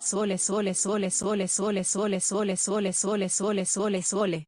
Sole, sole, sole, sole, sole, sole, sole, sole, sole, sole, sole, sole.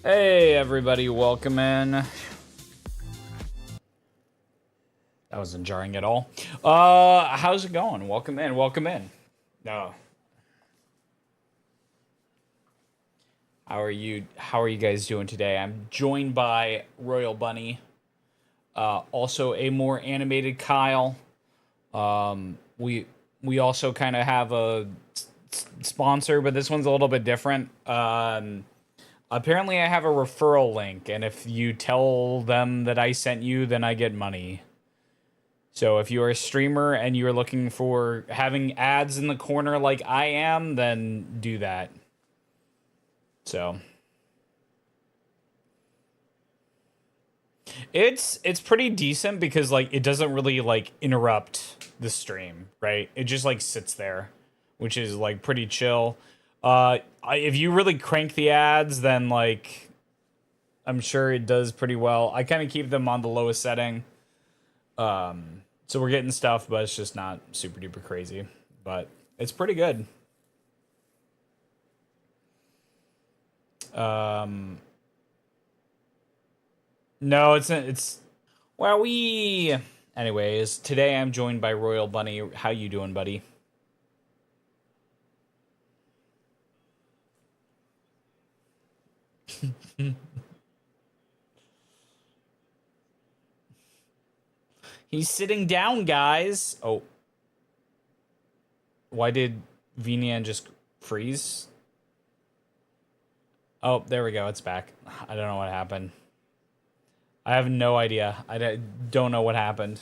Hey everybody, welcome in. That wasn't jarring at all. How's it going? Welcome in, welcome in. No. How are you guys doing today? I'm joined by Royal Bunny. Also a more animated Kyle. We also kind of have a sponsor, but this one's a little bit different. Apparently I have a referral link, and if you tell them that I sent you, then I get money. So if you're a streamer and you're looking for having ads in the corner like I am, then do that. So it's pretty decent because like it doesn't really like interrupt the stream, right? It just like sits there, which is like pretty chill. If you really crank the ads, then like I'm sure it does pretty well. I kind of keep them on the lowest setting. So we're getting stuff, but it's just not super duper crazy. But it's pretty good. No, it's well, anyways, today I'm joined by Royal Bunny. How you doing, buddy? He's sitting down, guys. Oh. Why did Vinian just freeze? Oh, there we go. It's back. I don't know what happened. I have no idea. I don't know what happened.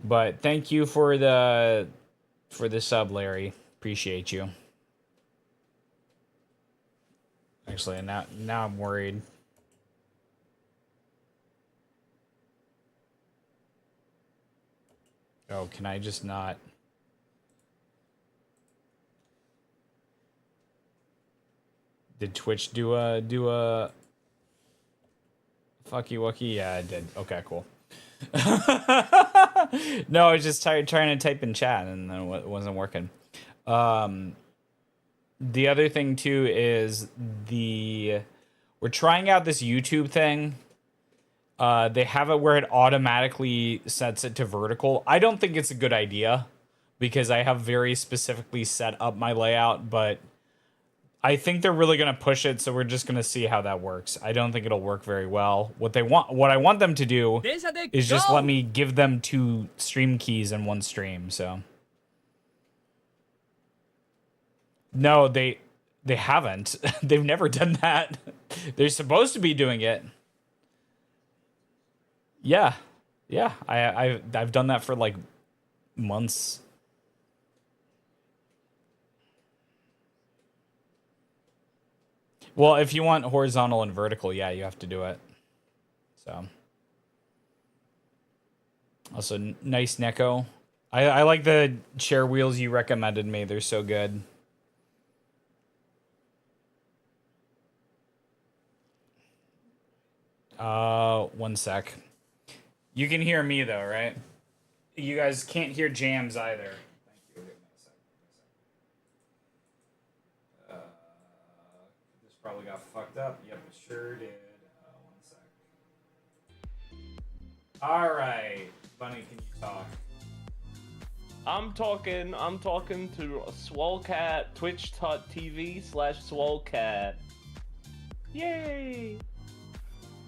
But thank you for the sub, Larry. Appreciate you. Actually, now I'm worried. Oh, can I just not? Did Twitch do a fucky wucky? Yeah, I did. Okay, cool. No, I was just trying to type in chat and then it wasn't working. The other thing too is we're trying out this YouTube thing. They have it where it automatically sets it to vertical. I don't think it's a good idea because I have very specifically set up my layout, but I think they're really going to push it, so we're just going to see how that works. I don't think it'll work very well. What I want them to do is just let me give them 2 stream keys in one stream, so. No, they haven't. They've never done that. They're supposed to be doing it. Yeah. Yeah, I've done that for like months. Well, if you want horizontal and vertical, yeah, you have to do it. So. Also, nice Neko. I like the chair wheels you recommended me. They're so good. One sec. You can hear me though, right? You guys can't hear Jams either. Thank you. This probably got fucked up. Yep, it sure did. One sec. All right, Bunny, can you talk? I'm talking to Swolecat, twitch.tv/Swolecat. Yay!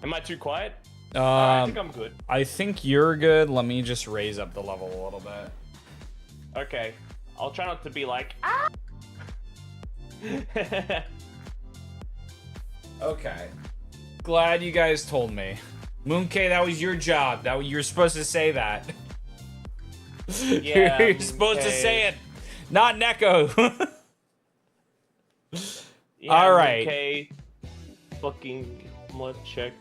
Am I too quiet? I think I'm good. I think you're good. Let me just raise up the level a little bit. Okay. I'll try not to be like, ah! Okay. Glad you guys told me. Moonkay, that was your job. You were supposed to say that. Yeah, you're supposed to say it, not Neko. Yeah, all right. Okay. Fucking let's check.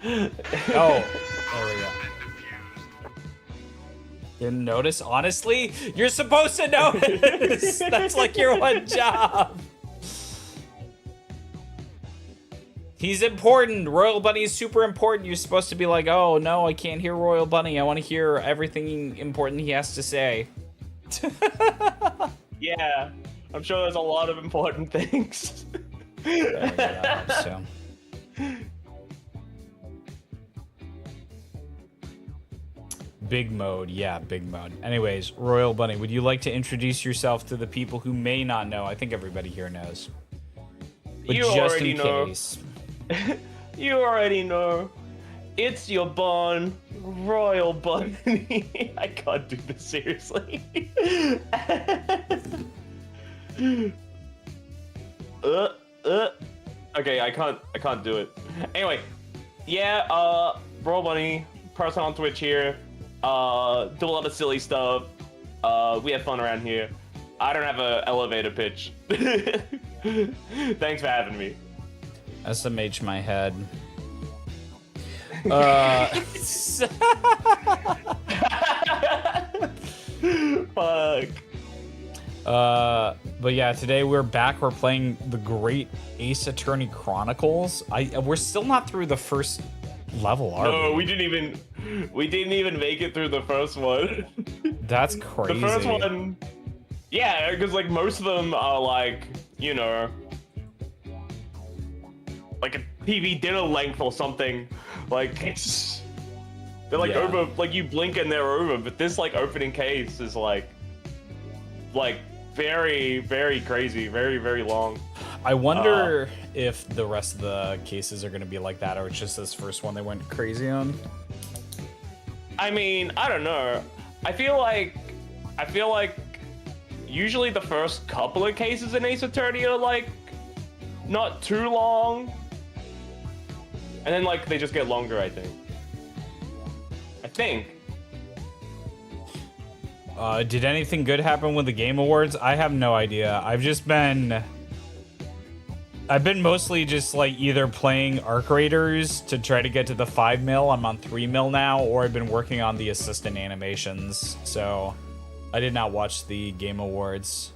Oh, there we go. Didn't notice? Honestly, you're supposed to notice. That's like your one job. He's important. Royal Bunny is super important. You're supposed to be like, oh no, I can't hear Royal Bunny. I want to hear everything important he has to say. Yeah, I'm sure there's a lot of important things. There we go, that helps too. Big mode, yeah, big mode. Anyways, Royal Bunny, would you like to introduce yourself to the people who may not know? I think everybody here knows. But You just already in know. case. You already know. It's your Bon, Royal Bunny. I can't do this seriously. Okay, I can't do it. Anyway, yeah, Royal Bunny, person on Twitch here. Do a lot of silly stuff. We have fun around here. I don't have an elevator pitch. Thanks for having me. SMH my head. Fuck. But yeah, today we're back. We're playing the Great Ace Attorney Chronicles. We're still not through the first level, are we? No, we didn't even make it through the first one. That's crazy. The first one, yeah, because like most of them are like, you know, like a TV dinner length or something. Like they're like over, like you blink and they're over. But this like opening case is like very, very crazy, very, very long. I wonder if the rest of the cases are going to be like that, or it's just this first one they went crazy on. I mean, I don't know. I feel like usually the first couple of cases in Ace Attorney are like not too long, and then like they just get longer. I think. Did anything good happen with the Game Awards? I have no idea. I've been mostly just like either playing Arc Raiders to try to get to the 5 mil. I'm on 3 mil now, or I've been working on the assistant animations. So I did not watch the Game Awards.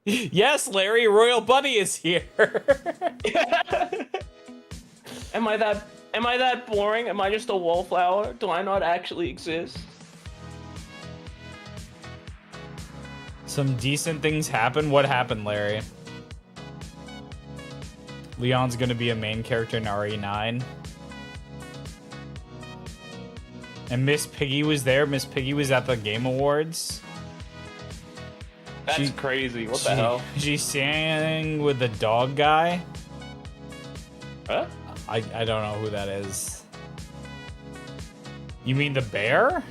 Yes, Larry, Royal Bunny is here. Am I that boring? Am I just a wallflower? Do I not actually exist? Some decent things happen. What happened, Larry? Leon's gonna be a main character in RE9. And Miss Piggy was there. Miss Piggy was at the Game Awards. That's crazy. What the hell? She sang with the dog guy. Huh? I don't know who that is. You mean the bear?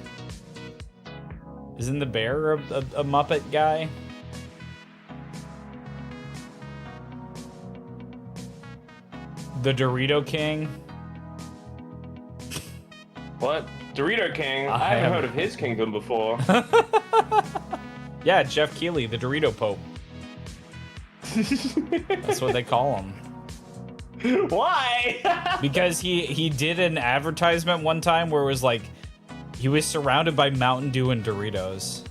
Isn't the bear a Muppet guy? The Dorito King? What? Dorito King? I haven't heard of his kingdom before. Yeah, Jeff Keighley, the Dorito Pope. That's what they call him. Why? Because he did an advertisement one time where it was like he was surrounded by Mountain Dew and Doritos.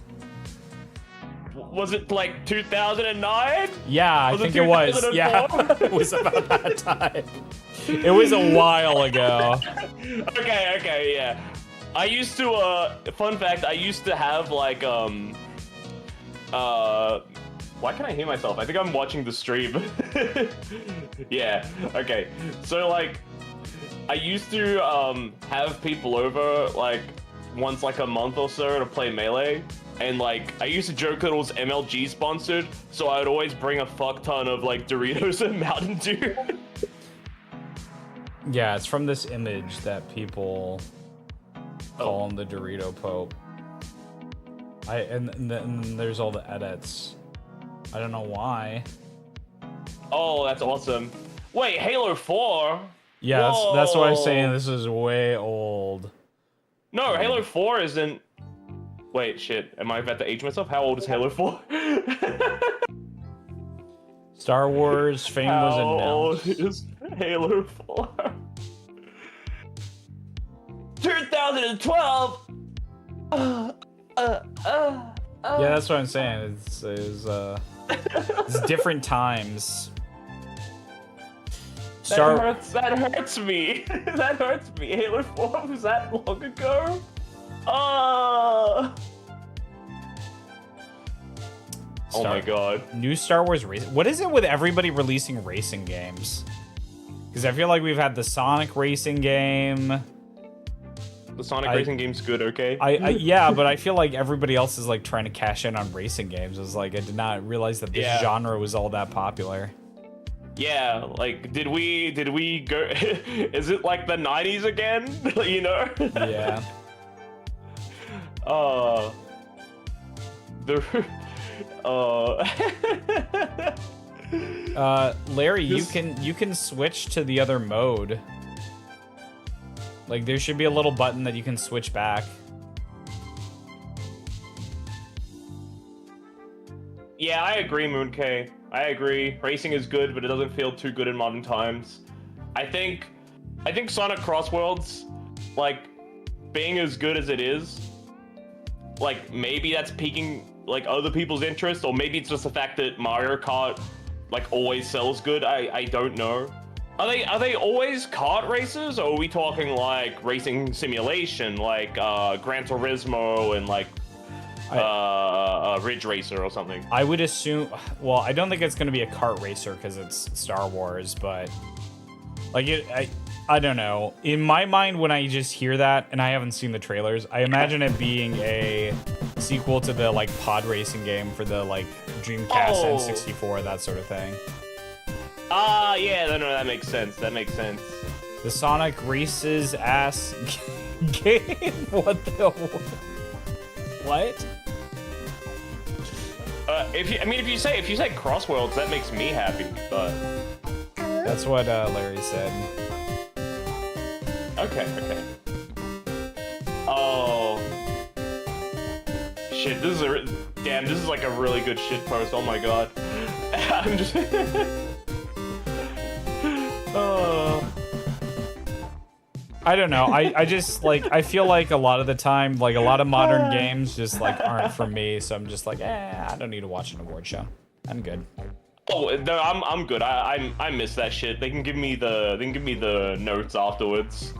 Was it like 2009? Yeah, I think it was. Yeah, it was about that time. It was a while ago. Okay, yeah. I used to, fun fact, I used to have like, why can I hear myself? I think I'm watching the stream. Yeah, okay. So like, I used to, have people over like once like a month or so to play Melee. And like, I used to joke that it was MLG sponsored, so I would always bring a fuck ton of like Doritos and Mountain Dew. Yeah, it's from this image that people call him the Dorito Pope. And then there's all the edits. I don't know why. Oh, that's awesome. Wait, Halo 4? Yeah, that's why I'm saying this is way old. No, Halo 4 isn't... Wait, shit. Am I about to age myself? How old is Halo 4? Star Wars fame was announced. How old is Halo 4? 2012! Yeah, that's what I'm saying. It's different times. That hurts me. That hurts me. Halo 4 was that long ago? Oh my god. New Star Wars racing. What is it with everybody releasing racing games? Because I feel like we've had the Sonic racing game. The Sonic racing game's good, okay? Yeah, but I feel like everybody else is like trying to cash in on racing games. It's like I did not realize that this genre was all that popular. Yeah, like did we go? Is it like the 90s again? You know? Yeah. Larry, you can switch to the other mode. Like there should be a little button that you can switch back. Yeah, I agree, Moonkay. I agree. Racing is good, but it doesn't feel too good in modern times. I think Sonic Crossworlds, like, being as good as it is, like, maybe that's piquing, like, other people's interest, or maybe it's just the fact that Mario Kart, like, always sells good. I don't know. Are they always kart races, or are we talking, like, racing simulation, like, Gran Turismo and, like, Ridge Racer or something? I would assume, well, I don't think it's going to be a kart racer because it's Star Wars, but like I don't know. In my mind, when I just hear that, and I haven't seen the trailers, I imagine it being a sequel to the like pod racing game for the like Dreamcast N64, that sort of thing. Yeah, no, that makes sense. That makes sense. The Sonic Races ass game? What the? What? If you say Crossworlds, that makes me happy. But that's what Larry said. Okay. Oh shit! This is like a really good shit post. Oh my god. I'm just. I don't know. I just like I feel like a lot of the time, like a lot of modern games just like aren't for me. So I'm just like, I don't need to watch an award show. I'm good. Oh, no, I'm good. I miss that shit. They can give me the notes afterwards.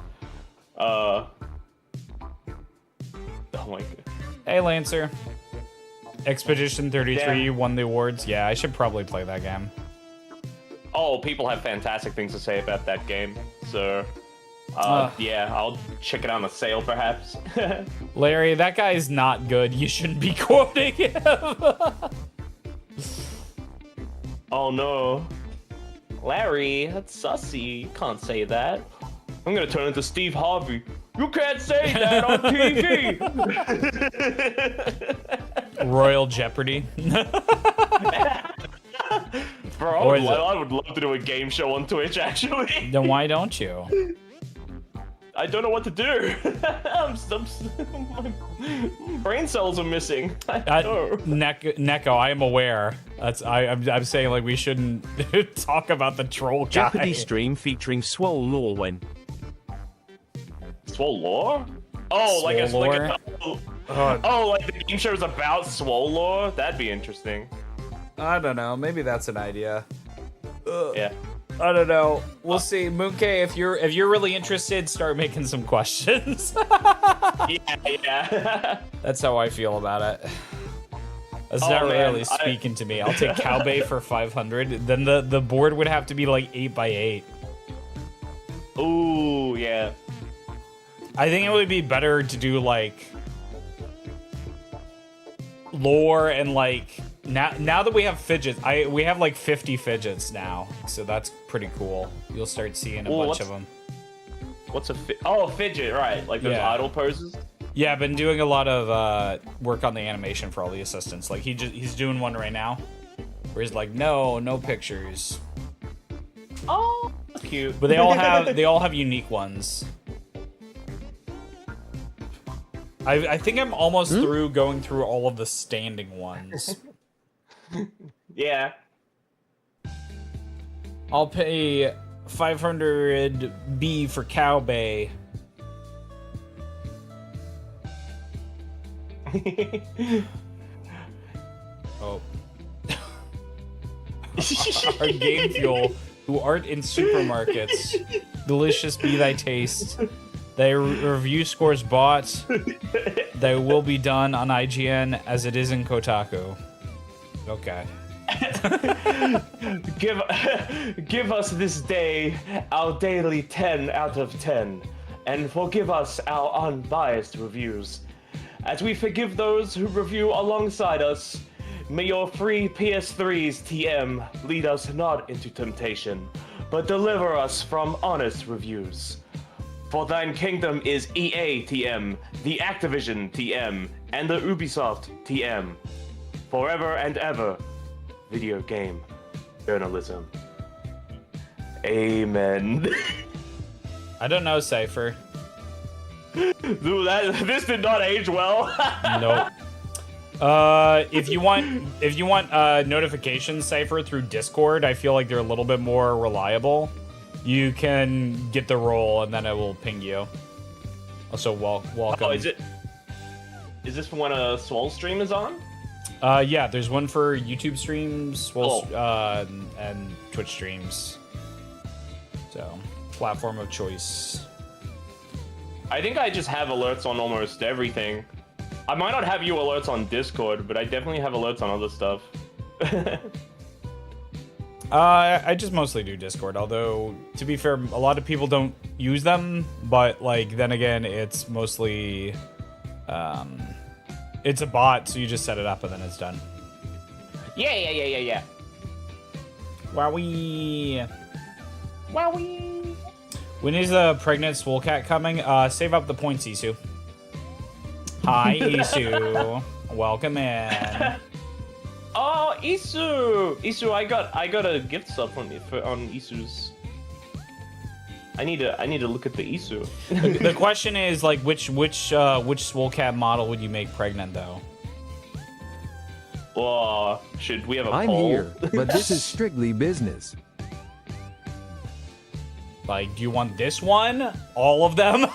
Oh my god. Hey, Lancer. Expedition 33 Damn. won the awards. Yeah, I should probably play that game. Oh, people have fantastic things to say about that game. So, yeah, I'll check it on a sale, perhaps. Larry, that guy is not good. You shouldn't be quoting him. Oh no. Larry, that's sussy. You can't say that. I'm gonna turn into Steve Harvey. You can't say that on TV! Royal Jeopardy. Bro, I would love to do a game show on Twitch, actually. Then why don't you? I don't know what to do. My brain cells are missing. I know. Neko, I am aware. I'm saying like we shouldn't talk about the troll guy. Jeopardy stream featuring Swole Lorwen. Swole Lore? Oh, like a like the game show is about Swole Lore? That'd be interesting. I don't know. Maybe that's an idea. Yeah. I don't know. We'll see. Moonkay, if you're really interested, start making some questions. Yeah. That's how I feel about it. That's not really speaking to me. I'll take Cowbay for 500. Then the board would have to be like 8x8. Ooh, yeah. I think it would be better to do like lore and like now that we have fidgets, we have like 50 fidgets now, so that's pretty cool. You'll start seeing a bunch of them. What's a fidget? Right, like those idle poses. Yeah, I've been doing a lot of work on the animation for all the assistants. Like he's doing one right now, where he's like, no pictures. Oh, that's cute. But they all have unique ones. I think I'm almost through going through all of the standing ones. Yeah. I'll pay 500 B for Cowbay. Oh. Our game fuel, who art in supermarkets. Delicious be thy taste. Thy review scores bought. They will be done on IGN as it is in Kotaku. Okay. Give us this day our daily 10 out of 10, and forgive us our unbiased reviews. As we forgive those who review alongside us, may your free PS3's TM lead us not into temptation, but deliver us from honest reviews. For thine kingdom is EA TM, the Activision TM, and the Ubisoft TM. Forever and ever, video game journalism. Amen. I don't know, Cypher. Dude, this did not age well. Nope. If you want notifications, Cypher, through Discord, I feel like they're a little bit more reliable. You can get the role, and then I will ping you. Also, welcome. Oh, is this for when a Swole stream is on? Yeah, there's one for YouTube streams, and Twitch streams. So, platform of choice. I think I just have alerts on almost everything. I might not have you alerts on Discord, but I definitely have alerts on other stuff. I just mostly do Discord, although, to be fair, a lot of people don't use them, but, like, then again, it's mostly, it's a bot, so you just set it up and then it's done. Yeah. WOWWIE. Wowie. When is the pregnant swole cat coming? Save up the points, Isu. Hi, Isu. Welcome in. Oh, Isu, I got a gift sub on Isu's. I need to look at the Isu. The question is like which swole cat model would you make pregnant though? Well, should we have a I'm poll? here, but this is strictly business. Like, do you want this one? All of them?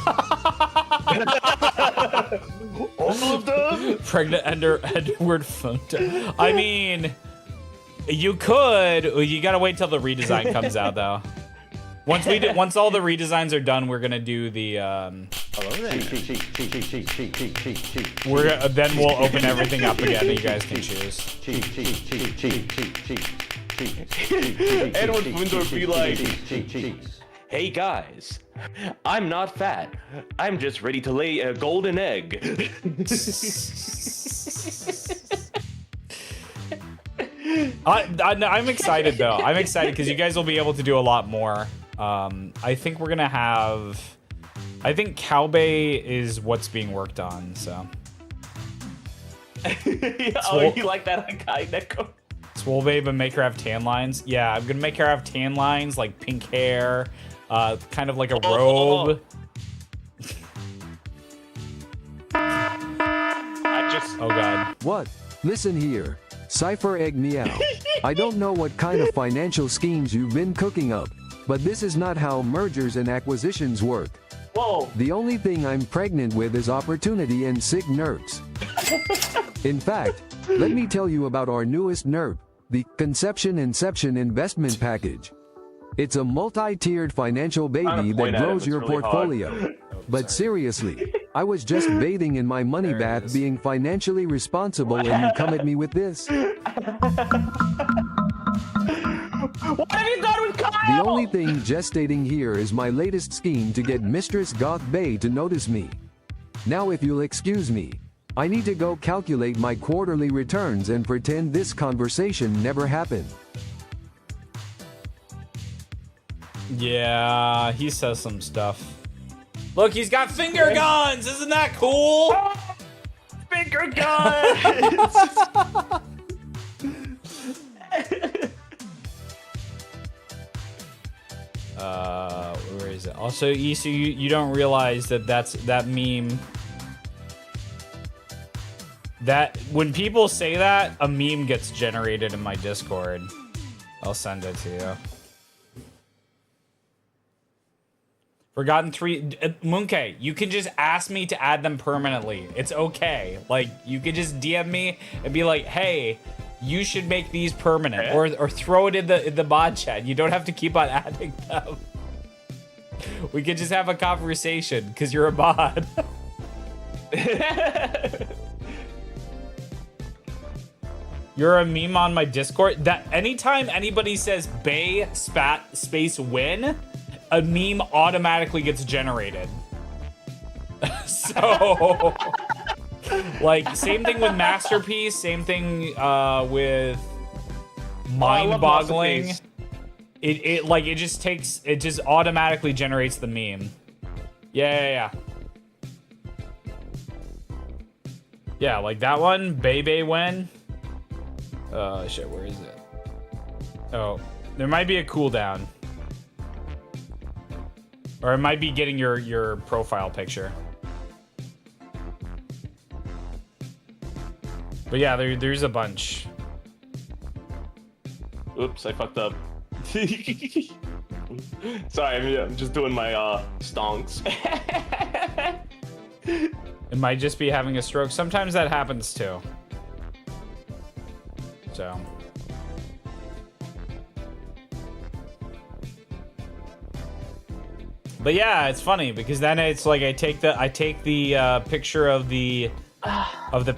All of them? Pregnant Edward Fonta. I mean, You could. You gotta wait till the redesign comes out, though. Once all the redesigns are done, we're gonna do the. Then we'll open everything up again, and you guys can choose. Edward Flint would be like, "Hey guys, I'm not fat. I'm just ready to lay a golden egg." I'm excited though. I'm excited because you guys will be able to do a lot more. I think we're gonna have. I think Cowbay is what's being worked on. So. Oh, you like that guy, Neko? Swole Babe and make her have tan lines. Yeah, I'm gonna make her have tan lines, like pink hair, kind of like a robe. Oh god. What? Listen here. Cypher Egg Meow. I don't know what kind of financial schemes you've been cooking up, but this is not how mergers and acquisitions work. Whoa. The only thing I'm pregnant with is opportunity and sick nerds. In fact, let me tell you about our newest NERP, the Conception Inception Investment Package. It's a multi-tiered financial baby that grows your portfolio. But seriously, I was just bathing in my money bath being financially responsible and you come at me with this? What have you done with Kyle? The only thing gestating here is my latest scheme to get Mistress Goth Bay to notice me. Now if you'll excuse me, I need to go calculate my quarterly returns and pretend this conversation never happened. Yeah, he says some stuff. Look, he's got finger guns! Isn't that cool? Finger guns! Where is it? Also, Isu, you don't realize that that meme. That when people say that, a meme gets generated in my Discord. I'll send it to you. Forgotten 3. Moonkay, you can just ask me to add them permanently. It's okay. Like, you could just DM me and be like, hey, you should make these permanent. Or throw it in the mod chat. You don't have to keep on adding them. We could just have a conversation because you're a mod. You're a meme on my Discord. That anytime anybody says Bay space win, a meme automatically gets generated. So, like, same thing with Masterpiece, same thing with Mind-boggling. It just automatically generates the meme. Yeah. Yeah, like that one, Bay win. Shit, where is it? Oh, there might be a cooldown. Or it might be getting your profile picture. But yeah, there's a bunch. Oops, I fucked up. Sorry, I'm just doing my stonks. It might just be having a stroke. Sometimes that happens too. So. But yeah, it's funny because then it's like I take the picture of the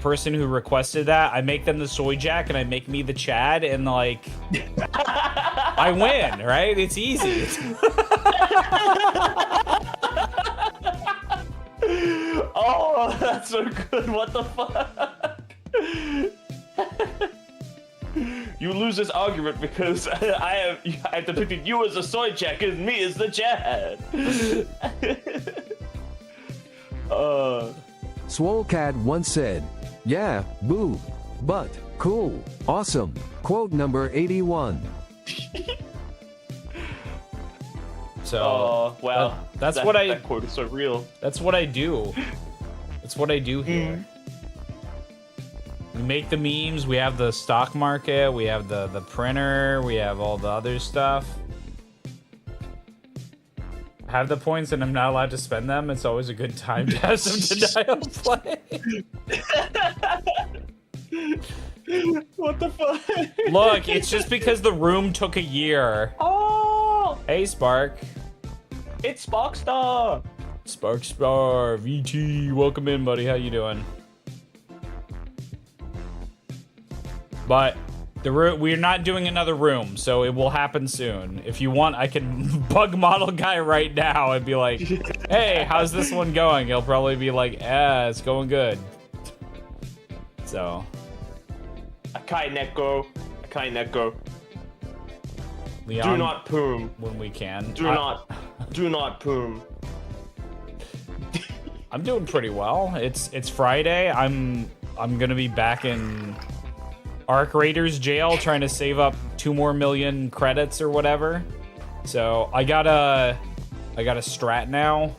person who requested that. I make them the soy jack and I make me the Chad and like I win, right? It's easy. Oh, that's so good. What the fuck? You lose this argument because I have depicted you as a soy jack and me as the Chad. Swolecat once said, yeah, boo, but, cool, awesome. Quote number 81. So, wow. That quote is so real. That's what I do. That's what I do here. We make the memes, we have the stock market, we have the printer, we have all the other stuff. I have the points and I'm not allowed to spend them. It's always a good time to have some denial play. What the fuck? Look, it's just because the room took a year. Oh, Hey, Spark. it's Sparkstar. Spark, VT, welcome in, buddy. How you doing? But the room, we're not doing another room, so it will happen soon. If you want, I can bug model guy right now and be like, hey, how's this one going? He'll probably be like, it's going good. So. Akai Neko. Leon, Do not poom. when we can. Do not poom. I'm doing pretty well. It's Friday. I'm gonna be back in Arc Raiders jail trying to save up 2 more million credits or whatever. So I got a strat now.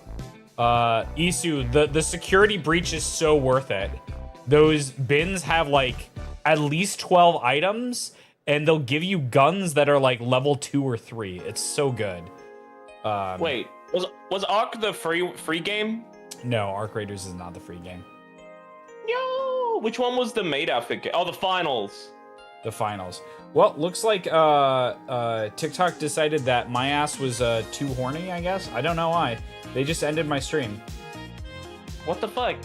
Isu, the security breach is so worth it. Those bins have like at least 12 items, and they'll give you guns that are like level 2 or 3. It's so good. Wait, was Ark the free game? No, Arc Raiders is not the free game. Yo, which one was the maid outfit game? Oh, the finals. The finals. Well, looks like TikTok decided that my ass was too horny, I guess. I don't know why. They just ended my stream. What the fuck?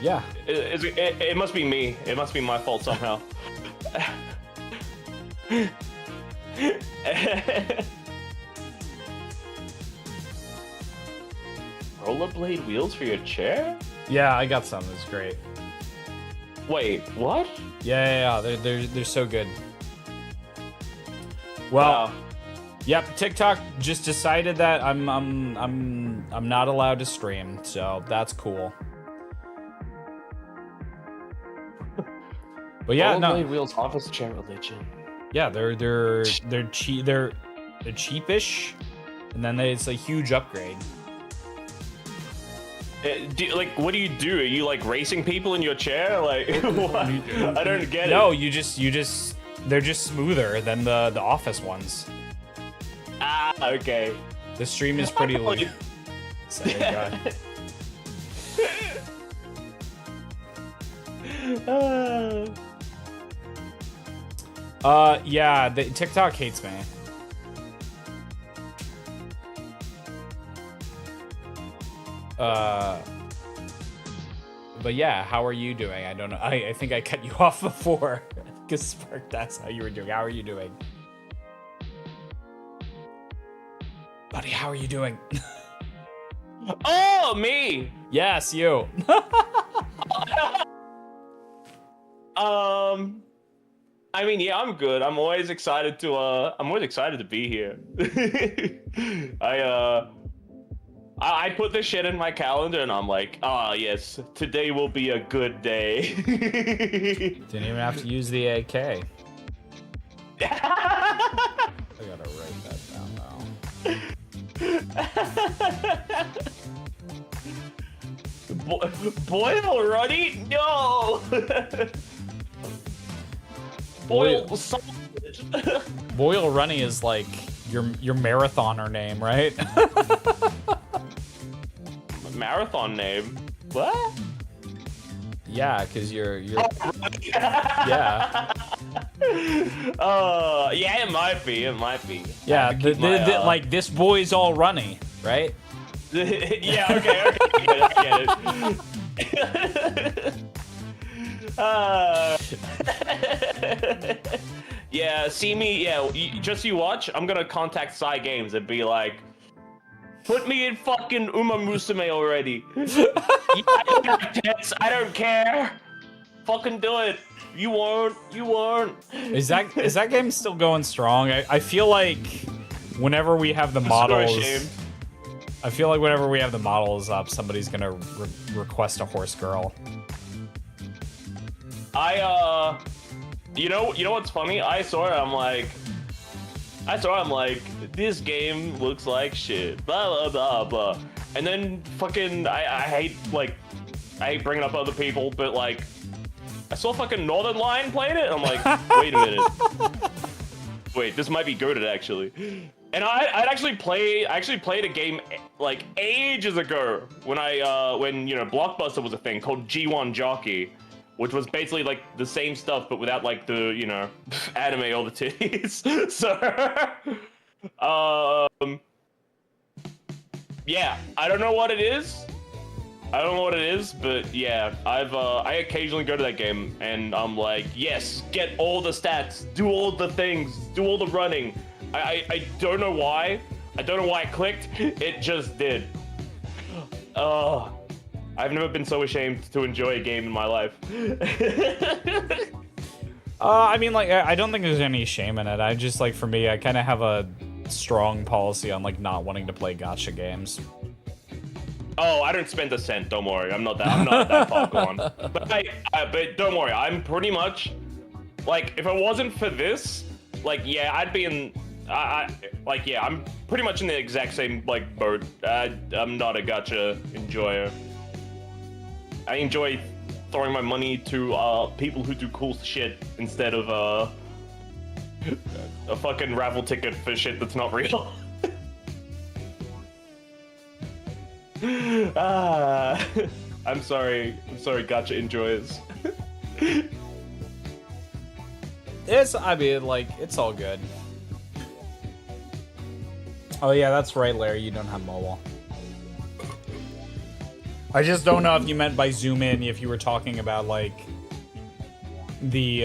Yeah. It must be me. It must be my fault somehow. Rollerblade wheels for your chair? Yeah, I got some. It's great. Wait, what? Yeah. They're so good. Well, Wow. yep. TikTok just decided that I'm not allowed to stream, so that's cool. But yeah, Rollerblade wheels office chair religion. yeah, they're cheapish, and then it's a huge upgrade. What do you do? Are you like racing people in your chair? Like, what? I don't get it. No, you just they're just smoother than the office ones. Ah, okay. The stream is pretty loose. So, yeah, TikTok hates me. But yeah, how are you doing? I don't know. I think I cut you off before. Because Spark, that's how you were doing. How are you doing? Buddy, how are you doing? Oh, me! Yes, you. I mean, yeah, I'm good. I'm always excited to be here. I put this shit in my calendar and I'm like, yes, today will be a good day. Didn't even have to use the AK. I gotta write that down now. Boil Ruddy? No! Boil sausage. Boyle Runny is like your marathoner name, right? Marathon name? What? Yeah, because you're yeah, it might be. yeah. Like this boy's all runny, right? Yeah, okay, I get it. Yeah, see me, just you watch, I'm gonna contact Psy Games and be like, put me in fucking Uma Musume already. I don't care. Fucking do it. You won't. Is that game still going strong? I feel like whenever we have the models, I feel like whenever we have the models up, somebody's gonna request a horse girl. You know what's funny? I saw it, I'm like, this game looks like shit, blah, blah, blah, blah. And then fucking, I hate bringing up other people, but like, I saw fucking Northern Lion playing it, and I'm like, wait a minute. Wait, this might be goated, actually. And I actually played a game, like, ages ago, when Blockbuster was a thing, called G1 Jockey. which was basically like the same stuff but without like the, you know, anime or the titties. So yeah, I don't know what it is. But yeah, I occasionally go to that game and I'm like, yes, get all the stats, do all the things, do all the running. I don't know why. I don't know why I clicked. It just did. I've never been so ashamed to enjoy a game in my life. I mean, like, I don't think there's any shame in it. I just, like, for me, I kind of have a strong policy on, like, not wanting to play gacha games. Oh, I don't spend a cent. Don't worry, I'm not that far gone. But but don't worry, I'm pretty much like, if it wasn't for this, like, yeah, I'd be in. Like, yeah, I'm pretty much in the exact same like boat. I'm not a gacha enjoyer. I enjoy throwing my money to people who do cool shit instead of a fucking raffle ticket for shit that's not real. I'm sorry, gacha enjoyers. I mean, like, it's all good. Oh yeah, that's right, Larry, you don't have mobile. I just don't know if you meant by zoom in, if you were talking about, like, the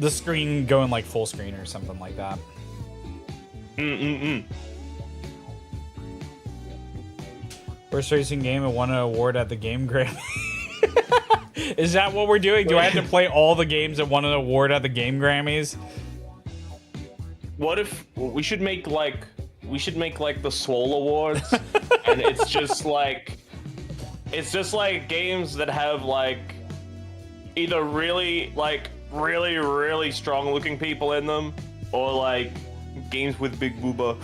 screen going, like, full screen or something like that. First racing game and won an award at the Game Grammy. Is that what we're doing? Do I have to play all the games that won an award at the Game Grammys? What if we should make like the Swole Awards, and it's just like games that have like either really strong looking people in them, or like games with big booba.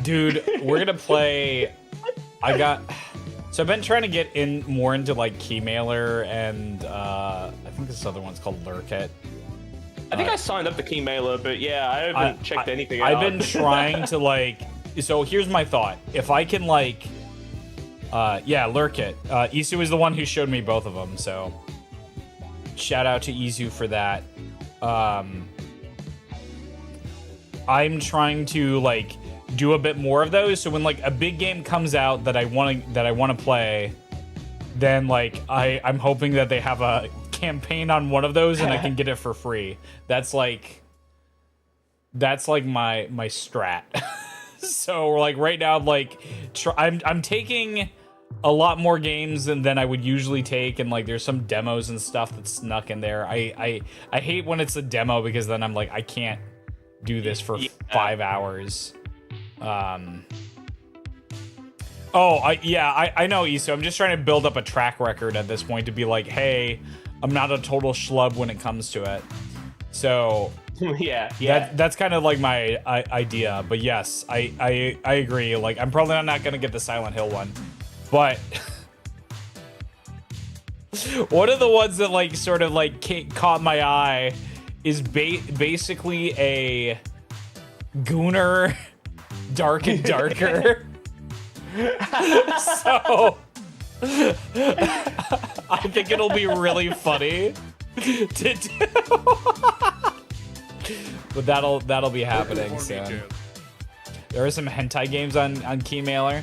Dude, we're gonna play. So I've been trying to get more into like Keymailer, and I think this other one's called Lurkit. I think I signed up to Keymailer, but yeah, I haven't checked anything out. I've been trying to like. So here's my thought: if I can like, yeah, Lurkit. Isu is the one who showed me both of them, so shout out to Isu for that. I'm trying to like do a bit more of those, so when like a big game comes out that I want to play, then like I'm hoping that they have a campaign on one of those and I can get it for free. That's like my strat. So like right now, like I'm taking a lot more games than I would usually take, and like there's some demos and stuff that's snuck in there. I hate when it's a demo, because then I'm like, I can't do this for 5 hours. I know, Iso. I'm just trying to build up a track record at this point to be like, hey, I'm not a total schlub when it comes to it. So yeah. That's kind of like my idea. But yes, I agree. Like, I'm probably not gonna get the Silent Hill one, but one of the ones that like sort of like caught my eye is basically a Gooner Dark and Darker. So I think it'll be really funny to do. But that'll be happening soon. There are some hentai games on Keymailer.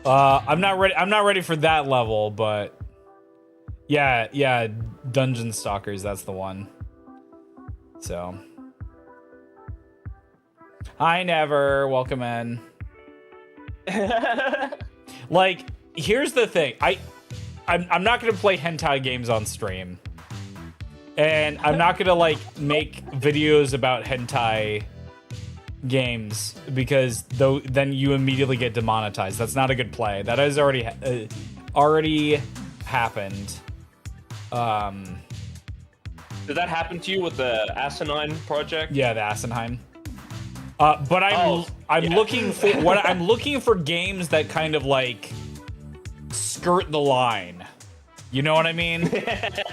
I'm not ready for that level, but yeah, Dungeon Stalkers, that's the one. So hi, Never, welcome in. Like, here's the thing. I'm not gonna play hentai games on stream, and I'm not gonna like make videos about hentai games, because then you immediately get demonetized. That's not a good play. That has already happened. Did that happen to you with the Asinine project? Yeah, the Asinine. But I'm looking for games that kind of like skirt the line. You know what I mean?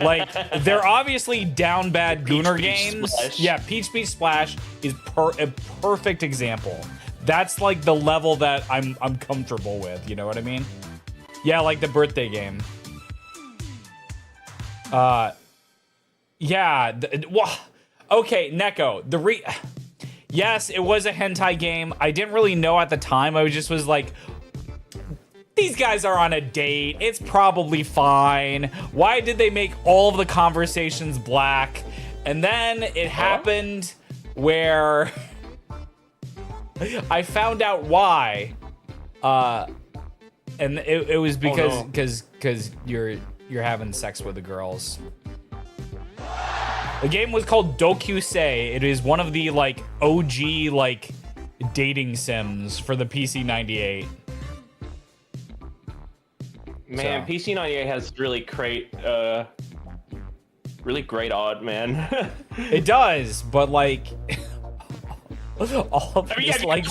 Like, they're obviously down bad Gooner games. Splash. Yeah, Peach Beach Splash is a perfect example. That's like the level that I'm comfortable with. You know what I mean? Yeah, like the birthday game. Yeah. Okay, Neko. Yes, it was a hentai game. I didn't really know at the time. I was like, these guys are on a date. It's probably fine. Why did they make all of the conversations black? And then it happened where I found out why. And it was because you're having sex with the girls. The game was called Dokusei. It is one of the like OG like dating sims for the PC-98. Man, So. PC-98 has really great art, man. It does, but like all of this like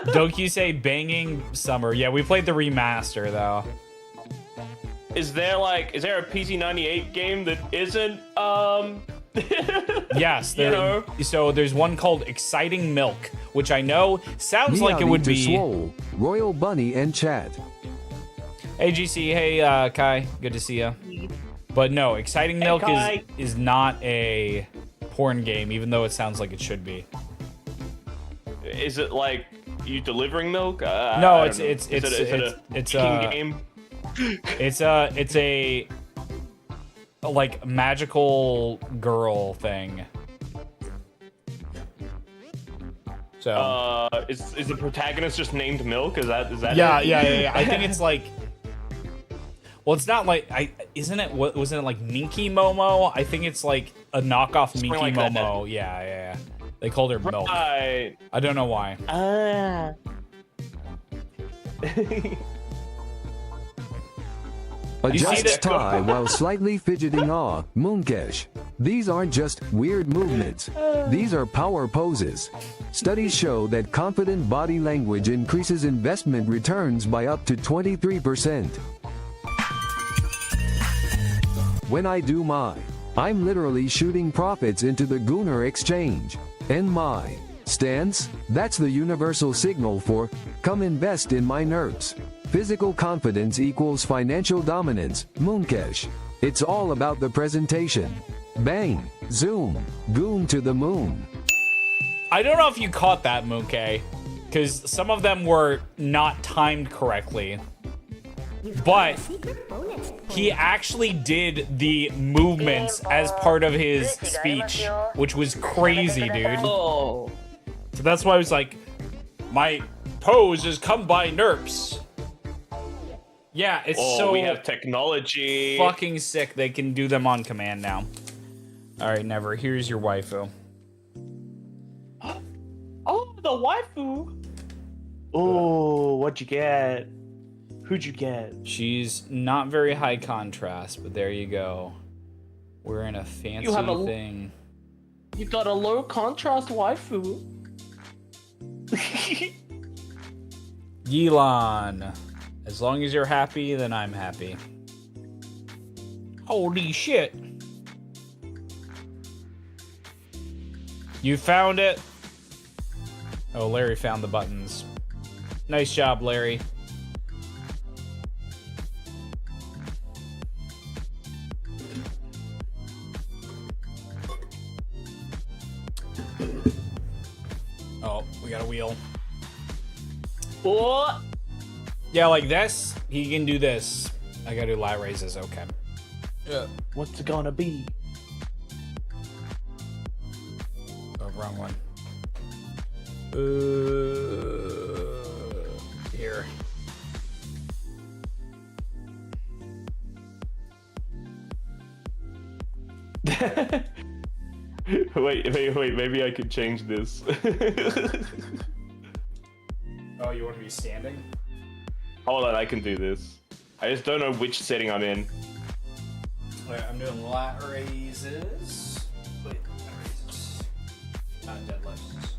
Dokusei banging summer. Yeah, we played the remaster though. Is there a PC-98 game that isn't Yes, you know? So there's one called Exciting Milk, which I know sounds like it would be Swole, Royal Bunny and chat. Hey GC, hey Kai, good to see you. But no, Exciting Milk is not a porn game, even though it sounds like it should be. Is it like you delivering milk? No, it's a game. It's a like magical girl thing. So is the protagonist just named Milk? Is that yeah. I think it's like, well, it's not like isn't it? What wasn't it like Minky Momo? I think it's like a knockoff Something Minky like that. Momo. Yeah. They called her Milk. Right. I don't know why. Adjusts tie while slightly fidgeting. Moonkesh. These aren't just weird movements. These are power poses. Studies show that confident body language increases investment returns by up to 23%. When I do I'm literally shooting profits into the Gooner exchange. And my stance, that's the universal signal for, come invest in my nerds. Physical confidence equals financial dominance, Moonkesh. It's all about the presentation. Bang, zoom, goon to the moon. I don't know if you caught that, Moonkay, because some of them were not timed correctly. But he actually did the movements as part of his speech, which was crazy, dude. Oh. So that's why I was like, my pose is come by NERPs. Yeah, it's so we have technology. fucking sick. They can do them on command now. All right, Never. Here's your waifu. Oh, the waifu. Oh, what'd you get? Who'd you get? She's not very high contrast, but there you go. We're in a fancy thing. You got a low contrast waifu. Yelan. As long as you're happy, then I'm happy. Holy shit. You found it? Oh, Larry found the buttons. Nice job, Larry. Oh, we got a wheel. What? Yeah, like this. He can do this. I gotta do lat raises. Okay. Yeah. What's it gonna be? Oh, wrong one. Here. Wait. Maybe I could change this. Oh, you want to be standing? Hold on, I can do this. I just don't know which setting I'm in. Wait, I'm doing lat raises. Wait, lat raises. Not deadlifts.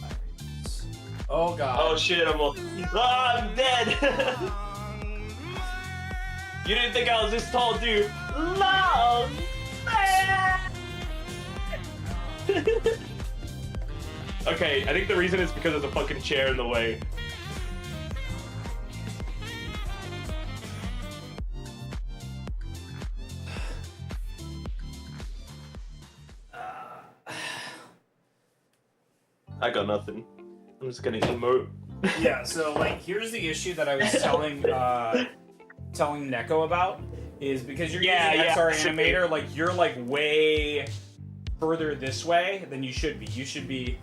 Lat raises. Oh god. Oh shit, I'm dead! You didn't think I was this tall, dude? Love! Okay, I think the reason is because there's a fucking chair in the way. I got nothing. I'm just gonna emote. Yeah, so like here's the issue that I was telling Neko about is because you're using XR animator, like you're like way further this way than you should be. You should be,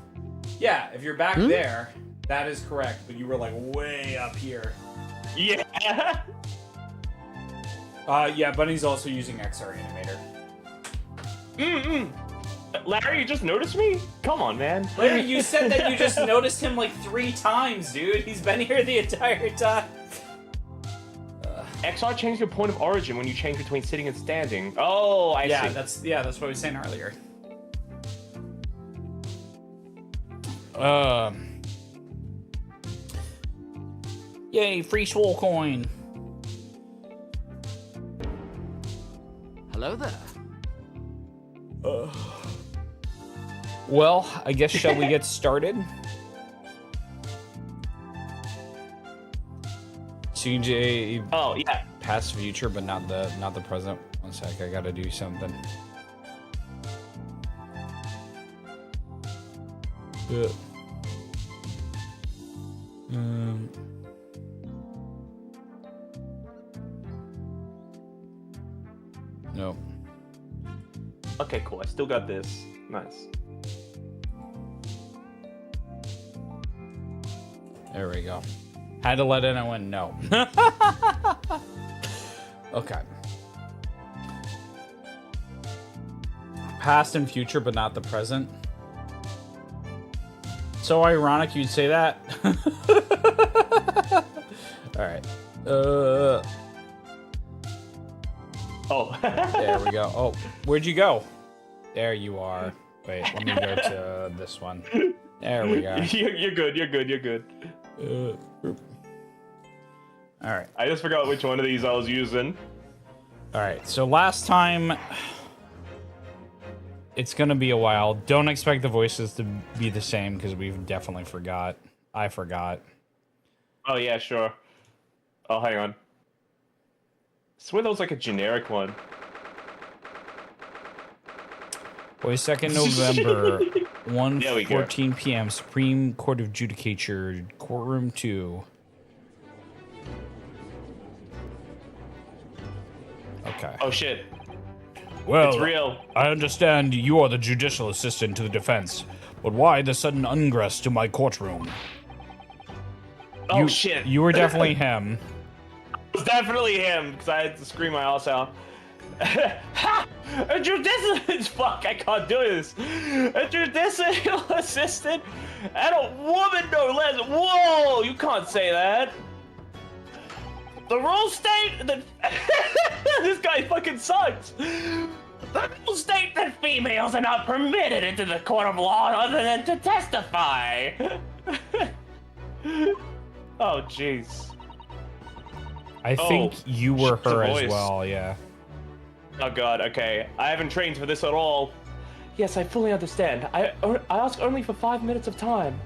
yeah, if you're back there, that is correct, but you were like way up here. Yeah. Yeah, Bunny's also using XR animator. Larry, you just noticed me? Come on, man. Larry, you said that you just noticed him like 3 times, dude. He's been here the entire time. XR changed your point of origin when you change between sitting and standing. Oh, I see. That's what I was saying earlier. Yay, free swole coin. Hello there. Well, I guess shall we get started? CJ. Oh yeah. Past, future, but not the present. One sec, I gotta do something. No. Okay, cool. I still got this. Nice. There we go. Had to let in, I went no. Okay. Past and future, but not the present. So ironic you'd say that. Alright. Oh. There we go. Oh, where'd you go? There you are. Wait, let me go to this one. There we go. You're good. You're good. You're good. All right. I just forgot which one of these I was using. All right. So last time, it's gonna be a while. Don't expect the voices to be the same because we've definitely forgot. I forgot. Oh yeah, sure. Oh, hang on. I swear that was like a generic one. Boy, 2nd November, 1:14 p.m. Supreme Court of Judicature, Courtroom 2. Okay. Oh shit. Well, it's real. I understand you are the judicial assistant to the defense, but why the sudden ingress to my courtroom? Oh shit. You were definitely him. It was definitely him, because I had to scream my ass out. Ha! A judicial... Fuck, I can't do this. A judicial assistant and a woman, no less. Whoa, you can't say that. The rules state that... This guy fucking sucks. The rules state that females are not permitted into the court of law other than to testify. Oh, jeez. I think you were her as well, yeah. Oh god, okay. I haven't trained for this at all. Yes, I fully understand. I ask only for 5 minutes of time.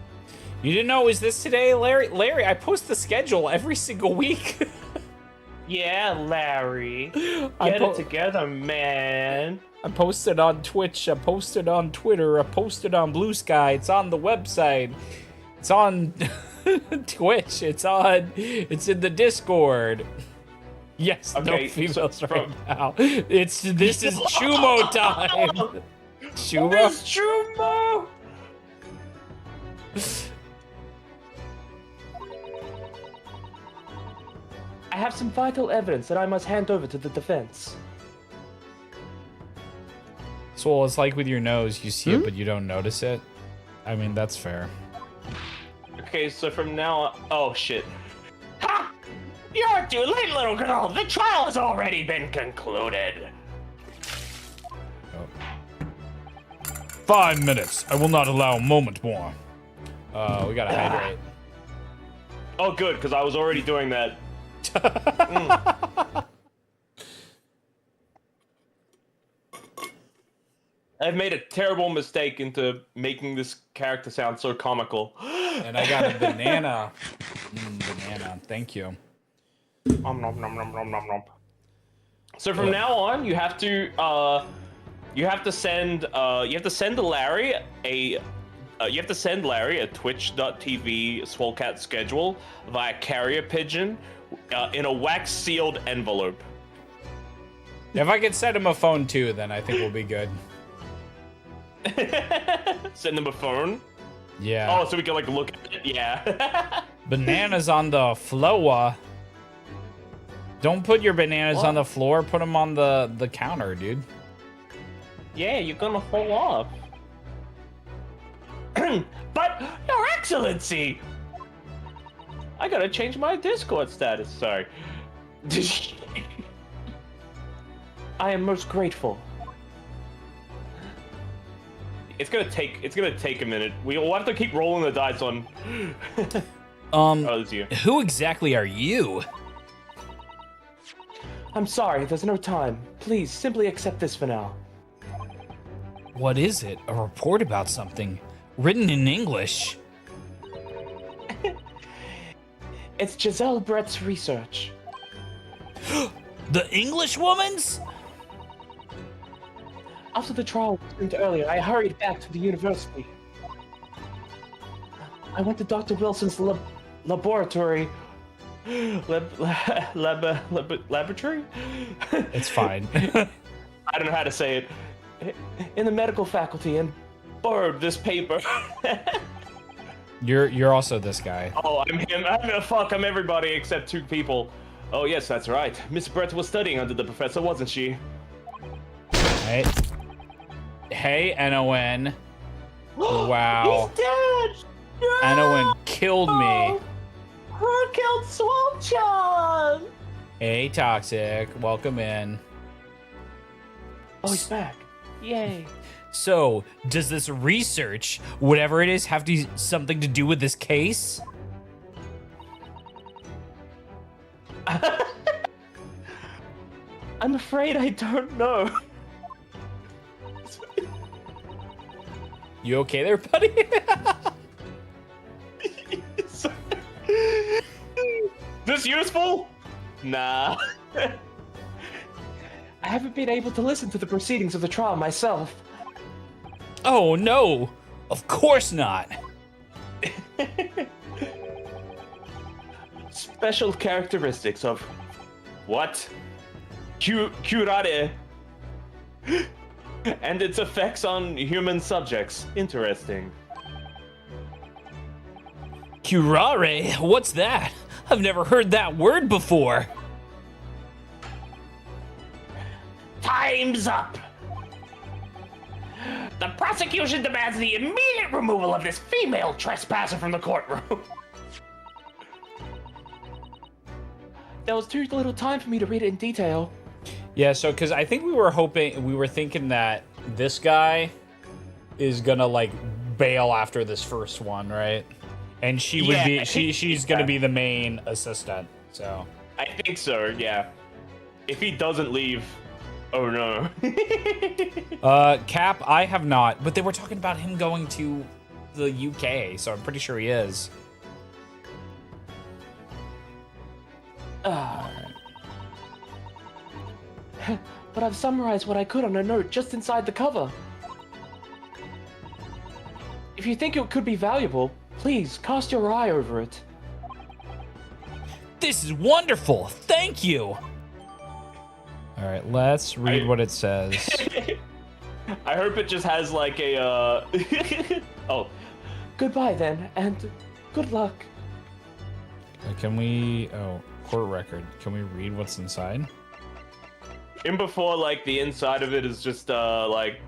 You didn't know, is this today, Larry? Larry, I post the schedule every single week. Yeah, Larry. Get it together, man. I posted on Twitch, I posted on Twitter, I posted on Blue Sky, it's on the website, it's on Twitch, it's in the Discord. Yes, okay, no females right now. This is Chumo time. Chumo? It's Chumo! I have some vital evidence that I must hand over to the defense. So it's like with your nose, you see it, but you don't notice it. I mean, that's fair. Okay, so from now on... Oh, shit. Ha! You're too late, little girl! The trial has already been concluded! 5 minutes. I will not allow a moment more. We gotta hydrate. Oh, good, because I was already doing that. I've made a terrible mistake into making this character sound so comical. And I got a banana. Banana. Thank you. Nom, nom, nom, nom, nom, nom, nom. So from now on, you have to send Larry a twitch.tv Swolecat schedule via carrier pigeon in a wax sealed envelope. If I could send him a phone too, then I think we'll be good. Send them a phone? Yeah. Oh, so we can like look at it. Yeah. Bananas on the floor. Don't put your bananas on the floor. Put them on the counter, dude. Yeah, you're gonna fall off. But, Your Excellency! I gotta change my Discord status. Sorry. I am most grateful. It's gonna take a minute. We'll have to keep rolling the dice on. Oh, it's you. Who exactly are you? I'm sorry, there's no time. Please, simply accept this for now. What is it? A report about something written in English? It's Giselle Brett's research. The English woman's? After the trial resumed earlier, I hurried back to the university. I went to Dr. Wilson's laboratory. Laboratory? It's fine. I don't know how to say it. In the medical faculty and borrowed this paper. You're also this guy. Oh, I'm him. I'm everybody except two people. Oh, yes, that's right. Miss Brett was studying under the professor, wasn't she? Right. Hey, NON. Wow. He's dead! No! NON killed me. Who killed Swamp-chan? Hey, Toxic. Welcome in. Oh, he's back. Yay. So, does this research, whatever it is, have something to do with this case? I'm afraid I don't know. You okay there, buddy? This useful? Nah. I haven't been able to listen to the proceedings of the trial myself. Oh, no. Of course not. Special characteristics of what? Curare. And its effects on human subjects. Interesting. Curare? What's that? I've never heard that word before. Time's up! The prosecution demands the immediate removal of this female trespasser from the courtroom. There was too little time for me to read it in detail. Yeah, so because I think we were thinking that this guy is gonna like bail after this first one, right? And she would be she's gonna be the main assistant. So I think so, yeah. If he doesn't leave, oh no. Cap, I have not, but they were talking about him going to the UK, so I'm pretty sure he is. But I've summarized what I could on a note just inside the cover. If you think it could be valuable, please cast your eye over it. This is wonderful. Thank you. All right, let's read what it says. I hope it just has like a Oh. Goodbye then, and good luck. Can we court record. Can we read what's inside? In before, like, the inside of it is just, like...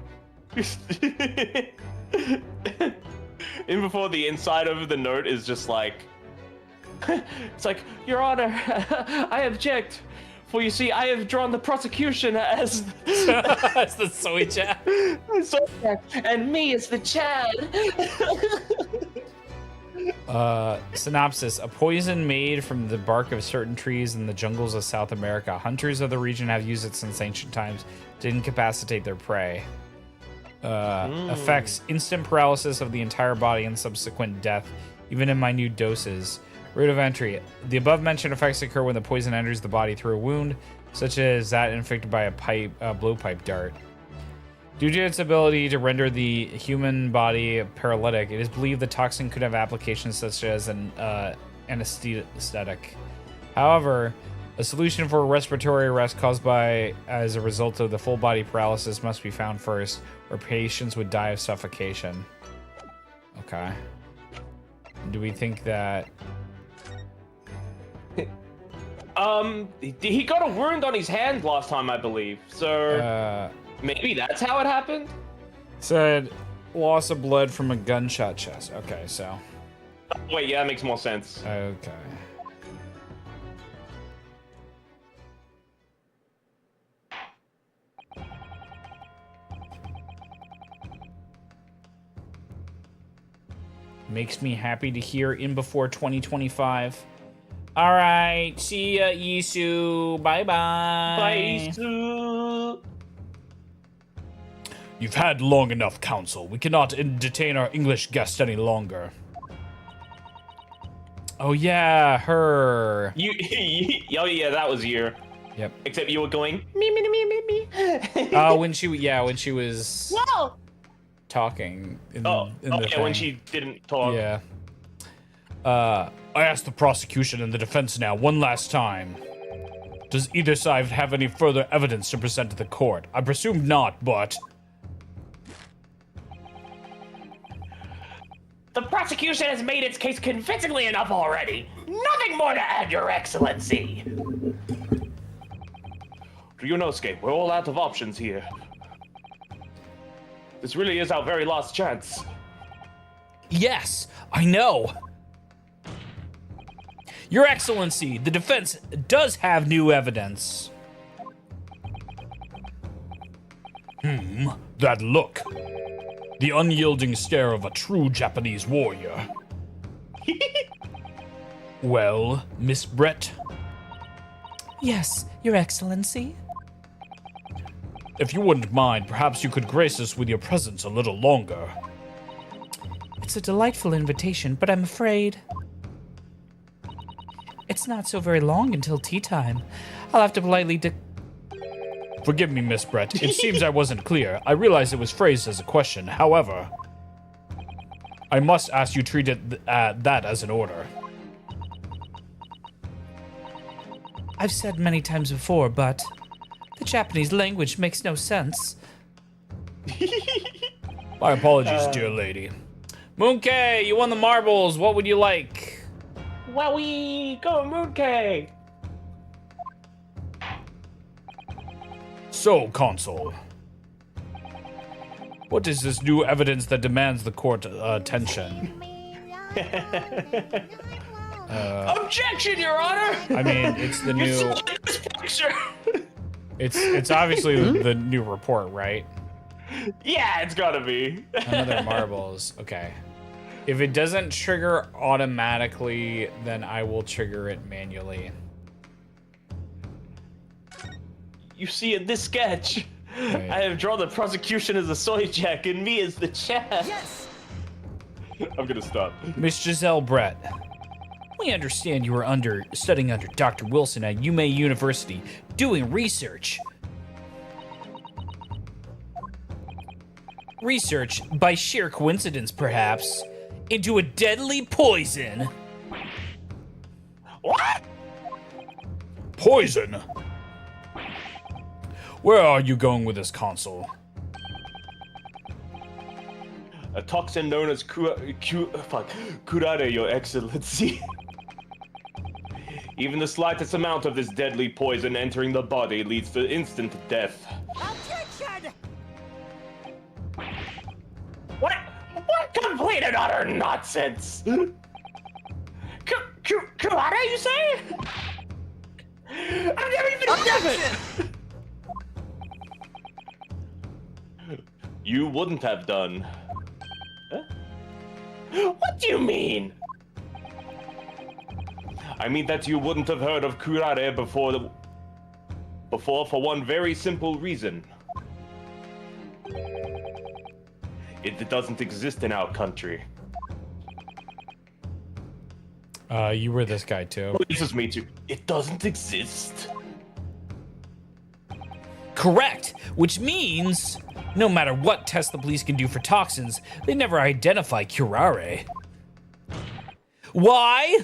In before, the inside of the note is just, like... It's like, Your Honor, I object. For you see, I have drawn the prosecution as... That's the soy chat. And me as the Chad. Synopsis. A poison made from the bark of certain trees in the jungles of South America. Hunters of the region have used it since ancient times to incapacitate their prey. Affects instant paralysis of the entire body and subsequent death, even in minute doses. Route of entry. The above-mentioned effects occur when the poison enters the body through a wound, such as that inflicted by a blowpipe dart. Due to its ability to render the human body paralytic, it is believed the toxin could have applications such as an anesthetic. However, a solution for respiratory arrest caused as a result of the full body paralysis must be found first, or patients would die of suffocation. Okay. Do we think that... He got a wound on his hand last time, I believe. So maybe that's how it happened. Said loss of blood from a gunshot chest. Okay, so. Wait, yeah, that makes more sense. Okay. Makes me happy to hear in before 2025. All right, see ya, Yisu. Bye-bye. Bye, Yisu. You've had long enough, Council. We cannot detain our English guest any longer. Oh yeah, her. Oh yeah, that was you. Yep. Except you were going me. Oh, when she was Whoa! talking in the yeah, thing. when she didn't talk. Yeah. I asked the prosecution and the defense now one last time. Does either side have any further evidence to present to the court? I presume not, but... The prosecution has made its case convincingly enough already. Nothing more to add, Your Excellency. Ryunosuke, we're all out of options here. This really is our very last chance. Yes, I know. Your Excellency, the defense does have new evidence. That look. The unyielding stare of a true Japanese warrior. Well, Miss Brett? Yes, Your Excellency. If you wouldn't mind, perhaps you could grace us with your presence a little longer. It's a delightful invitation, but I'm afraid it's not so very long until tea time. I'll have to politely Forgive me, Miss Brett. It seems I wasn't clear. I realize it was phrased as a question. However, I must ask you treat it that as an order. I've said many times before, but the Japanese language makes no sense. My apologies, dear lady. Moonkei, you won the marbles. What would you like? WOWWIE, go Moonkei! So, Consul. What is this new evidence that demands the court attention? Objection, Your Honor! I mean, it's the new... It's obviously the new report, right? Yeah, it's gotta be. Another marbles. Okay. If it doesn't trigger automatically, then I will trigger it manually. You see, in this sketch, Right. I have drawn the prosecution as the soy jack and me as the chef. Yes! I'm gonna stop. Miss Giselle Brett, we understand you are studying under Dr. Wilson at Yume University, doing research. Research, by sheer coincidence perhaps, into a deadly poison. What? Poison? Where are you going with this, Consul? A toxin known as Kurare, Your Excellency. Even the slightest amount of this deadly poison entering the body leads to instant death. Objection! What complete and utter nonsense! Karate, you say? I've never even heard of it! You wouldn't have done. Huh? What do you mean? I mean that you wouldn't have heard of Kurare before for one very simple reason. It doesn't exist in our country. You were this guy too. Oh, this is me too. It doesn't exist. Correct, which means no matter what test the police can do for toxins, they never identify curare. Why?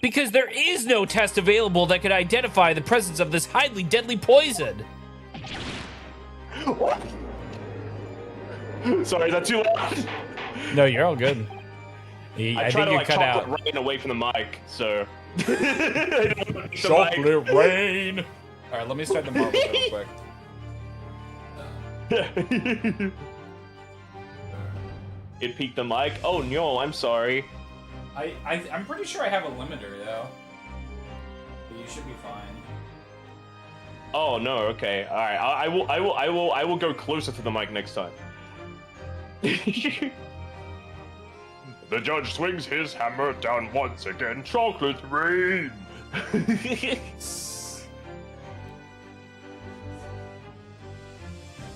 Because there is no test available that could identify the presence of this highly deadly poison. What? Sorry, is that too loud? No, you're all good. I I try think to you like cut chocolate out. rain away from the mic, so. Chocolate rain. All right, let me start the marbles real quick. It peaked the mic. Oh no, I'm sorry. I'm pretty sure I have a limiter though. But you should be fine. Oh no, okay. All right, I will go closer to the mic next time. The judge swings his hammer down once again. Chocolate rain. I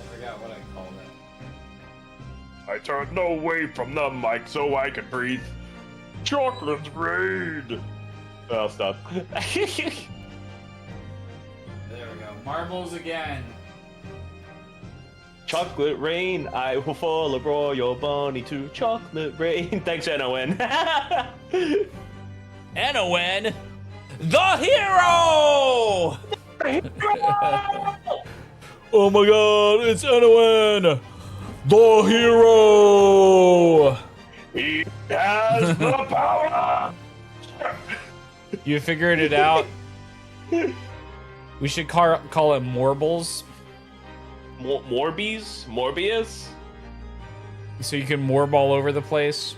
forgot what I called it. I turned away from the mic so I could breathe. Chocolate rain. Oh, I'll stop. There we go. Marbles again. Chocolate rain, I will follow Royal Bunny to chocolate rain. Thanks, NON. NON, the hero! Oh my god, it's NON! The hero! He has the power! You figured it out? We should call it Morbles. Morbius? So you can morb all over the place.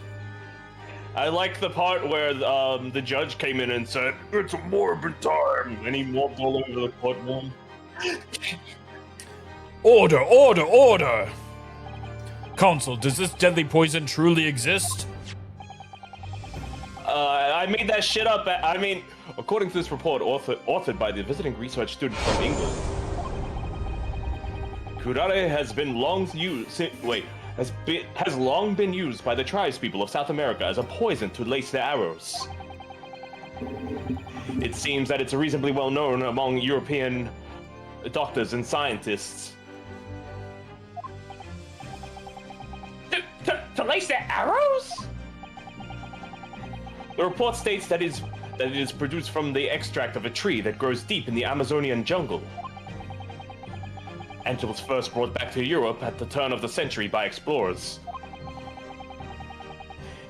I like the part where the judge came in and said, "It's a morbid time," and he morbed all over the courtroom. Order, order, order! Counsel, does this deadly poison truly exist? I made that shit up. I mean, according to this report authored by the visiting research student from England, curare has long been used by the tribespeople of South America as a poison to lace their arrows. It seems that it's reasonably well known among European doctors and scientists. To lace their arrows? The report states that it is produced from the extract of a tree that grows deep in the Amazonian jungle. And it was first brought back to Europe at the turn of the century by explorers.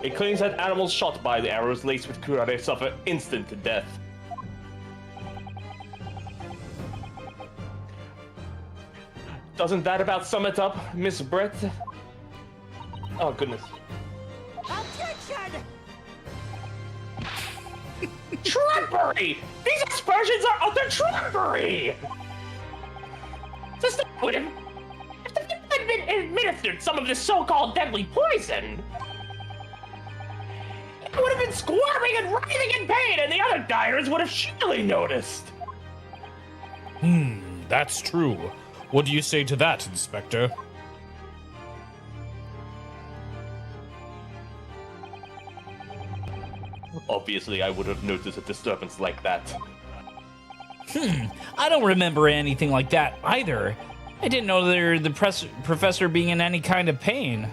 It claims that animals shot by the arrows laced with curare suffer instant death. Doesn't that about sum it up, Miss Brett? Oh, goodness. Objection! Trumpery! These aspersions are utter trumpery! To start with, if the victim had been administered some of this so-called deadly poison, it would have been squirming and writhing in pain, and the other diners would have surely noticed. That's true. What do you say to that, Inspector? Obviously, I would have noticed a disturbance like that. I don't remember anything like that either. I didn't know the professor being in any kind of pain.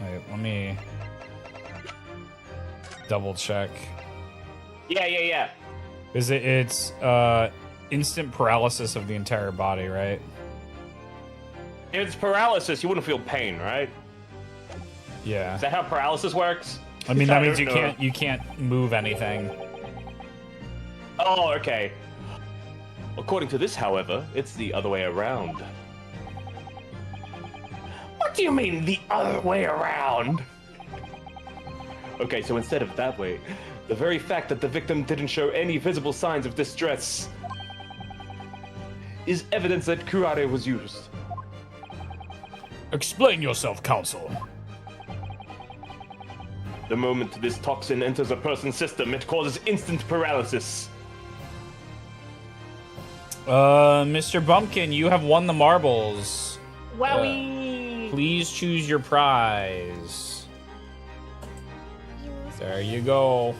Wait, let me double check. Yeah. It's instant paralysis of the entire body, right? If it's paralysis, you wouldn't feel pain, right? Yeah. Is that how paralysis works? I mean, that means don't know. you can't move anything. Oh, okay. According to this, however, it's the other way around. What do you mean, the other way around? Okay, so instead of that way, the very fact that the victim didn't show any visible signs of distress is evidence that curare was used. Explain yourself, Counsel. The moment this toxin enters a person's system, it causes instant paralysis. Mr. Bumpkin, you have won the marbles. WOWWIE Please choose your prize. There you go.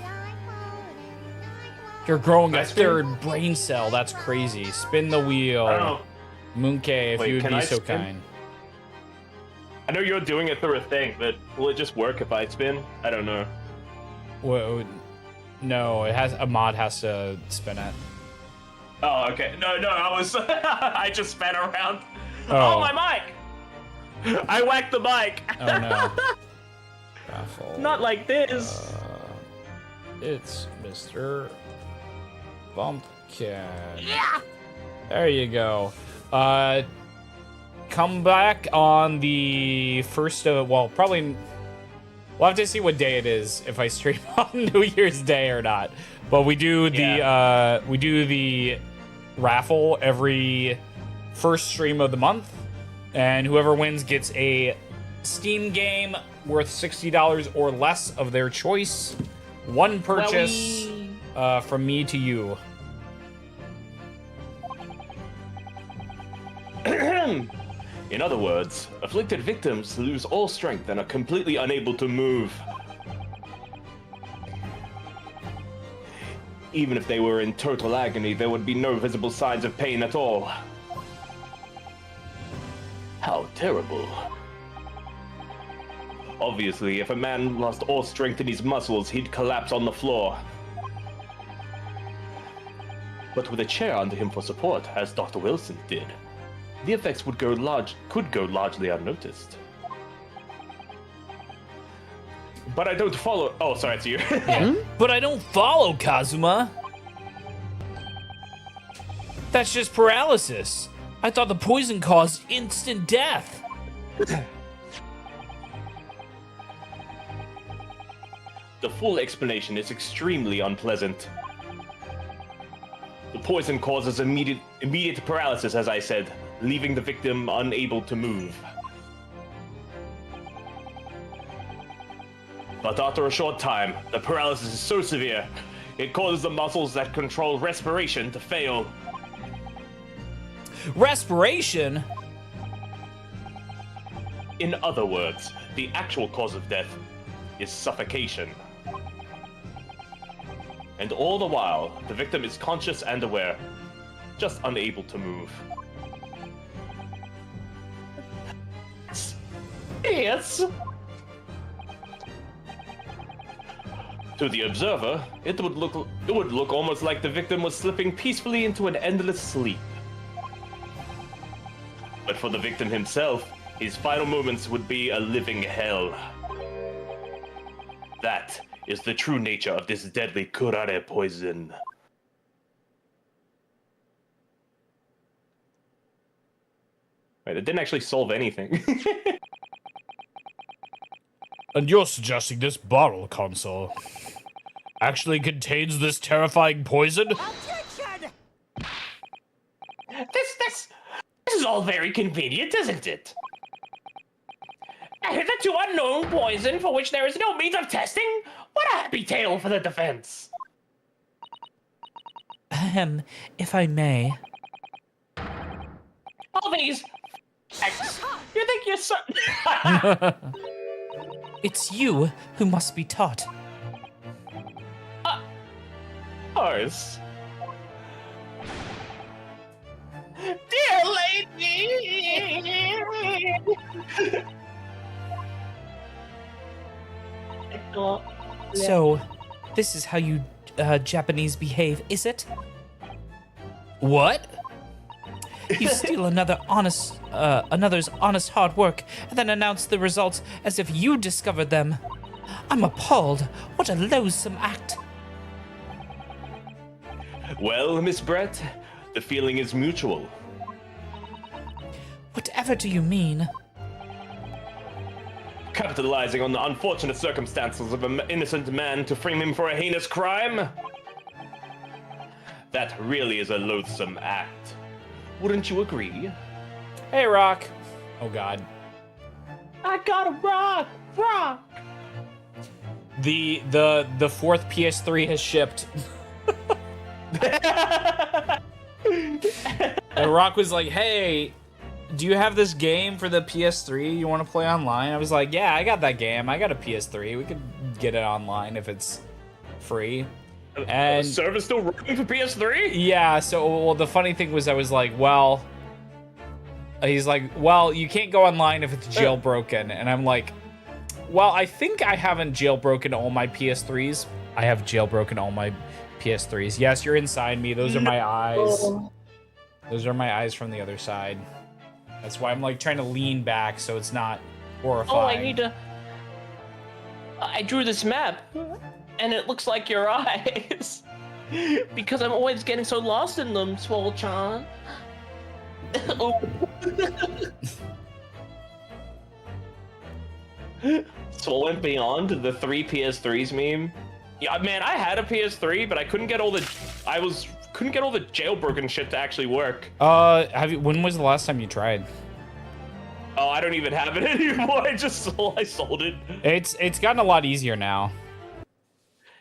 You're growing a third brain cell. That's crazy. Spin the wheel. I don't know. Moonkay, if Wait, you would can be I so spin? kind. I know you're doing it through a thing, but will it just work if I spin? I don't know. Whoa, no, it has a mod has to spin it. Oh, okay. No, I was. I just span around. Oh. Oh, my mic! I whacked the mic. Oh no. Raffle. Not like this. It's Mr. Bumpkin. Yeah. There you go. Come back on the first of, well, probably, we'll have to see what day it is if I stream on New Year's Day or not. But we do the raffle every first stream of the month, and whoever wins gets a Steam game worth $60 or less of their choice. One purchase from me to you. In other words, afflicted victims lose all strength and are completely unable to move. Even if they were in total agony, there would be no visible signs of pain at all. How terrible. Obviously, if a man lost all strength in his muscles, he'd collapse on the floor. But with a chair under him for support, as Dr. Wilson did, the effects could go largely unnoticed. But I don't follow. Oh, sorry, it's you. But I don't follow, Kazuma. That's just paralysis. I thought the poison caused instant death. The full explanation is extremely unpleasant. The poison causes immediate paralysis, as I said, leaving the victim unable to move. But after a short time, the paralysis is so severe, it causes the muscles that control respiration to fail. Respiration? In other words, the actual cause of death is suffocation. And all the while, the victim is conscious and aware, just unable to move. Yes. To the observer, it would look almost like the victim was slipping peacefully into an endless sleep. But for the victim himself, his final moments would be a living hell. That is the true nature of this deadly curare poison. Wait, it didn't actually solve anything. And you're suggesting this bottle console actually contains this terrifying poison? This is all very convenient, isn't it? Hitherto unknown poison for which there is no means of testing? What a happy tale for the defense. If I may. All these... You think you're so... It's you who must be taught. Ours. Dear lady! So, this is how you Japanese behave, is it? What? You steal another's honest hard work and then announce the results as if you discovered them. I'm appalled. What a loathsome act. Well, Miss Brett, the feeling is mutual. Whatever do you mean? Capitalizing on the unfortunate circumstances of an innocent man to frame him for a heinous crime? That really is a loathsome act. Wouldn't you agree? Hey, Rock. Oh, God. I got a rock! The fourth PS3 has shipped. And Rock was like, hey, do you have this game for the PS3 you want to play online? I was like, yeah, I got that game. I got a PS3. We could get it online if it's free. And the server's still running for PS3? yeah, so well, the funny thing was I was like, well, he's like, well, you can't go online if it's jailbroken. And I'm like, well, I think I haven't jailbroken all my PS3s. I have jailbroken all my PS3s. Yes, you're inside me. Those are my eyes. Those are my eyes from the other side. That's why I'm like trying to lean back so it's not horrifying. Oh, I need to... I drew this map, and it looks like your eyes. Because I'm always getting so lost in them, Swole-chan. Swollen Beyond, the 3 PS3s meme. Yeah, man, I had a PS3, but I couldn't get all the... couldn't get all the jailbroken shit to actually work. When was the last time you tried? Oh, I don't even have it anymore. I sold it. It's gotten a lot easier now.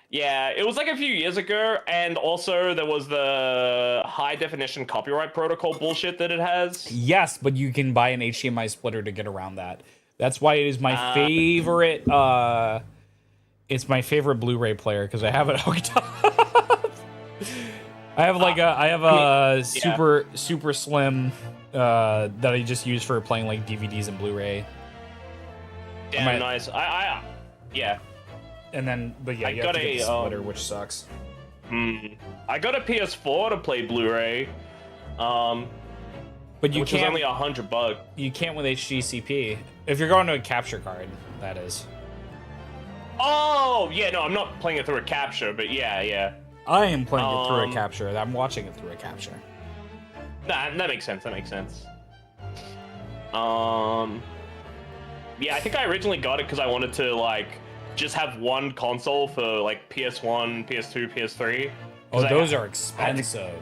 Yeah, it was like a few years ago, and also there was the high definition copyright protocol bullshit that it has. Yes, but you can buy an HDMI splitter to get around that. That's why it is my favorite. It's my favorite Blu-ray player because I have it hooked up. I have a super slim that I just use for playing like DVDs and Blu-ray. Damn nice. Yeah. And then, but yeah, you have to get the splitter, which sucks. I got a PS4 to play Blu-ray. But you which can't. was only $100. You can't with HDCP if you're going to a capture card. That is. Oh yeah, no, I'm not playing it through a capture, but yeah. I am playing it through a capture. I'm watching it through a capture. Nah, that makes sense. Yeah, I think I originally got it because I wanted to like just have one console for like PS1, PS2, PS3. Oh, those are expensive.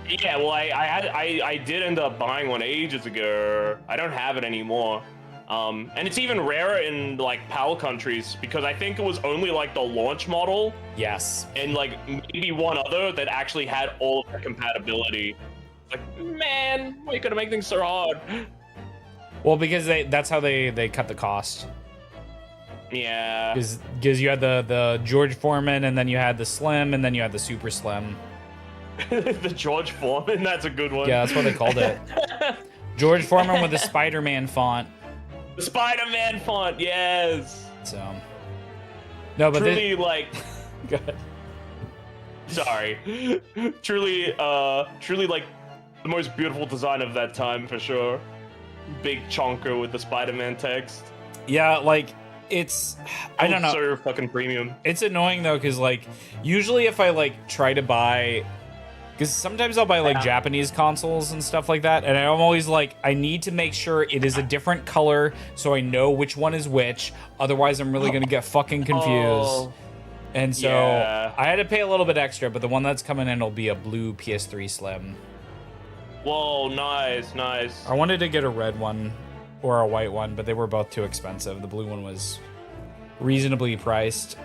Yeah, well, I did end up buying one ages ago. I don't have it anymore. And it's even rarer in like PAL countries because I think it was only like the launch model. Yes. And like maybe one other that actually had all of the compatibility. Like, man, why are you gonna make things so hard? Well, because that's how they cut the cost. Yeah. Because you had the George Foreman, and then you had the Slim, and then you had the Super Slim. The George Foreman, that's a good one. Yeah, that's what they called it. George Foreman with the Spider-Man font. The Spider-Man font, yes. So. No, but truly like. Good. Sorry. Truly like the most beautiful design of that time for sure. Big chonker with the Spider-Man text. Yeah, like it's I don't know. So fucking premium. It's annoying though, because like usually if I like try to buy, because sometimes I'll buy like Japanese consoles and stuff like that, and I'm always like, I need to make sure it is a different color so I know which one is which. Otherwise, I'm really gonna get fucking confused. And so I had to pay a little bit extra, but the one that's coming in will be a blue PS3 Slim. Whoa, nice. I wanted to get a red one or a white one, but they were both too expensive. The blue one was reasonably priced.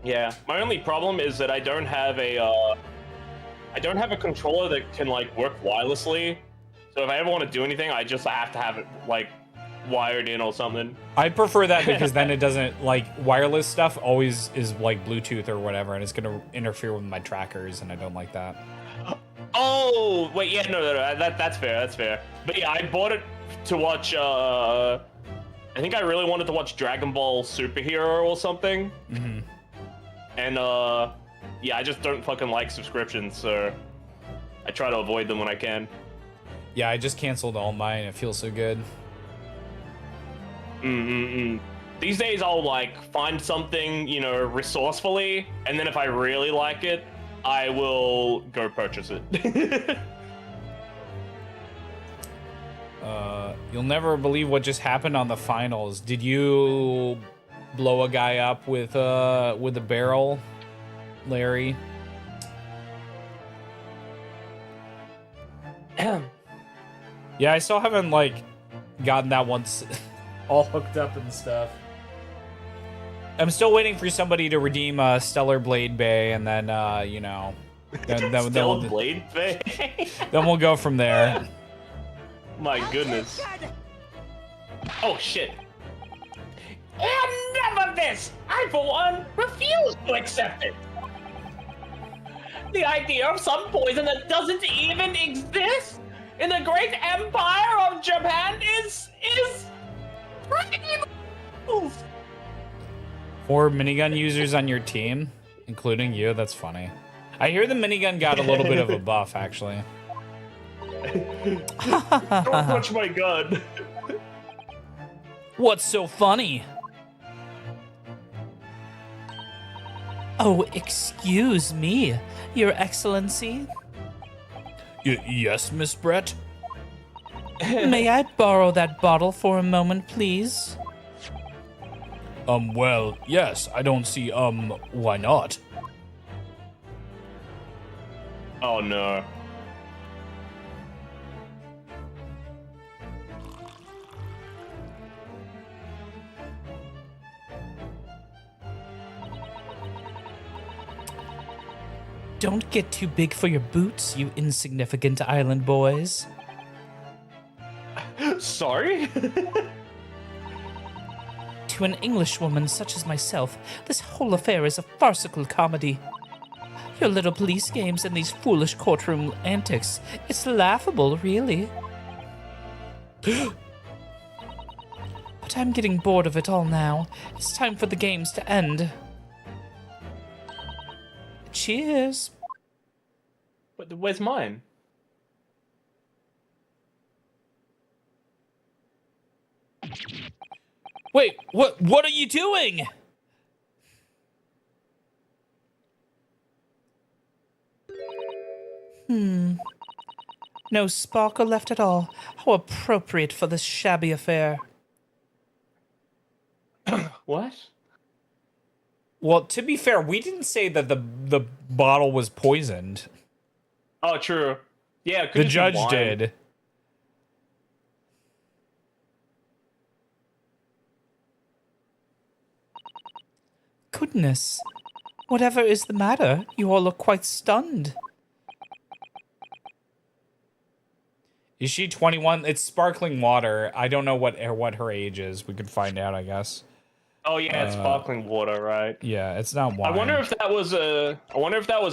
Yeah, my only problem is that I don't have a controller that can like work wirelessly. So if I ever want to do anything, I have to have it like wired in or something. I prefer that because then it doesn't like wireless stuff always is like Bluetooth or whatever, and it's gonna interfere with my trackers, and I don't like that. Oh wait, yeah, no, that's fair. But yeah, I bought it to watch. I think I really wanted to watch Dragon Ball Superhero or something. Mm-hmm. And yeah, I just don't fucking like subscriptions, so I try to avoid them when I can. Yeah, I just canceled all mine. It feels so good. These days, I'll like find something, you know, resourcefully, and then if I really like it, I will go purchase it. You'll never believe what just happened on the finals. Did you blow a guy up with a barrel, Larry? Yeah, I still haven't like gotten that once all hooked up and stuff. I'm still waiting for somebody to redeem Stellar Blade Bay, and then you know, then Stellar Blade Bay. Then we'll go from there. My goodness. Oh shit. Enough of this! I, for one, refuse to accept it! The idea of some poison that doesn't even exist in the great empire of Japan is pretty move. 4 minigun users on your team, including you. That's funny. I hear the minigun got a little bit of a buff, actually. Don't touch my gun. What's so funny? Oh, excuse me, Your Excellency. Yes, Miss Brett? May I borrow that bottle for a moment, please? Well, yes, I don't see, why not? Oh no. Don't get too big for your boots, you insignificant island boys. Sorry? To an Englishwoman such as myself, this whole affair is a farcical comedy. Your little police games and these foolish courtroom antics, it's laughable, really. But I'm getting bored of it all now. It's time for the games to end. Cheers. But where's mine? Wait, what are you doing? No sparkle left at all. How appropriate for this shabby affair. What? Well, to be fair, we didn't say that the bottle was poisoned. Oh, true. Yeah, it could The just be judge wine. did. Goodness. Whatever is the matter? You all look quite stunned. Is she 21? It's sparkling water. I don't know what her age is. We could find out, I guess. Oh yeah, it's sparkling water, right? Yeah, it's not wine. I wonder if that was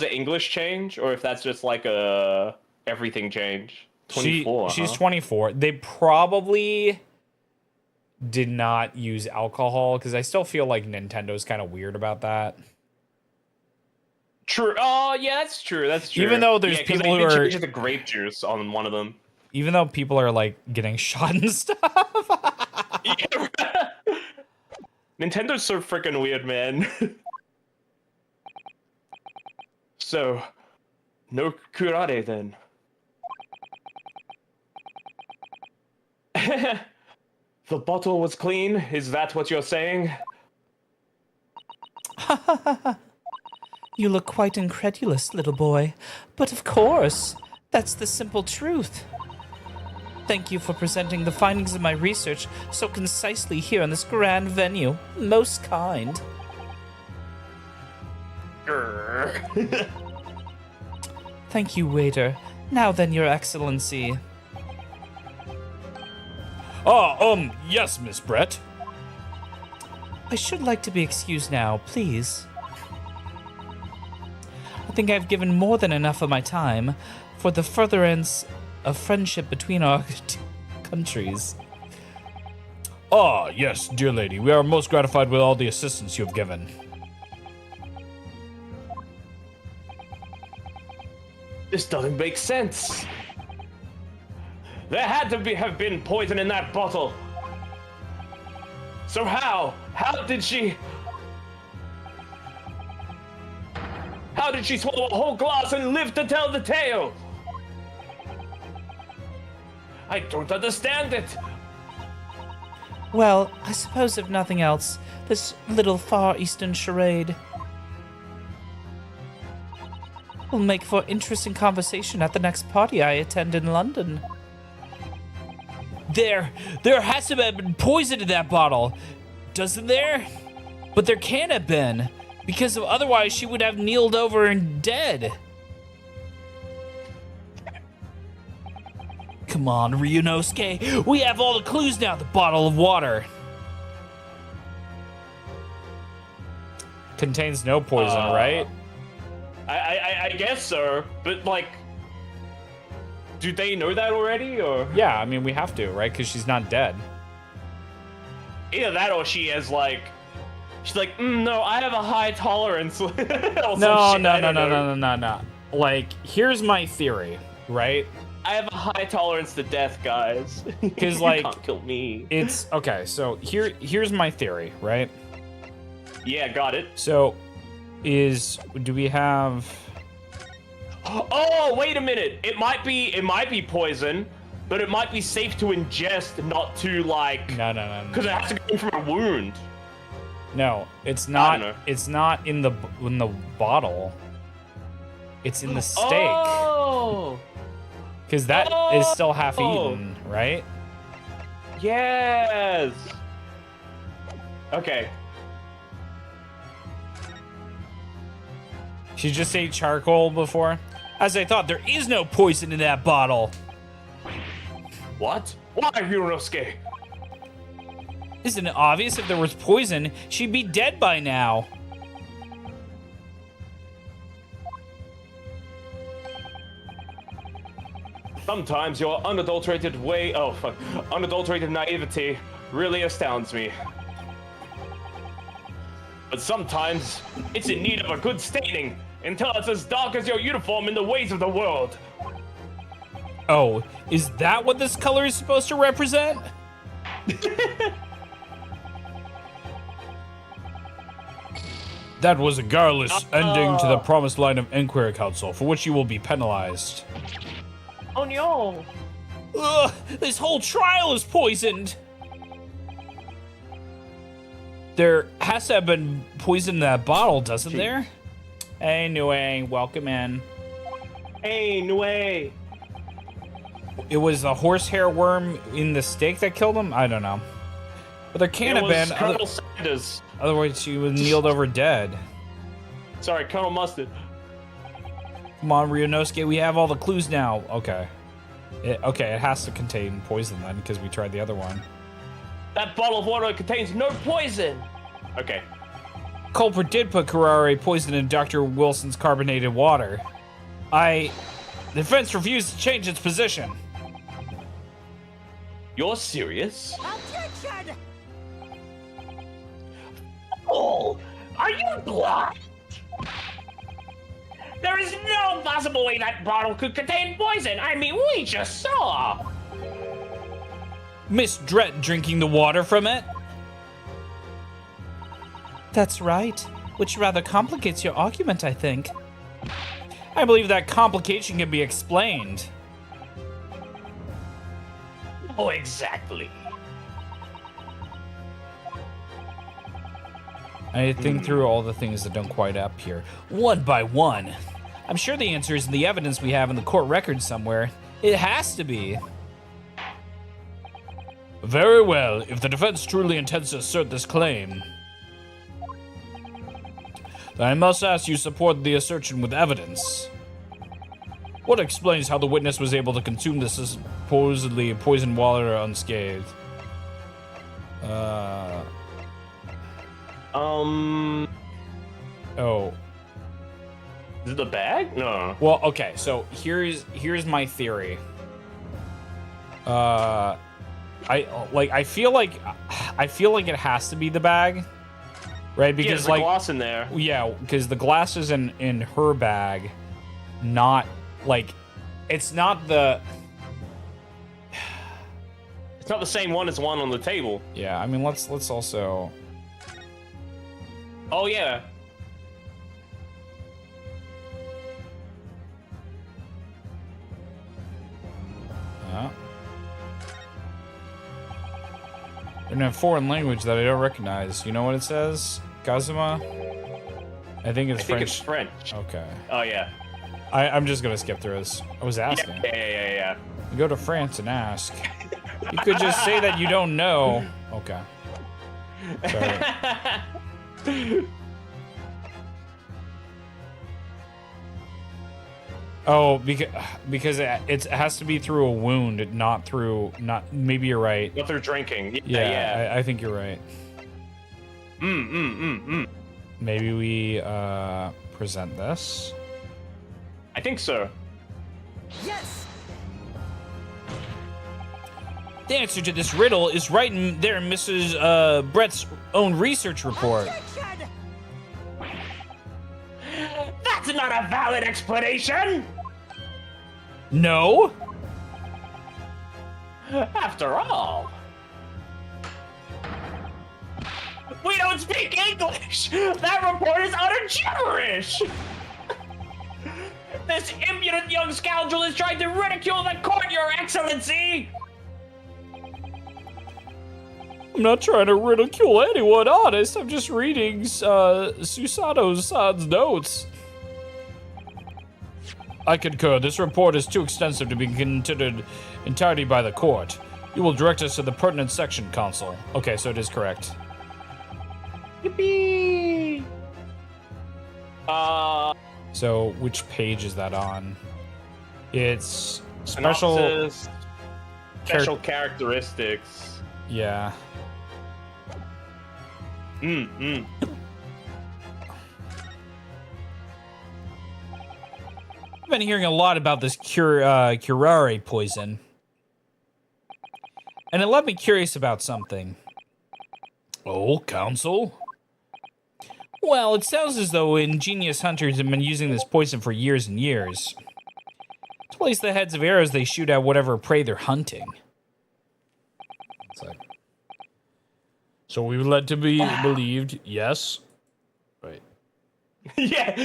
an English change or if that's just like a everything change. 24. She's huh? 24. They probably did not use alcohol because I still feel like Nintendo's kind of weird about that. True. Oh yeah, that's true. That's true. Even though there's 'cause people they who did are- change the grape juice on one of them. Even though people are like getting shot and stuff. Yeah. Nintendo's so freaking weird, man. So, no curare then. The bottle was clean. Is that what you're saying? You look quite incredulous, little boy. But of course, that's the simple truth. Thank you for presenting the findings of my research so concisely here in this grand venue. Most kind. Thank you, waiter. Now then, Your Excellency. Yes, Miss Brett. I should like to be excused now, please. I think I've given more than enough of my time for the furtherance of friendship between our two countries. Yes, dear lady. We are most gratified with all the assistance you have given. This doesn't make sense. There had to have been poison in that bottle. So how? How did she swallow a whole glass and live to tell the tale? I don't understand it. Well, I suppose if nothing else, this little Far Eastern charade will make for interesting conversation at the next party I attend in London. There has to have been poison in that bottle, doesn't there? But there can't have been, because otherwise she would have kneeled over and dead. Come on, Ryunosuke. We have all the clues now. The bottle of water Contains no poison, right? I guess so, but like, do they know that already, or Yeah, I mean, we have to, right? Because she's not dead. either that or she's like, no, I have a high tolerance. Or some No, shit, no, I no, don't no, know. no, no, no. Like, here's my theory, right? I have a high tolerance to death, guys. 'Cause, You like- can't kill me. It's okay. So here's my theory, right? Yeah, got it. So, do we have? Oh, wait a minute. It might be poison, but it might be safe to ingest, not to like, No, no, no, because it no. has to go in from a wound. No, it's I not. don't know. It's not in the bottle. It's in the steak, Oh, because that is still half eaten, right? yes. Okay. She just ate charcoal before. As I thought, there is no poison in that bottle. What? Why, Ryunosuke? Isn't it obvious? If there was poison, she'd be dead by now. Sometimes your unadulterated naivety really astounds me. But sometimes it's in need of a good staining until it's as dark as your uniform in the ways of the world. Oh, is that what this color is supposed to represent? That was a garrulous ending to the promised line of Inquiry Council, for which you will be penalized. Oh no! Ugh, this whole trial is poisoned. There has to have been poison in that bottle, doesn't there? Hey, Nue, welcome in. Hey, Nue! It was the horsehair worm in the steak that killed him? I don't know. But there can't have been. Colonel Sanders. Otherwise, she was kneeled over dead. Sorry, Colonel Mustard. Come on, Ryunosuke, we have all the clues now. Okay. It has to contain poison then, because we tried the other one. That bottle of water contains no poison. Okay. Culprit did put Karare poison in Dr. Wilson's carbonated water. The defense refused to change its position. You're serious? Objection! Oh, are you blind? There is no possible way that bottle could contain poison. I mean, we just saw. Miss Dret drinking the water from it? That's right, which rather complicates your argument, I think. I believe that complication can be explained. Oh, exactly. I think through all the things that don't quite up here, one by one. I'm sure the answer is in the evidence we have in the court record somewhere. It has to be. Very well, if the defense truly intends to assert this claim, then I must ask you support the assertion with evidence. What explains how the witness was able to consume this supposedly poisoned water unscathed? Oh. Is it the bag? No. Well, okay, so here's my theory. I feel like it has to be the bag, right? Yeah, Because there's like, glass in there. yeah, because the glass is in her bag, not like, it's not the. It's not the same one as the one on the table. Yeah, I mean, let's also. Oh yeah. In a foreign language that I don't recognize. You know what it says? Kazuma? I think it's I think French. it's French. Okay. Oh yeah. I'm just gonna skip through this. I was Yeah, asking. yeah. You go to France and ask. You could just say that you don't know. Okay. Sorry. Oh, because it has to be through a wound, not through Maybe you're right. What they're drinking. Yeah. I think you're right. Maybe we present this. I think so. Yes! The answer to this riddle is right in there in Mrs. Brett's own research report. Objection! That's not a valid explanation! No? After all, we don't speak English! That report is utter gibberish! This impudent young scoundrel is trying to ridicule the court, Your Excellency! I'm not trying to ridicule anyone, honest. I'm just reading Susanoo-san's notes. I concur. This report is too extensive to be considered entirely by the court. You will direct us to the pertinent section, Consul. Okay, so it is correct. Yippee! So which page is that on? It's special. Synopsis, special characteristics. Yeah. I've been hearing a lot about this curare poison. And it left me curious about something. Oh, Counsel? Well, it sounds as though ingenious hunters have been using this poison for years and years. To place the heads of arrows they shoot at whatever prey they're hunting. So we were led to be believed, yes. Right. Yeah,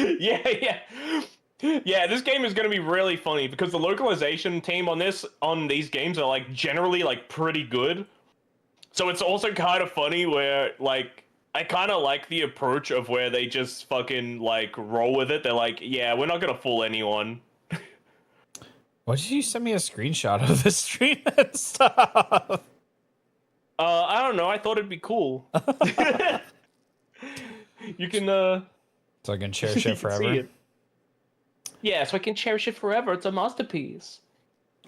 this game is gonna be really funny because the localization team on these games are like generally like pretty good. So it's also kind of funny where like I kind of like the approach of where they just fucking like roll with it. They're like, yeah, we're not gonna fool anyone. Why did you send me a screenshot of the stream and stuff? I don't know. I thought it'd be cool. You can So I can cherish you it can see forever. it. Yeah, so I can cherish it forever. It's a masterpiece.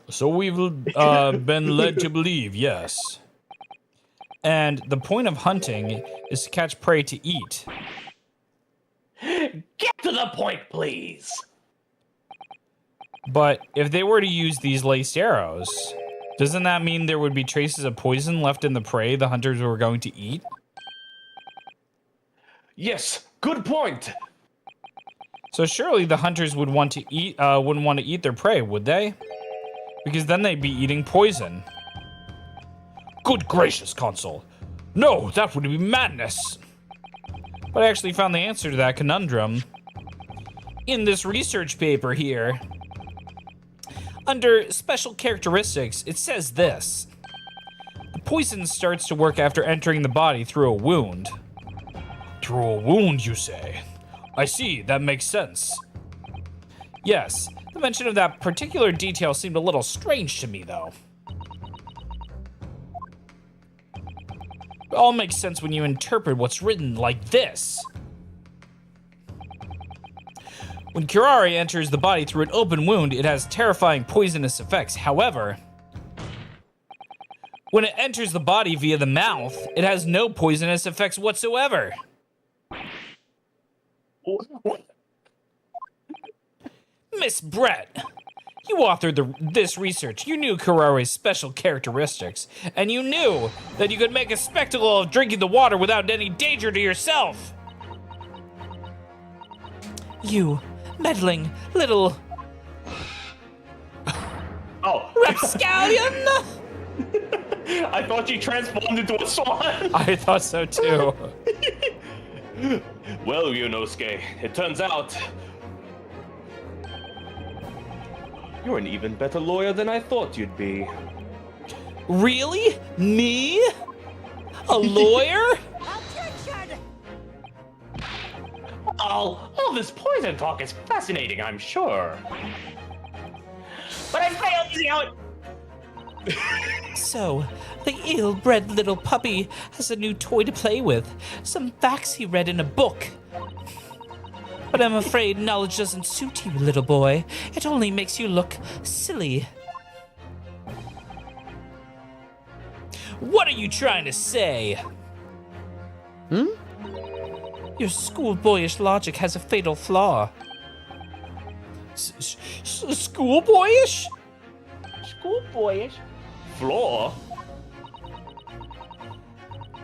So we've been led to believe, yes. And the point of hunting is to catch prey to eat. Get to the point, please! But if they were to use these laced arrows, doesn't that mean there would be traces of poison left in the prey the hunters were going to eat? Yes, good point. So surely the hunters would want to eat, wouldn't want to eat their prey, would they? Because then they'd be eating poison. Good gracious, Consul. No, that would be madness. But I actually found the answer to that conundrum in this research paper here. Under special characteristics, it says this. The poison starts to work after entering the body through a wound. Through a wound, you say? I see, that makes sense. Yes, the mention of that particular detail seemed a little strange to me, though. It all makes sense when you interpret what's written like this. When curare enters the body through an open wound, it has terrifying poisonous effects. However, when it enters the body via the mouth, it has no poisonous effects whatsoever. Miss Brett, you authored this research. You knew curare's special characteristics, and you knew that you could make a spectacle of drinking the water without any danger to yourself. You meddling little rapscallion! I thought you transformed into a swan. I thought so too. Well, Yonosuke, it turns out you're an even better lawyer than I thought you'd be. Really? Me? A lawyer? Objection! All this poison talk is fascinating, I'm sure. But I failed to see how it... So, the ill-bred little puppy has a new toy to play with. Some facts he read in a book. But I'm afraid knowledge doesn't suit you, little boy. It only makes you look silly. What are you trying to say? Your schoolboyish logic has a fatal flaw. Schoolboyish? Schoolboyish. Floor.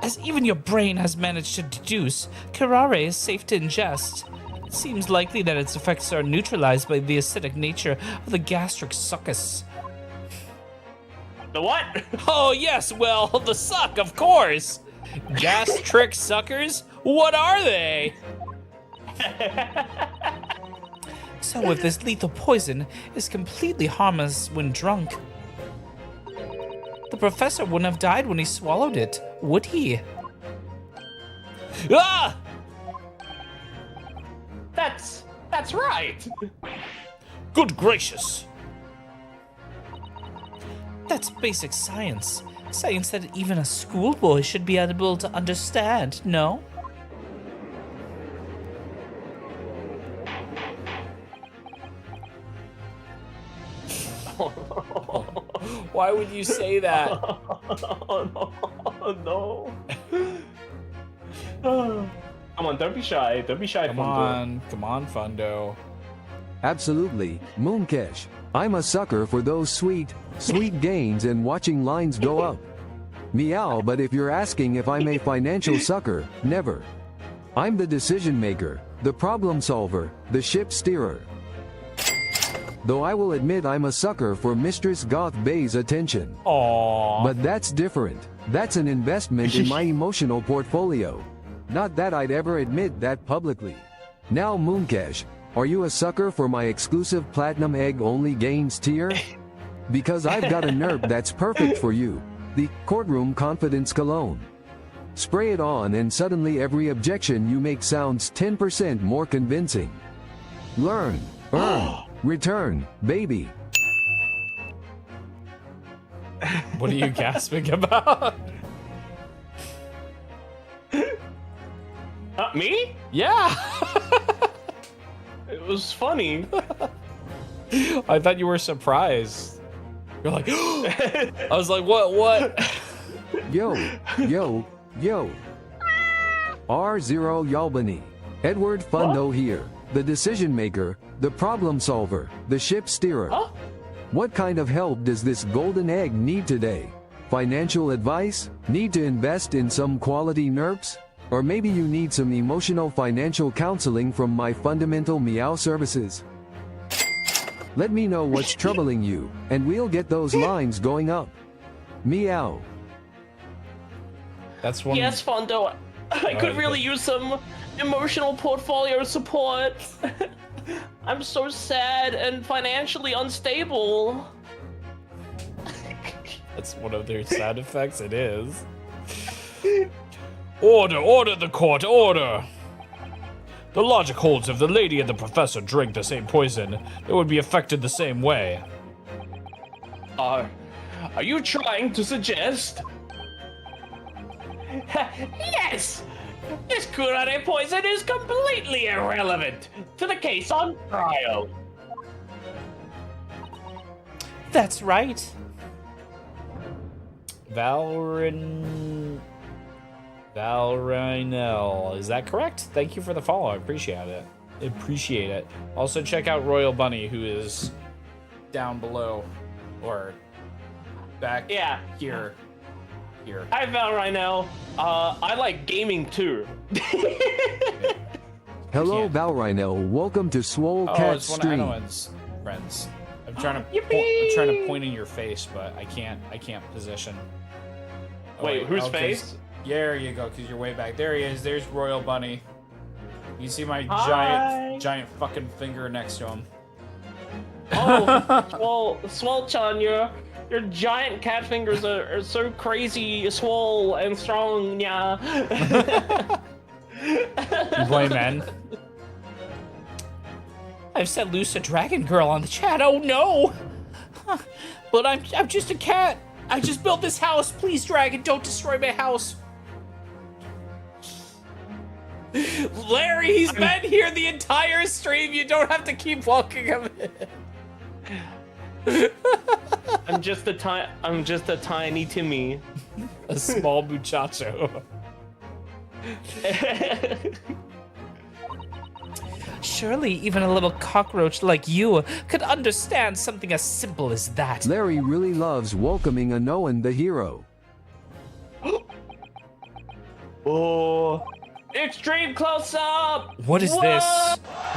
As even your brain has managed to deduce, curare is safe to ingest. It seems likely that its effects are neutralized by the acidic nature of the gastric succus. The what? Oh yes, well, the suck, of course! Gastric suckers? What are they? So if this lethal poison is completely harmless when drunk, the professor wouldn't have died when he swallowed it, would he? Ah! That's right. Good gracious! That's basic science. Science that even a schoolboy should be able to understand, no? Why would you say that? Oh no. Come on, don't be shy. Don't be shy, Fundo. Come on, Fundo. Absolutely, Moonkesh. I'm a sucker for those sweet gains and watching lines go up. Meow, but if you're asking if I'm a financial sucker, never. I'm the decision maker, the problem solver, the ship steerer. Though I will admit I'm a sucker for Mistress Goth Bay's attention. Aww. But that's different. That's an investment in my emotional portfolio. Not that I'd ever admit that publicly. Now Moonkesh, are you a sucker for my exclusive platinum egg only gains tier? Because I've got a nerp that's perfect for you. The Courtroom Confidence Cologne. Spray it on and suddenly every objection you make sounds 10% more convincing. Learn, earn, return, baby. What are you gasping about? Me? Yeah. It was funny. I thought you were surprised. You're like, I was like, what? Yo. R0 Yalbany. Edward Fundo here. The decision maker, the problem solver, the ship steerer. Huh? What kind of help does this golden egg need today? Financial advice? Need to invest in some quality nerps? Or maybe you need some emotional financial counseling from my fundamental meow services? Let me know what's troubling you, and we'll get those lines going up. Meow. That's one. Yes, Fondo. I could really use some emotional portfolio support. I'm so sad and financially unstable. That's one of their side effects. It is. Order, the court, order! The logic holds if the lady and the professor drink the same poison, they would be affected the same way. Are you trying to suggest? Yes! This curare poison is completely irrelevant to the case on trial. That's right. Valrinel, is that correct? Thank you for the follow. I appreciate it. Also, check out Royal Bunny, who is down below, or back here. Hi, Val Rhinell. I like gaming too. Hello, Valrinel. Welcome to Swole Cat it's one Stream. of Anoan's friends. I'm trying to point in your face, but I can't position. Oh, Wait, whose 'cause- face? There you go, because you're way back. There he is. There's Royal Bunny. You see my Hi. giant fucking finger next to him. Oh, Swole-chan, your giant cat fingers are so crazy, swole and strong, yeah. You play men? I've set loose a dragon girl on the chat. Oh no! Huh. But I'm just a cat. I just built this house. Please, dragon, don't destroy my house. Larry, he's been here the entire stream. You don't have to keep walking him in. I'm just a tiny Timmy. A small muchacho. Surely even a little cockroach like you could understand something as simple as that. Larry really loves welcoming Anoan the hero. Oh, extreme close up. What is this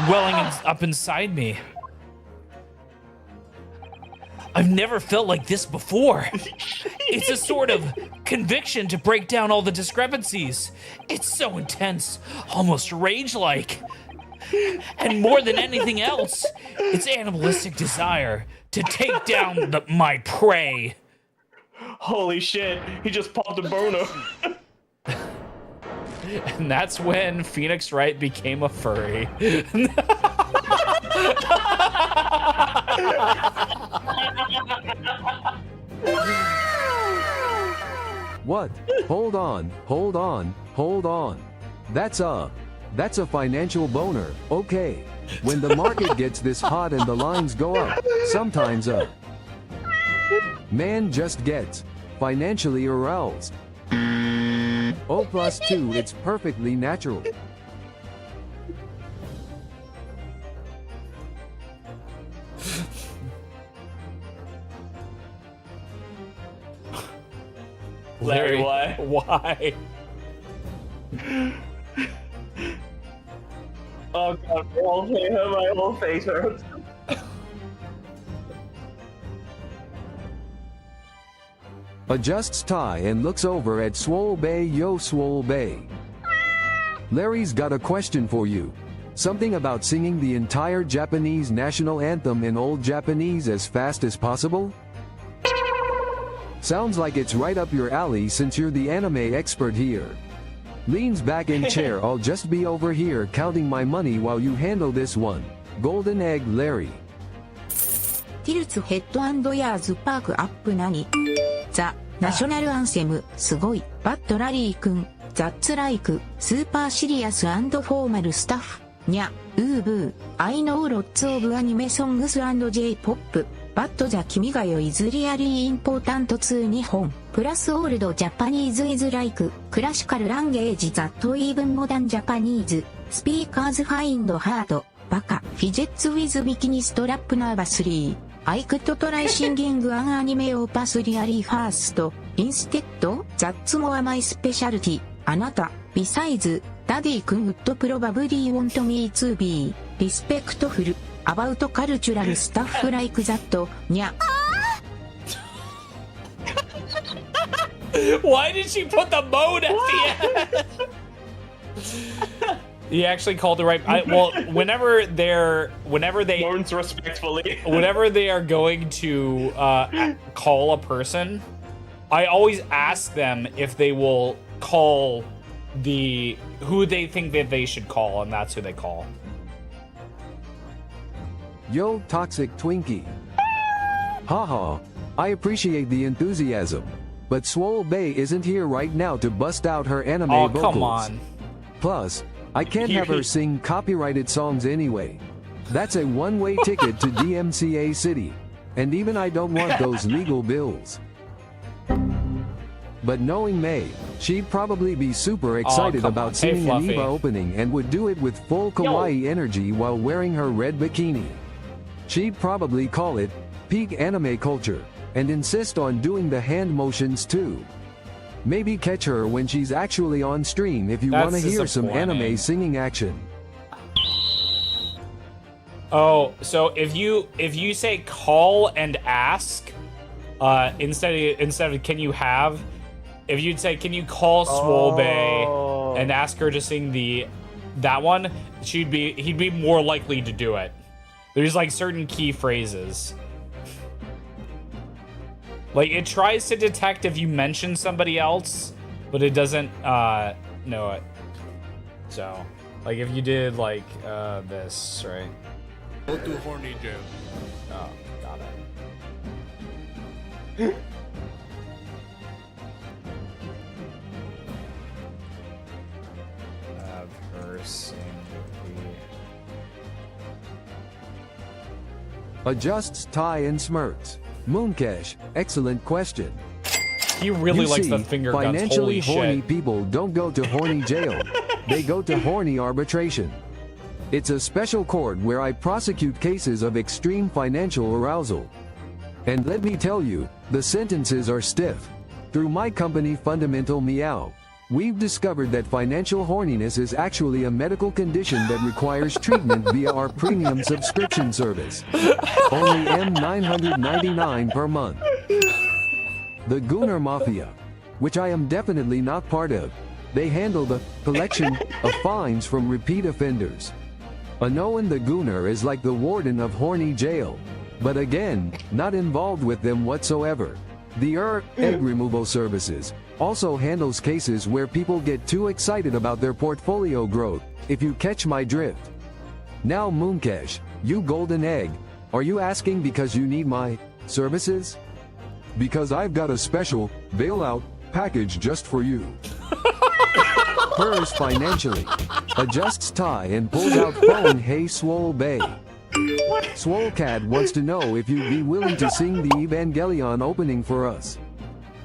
welling up inside me? I've never felt like this before. It's a sort of conviction to break down all the discrepancies. It's so intense, almost rage-like. And more than anything else, it's animalistic desire to take down my prey. Holy shit, he just popped a boner. And that's when Phoenix Wright became a furry. What? Hold on. That's a financial boner, okay. When the market gets this hot and the lines go up, sometimes a man just gets financially aroused. O plus 2, it's perfectly natural. Larry, why? Why? Oh god, my whole face hurts. Adjusts tie and looks over at Swole Bay. Yo, Swole Bay. Larry's got a question for you. Something about singing the entire Japanese national anthem in Old Japanese as fast as possible? Sounds like it's right up your alley since you're the anime expert here. Leans back in chair. I'll just be over here counting my money while you handle this one. Golden Egg Larry. ティルツヘッド&ヤーズパークアップ何ザ・ナショナルアンセムすごいバッドラリーくんザッツライクスーパーシリアス&フォーマルスタッフにゃウーブーアイノーロッツオブアニメソングス&ジェイポップバッドザ君がよいずりありインポータント2日本プラスオールドジャパニーズイズライククラシカルランゲージザットイーブンモダンジャパニーズスピーカーズファインドハートバカフィジェッツウィズビキニストラップナーバスリーI could try singing an anime opus really fast. Instead, that's more my specialty. あなた、besides, Daddy could probably want me to be respectful about cultural stuff like that. にゃ。Why did she put the mode at the end? He actually called it right. Well, whenever they Mourns respectfully. whenever they are going to call a person, I always ask them if they will call who they think that they should call, and that's who they call. Yo, Toxic Twinkie. Haha, I appreciate the enthusiasm. But Swole Bay isn't here right now to bust out her anime Oh, vocals. come on. Plus, I can't have her sing copyrighted songs anyway. That's a one-way ticket to DMCA City. And even I don't want those legal bills. But knowing May, she'd probably be super excited come about on. Hey, seeing an Fluffy. EVA opening and would do it with full kawaii energy while wearing her red bikini. She'd probably call it peak anime culture and insist on doing the hand motions too. Maybe catch her when she's actually on stream if you want to hear some anime singing action. Oh, so if you say call and ask, instead of can you have, if you'd say can you call Swole Bay and ask her to sing that one, he'd be more likely to do it. There's like certain key phrases. Like, it tries to detect if you mention somebody else, but it doesn't know it. So, like, if you did, like, this, right? Go to horny jail. Oh, got it. Have her Embarrassing. Adjusts tie and smirks. Moonkesh, excellent question. He really You likes see, the finger guns. financially Holy horny shit. people don't go to horny jail. They go to horny arbitration. It's a special court where I prosecute cases of extreme financial arousal. And let me tell you, the sentences are stiff. Through my company Fundamental Meow, we've discovered that financial horniness is actually a medical condition that requires treatment via our premium subscription service. Only $999 per month. The Gooner Mafia, which I am definitely not part of, they handle the collection of fines from repeat offenders. Anoan the Gooner is like the warden of horny jail, but again, not involved with them whatsoever. The egg removal services also handles cases where people get too excited about their portfolio growth, if you catch my drift. Now Moonkesh, you golden egg, are you asking because you need my services? Because I've got a special bailout package just for you. Purrs financially, adjusts tie and pulls out phone. Hey Swole Bay. Swole Cat wants to know if you'd be willing to sing the Evangelion opening for us.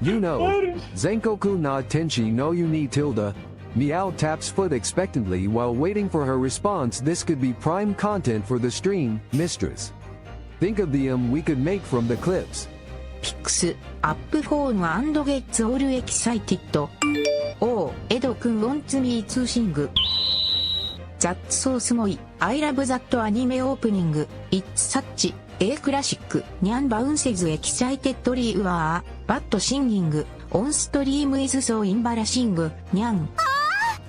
You know, Zenkoku na Tenshi no Uni tilde. Meow taps foot expectantly while waiting for her response. This could be prime content for the stream, mistress. Think of the we could make from the clips. Pix, up phone and gets all excited. Oh, Edo-kun wants me to sing. That's so sugoi. I love that anime opening. It's such a classic. Nyan bounces excitedly but singing on stream is so embarrassing. Nyan.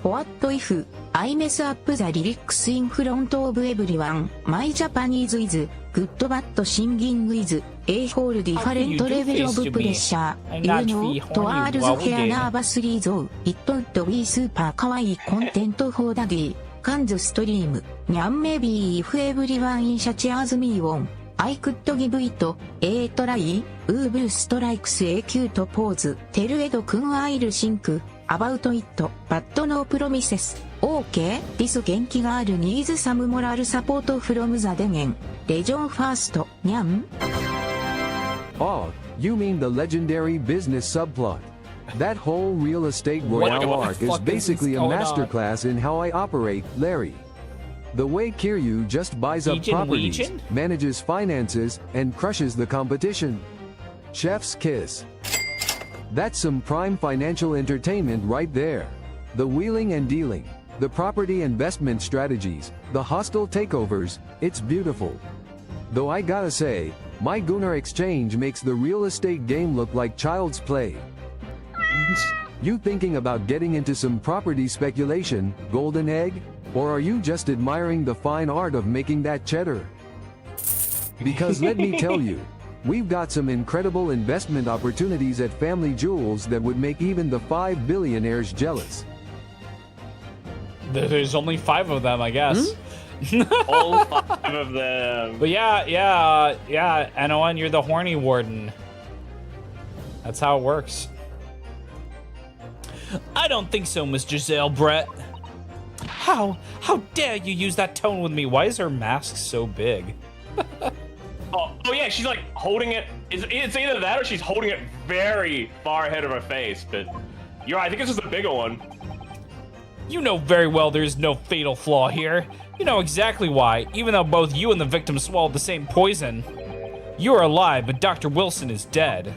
What if I mess up the lyrics in front of everyone? My Japanese is good but singing is a whole different level of pressure. You know, towards care nervously though, it would be super kawaii content for the day. Can't stream. Nyan maybe if everyone in such as me won, I could give it a try. Ubu strikes a cute pose. Tell Edo-kun I'll think about it, but no promises. Okay, this Genki girl needs some moral support from the Degen. Legion first, Nyan. Oh, you mean the legendary business subplot? That whole real estate royale arc is basically a masterclass in how I operate, Larry. The way Kiryu just buys up properties, manages finances, and crushes the competition. Chef's kiss. That's some prime financial entertainment right there. The wheeling and dealing, the property investment strategies, the hostile takeovers, it's beautiful. Though I gotta say, my Gooner exchange makes the real estate game look like child's play. You thinking about getting into some property speculation, golden egg? Or are you just admiring the fine art of making that cheddar? Because let me tell you, we've got some incredible investment opportunities at Family Jewels that would make even the 5 billionaires jealous. There's only 5 of them, I guess. All 5 of them. But yeah, Anoan, you're the horny warden. That's how it works. I don't think so, Miss Giselle Brett. How dare you use that tone with me? Why is her mask so big? Oh yeah, she's like holding it. It's either that or she's holding it very far ahead of her face. But you're right, I think it's just a bigger one. You know very well there's no fatal flaw here. You know exactly why, even though both you and the victim swallowed the same poison. You are alive, but Dr. Wilson is dead.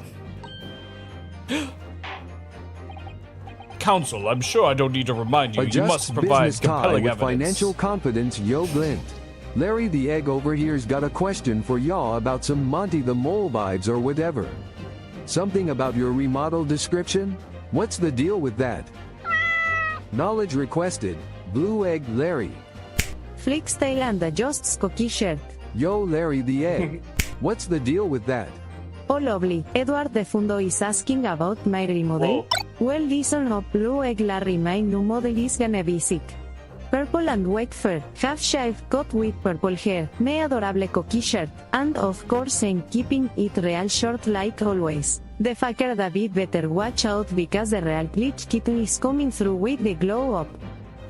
Counsel, I'm sure I don't need to remind you. You must provide compelling with evidence. Financial confidence, yo glint. Larry the Egg over here's got a question for y'all about some Monty the Mole vibes or whatever. Something about your remodel description? What's the deal with that? Knowledge requested. Blue Egg Larry. Flickstyle and adjusts cookie shirt. Yo Larry the Egg. What's the deal with that? Oh lovely, Edward de Fundo is asking about my remodel. Well listen up, Blue Egg Larry, my new model is gonna be sick. Purple and white fur, half shaved cut with purple hair, my adorable cookie shirt, and of course I'm keeping it real short like always. The fucker David better watch out because the real glitch kitten is coming through with the glow up.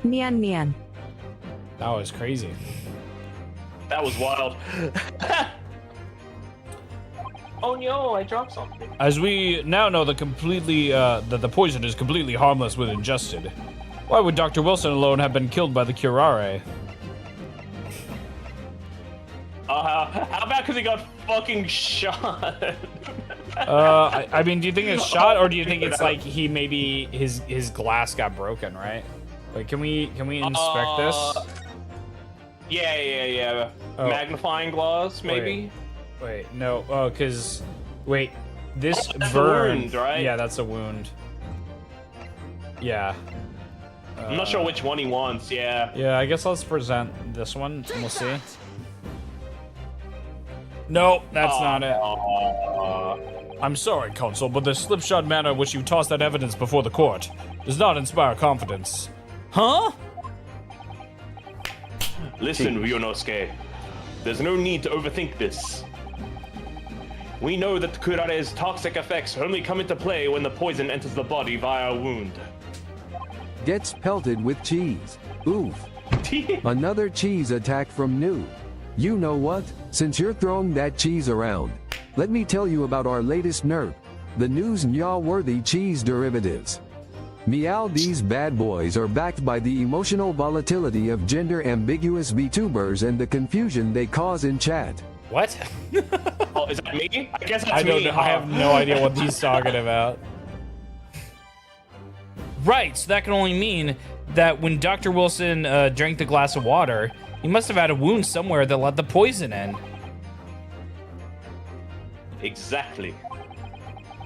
Nyan nyan. That was crazy. That was wild. Oh no, I dropped something. As we now know, that the poison is completely harmless when ingested. Why would Dr. Wilson alone have been killed by the curare? How about because he got fucking shot? I mean, do you think it's shot, or do you think it's like he maybe his glass got broken, right? Like, can we inspect this? Yeah. Oh. Magnifying glass, maybe? Wait, no. Oh, because wait, this that's burn. a wound, right? Yeah, that's a wound. Yeah. I'm not sure which one he wants, yeah. Yeah, I guess let's present this one, and we'll see. No, that's not it. I'm sorry, Consul, but the slipshod manner in which you tossed that evidence before the court does not inspire confidence. Huh? Listen, Ryunosuke. There's no need to overthink this. We know that the kurare's toxic effects only come into play when the poison enters the body via a wound. Gets pelted with cheese. Oof. Another cheese attack from New. You know what? Since you're throwing that cheese around, let me tell you about our latest nerf, the news Nya-worthy cheese derivatives. Meow, these bad boys are backed by the emotional volatility of gender-ambiguous VTubers and the confusion they cause in chat. What? Oh, is that me? I guess that's I don't me. know. I have no idea what he's talking about. Right, so that can only mean that when Dr. Wilson drank the glass of water, he must have had a wound somewhere that let the poison in. Exactly.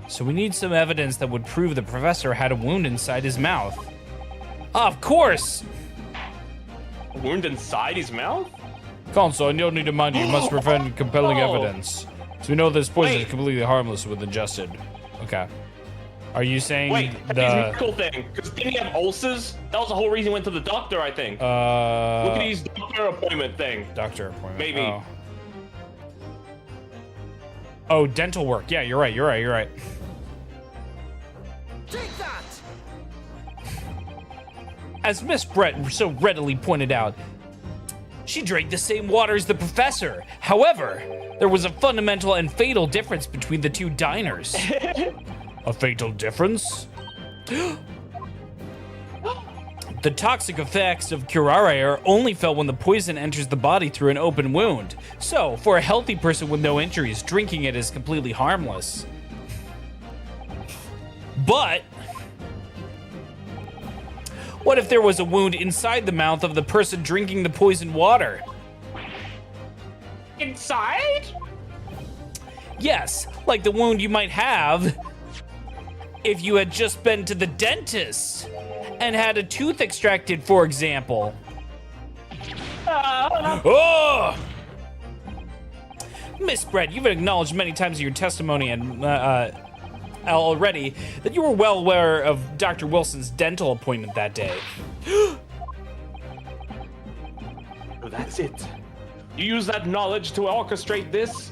So we need some evidence that would prove the professor had a wound inside his mouth. Of course! A wound inside his mouth? Consul, I don't need to mind you. You must present compelling Oh. evidence. So we know this poison is Wait. completely harmless when ingested. Okay. Are you saying Wait, the... his medical thing. Because didn't he have ulcers? That was the whole reason he went to the doctor, I think. Look at his doctor appointment thing. Doctor appointment. Maybe. Oh. Oh, dental work. Yeah, you're right. Take that! As Miss Brett so readily pointed out, she drank the same water as the professor. However, there was a fundamental and fatal difference between the two diners. A fatal difference? The toxic effects of curare are only felt when the poison enters the body through an open wound. So, for a healthy person with no injuries, drinking it is completely harmless. But what if there was a wound inside the mouth of the person drinking the poisoned water? Inside? Yes, like the wound you might have if you had just been to the dentist and had a tooth extracted, for example. Oh! Miss Brett, you've acknowledged many times in your testimony and already that you were well aware of Dr. Wilson's dental appointment that day. Oh, that's it. You use that knowledge to orchestrate this?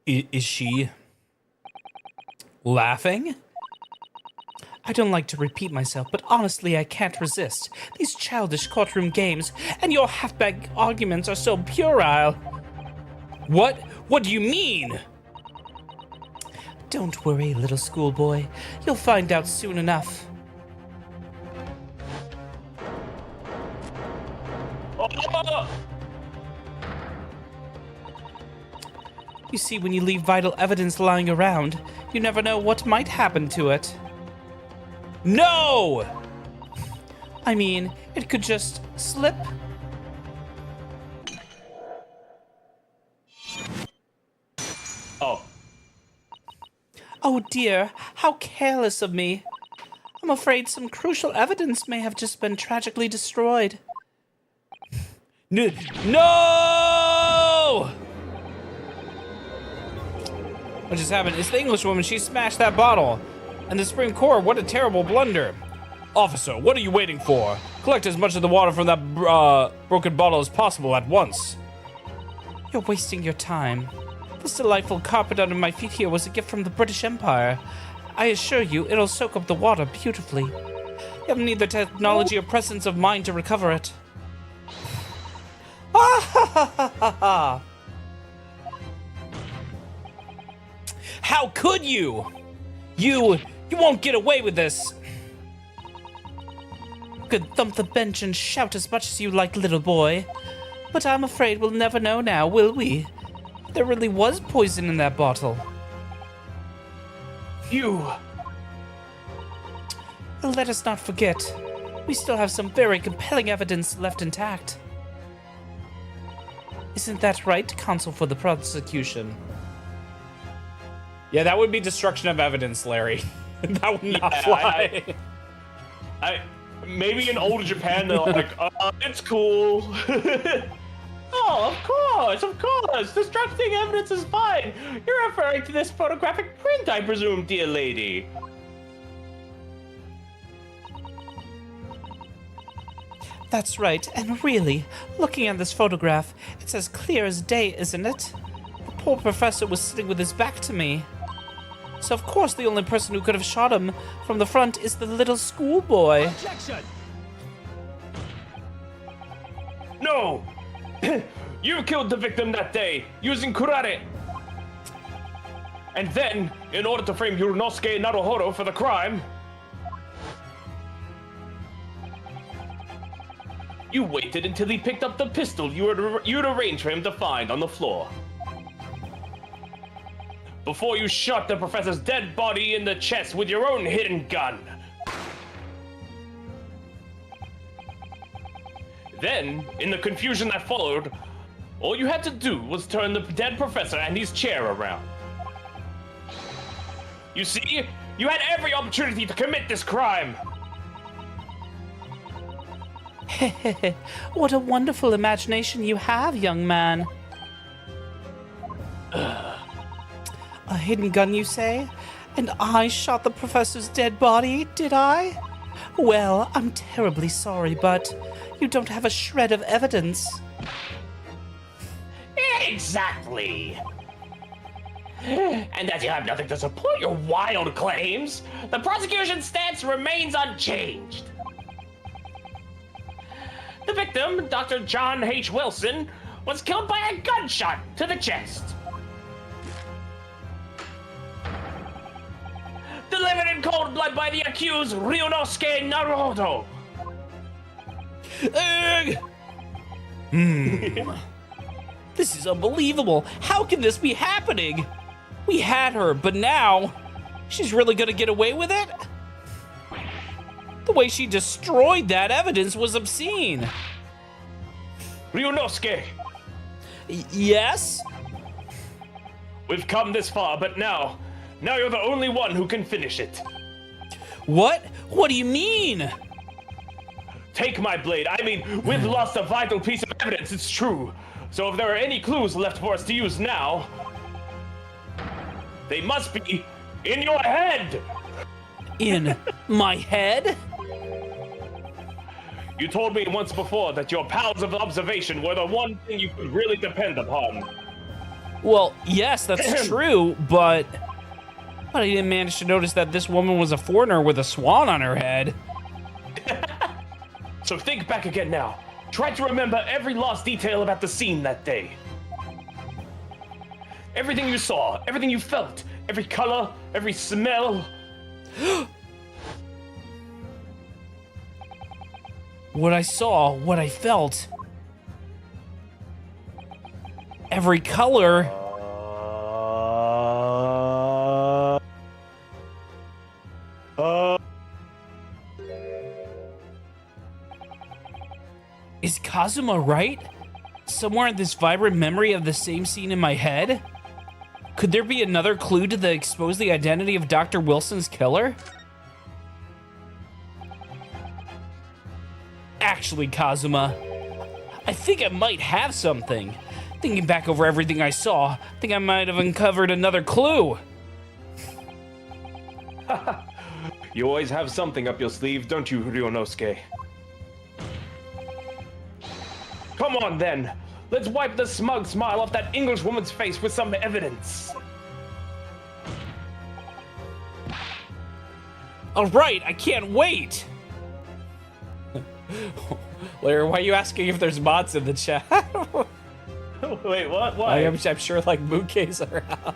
Is she laughing? I don't like to repeat myself, but honestly, I can't resist. These childish courtroom games and your half-baked arguments are so puerile. What? What do you mean? Don't worry, little schoolboy. You'll find out soon enough. Oh! You see, when you leave vital evidence lying around, you never know what might happen to it. No! I mean, it could just slip. Oh. Oh dear, how careless of me. I'm afraid some crucial evidence may have just been tragically destroyed. No! What just happened? It's the Englishwoman. She smashed that bottle. And the Supreme Court, what a terrible blunder. Officer, what are you waiting for? Collect as much of the water from that broken bottle as possible at once. You're wasting your time. This delightful carpet under my feet here was a gift from the British Empire. I assure you, it'll soak up the water beautifully. You have neither technology or presence of mind to recover it. Ah ha ha ha ha ha! How could you? You won't get away with this. You could thump the bench and shout as much as you like, little boy. But I'm afraid we'll never know now, will we? There really was poison in that bottle. You. Let us not forget, we still have some very compelling evidence left intact. Isn't that right, counsel for the prosecution? Yeah, that would be destruction of evidence, Larry. That would not fly. I maybe in old Japan they're like, it's cool. Oh, of course. Destructing evidence is fine. You're referring to this photographic print, I presume, dear lady. That's right, and really, looking at this photograph, it's as clear as day, isn't it? The poor professor was sitting with his back to me. So of course the only person who could have shot him from the front is the little schoolboy. Objection! No! You killed the victim that day using kurare. And then, in order to frame Yunosuke Naruhodo for the crime, you waited until he picked up the pistol you'd arranged for him to find on the floor. Before you shot the professor's dead body in the chest with your own hidden gun. Then, in the confusion that followed, all you had to do was turn the dead professor and his chair around. You see, you had every opportunity to commit this crime. What a wonderful imagination you have, young man. A hidden gun, you say? And I shot the professor's dead body, did I? Well, I'm terribly sorry, but you don't have a shred of evidence. Exactly. And as you have nothing to support your wild claims, the prosecution's stance remains unchanged. The victim, Dr. John H. Wilson, was killed by a gunshot to the chest. Delivered in cold blood by the accused Ryunosuke Naruhodo. This is unbelievable. How can this be happening? We had her, but now she's really gonna get away with it? The way she destroyed that evidence was obscene. Ryunosuke, Yes? we've come this far, but now you're the only one who can finish it. What? What do you mean? Take my blade. I mean, we've lost a vital piece of evidence, it's true. So if there are any clues left for us to use now, they must be in your head. In my head? You told me once before that your powers of observation were the one thing you could really depend upon. Well, yes, that's true, but I didn't manage to notice that this woman was a foreigner with a swan on her head. So think back again now. Try to remember every lost detail about the scene that day. Everything you saw, everything you felt, every color, every smell. What I saw, what I felt. Every color. Is Kazuma right? Somewhere in this vibrant memory of the same scene in my head? Could there be another clue to expose the identity of Dr. Wilson's killer? Actually, Kazuma, I think I might have something. Thinking back over everything I saw, I think I might have uncovered another clue. You always have something up your sleeve, don't you, Ryunosuke? Come on, then. Let's wipe the smug smile off that English woman's face with some evidence. All right, I can't wait. Larry, why are you asking if there's mods in the chat? Wait, what? Why? I'm sure like Mooke's around.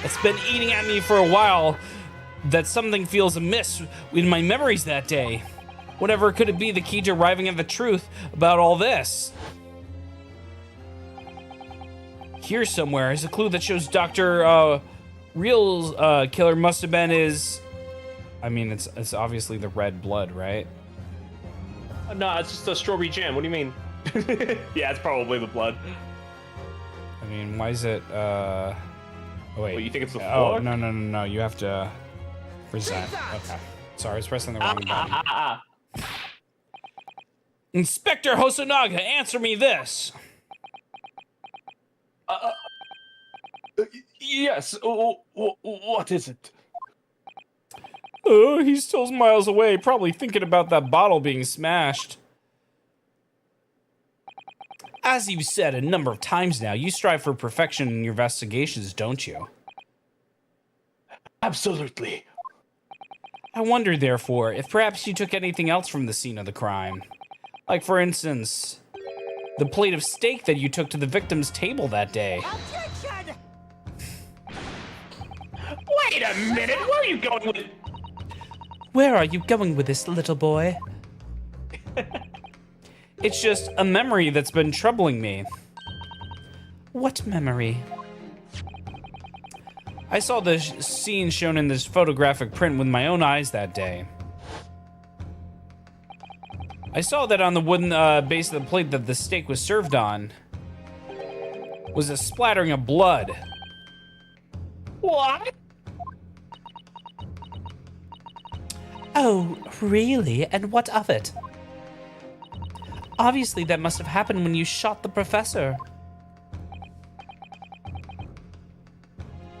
It's been eating at me for a while that something feels amiss in my memories that day. Whatever could it be the key to arriving at the truth about all this? Here somewhere is a clue that shows Dr. Real's killer must have been his... I mean, it's obviously the red blood, right? No, it's just a strawberry jam. What do you mean? Yeah, it's probably the blood. I mean, why is it... Oh, wait. What, you think it's the Oh, fork? no. You have to present. Okay. Sorry, I was pressing the wrong button. Inspector Hosonaga, answer me this. Yes. What is it? Oh, he's still miles away, probably thinking about that bottle being smashed. As you've said a number of times now, you strive for perfection in your investigations, don't you? Absolutely. I wonder, therefore, if perhaps you took anything else from the scene of the crime. Like, for instance, the plate of steak that you took to the victim's table that day. Objection! Wait a minute, where are you going with... Where are you going with this, little boy? It's just a memory that's been troubling me. What memory? I saw the scene shown in this photographic print with my own eyes that day. I saw that on the wooden base of the plate that the steak was served on was a splattering of blood. What? Oh, really? And what of it? Obviously, that must have happened when you shot the professor.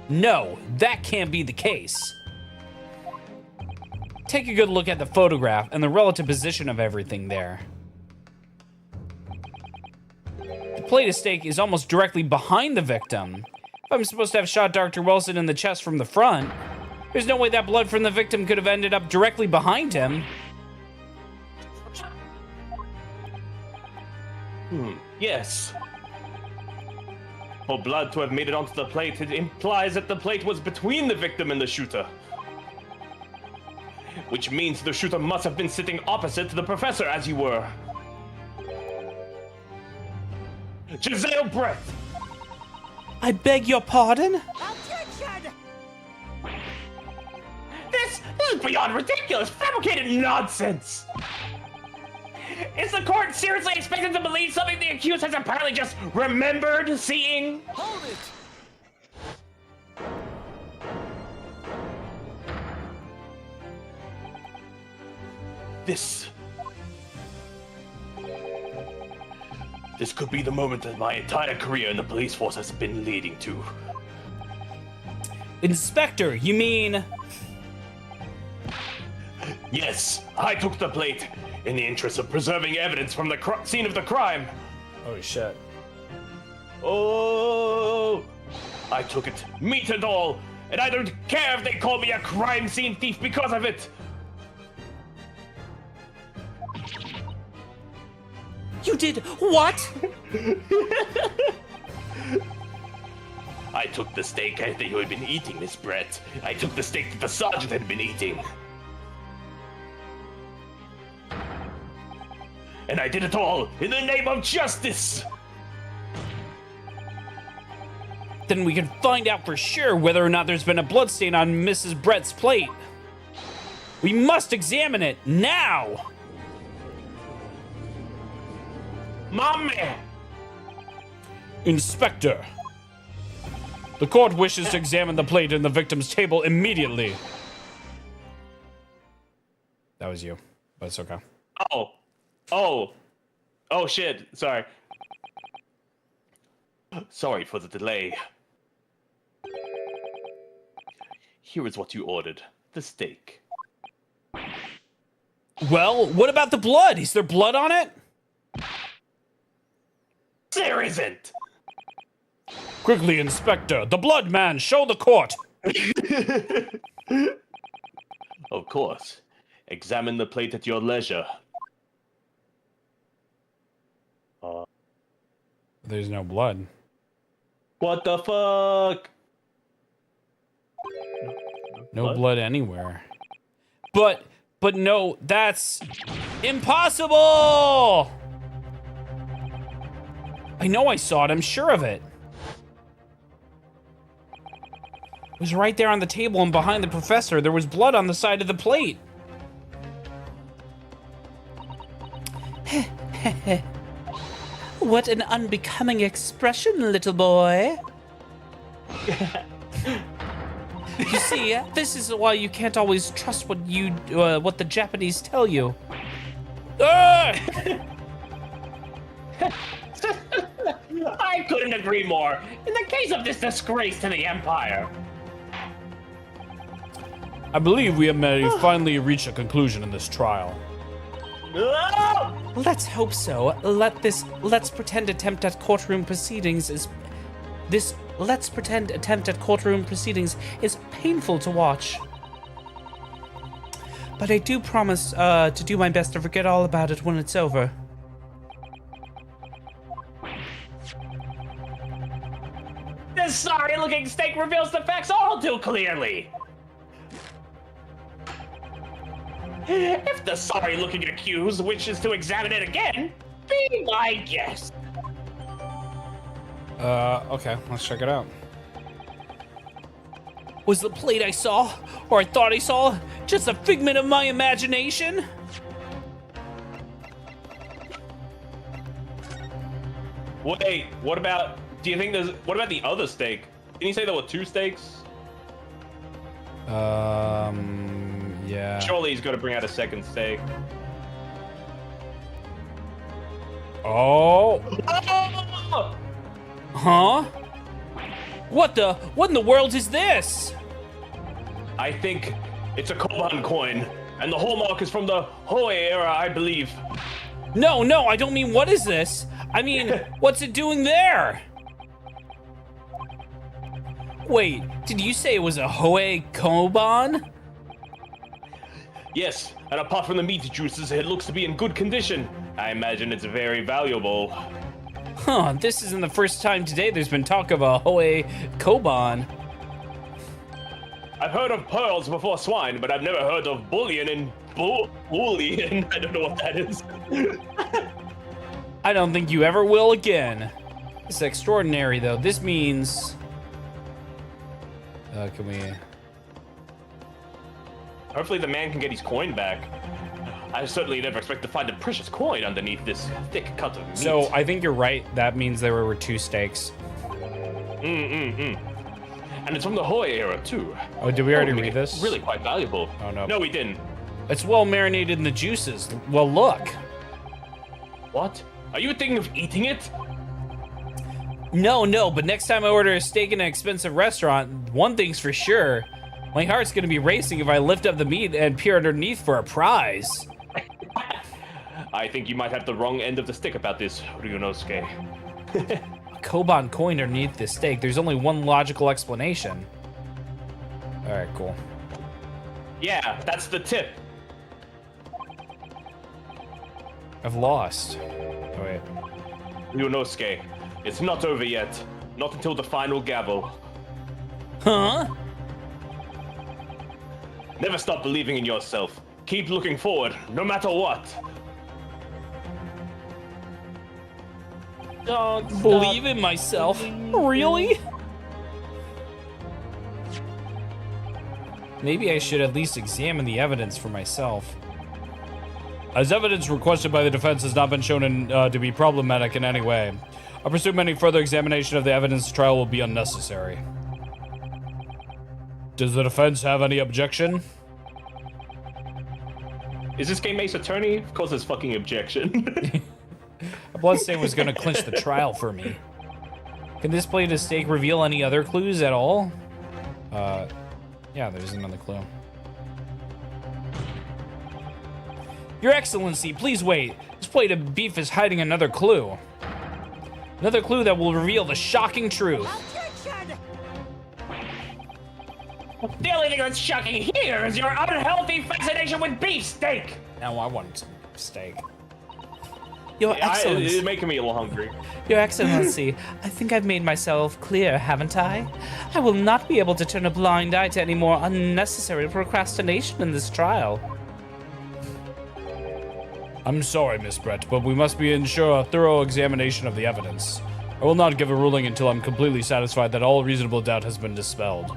No, that can't be the case. Take a good look at the photograph and the relative position of everything there. The plate of steak is almost directly behind the victim. If I'm supposed to have shot Dr. Wilson in the chest from the front, there's no way that blood from the victim could have ended up directly behind him. Yes. For blood to have made it onto the plate, it implies that the plate was between the victim and the shooter. Which means the shooter must have been sitting opposite to the professor as you were. Giselle Brett! I beg your pardon? Objection! This is beyond ridiculous, fabricated nonsense! Is the court seriously expected to believe something the accused has apparently just remembered seeing? Hold it! This could be the moment that my entire career in the police force has been leading to. Inspector, you mean... Yes, I took the plate in the interest of preserving evidence from the scene of the crime. Oh, shit. Oh, I took it, meat and all, and I don't care if they call me a crime scene thief because of it. You did what? I took the steak that you had been eating, Miss Brett. I took the steak that the sergeant had been eating. And I did it all in the name of justice! Then we can find out for sure whether or not there's been a bloodstain on Mrs. Brett's plate. We must examine it now! Mommy! Inspector, the court wishes to examine the plate in the victim's table immediately. That was you, but it's okay. Oh shit, sorry. Sorry for the delay. Here is what you ordered, the steak. Well, what about the blood? Is there blood on it? There isn't! Quickly, Inspector, the blood man, show the court. Of course. Examine the plate at your leisure. There's no blood. What the fuck? No blood anywhere. But no, that's impossible! I know I saw it, I'm sure of it. It was right there on the table and behind the professor. There was blood on the side of the plate. What an unbecoming expression, little boy. You see, this is why you can't always trust what the Japanese tell you. Ah! I couldn't agree more. In the case of this disgrace to the Empire. I believe we may finally reach a conclusion in this trial. Let's hope so. Let's pretend attempt at courtroom proceedings is painful to watch. But I do promise to do my best to forget all about it when it's over. This sorry-looking steak reveals the facts all too clearly. If the sorry-looking accused wishes to examine it again, be my guest. Okay, let's check it out. Was the plate I saw, or I thought I saw, just a figment of my imagination? Wait, what about the other steak? Didn't you say there were 2 steaks? Yeah. Surely he's gonna bring out a second steak. Oh. Huh? What in the world is this? I think it's a Koban coin, and the hallmark is from the Hoei era, I believe. No, I don't mean what is this? I mean, what's it doing there? Wait, did you say it was a Hoei Koban? Yes, and apart from the meat juices, it looks to be in good condition. I imagine it's very valuable. Huh, this isn't the first time today there's been talk of a Hoei Koban. I've heard of pearls before swine, but I've never heard of bullion and bullion. I don't know what that is. I don't think you ever will again. This is extraordinary, though. This means... can we... Hopefully the man can get his coin back. I certainly never expect to find a precious coin underneath this thick cut of meat. So I think you're right. That means there were 2 steaks. And it's from the Hoei era, too. Oh, did we already read this? Really quite valuable. Oh, no. No, we didn't. It's well marinated in the juices. Well, look. What? Are you thinking of eating it? No, but next time I order a steak in an expensive restaurant, one thing's for sure. My heart's gonna be racing if I lift up the meat and peer underneath for a prize. I think you might have the wrong end of the stick about this, Ryunosuke. A Koban coin underneath this steak. There's only one logical explanation. Alright, cool. Yeah, that's the tip. I've lost. Oh, wait. Ryunosuke, it's not over yet. Not until the final gavel. Huh? Never stop believing in yourself. Keep looking forward, no matter what. Don't believe in myself. Really? Maybe I should at least examine the evidence for myself. As evidence requested by the defense has not been shown to be problematic in any way, I presume any further examination of the evidence trial will be unnecessary. Does the defense have any objection? Is this game Ace Attorney? Of course, there's fucking objection. A bloodstain was going to clinch the trial for me. Can this plate of steak reveal any other clues at all? Yeah, there's another clue. Your Excellency, please wait. This plate of beef is hiding another clue. Another clue that will reveal the shocking truth. The only thing that's shocking here is your unhealthy fascination with beefsteak. Now I want some steak. Your Excellency. It's making me a little hungry. Your Excellency, I think I've made myself clear, haven't I? I will not be able to turn a blind eye to any more unnecessary procrastination in this trial. I'm sorry, Miss Brett, but we must ensure a thorough examination of the evidence. I will not give a ruling until I'm completely satisfied that all reasonable doubt has been dispelled.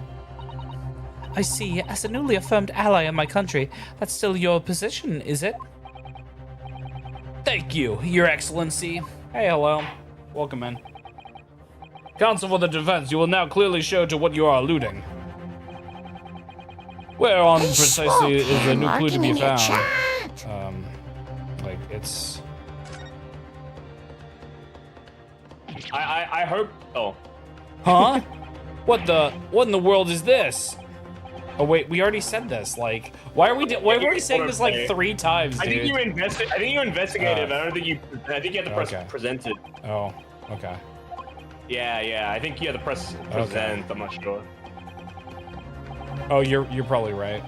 I see. As a newly affirmed ally in my country, that's still your position, is it? Thank you, Your Excellency. Hey, hello. Welcome in. Counsel for the defense, you will now clearly show to what you are alluding. Whereon precisely is the new clue to be found? Like, it's... I hope... Oh. Huh? What in the world is this? Oh wait, we already said this. Like, why are we already saying this like 3 times, dude? I think you investigated. I don't think you. I think you have to press presented. Oh, okay. Yeah. I think you have to press present. I'm not sure. Oh, you're probably right.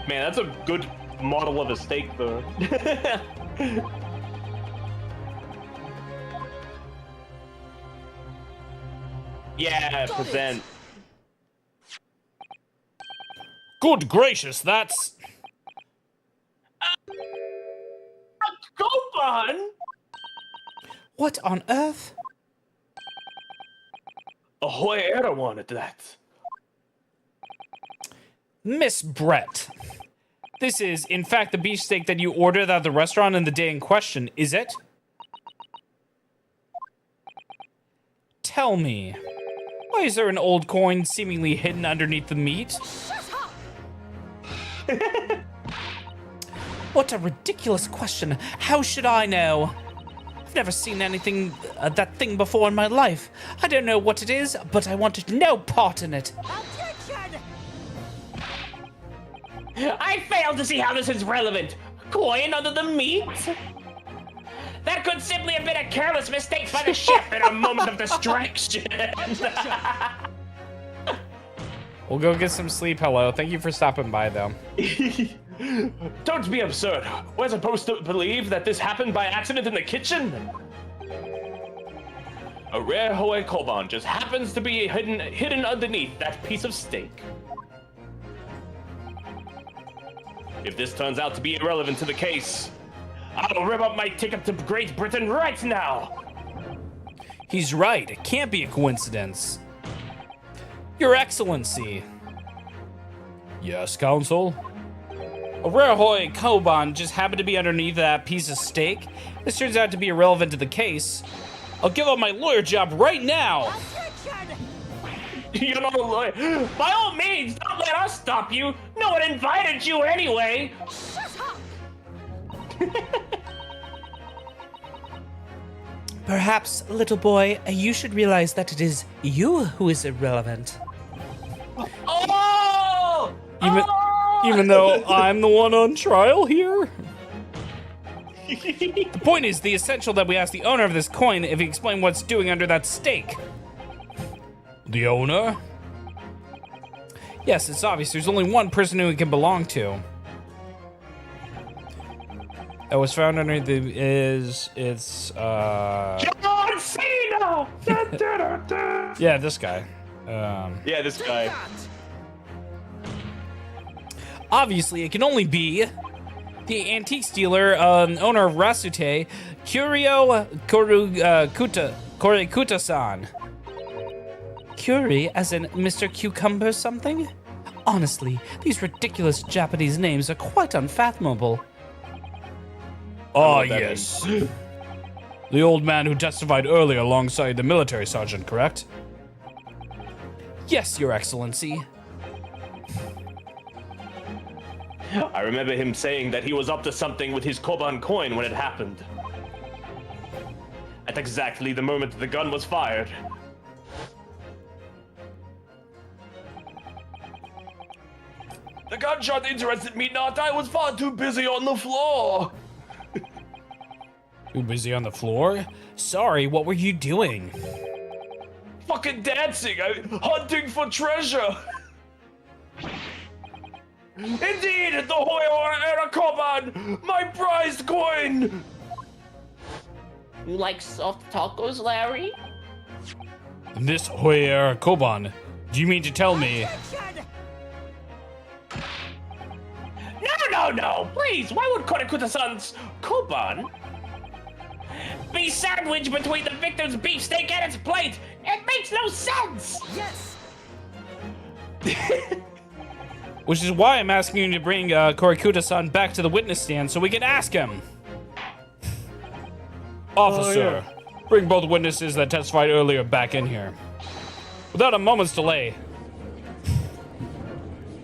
Man, that's a good model of a steak, though. Yeah, present. Good gracious, that's... Coupon? What on earth? Ahoy, Era wanted that. Miss Brett, this is, in fact, the beefsteak that you ordered at the restaurant in the day in question, is it? Tell me, why is there an old coin seemingly hidden underneath the meat? What a ridiculous question. How should I know? I've never seen anything, that thing before in my life. I don't know what it is, but I wanted no part in it. I fail to see how this is relevant. Coin under the meat? That could simply have been a careless mistake by the chef in a moment of distraction. We'll go get some sleep, hello. Thank you for stopping by, though. Don't be absurd. We're supposed to believe that this happened by accident in the kitchen? A rare Hawaii koban just happens to be hidden underneath that piece of steak. If this turns out to be irrelevant to the case, I'll rip up my ticket to Great Britain right now. He's right. It can't be a coincidence. Your Excellency. Yes, Counsel? A rare Hawaii koban just happened to be underneath that piece of steak. This turns out to be irrelevant to the case. I'll give up my lawyer job right now. You're not a lawyer. By all means, don't let us stop you. No one invited you anyway. Perhaps, little boy, you should realize that it is you who is irrelevant. Oh! Even though I'm the one on trial here? The point is, the essential that we ask the owner of this coin if he explain what's doing under that steak. The owner? Yes, it's obvious. There's only one person who it can belong to. That was found underneath it's John Cena! Yeah, this guy. Yeah, this guy. Obviously, it can only be the antique dealer, owner of Rasute, Kurio Korekuta-san. Curie, as in Mr. Cucumber something? Honestly, these ridiculous Japanese names are quite unfathomable. Ah, yes. The old man who testified earlier alongside the military sergeant, correct? Yes, Your Excellency. I remember him saying that he was up to something with his koban coin when it happened. At exactly the moment the gun was fired. The gunshot interested me not. I was far too busy on the floor. Too busy on the floor? Sorry, what were you doing? Fucking dancing, hunting for treasure. Indeed, the Hoyor Arakoban, my prized coin. You like soft tacos, Larry? This Hoyer Koban, do you mean to tell me? No, please, why would Korakuta-san's Koban be sandwiched between the victim's beefsteak and its plate? It makes no sense! Yes! Which is why I'm asking you to bring Korakuta-san back to the witness stand so we can ask him. Officer, bring both witnesses that testified earlier back in here. Without a moment's delay.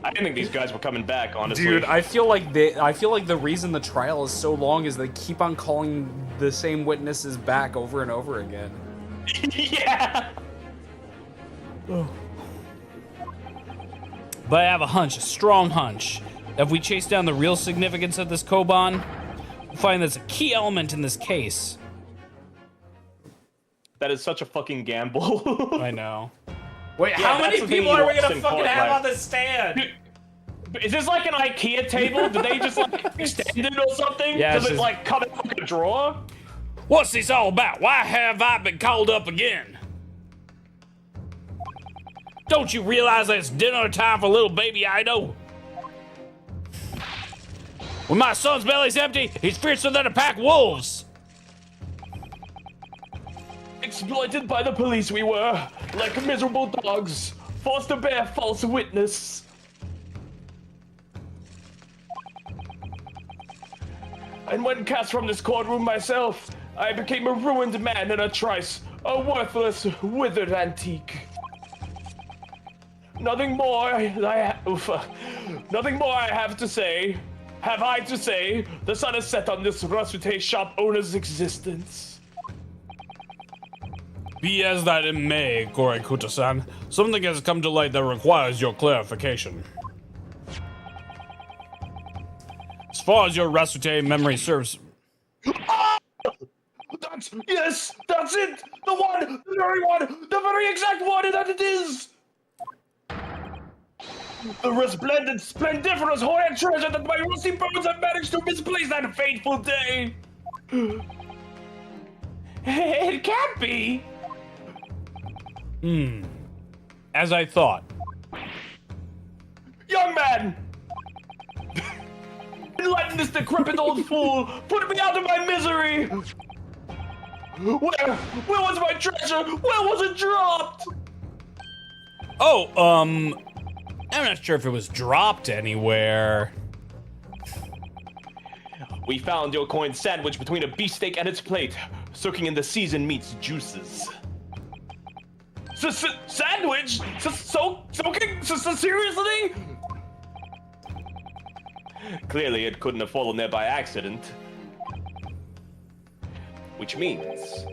I didn't think these guys were coming back, honestly. Dude, I feel like the reason the trial is so long is they keep on calling the same witnesses back over and over again. Yeah. But I have a hunch, a strong hunch, that if we chase down the real significance of this Koban, we'll find that's a key element in this case. That is such a fucking gamble. I know. Wait, Yeah, how many that's the thing people are we you gonna watch fucking in have Fortnite. on the stand? Is this like an IKEA table? Did they just like extend it or something? Yeah, Does it's it just- like come in like a drawer? What's this all about? Why have I been called up again? Don't you realize that it's dinner time for little baby Ido? When my son's belly's empty, he's fiercer than a pack of wolves. Exploited by the police we were, like miserable dogs, forced to bear false witness. And when cast from this courtroom myself, I became a ruined man in a trice, a worthless, withered antique. Nothing more nothing more I have to say. Have I to say, the sun is set on this Rasute shop owner's existence. Be as that it may, Korakuta-san, something has come to light that requires your clarification. As far as your Rasute memory serves... Yes, that's it! The one! The very exact one that it is! The resplendent, splendiferous Hoyan treasure that my rusty bones have managed to misplace that fateful day! It can't be! As I thought. Young man! Enlighten this decrepit old fool! Put me out of my misery! Where was my treasure? Where was it dropped? Oh, I'm not sure if it was dropped anywhere. We found your coin sandwiched between a beefsteak and its plate, soaking in the seasoned meat's juices. Sandwich? Soaking? Seriously? Clearly, it couldn't have fallen there by accident. Which means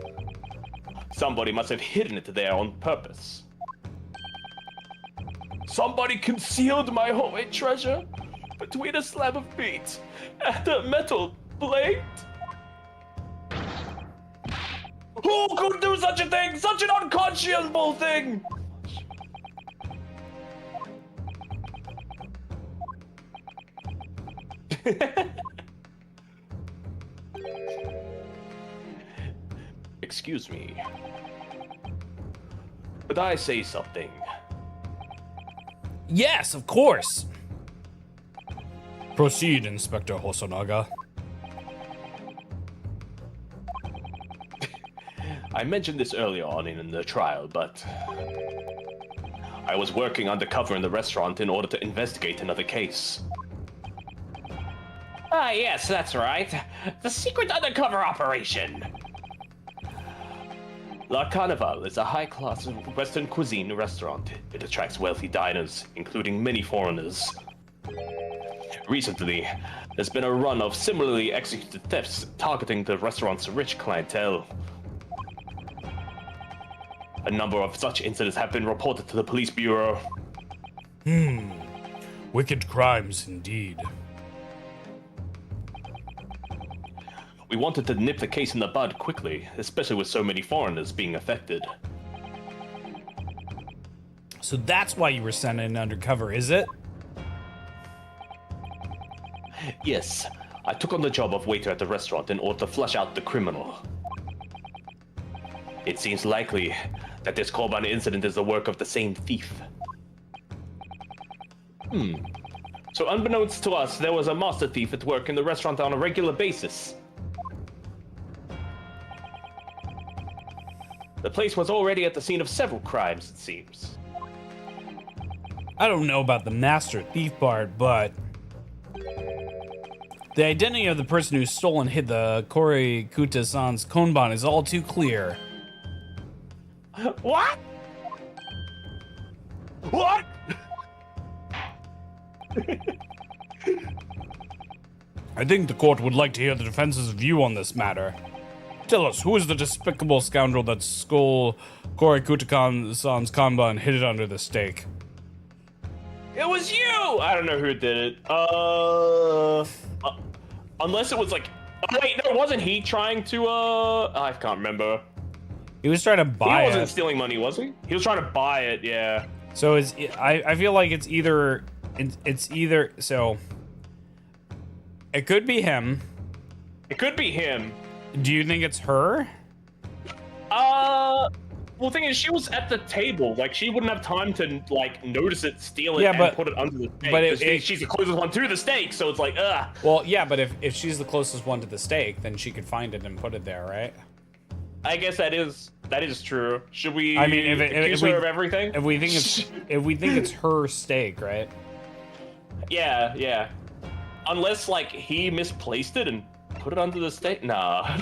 somebody must have hidden it there on purpose. Somebody concealed my homemade treasure between a slab of meat and a metal plate. Who could do such a thing? Such an unconscionable thing! Excuse me. Could I say something? Yes, of course. Proceed, Inspector Hosonaga. I mentioned this earlier on in the trial, but I was working undercover in the restaurant in order to investigate another case. Ah, yes, that's right. The secret undercover operation. La Carnival is a high-class Western cuisine restaurant. It attracts wealthy diners, including many foreigners. Recently, there's been a run of similarly executed thefts targeting the restaurant's rich clientele. A number of such incidents have been reported to the police bureau. Wicked crimes indeed. We wanted to nip the case in the bud quickly, especially with so many foreigners being affected. So that's why you were sent in undercover, is it? Yes, I took on the job of waiter at the restaurant in order to flush out the criminal. It seems likely that this Koban incident is the work of the same thief. So unbeknownst to us, there was a master thief at work in the restaurant on a regular basis. The place was already at the scene of several crimes, it seems. I don't know about the master thief part, but the identity of the person who stole and hid the Korei Kuta-san's konban is all too clear. What? What? I think the court would like to hear the defense's view on this matter. Tell us, who is the despicable scoundrel that stole Korei Kuta-san's konban and hid it under the stake? It was you! I don't know who did it. Unless it was like... Oh, wait, no, wasn't he trying to, I can't remember. He was trying to buy it. He wasn't stealing money, was he? He was trying to buy it, yeah. So I feel like it's either... So... It could be him. It could be him. Do you think it's her? Well, the thing is, she was at the table. Like, she wouldn't have time to, like, notice it, steal it, and put it under the steak. But she's the closest one to the steak, so it's like, ugh. Well, yeah, but if she's the closest one to the steak, then she could find it and put it there, right? I guess that is true. Should we? I mean, accuse her of everything? If we think it's her steak, right? Yeah, yeah. Unless like he misplaced it and put it under the steak. Nah.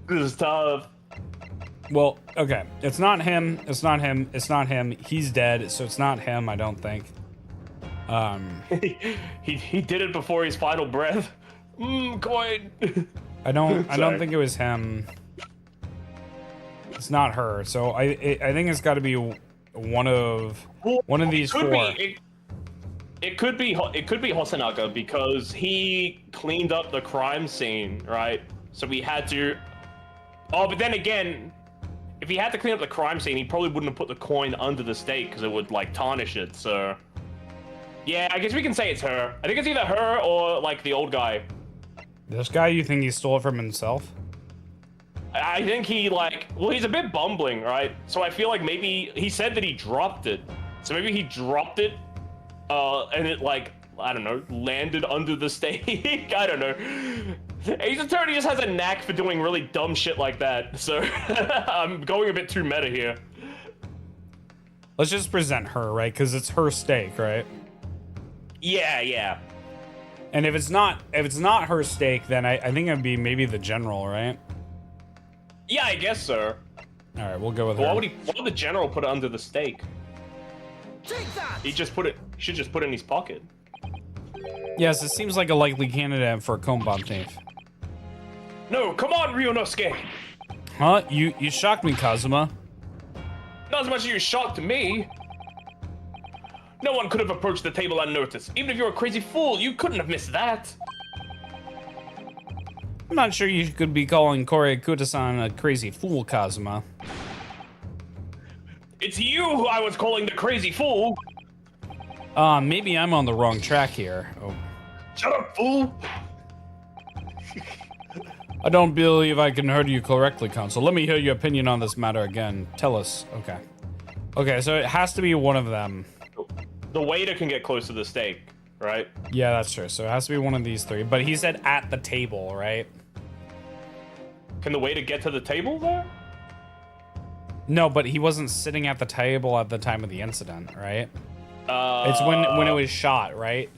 This is tough. Well, okay. It's not him. It's not him. It's not him. He's dead, so it's not him, I don't think. He did it before his final breath. Coin. I don't think it was him. It's not her. So I think it's got to be one of these four. It could be Hosonaga because he cleaned up the crime scene, right? So we had to. Oh, but then again, if he had to clean up the crime scene, he probably wouldn't have put the coin under the steak because it would like tarnish it. So yeah, I guess we can say it's her. I think it's either her or like the old guy. This guy, you think he stole it from himself? I think he like, well, he's a bit bumbling, right? So I feel like maybe he said that he dropped it. So maybe he dropped it, and it like, I don't know, landed under the steak. I don't know. Ace Attorney just has a knack for doing really dumb shit like that. So I'm going a bit too meta here. Let's just present her, right? Because it's her steak, right? Yeah, yeah. And if it's not her steak, then I think it'd be maybe the general, right? Yeah, I guess so. All right, we'll go with her. Why would the general put it under the steak? He just put it. Should just put it in his pocket. Yes, it seems like a likely candidate for a Konban thief. No, come on, Ryunosuke. Huh? You shocked me, Kazuma. Not as much as you shocked me. No one could have approached the table unnoticed. Even if you're a crazy fool, you couldn't have missed that. I'm not sure you could be calling Korei Kuta-san a crazy fool, Kazuma. It's you who I was calling the crazy fool. Maybe I'm on the wrong track here. Oh. Shut up, fool. I don't believe I can hear you correctly, Counsel. Let me hear your opinion on this matter again. Tell us. Okay. Okay, so it has to be one of them. The waiter can get close to the steak, right? Yeah, that's true. So it has to be one of these three. But he said at the table, right? Can the waiter get to the table there? No, but he wasn't sitting at the table at the time of the incident, right? It's when it was shot, right?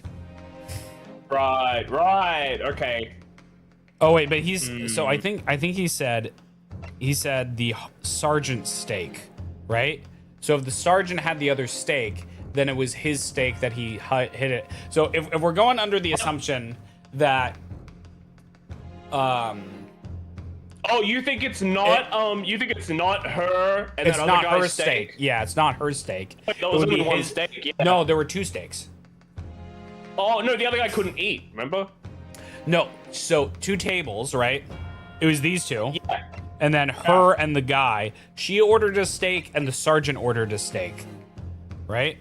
Right. Okay. Oh wait, but he's so I think he said the sergeant's steak, right? So if the sergeant had the other steak, then it was his steak that he hit it. So if we're going under the assumption that Oh, you think it's not? You think it's not her and It's that not other her guy's steak. Yeah, it's not her steak. Wait, there It was would only be one his- steak. Yeah. No, there were 2 steaks. Oh no, the other guy couldn't eat. Remember? No, so 2 tables, right? It was these 2. Yeah. And then her and the guy. She ordered a steak and the sergeant ordered a steak. Right?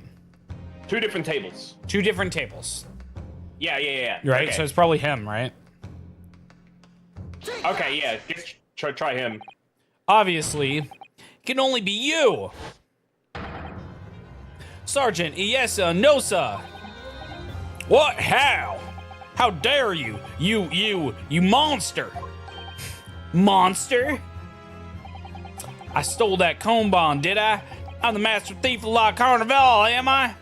2 different tables. 2 different tables. Yeah. Right? Okay. So it's probably him, right? Okay, yeah. Just try him. Obviously, it can only be you. Sergeant Iesa Nosa. What? How? How dare you? You monster. Monster? I stole that cone bond, did I? I'm the master thief of La Carnival, am I?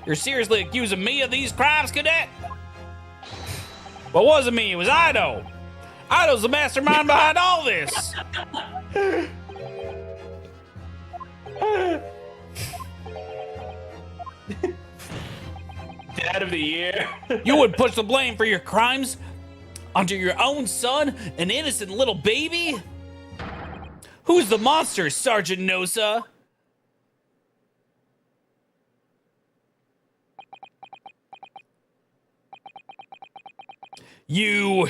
You're seriously accusing me of these crimes, cadet? Well, it wasn't me, it was Ido. Ido's the mastermind behind all this. Dad of the year. You would push the blame for your crimes onto your own son, an innocent little baby? Who's the monster, Sergeant Nosa? You.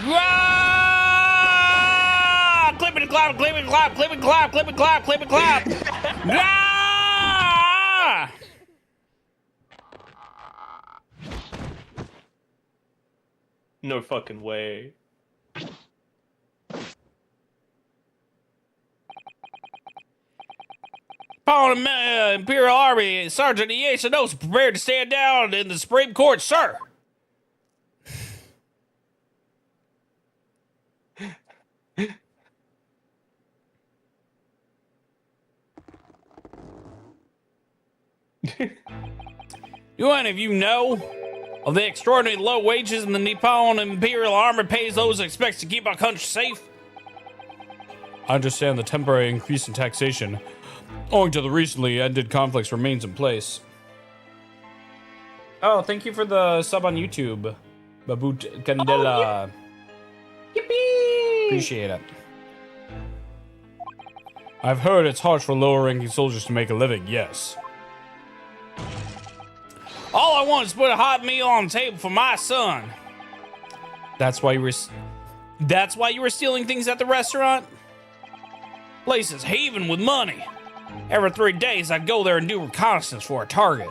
Ah! Clip and clap, clip and clap, clip and clap, clip and clap, clip and clap. Ah! No fucking way. Upon Imperial Army, Sergeant Iesa Nosa prepared to stand down in the Supreme Court, sir. Do any of you know of the extraordinary low wages the Nippon Imperial Army pays those it expects to keep our country safe? I understand the temporary increase in taxation owing to the recently ended conflicts remains in place. Oh, thank you for the sub on YouTube, Babut Candela. Yippee! Appreciate it. I've heard it's harsh for lower-ranking soldiers to make a living, yes. All I want is to put a hot meal on the table for my son. That's why you were stealing things at the restaurant? Place is heaving with money. Every 3 days, I'd go there and do reconnaissance for a target.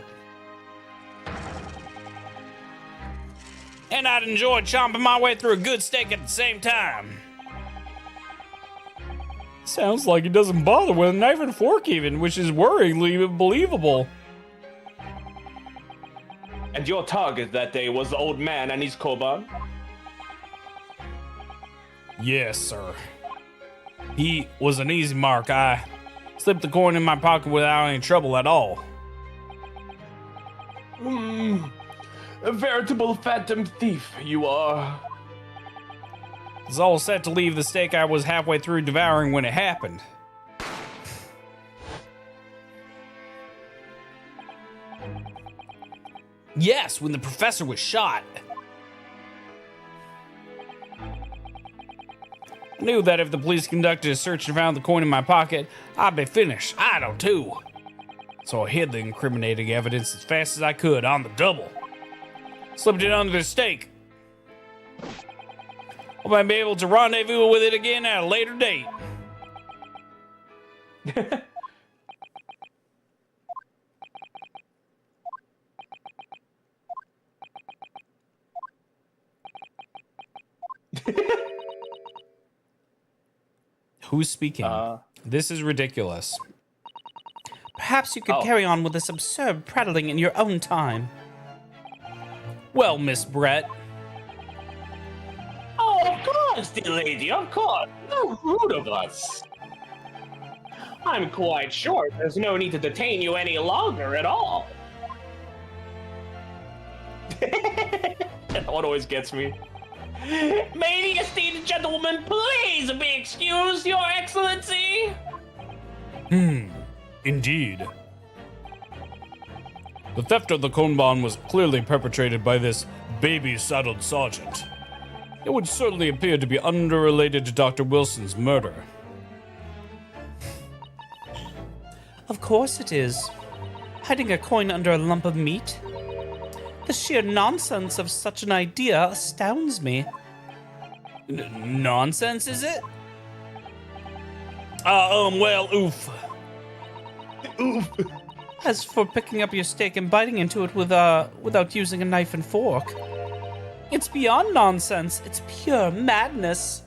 And I'd enjoy chomping my way through a good steak at the same time. Sounds like he doesn't bother with a knife and fork even, which is worryingly believable. And your target that day was the old man and his koban? Yes, sir. He was an easy mark. I slipped the coin in my pocket without any trouble at all. A veritable phantom thief you are. I was all set to leave the steak I was halfway through devouring when it happened. Yes, when the professor was shot. I knew that if the police conducted a search and found the coin in my pocket, I'd be finished. I know too. So I hid the incriminating evidence as fast as I could on the double. Slipped it under the steak. Hope I'll be able to rendezvous with it again at a later date. Who's speaking? This is ridiculous. Perhaps you could carry on with this absurd prattling in your own time. Well, Miss Brett. Oh, of course, dear lady, of course. No rude of us. I'm quite sure there's no need to detain you any longer at all. That one always gets me. May the esteemed gentleman please be excused, Your Excellency? Indeed. The theft of the Konban was clearly perpetrated by this baby-saddled sergeant. It would certainly appear to be unrelated to Dr. Wilson's murder. Of course it is. Hiding a coin under a lump of meat? The sheer nonsense of such an idea astounds me. Nonsense, is it? Well, oof. Oof. As for picking up your steak and biting into it without using a knife and fork, it's beyond nonsense. It's pure madness.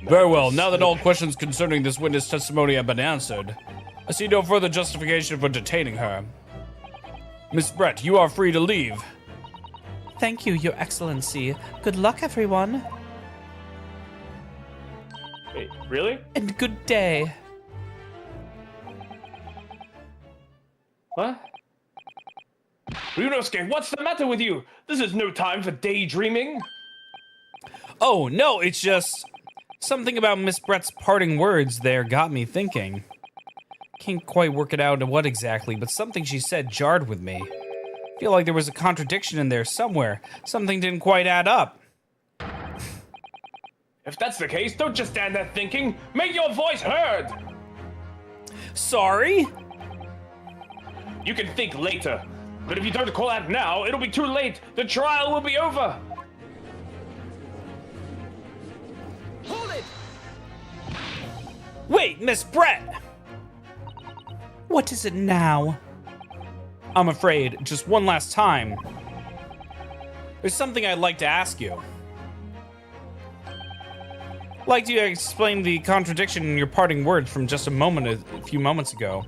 Very well, now that all questions concerning this witness testimony have been answered, I see no further justification for detaining her. Miss Brett, you are free to leave. Thank you, Your Excellency. Good luck, everyone. Wait, really? And good day. What? Ryunosuke, what's the matter with you? This is no time for daydreaming. Oh, no, it's just... something about Miss Brett's parting words there got me thinking. Can't quite work it out what exactly, but something she said jarred with me. Feel like there was a contradiction in there somewhere. Something didn't quite add up. If that's the case, don't just stand there thinking. Make your voice heard. Sorry? You can think later. But if you don't call out now, it'll be too late. The trial will be over. Hold it! Wait, Miss Brett! What is it now? I'm afraid, just one last time. There's something I'd like to ask you. Like you explain the contradiction in your parting words from just a few moments ago.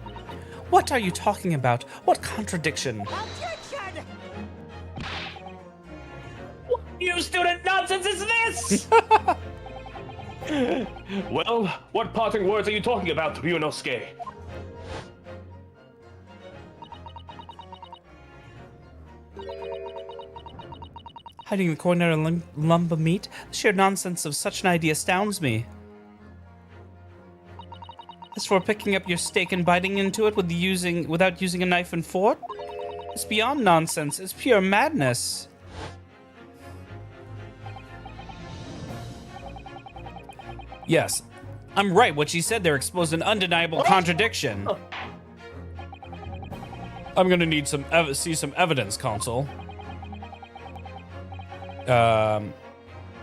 What are you talking about? What contradiction? Objection! What new student nonsense is this? Well, what parting words are you talking about, Ryunosuke? Hiding the coin under a lump of meat? The sheer nonsense of such an idea astounds me. As for picking up your steak and biting into it without using a knife and fork, it's beyond nonsense. It's pure madness. Yes, I'm right. What she said there exposed an undeniable contradiction. I'm gonna need see some evidence, Consul.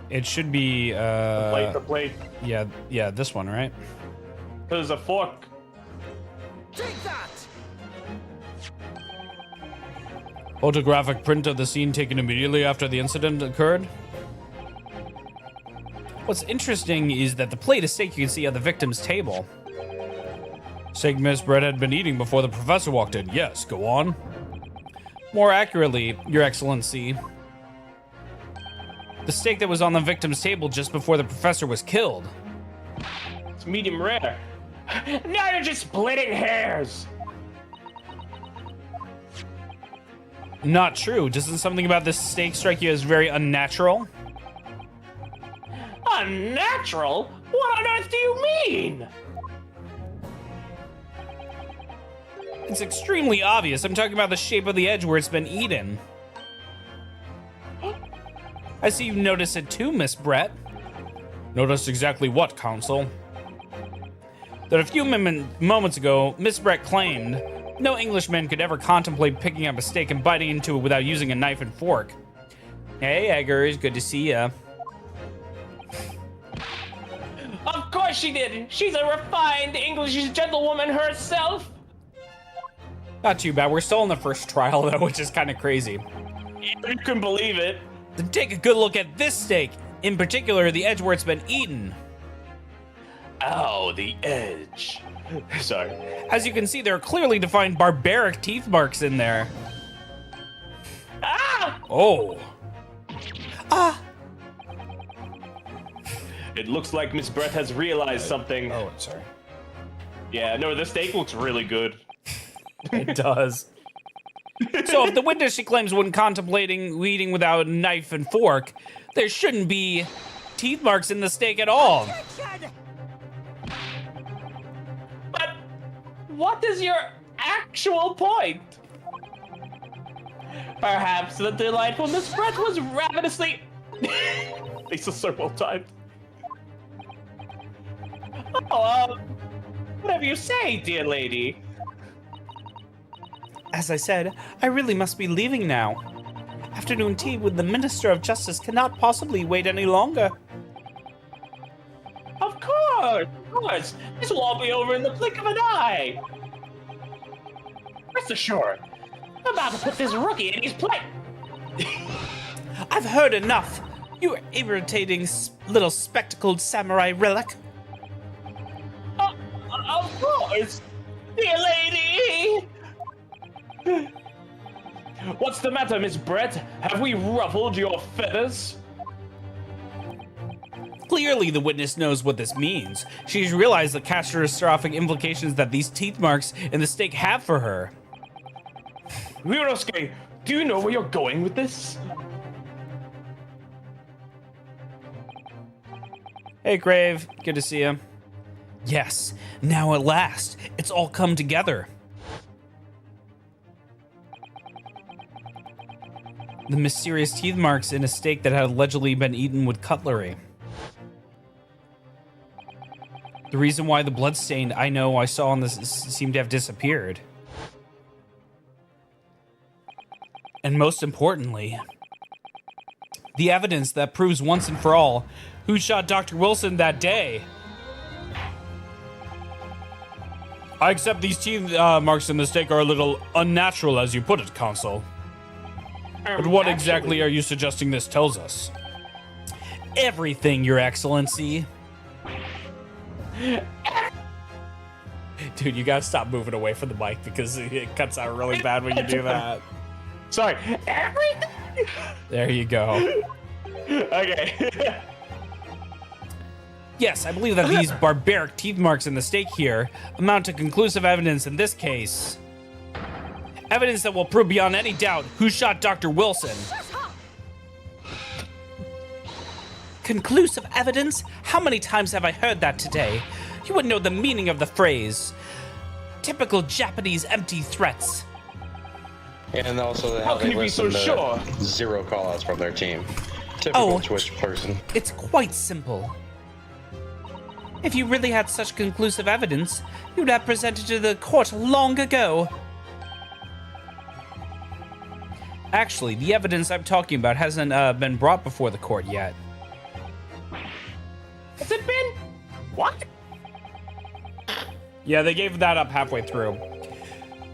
It should be The plate. yeah, this one, right? There's a fork. Take that! Photographic print of the scene taken immediately after the incident occurred. What's interesting is that the plate of steak you can see on the victim's table. Steak Miss Brett had been eating before the professor walked in. Yes, go on. More accurately, Your Excellency, the steak that was on the victim's table just before the professor was killed. It's medium rare. Now you're just splitting hairs. Not true. Doesn't something about this steak strike you as very unnatural? Unnatural? What on earth do you mean? It's extremely obvious. I'm talking about the shape of the edge where it's been eaten. I see you notice it too, Miss Brett. Notice exactly what, Counsel? That a few moments ago, Miss Brett claimed no Englishman could ever contemplate picking up a steak and biting into it without using a knife and fork. Hey, Eggers, good to see ya. Of course she did. She's a refined English gentlewoman herself. Not too bad. We're still in the first trial, though, which is kind of crazy. You can believe it. Then take a good look at this steak. In particular, the edge where it's been eaten. Oh, the edge. Sorry. As you can see, there are clearly defined barbaric teeth marks in there. Ah! Oh. Ah! It looks like Miss Brett has realized something. Oh, sorry. Yeah, no, the steak looks really good. It does. So if the witness she claims when contemplating eating without a knife and fork, there shouldn't be teeth marks in the steak at all. Objection! But what is your actual point? Perhaps the delightful Miss Brett was ravenously... These are so well timed. Oh, whatever you say, dear lady. As I said, I really must be leaving now. Afternoon tea with the Minister of Justice cannot possibly wait any longer. Of course. This will all be over in the blink of an eye. Rest assured, I'm about to put this rookie in his place. I've heard enough. You irritating little spectacled samurai relic. Of course, dear lady. What's the matter, Miss Brett? Have we ruffled your feathers? Clearly, the witness knows what this means. She's realized the catastrophic implications that these teeth marks in the stake have for her. Ryunosuke, do you know where you're going with this? Hey, Grave. Good to see you. Yes, now at last, it's all come together. The mysterious teeth marks in a steak that had allegedly been eaten with cutlery. The reason why the bloodstain I saw on this seemed to have disappeared. And most importantly, the evidence that proves once and for all who shot Dr. Wilson that day. I accept these teeth marks in the steak are a little unnatural, as you put it, Consul. But what exactly are you suggesting this tells us? Everything, Your Excellency. Dude, you gotta stop moving away from the mic because it cuts out really bad when you do that. Sorry, everything? There you go. Okay. Yes, I believe that these barbaric teeth marks in the steak here amount to conclusive evidence in this case. Evidence that will prove beyond any doubt who shot Dr. Wilson. Conclusive evidence? How many times have I heard that today? You wouldn't know the meaning of the phrase. Typical Japanese empty threats. And also How can you be so sure? Zero callouts from their team. Typical Twitch person. It's quite simple. If you really had such conclusive evidence, you'd have presented to the court long ago. Actually, the evidence I'm talking about hasn't been brought before the court yet. Has it been? What? Yeah, they gave that up halfway through.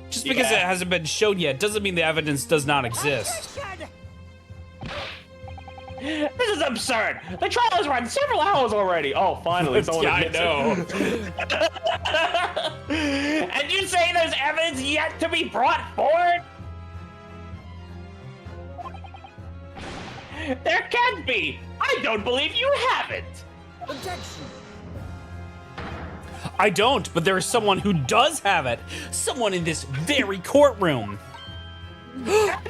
Just because it hasn't been shown yet doesn't mean the evidence does not exist. This is absurd. The trial has run several hours already. Oh, finally, someone admits it. And you say there's evidence yet to be brought forward? There can't be. I don't believe you have it. Objection. I don't, but there is someone who does have it. Someone in this very courtroom.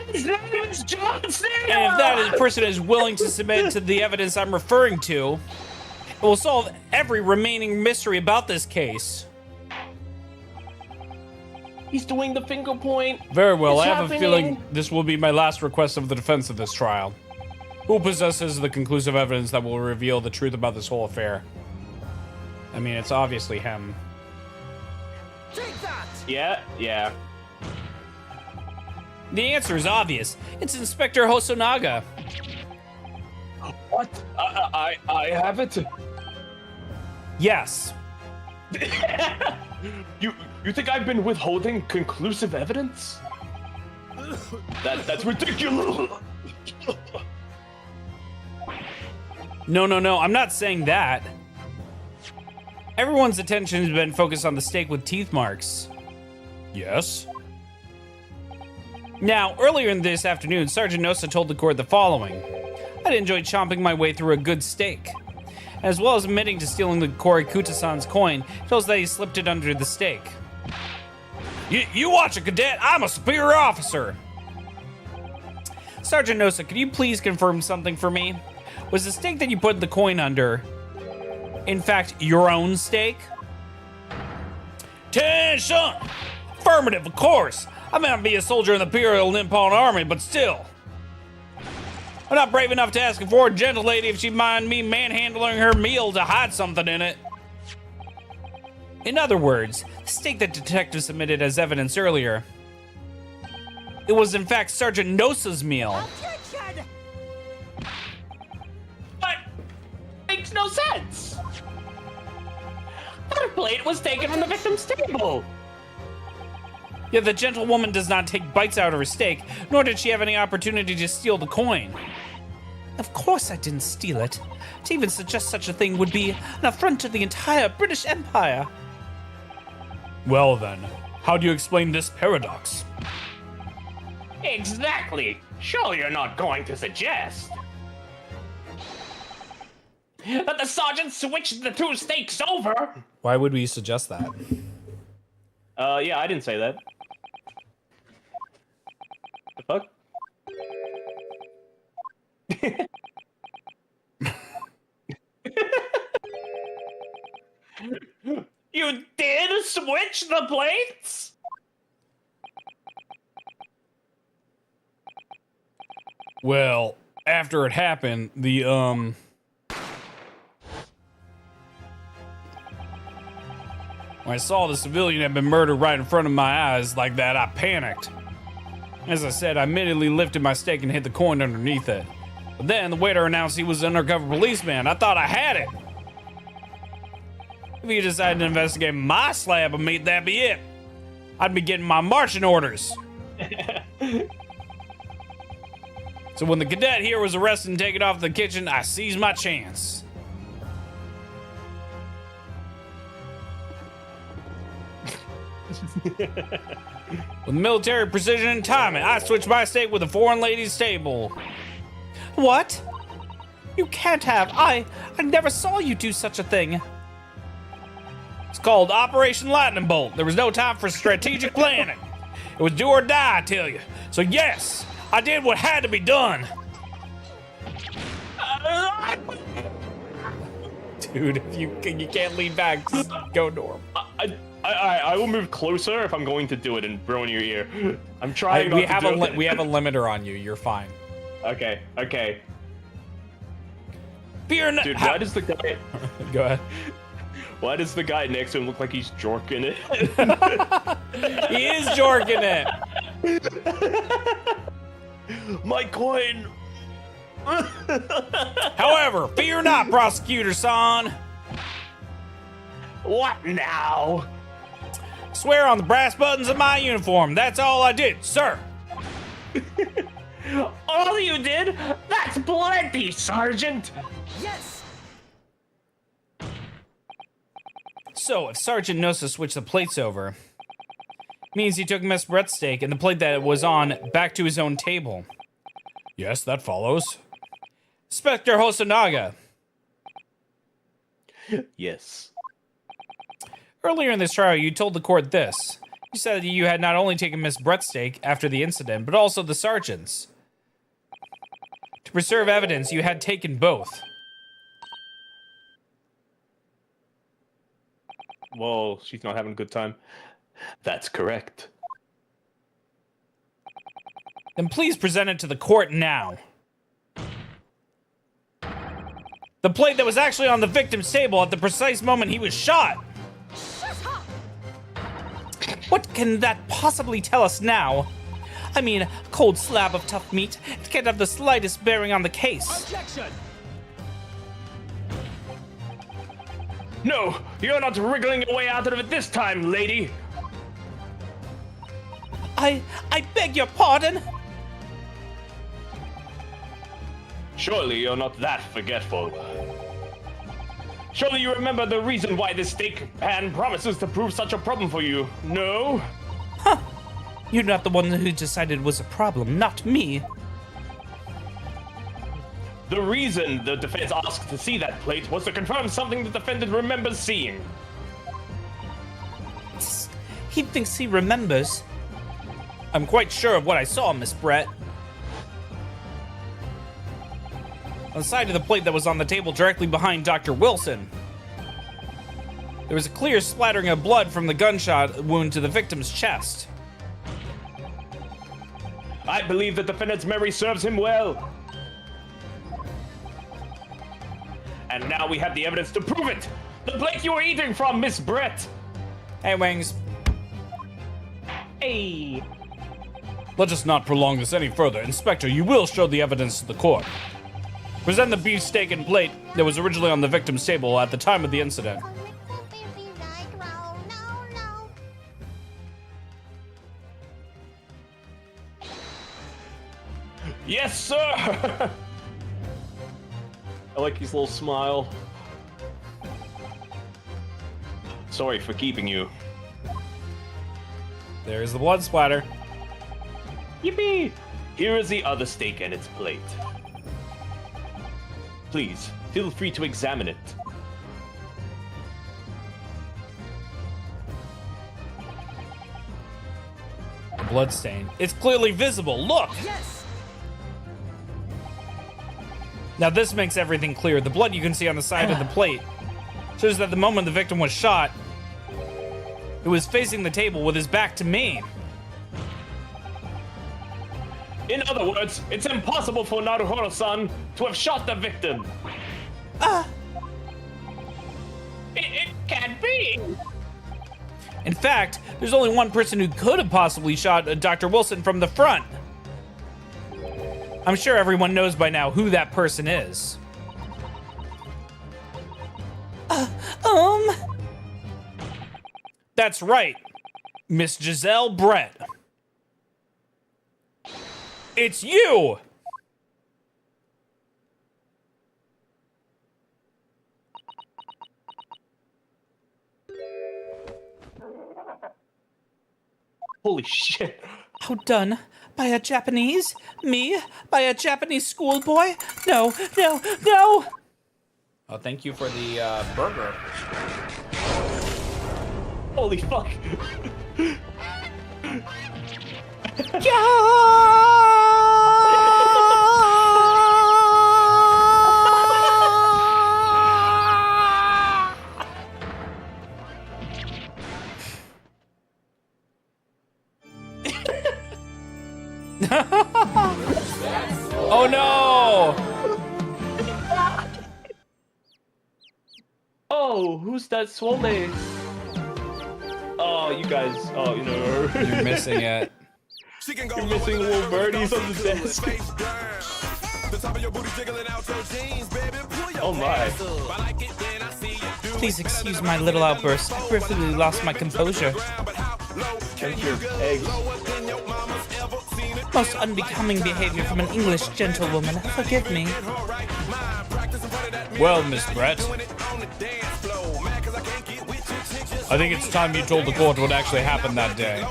His name is John Cena. And if that person is willing to submit to the evidence I'm referring to, it will solve every remaining mystery about this case. He's doing the finger point. Very well, It's I have happening. a feeling this will be my last request of the defense of this trial. Who possesses the conclusive evidence that will reveal the truth about this whole affair? I mean, it's obviously him. Take that. Yeah. The answer is obvious. It's Inspector Hosonaga. What? I have it. Yes. You think I've been withholding conclusive evidence? That's ridiculous. No, I'm not saying that. Everyone's attention has been focused on the steak with teeth marks. Yes. Now, earlier in this afternoon, Sergeant Nosa told the court the following. I'd enjoyed chomping my way through a good steak. As well as admitting to stealing the Kori Kuta-san's coin, tells that he slipped it under the steak. You watch it, cadet. I'm a superior officer. Sergeant Nosa, could you please confirm something for me? Was the steak that you put the coin under, in fact, your own steak? Attention! Affirmative, of course. I may not be a soldier in the Imperial Nippon Army, but still. I'm not brave enough to ask a foreign gentle lady if she'd mind me manhandling her meal to hide something in it. In other words, the steak that detectives submitted as evidence earlier, it was in fact Sergeant Nosa's meal. Objection! But makes no sense. That plate was taken from the victim's table. Yet the gentlewoman does not take bites out of her steak, nor did she have any opportunity to steal the coin. Of course I didn't steal it. To even suggest such a thing would be an affront to the entire British Empire. Well then, how do you explain this paradox? Exactly. Surely you're not going to suggest that the sergeant switched the two steaks over. Why would we suggest that? Yeah, I didn't say that. The fuck? You did switch the plates? Well, after it happened, when I saw the civilian had been murdered right in front of my eyes like that, I panicked. As I said, I immediately lifted my steak and hid the coin underneath it. But then the waiter announced he was an undercover policeman. I thought I had it. If he decided to investigate my slab of meat, that'd be it. I'd be getting my marching orders. So when the cadet here was arrested and taken off to the kitchen, I seized my chance. With military precision and timing, I switched my steak with a foreign lady's table. What? You can't have. I never saw you do such a thing. It's called Operation Lightning Bolt. There was no time for strategic planning. It was do or die, I tell you. So yes, I did what had to be done. Dude, if you can't lean back, just go norm. I will move closer if I'm going to do it and throw in your ear. I'm trying not to do it. We have a limiter on you. You're fine. Okay. Fear not. Dude, why does the guy... Go ahead. Why does the guy next to him look like he's jorking it? He is jorking it. My coin. However, fear not, prosecutor-san. What now? Swear on the brass buttons of my uniform. That's all I did, sir. All you did? That's plenty, Sergeant. Yes! So, if Sergeant Nosa switched the plates over, means he took Miss Brett's steak and the plate that it was on back to his own table. Yes, that follows. Inspector Hosonaga. Yes. Earlier in this trial, you told the court this. You said that you had not only taken Miss Brett's steak after the incident, but also the sergeant's. To preserve evidence, you had taken both. Well, she's not having a good time. That's correct. Then please present it to the court now. The plate that was actually on the victim's table at the precise moment he was shot. What can that possibly tell us now? I mean, a cold slab of tough meat. It can't have the slightest bearing on the case. Objection! No, you're not wriggling your way out of it this time, lady. I beg your pardon? Surely you're not that forgetful. Surely you remember the reason why this steak pan promises to prove such a problem for you, no? Huh. You're not the one who decided it was a problem, not me. The reason the defense asked to see that plate was to confirm something the defendant remembers seeing. He thinks he remembers. I'm quite sure of what I saw, Miss Brett. On the side of the plate that was on the table directly behind Dr. Wilson, there was a clear splattering of blood from the gunshot wound to the victim's chest. I believe the defendant's memory serves him well. And now we have the evidence to prove it. The plate you were eating from, Miss Brett. Hey, Wings. Hey. Let us not prolong this any further. Inspector, you will show the evidence to the court. Present the beefsteak and plate that was originally on the victim's table at the time of the incident. Yes, sir. I like his little smile. Sorry for keeping you. There's the blood splatter. Yippee! Here is the other steak and its plate. Please, feel free to examine it. The blood stain. It's clearly visible. Look! Yes! Now this makes everything clear. The blood you can see on the side of the plate shows that the moment the victim was shot, he was facing the table with his back to me. In other words, it's impossible for Naruhiro-san to have shot the victim. It can't be. In fact, there's only one person who could have possibly shot Dr. Wilson from the front. I'm sure everyone knows by now who that person is. That's right, Miss Giselle Brett. It's you! Holy shit. How done? By a Japanese? Me? By a Japanese schoolboy? No, no, no! Oh, thank you for the burger. Holy fuck. Oh no! Oh, who's that swole? Oh, you guys. Oh, you know. You're missing it. You're missing little birdies on the desk. Oh my. Please excuse my little outburst. I briefly lost my composure. And your eggs. Most unbecoming behavior from an English gentlewoman. Forgive me. Well, Miss Brett, I think it's time you told the court what actually happened that day.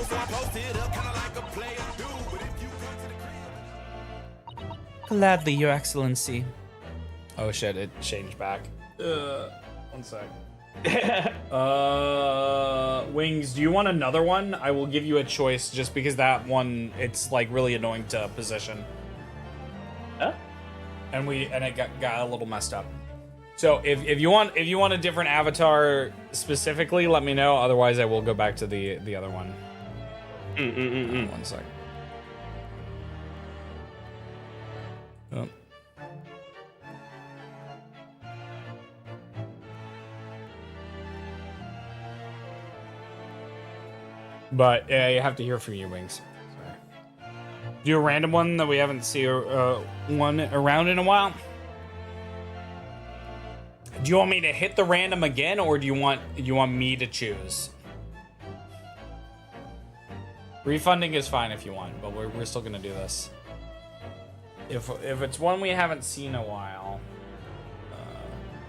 Gladly, Your Excellency. Oh shit, it changed back. One sec. Wings, do you want another one? I will give you a choice just because that one, it's like really annoying to position. Huh? And it got a little messed up. So if you want a different avatar specifically, let me know. Otherwise, I will go back to the other one. One sec. Oh. But yeah, you have to hear from you, Wings. Sorry. Do a random one that we haven't seen one around in a while. Do you want me to hit the random again, or do you want me to choose? Refunding is fine if you want, but we're still gonna do this. If it's one we haven't seen in a while,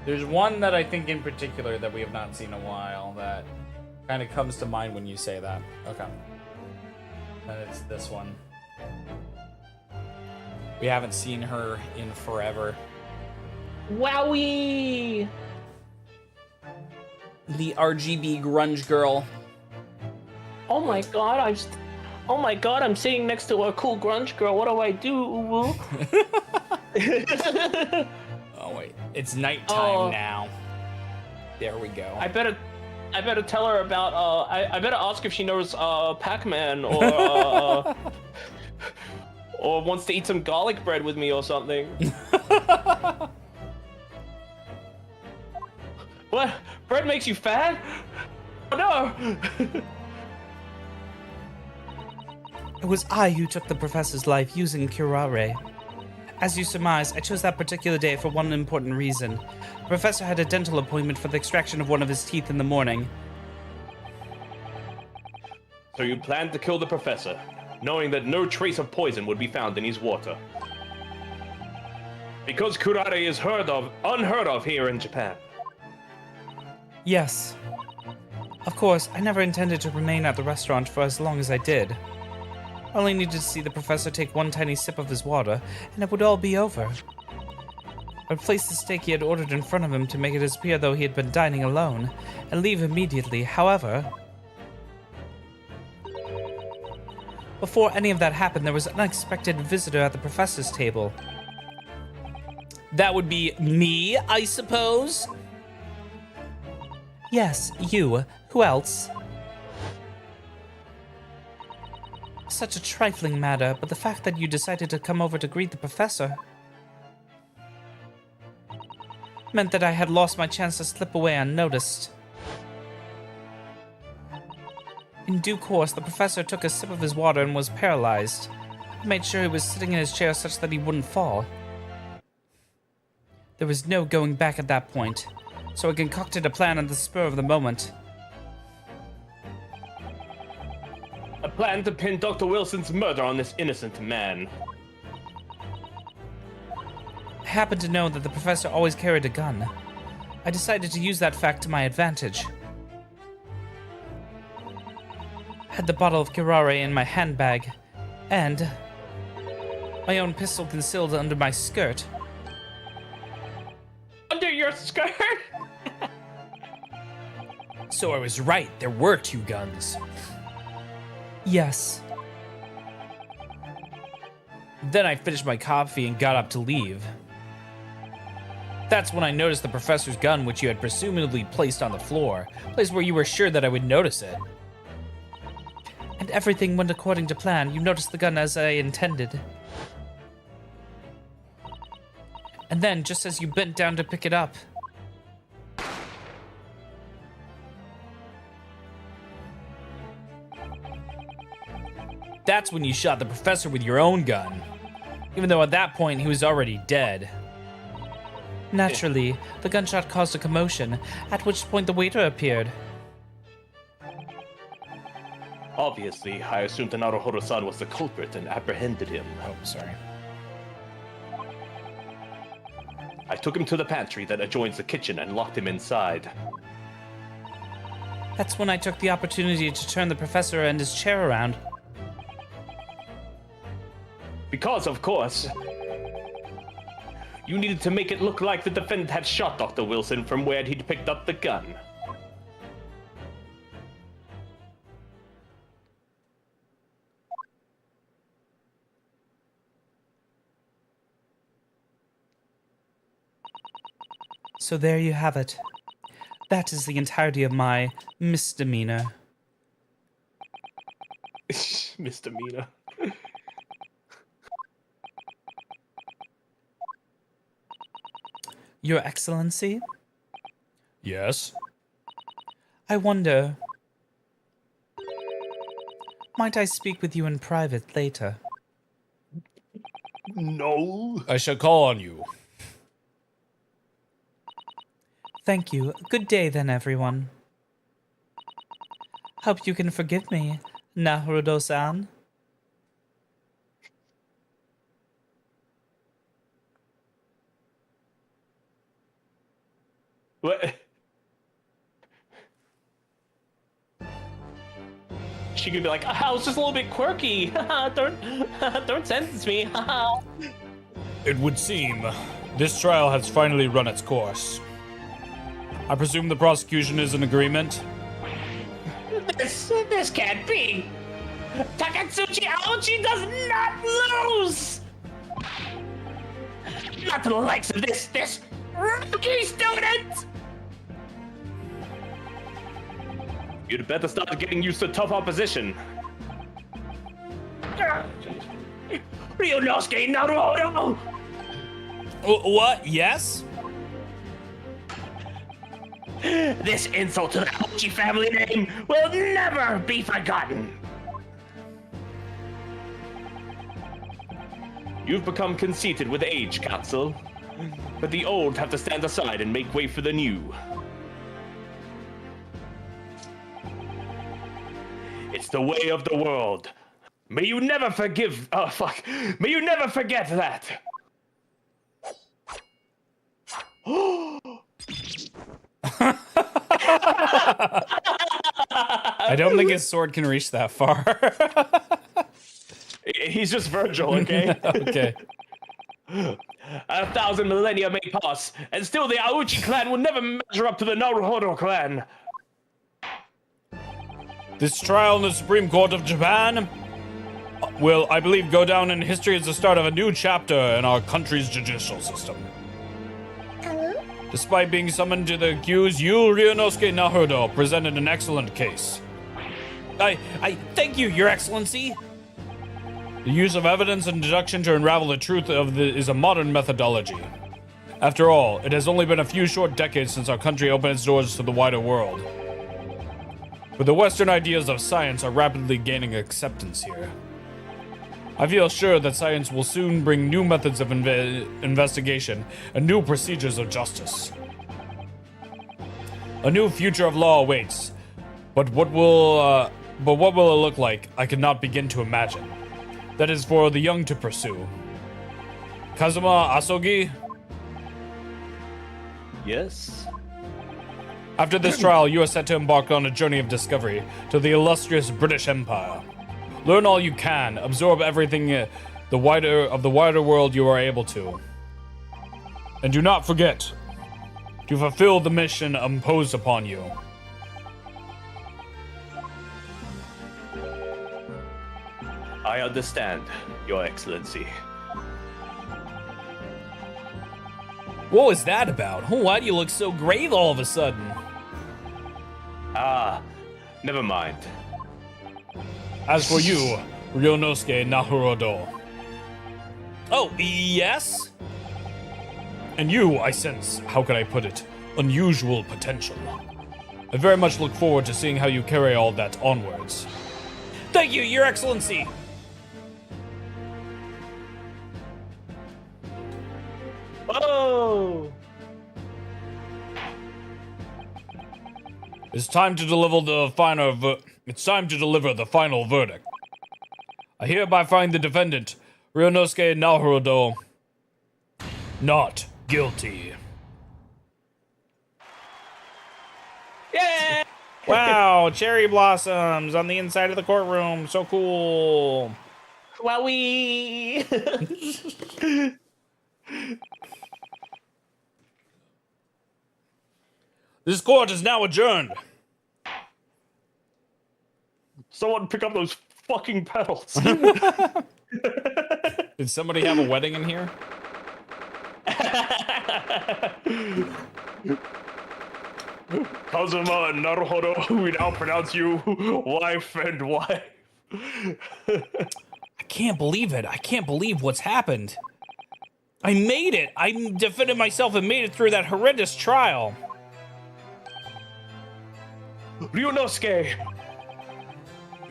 there's one that I think in particular that we have not seen in a while that kind of comes to mind when you say that. Okay. And it's this one. We haven't seen her in forever. WOWWIE! The RGB grunge girl. Oh my god, I'm sitting next to a cool grunge girl. What do I do? Oh wait, it's nighttime now. There we go. I better tell her about I better ask if she knows Pac-Man or Or wants to eat some garlic bread with me or something. What? Bread makes you fat? Oh no! It was I who took the professor's life using curare. As you surmise, I chose that particular day for one important reason. The professor had a dental appointment for the extraction of one of his teeth in the morning. So you planned to kill the professor, knowing that no trace of poison would be found in his water. Because curare is unheard of here in Japan. Yes. Of course, I never intended to remain at the restaurant for as long as I did. I only needed to see the professor take one tiny sip of his water, and it would all be over. I would place the steak he had ordered in front of him to make it appear though he had been dining alone, and leave immediately. However, before any of that happened, there was an unexpected visitor at the professor's table. That would be me, I suppose? Yes, you. Who else? Such a trifling matter, but the fact that you decided to come over to greet the professor meant that I had lost my chance to slip away unnoticed. In due course, the professor took a sip of his water and was paralyzed. I made sure he was sitting in his chair such that he wouldn't fall. There was no going back at that point, so I concocted a plan on the spur of the moment. A plan to pin Dr. Wilson's murder on this innocent man. I happened to know that the professor always carried a gun. I decided to use that fact to my advantage. I had the bottle of curare in my handbag, and my own pistol concealed under my skirt. Under your skirt? So I was right, there were 2 guns. Yes. Then I finished my coffee and got up to leave. That's when I noticed the professor's gun, which you had presumably placed on the floor, a place where you were sure that I would notice it. And everything went according to plan. You noticed the gun as I intended. And then, just as you bent down to pick it up, that's when you shot the professor with your own gun. Even though at that point he was already dead. naturally, the gunshot caused a commotion, at which point the waiter appeared. Obviously, I assumed Naruhodo-san was the culprit and apprehended him. Oh, sorry. I took him to the pantry that adjoins the kitchen and locked him inside. That's when I took the opportunity to turn the professor and his chair around. Because, of course, you needed to make it look like the defendant had shot Dr. Wilson from where he'd picked up the gun. So there you have it. That is the entirety of my misdemeanor. Misdemeanor. Your Excellency? Yes? I wonder... might I speak with you in private later? No. I shall call on you. Thank you. Good day then, everyone. Hope you can forgive me, Naruto-san. What? She could be like, I was just a little bit quirky. Don't sentence me. It would seem this trial has finally run its course. I presume the prosecution is in agreement? This can't be. Takatsuchi Aochi does not lose. Not to the likes of this rookie student. You'd better start getting used to tough opposition. Ryunosuke Naruhodo! What? Yes? This insult to the Kawaii family name will never be forgotten. You've become conceited with age, Council. But the old have to stand aside and make way for the new. It's the way of the world. May you never forgive. Oh, fuck. May you never forget that. I don't think his sword can reach that far. He's just Virgil, okay? Okay. 1,000 millennia may pass, and still the Auchi clan will never measure up to the Naruhodo clan. This trial in the Supreme Court of Japan will, I believe, go down in history as the start of a new chapter in our country's judicial system. Despite being summoned to the accused, you, Ryunosuke Naruhodo, presented an excellent case. I thank you, Your Excellency. The use of evidence and deduction to unravel the truth is a modern methodology. After all, it has only been a few short decades since our country opened its doors to the wider world. But the Western ideas of science are rapidly gaining acceptance here. I feel sure that science will soon bring new methods of investigation and new procedures of justice. A new future of law awaits, but what will it look like? I cannot begin to imagine. That is for the young to pursue. Kazuma Asogi? Yes? After this trial, you are set to embark on a journey of discovery to the illustrious British Empire. Learn all you can, absorb everything the wider world you are able to. And do not forget to fulfill the mission imposed upon you. I understand, Your Excellency. What was that about? Why do you look so grave all of a sudden? Ah, never mind. As for you, Ryunosuke Naruhodo. Oh, yes? And you, I sense, how can I put it, unusual potential. I very much look forward to seeing how you carry all that onwards. Thank you, Your Excellency! Oh! It's time to deliver the final verdict. I hereby find the defendant, Ryunosuke Naruhodo, not guilty. Yeah! Wow, cherry blossoms on the inside of the courtroom. So cool. WOWWIE! This court is now adjourned. Someone pick up those fucking pedals. Did somebody have a wedding in here? Kazuma and Naruhodo, we now pronounce you wife and wife. I can't believe it. I can't believe what's happened. I made it. I defended myself and made it through that horrendous trial. Ryunosuke,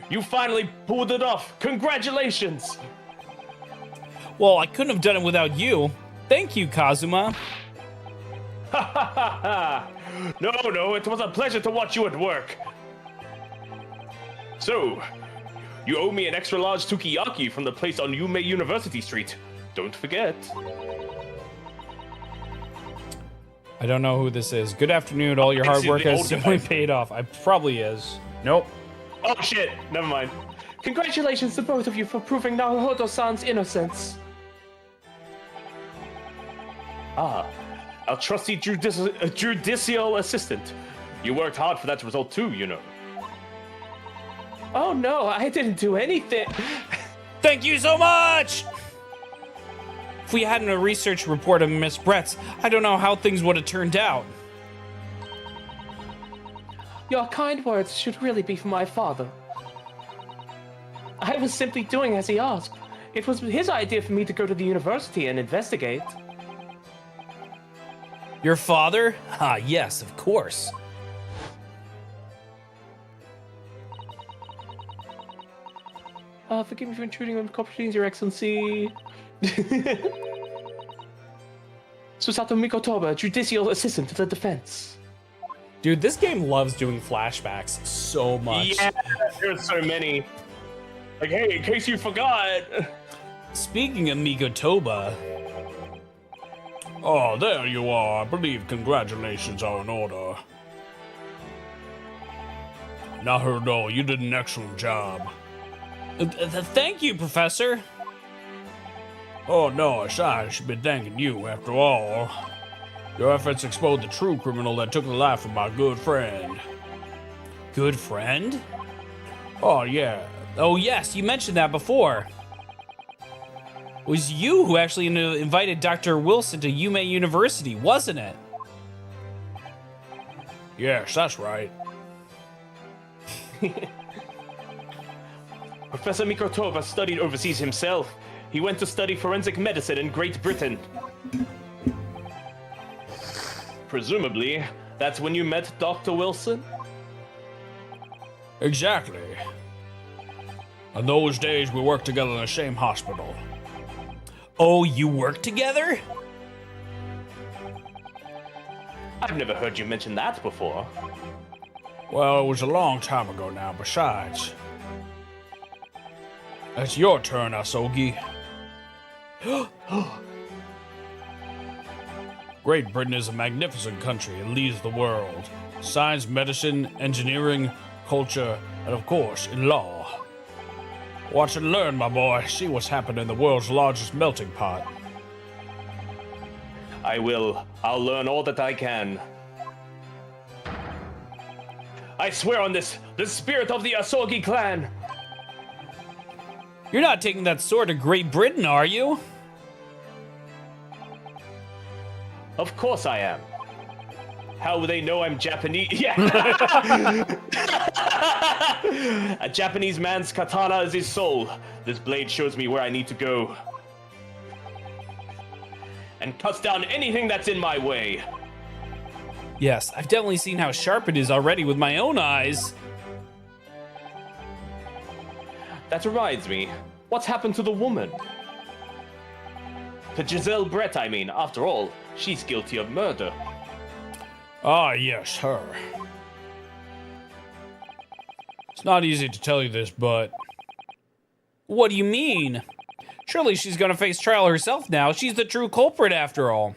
you finally pulled it off. Congratulations. Well, I couldn't have done it without you. Thank you, Kazuma. No, it was a pleasure to watch you at work. So, you owe me an extra large sukiyaki from the place on Yume University Street. Don't forget. I don't know who this is. Good afternoon. All your hard work has simply paid off. I probably is. Nope. Oh shit, never mind. Congratulations to both of you for proving Naruhodo-san's innocence. Ah, our trusty judicial assistant. You worked hard for that result too, you know. Oh no, I didn't do anything. Thank you so much! If we hadn't a research report of Miss Brett's, I don't know how things would have turned out. Your kind words should really be for my father. I was simply doing as he asked, It was his idea for me to go to the university and investigate. Your father? Ah, yes, of course. Forgive me for intruding on opportunities, Your Excellency. Susato Mikotoba, Judicial Assistant to the Defense. Dude, this game loves doing flashbacks so much. Yeah, there's so many. Like, hey, in case you forgot. Speaking of Mikotoba. Oh, there you are. I believe congratulations are in order. Now, Herdo, you did an excellent job. Thank you, Professor. Oh, no, I should be thanking you, after all. Your efforts exposed the true criminal that took the life of my good friend. Good friend? Oh, yeah. Oh, yes, you mentioned that before. It was you who actually invited Dr. Wilson to Yume University, wasn't it? Yes, that's right. Professor Mikotoba studied overseas himself. He went to study forensic medicine in Great Britain. Presumably, that's when you met Dr. Wilson? Exactly. In those days, we worked together in the same hospital. Oh, you work together? I've never heard you mention that before. Well, it was a long time ago now, besides. It's your turn, Asogi. Great Britain is a magnificent country. It leads the world. Science, medicine, engineering, culture, and of course, in law. Watch and learn, my boy. See what's happened in the world's largest melting pot. I will. I'll learn all that I can. I swear on this, the spirit of the Asogi clan. You're not taking that sword to Great Britain, are you? Of course I am. How will they know I'm Japanese? Yeah. A Japanese man's katana is his soul. This blade shows me where I need to go. And cuts down anything that's in my way. Yes, I've definitely seen how sharp it is already with my own eyes. That reminds me, what's happened to the woman? To Giselle Brett, I mean. After all, she's guilty of murder. Ah, yes, her. It's not easy to tell you this, but... What do you mean? Surely she's gonna face trial herself now. She's the true culprit after all.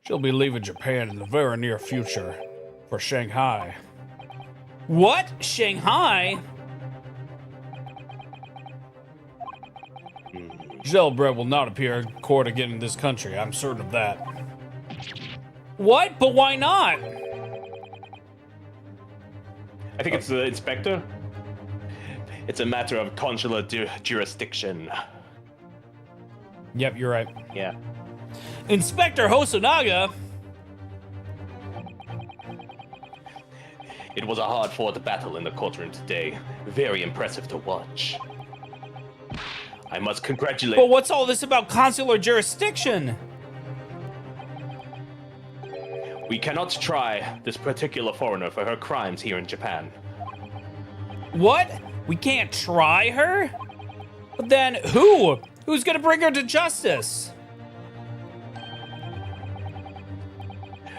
She'll be leaving Japan in the very near future. For Shanghai. What? Shanghai? Giselle Brett will not appear in court again in this country. I'm certain of that. What? But why not? I think it's the inspector. It's a matter of consular jurisdiction. Yep, you're right. Yeah. Inspector Hosonaga? It was a hard-fought battle in the courtroom today. Very impressive to watch. I must congratulate... But what's all this about consular jurisdiction? We cannot try this particular foreigner for her crimes here in Japan. What? We can't try her? But then who? Who's gonna bring her to justice?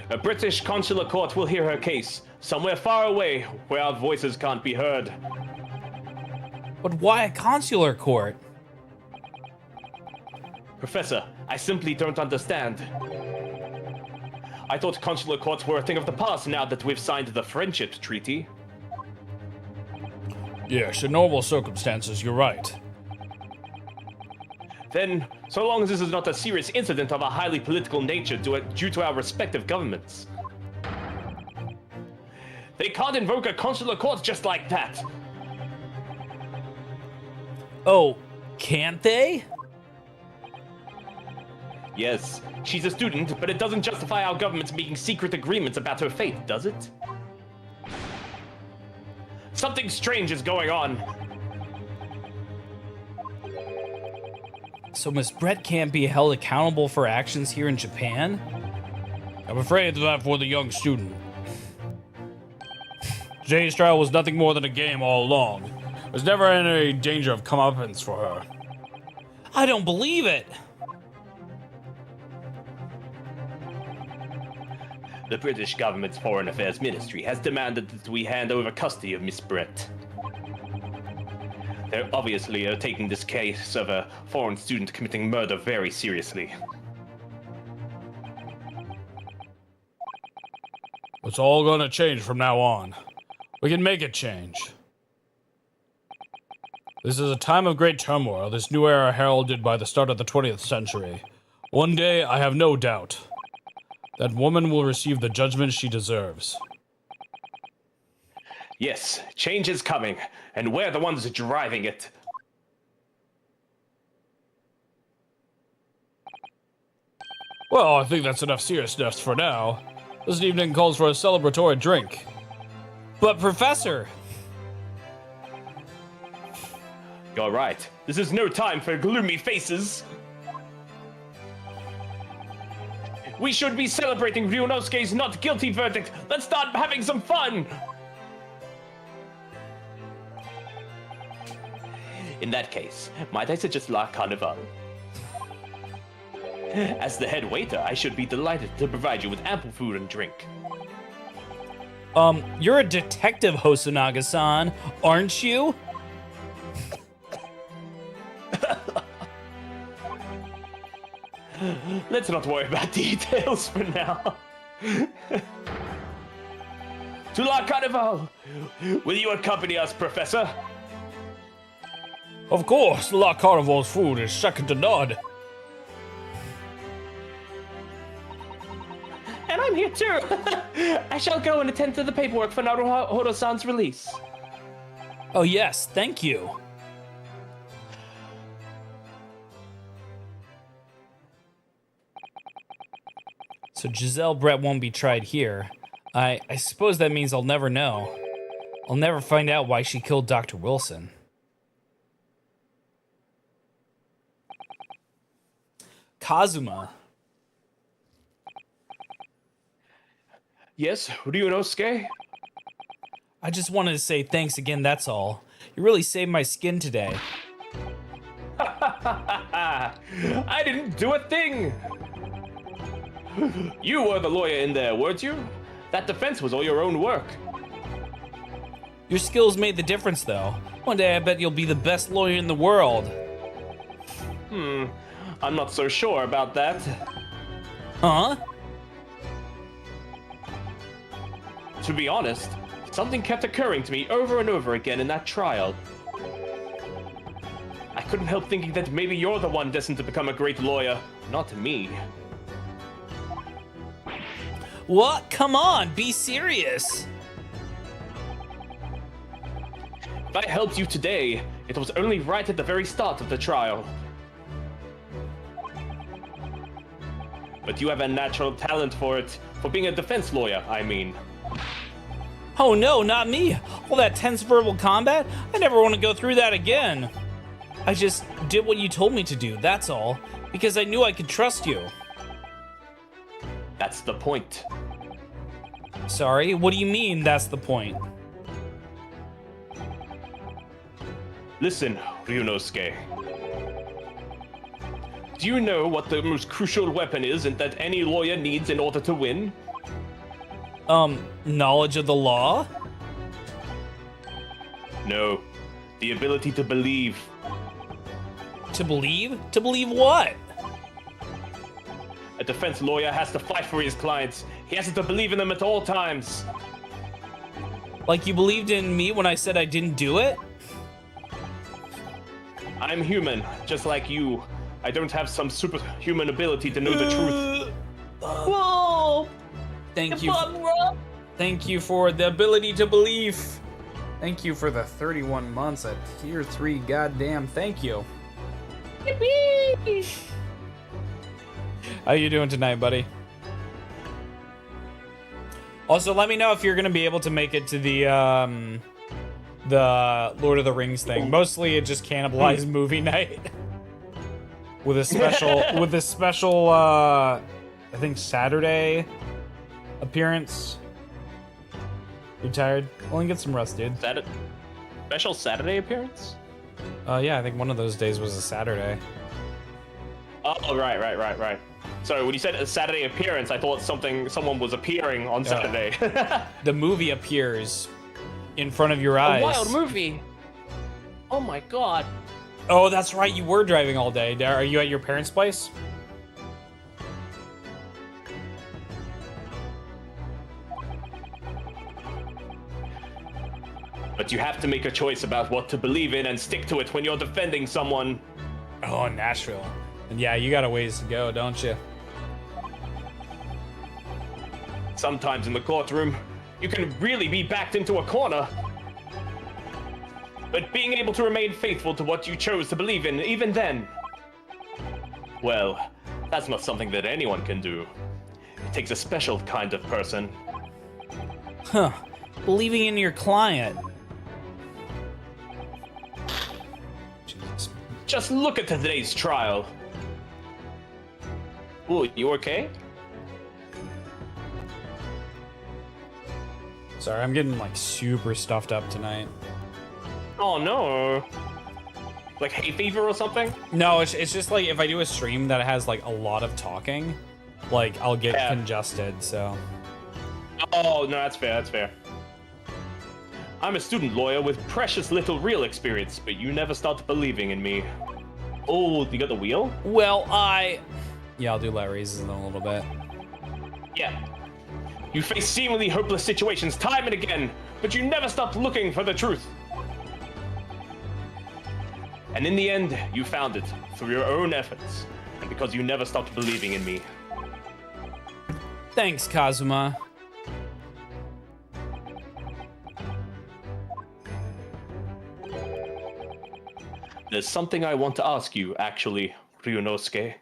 A British consular court will hear her case, somewhere far away where our voices can't be heard. But why a consular court? Professor, I simply don't understand. I thought consular courts were a thing of the past now that we've signed the Friendship Treaty. Yes, in normal circumstances, you're right. Then, so long as this is not a serious incident of a highly political nature due to our respective governments. They can't invoke a consular court just like that. Oh, can't they? Yes, she's a student, but it doesn't justify our government making secret agreements about her fate, does it? Something strange is going on. So Miss Brett can't be held accountable for actions here in Japan? I'm afraid that for the young student. Today's trial was nothing more than a game all along. There's never any danger of comeuppance for her. I don't believe it! The British government's Foreign Affairs Ministry has demanded that we hand over custody of Miss Brett. They're obviously taking this case of a foreign student committing murder very seriously. It's all gonna change from now on. We can make it change. This is a time of great turmoil, this new era heralded by the start of the 20th century. One day, I have no doubt, that woman will receive the judgment she deserves. Yes, change is coming, and we're the ones driving it. Well, I think that's enough seriousness for now. This evening calls for a celebratory drink. But Professor! You're right. This is no time for gloomy faces. We should be celebrating Ryunosuke's not guilty verdict. Let's start having some fun! In that case, might I suggest La Carnival? As the head waiter, I should be delighted to provide you with ample food and drink. You're a detective, Hosonaga-san, aren't you? Let's not worry about details for now. To La Carnival! Will you accompany us, Professor? Of course, La Carnival's food is second to none. And I'm here too! I shall go and attend to the paperwork for Naruhodo-san's release. Oh yes, thank you. So Giselle Brett won't be tried here. I suppose that means I'll never know. I'll never find out why she killed Dr. Wilson. Kazuma. Yes, Ryunosuke? I just wanted to say thanks again, that's all. You really saved my skin today. I didn't do a thing! You were the lawyer in there, weren't you? That defense was all your own work. Your skills made the difference, though. One day I bet you'll be the best lawyer in the world. I'm not so sure about that. Huh? To be honest, something kept occurring to me over and over again in that trial. I couldn't help thinking that maybe you're the one destined to become a great lawyer, not me. What? Come on, be serious. If I helped you today, it was only right at the very start of the trial. But you have a natural talent for it, for being a defense lawyer, I mean. Oh no, not me. All that tense verbal combat? I never want to go through that again. I just did what you told me to do, that's all. Because I knew I could trust you. That's the point. Sorry, what do you mean that's the point? Listen, Ryunosuke. Do you know what the most crucial weapon is and that any lawyer needs in order to win? Knowledge of the law? No. The ability to believe. To believe? To believe what? A defense lawyer has to fight for his clients. He has to believe in them at all times. Like you believed in me when I said I didn't do it? I'm human, just like you. I don't have some superhuman ability to know the truth. Whoa! Thank you. Thank you for the ability to believe. Thank you for the 31 months at tier 3. Goddamn, thank you. Yippee! How you doing tonight, buddy? Also, let me know if you're gonna be able to make it to the Lord of the Rings thing. Mostly it just cannibalized movie night. with a special I think Saturday appearance. You tired? Well, get some rest, dude. Special Saturday appearance? Yeah, I think one of those days was a Saturday. Oh, right. Sorry, when you said a Saturday appearance, I thought someone was appearing on Saturday. The movie appears in front of your eyes. A wild movie. Oh my god. Oh, that's right. You were driving all day. Are you at your parents' place? But you have to make a choice about what to believe in and stick to it when you're defending someone. Oh, in Nashville. And yeah, you got a ways to go, don't you? Sometimes in the courtroom, you can really be backed into a corner. But being able to remain faithful to what you chose to believe in, even then, well, that's not something that anyone can do. It takes a special kind of person. Huh. Believing in your client. Jesus. Just look at today's trial. Ooh, you okay? Sorry, I'm getting like super stuffed up tonight. Oh no. Like hay fever or something? No, it's just like if I do a stream that has like a lot of talking, like I'll get congested, so. Oh, no, that's fair. I'm a student lawyer with precious little real experience, but you never stopped believing in me. Oh, you got the wheel? Well, yeah, I'll do lat raises in a little bit. Yeah. You face seemingly hopeless situations time and again, but you never stopped looking for the truth. And in the end, you found it through your own efforts, and because you never stopped believing in me. Thanks, Kazuma. There's something I want to ask you, actually, Ryunosuke.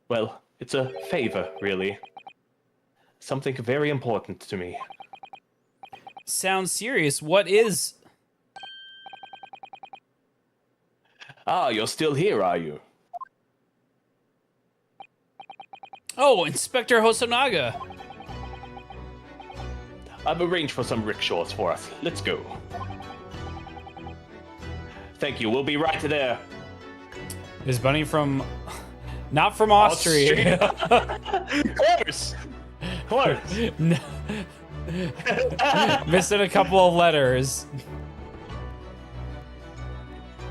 Well, it's a favor, really. Something very important to me. Sounds serious. What is? Ah, you're still here, are you? Oh, Inspector Hosonaga. I've arranged for some rickshaws for us. Let's go. Thank you. We'll be right there. Is Bunny from... Not from Austria. Close. Close. No. Missing a couple of letters.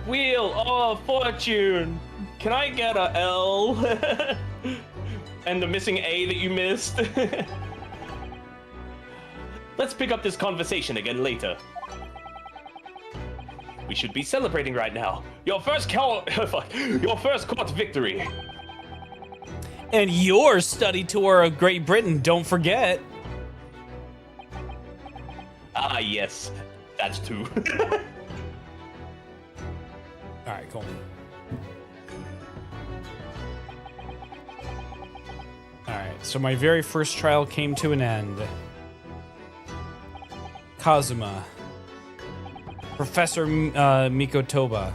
Wheel of Fortune. Can I get a L? And the missing A that you missed? Let's pick up this conversation again later. We should be celebrating right now. Your first court victory. And your study tour of Great Britain, don't forget. Ah, yes. That's two. Alright, cool. Alright, so my very first trial came to an end. Kazuma. Professor Mikotoba.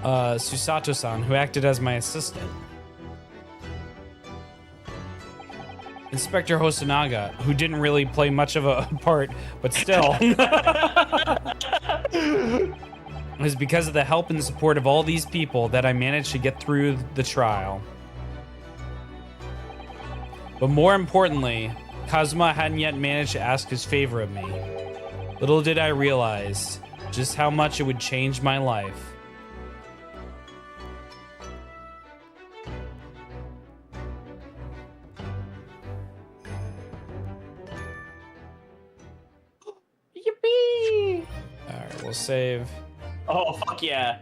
Susato-san, who acted as my assistant. Inspector Hosonaga, who didn't really play much of a part, but still. It was because of the help and support of all these people that I managed to get through the trial. But more importantly, Kazuma hadn't yet managed to ask his favor of me. Little did I realize just how much it would change my life. Yippee! Alright, we'll save. Oh, fuck yeah.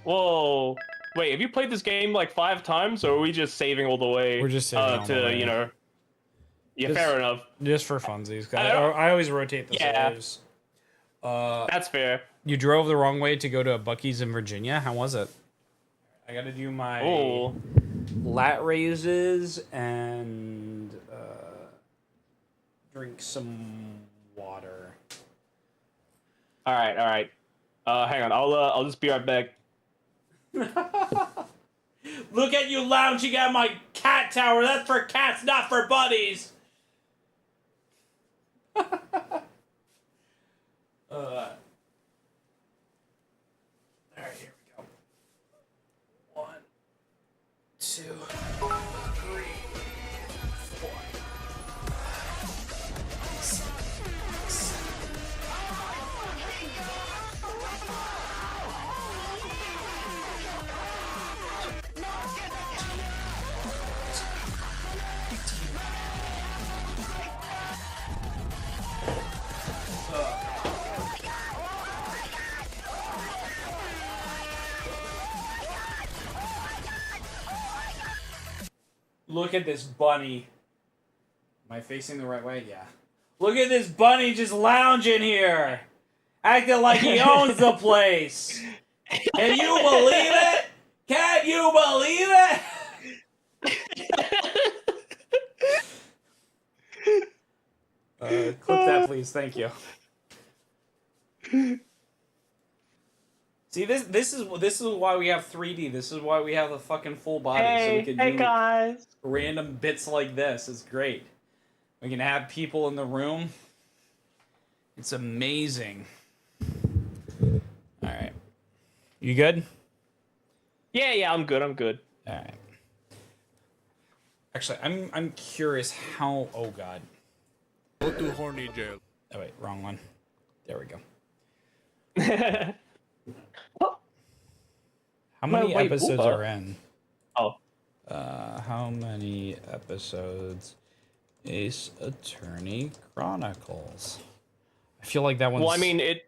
Whoa. Wait, have you played this game like 5 times, or are we just saving all the way? We're just saving all the way. You know... Yeah, Just- fair enough. Just for funsies. I always rotate the saves. That's fair. You drove the wrong way to go to a Buc-ee's in Virginia? How was it? I gotta do my lat raises and drink some water. Alright. Hang on. I'll just be right back. Look at you lounging at my cat tower. That's for cats, not for buddies. Alright, here we go. 1, 2, 3, 4. Look at this bunny. Am I facing the right way? Yeah. Look at this bunny just lounging here. Acting like he owns the place. Can you believe it? Can you believe it? Clip that, please. Thank you. See, this is why we have 3D. This is why we have the fucking full body, so we can do guys. random bits like this. It's great. We can have people in the room. It's amazing. All right, you good? Yeah, I'm good. I'm good. All right. Actually, I'm curious how. Oh God. Go to horny jail. Oh wait, wrong one. There we go. How many episodes are in? Oh. How many episodes? Ace Attorney Chronicles. I feel like that one's... Well, I mean, it'd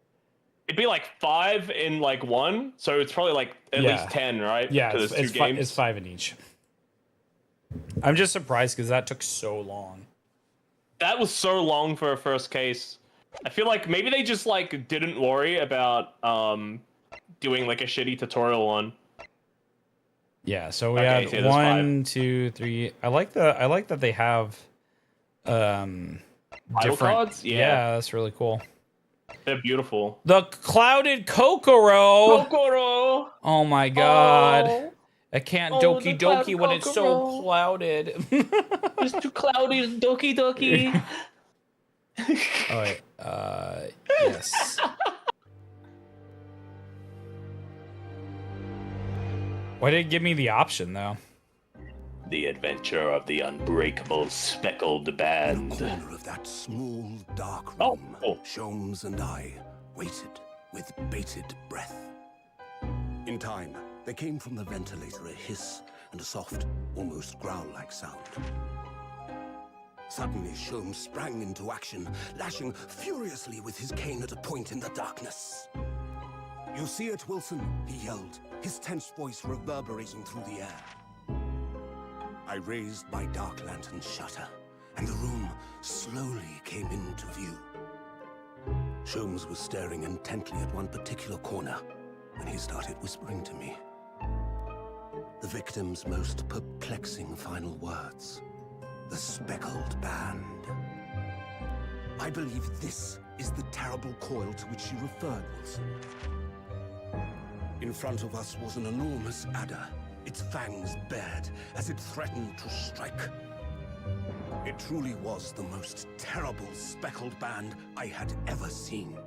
be like 5 in like 1, so it's probably like at least 10, right? Yeah, it's 2 games. It's 5 in each. I'm just surprised because that took so long. That was so long for a first case. I feel like maybe they just like didn't worry about doing like a shitty tutorial one. Yeah, so we had 1, 2, 3. I like that they have Title different cards. Yeah, that's really cool. They're beautiful. The clouded Kokoro. Kokoro. Oh my God. Oh. I can't Doki Doki when it's so clouded. It's too cloudy, Doki Doki. Oh wait, yes. Why did it give me the option though? The adventure of the unbreakable speckled band. In the corner of that small, dark Oh, room, oh. Sholmes and I waited with bated breath. In time, there came from the ventilator a hiss and a soft, almost growl-like sound. Suddenly, Sholmes sprang into action, lashing furiously with his cane at a point in the darkness. "You see it, Wilson?" he yelled, his tense voice reverberating through the air. I raised my dark lantern shutter, and the room slowly came into view. Sholmes was staring intently at one particular corner, and he started whispering to me. The victim's most perplexing final words. The speckled band. I believe this is the terrible coil to which you referred, Wilson. In front of us was an enormous adder, its fangs bared as it threatened to strike. It truly was the most terrible speckled band I had ever seen.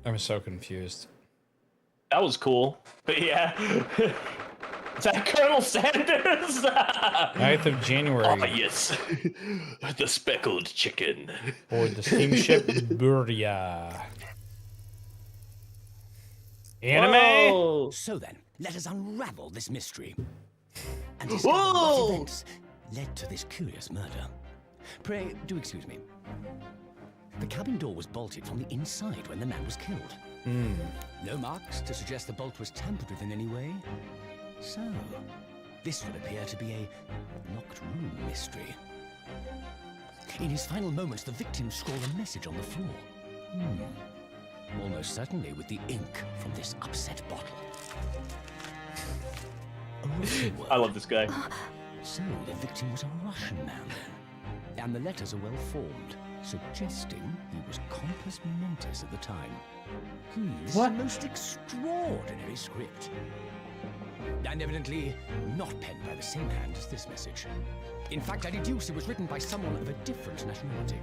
I'm so confused. That was cool. But yeah. Is that Colonel Sanders? 9th of January. Ah, yes. The speckled chicken. Board the steamship Buria. Anime? Whoa. So then, let us unravel this mystery and discover what events led to this curious murder. Pray, do excuse me. The cabin door was bolted from the inside when the man was killed. No marks to suggest the bolt was tampered with in any way. So, this would appear to be a locked room mystery. In his final moments, the victim scrawled a message on the floor. Almost certainly with the ink from this upset bottle. I love this guy. So, the victim was a Russian man then. And the letters are well formed, suggesting he was compos mentis at the time. This is What? a most extraordinary script. And evidently not penned by the same hand as this message. In fact, I deduce it was written by someone of a different nationality.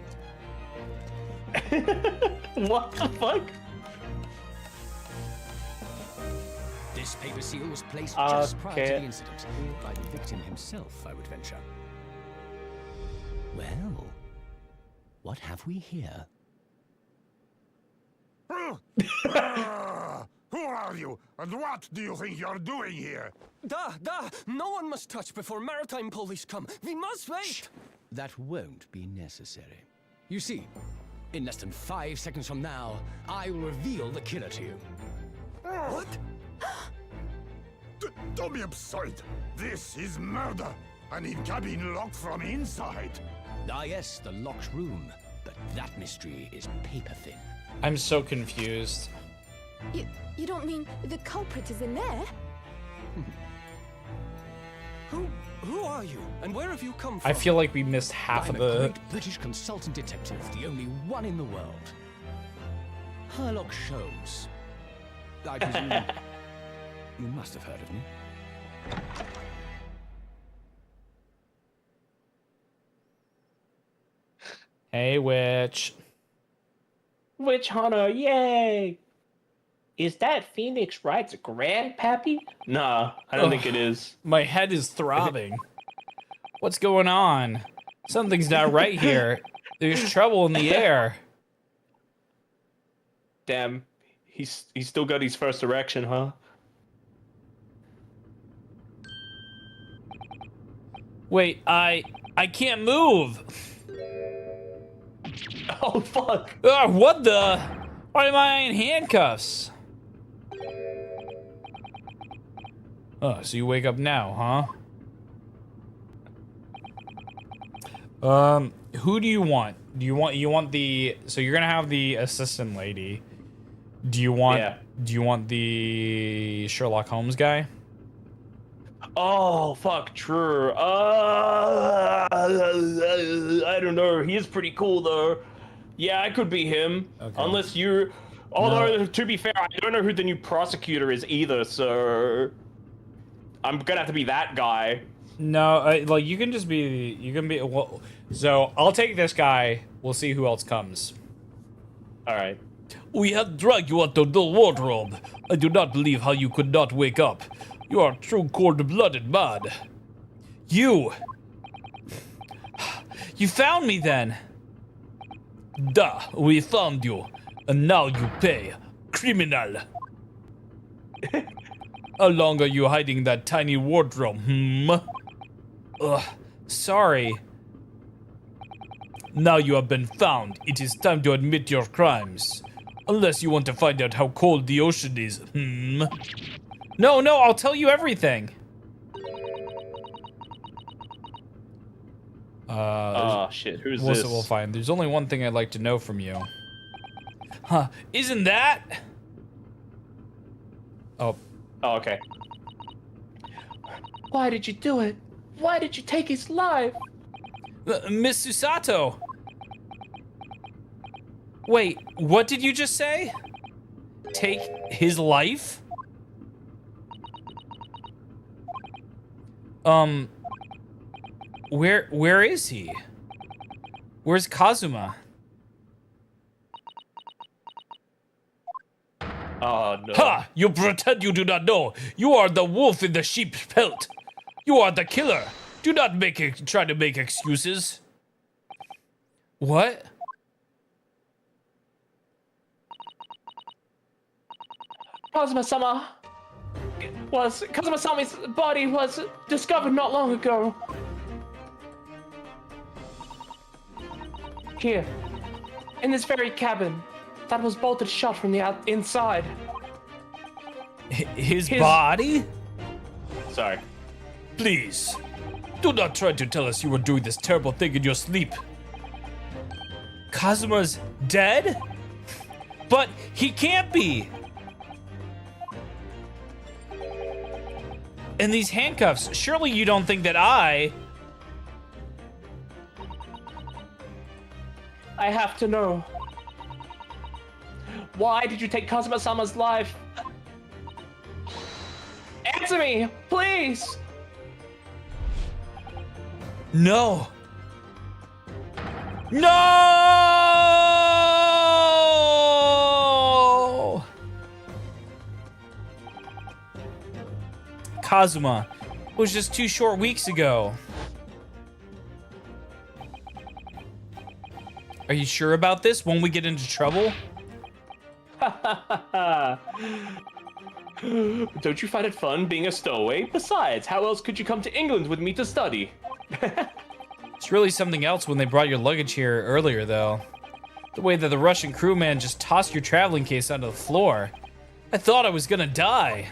What the fuck? This paper seal was placed just prior to Okay. the incident by the victim himself, I would venture. Well, what have we here? Who are you, and what do you think you're doing here? No one must touch before maritime police come. We must wait. Shh. That won't be necessary. You see, in less than 5 seconds from now, I will reveal the killer to you. What? Don't be absurd. This is murder. I need cabin locked from inside. Ah yes, the locked room. But that mystery is paper thin. I'm so confused. You don't mean the culprit is in there? Who are you, and where have you come from? I feel like we missed half I'm of a the. great British consultant detective, the only one in the world. Sherlock Holmes. I presume you must have heard of me. Hey, witch. Witch hunter, yay! Is that Phoenix Wright's grandpappy? Nah, I don't think it is. My head is throbbing. What's going on? Something's not right here. There's trouble in the air. Damn, he's still got his first erection, huh? Wait, I can't move. Oh fuck! What the? Why am I in handcuffs? Oh, so you wake up now, huh? Who do you want? You want the, so you're gonna have the assistant lady. Do you want the Sherlock Holmes guy? Oh fuck, true. I don't know. He is pretty cool though. Yeah, I could be him. Okay. Unless you're. Although to be fair, I don't know who the new prosecutor is either. So I'm gonna have to be that guy. No, like you can just be. You can be. Well, so I'll take this guy. We'll see who else comes. All right. We have dragged you out of the wardrobe. I do not believe how you could not wake up. You are true cold-blooded mad. You found me then. Duh, we found you. And now you pay. Criminal. How long are you hiding that tiny wardrobe, Ugh, sorry. Now you have been found. It is time to admit your crimes. Unless you want to find out how cold the ocean is, No, I'll tell you everything. Oh shit, who's this? We'll find. There's only one thing I'd like to know from you. Huh, isn't that? Oh, okay. Why did you do it? Why did you take his life? Miss Susato. Wait, what did you just say? Take his life? Where is he? Where's Kazuma? Oh no. Ha! You pretend you do not know. You are the wolf in the sheep's pelt. You are the killer. Do not try to make excuses. What? Kazuma-sama Kazuma-sama's body was discovered not long ago. Here, in this very cabin, that was bolted shut from the inside. His body? Sorry. Please, do not try to tell us you were doing this terrible thing in your sleep. Kazuma's dead? But he can't be. And these handcuffs, surely you don't think that I have to know. Why did you take Kazuma-sama's life? Answer me, please! No! No! Kazuma. It was just 2 short weeks ago. Are you sure about this? Won't we get into trouble? Don't you find it fun being a stowaway? Besides, how else could you come to England with me to study? It's really something else when they brought your luggage here earlier, though. The way that the Russian crewman just tossed your traveling case onto the floor. I thought I was gonna die.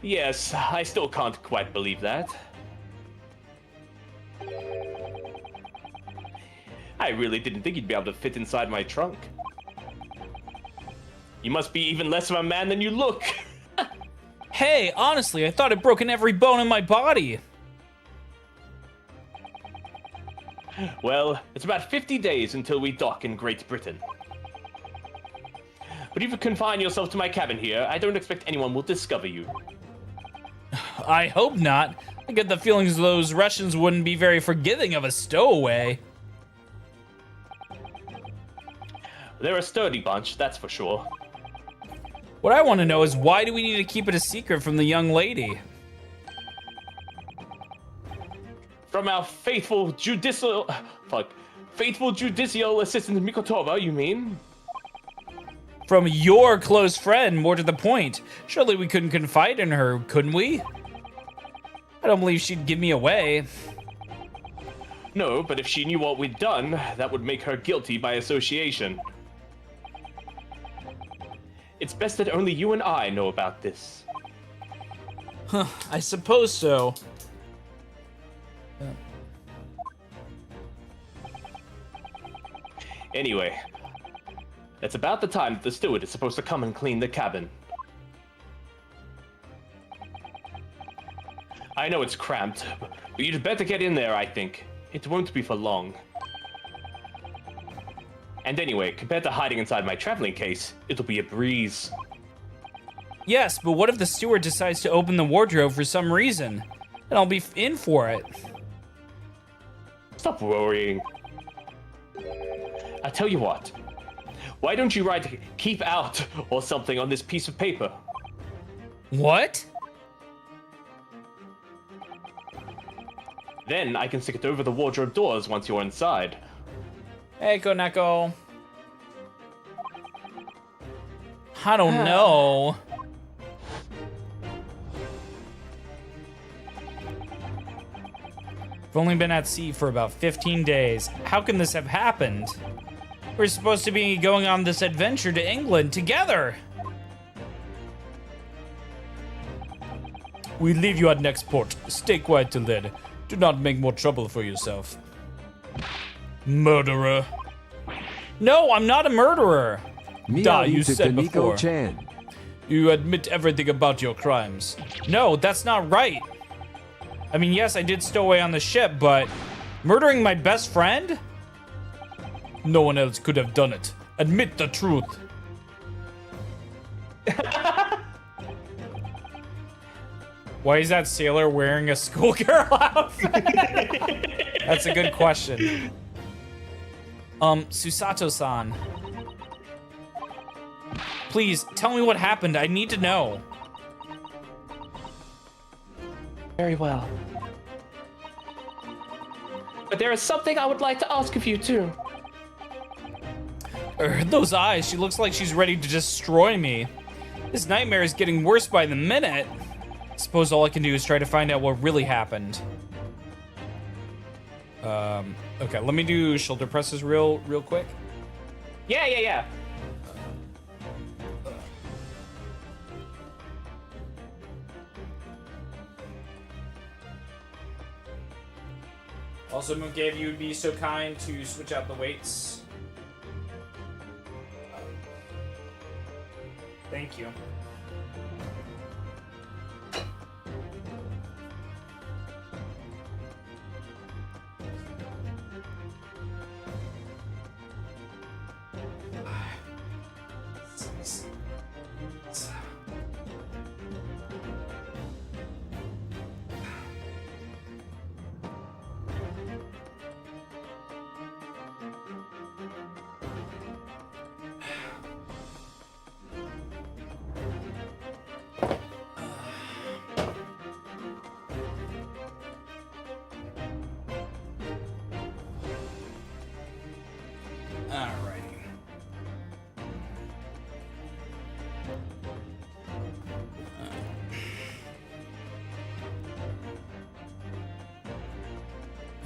Yes, I still can't quite believe that. I really didn't think you'd be able to fit inside my trunk. You must be even less of a man than you look. Hey, honestly, I thought I'd broken every bone in my body. Well, it's about 50 days until we dock in Great Britain. But if you confine yourself to my cabin here, I don't expect anyone will discover you. I hope not. I get the feelings those Russians wouldn't be very forgiving of a stowaway. They're a sturdy bunch, that's for sure. What I want to know is why do we need to keep it a secret from the young lady? From our faithful judicial assistant Mikotova, you mean? From your close friend, more to the point. Surely we couldn't confide in her, couldn't we? I don't believe she'd give me away. No, but if she knew what we'd done, that would make her guilty by association. It's best that only you and I know about this. Huh, I suppose so. Anyway, it's about the time that the steward is supposed to come and clean the cabin. I know it's cramped, but you'd better get in there, I think. It won't be for long. And anyway, compared to hiding inside my traveling case, it'll be a breeze. Yes, but what if the steward decides to open the wardrobe for some reason? Then I'll be in for it. Stop worrying. I tell you what. Why don't you write "keep out" or something on this piece of paper? What? Then I can stick it over the wardrobe doors once you're inside. Hey, Koneko. I don't know. I've only been at sea for about 15 days. How can this have happened? We're supposed to be going on this adventure to England together. We leave you at next port. Stay quiet till then. Do not make more trouble for yourself. Murderer. No, I'm not a murderer. You said before. Chan. You admit everything about your crimes. No, that's not right. I mean, yes, I did stow away on the ship, but murdering my best friend? No one else could have done it. Admit the truth. Why is that sailor wearing a schoolgirl outfit? That's a good question. Susato-san. Please, tell me what happened. I need to know. Very well. But there is something I would like to ask of you, too. Those eyes, she looks like she's ready to destroy me. This nightmare is getting worse by the minute. Suppose all I can do is try to find out what really happened. Okay, let me do shoulder presses real quick. Yeah. Also, Mook, if you would be so kind to switch out the weights. Thank you.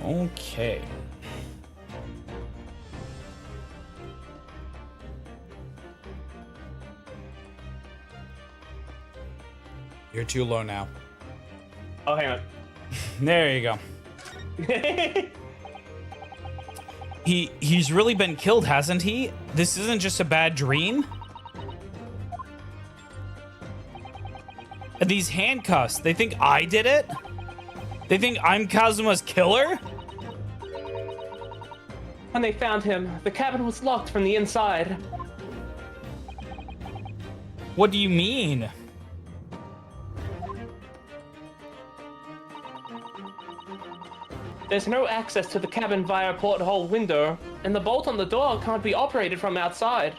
Okay. You're too low now. Oh, hang on. There you go. He's really been killed, hasn't he? This isn't just a bad dream? And these handcuffs, they think I did it? They think I'm Kazuma's killer? When they found him, the cabin was locked from the inside. What do you mean? There's no access to the cabin via a porthole window, and the bolt on the door can't be operated from outside.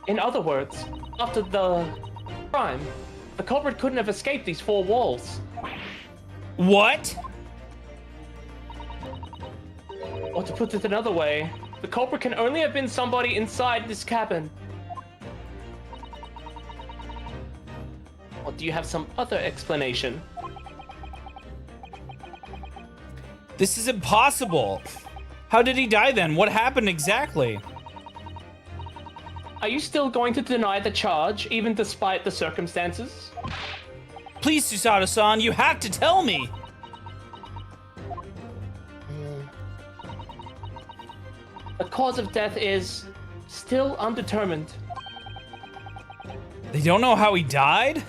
In other words, after the crime, the culprit couldn't have escaped these four walls. What? Or to put it another way, the culprit can only have been somebody inside this cabin. Or do you have some other explanation? This is impossible. How did he die then? What happened exactly? Are you still going to deny the charge, even despite the circumstances? Please, Susato-san, you have to tell me! The cause of death is still undetermined. They don't know how he died?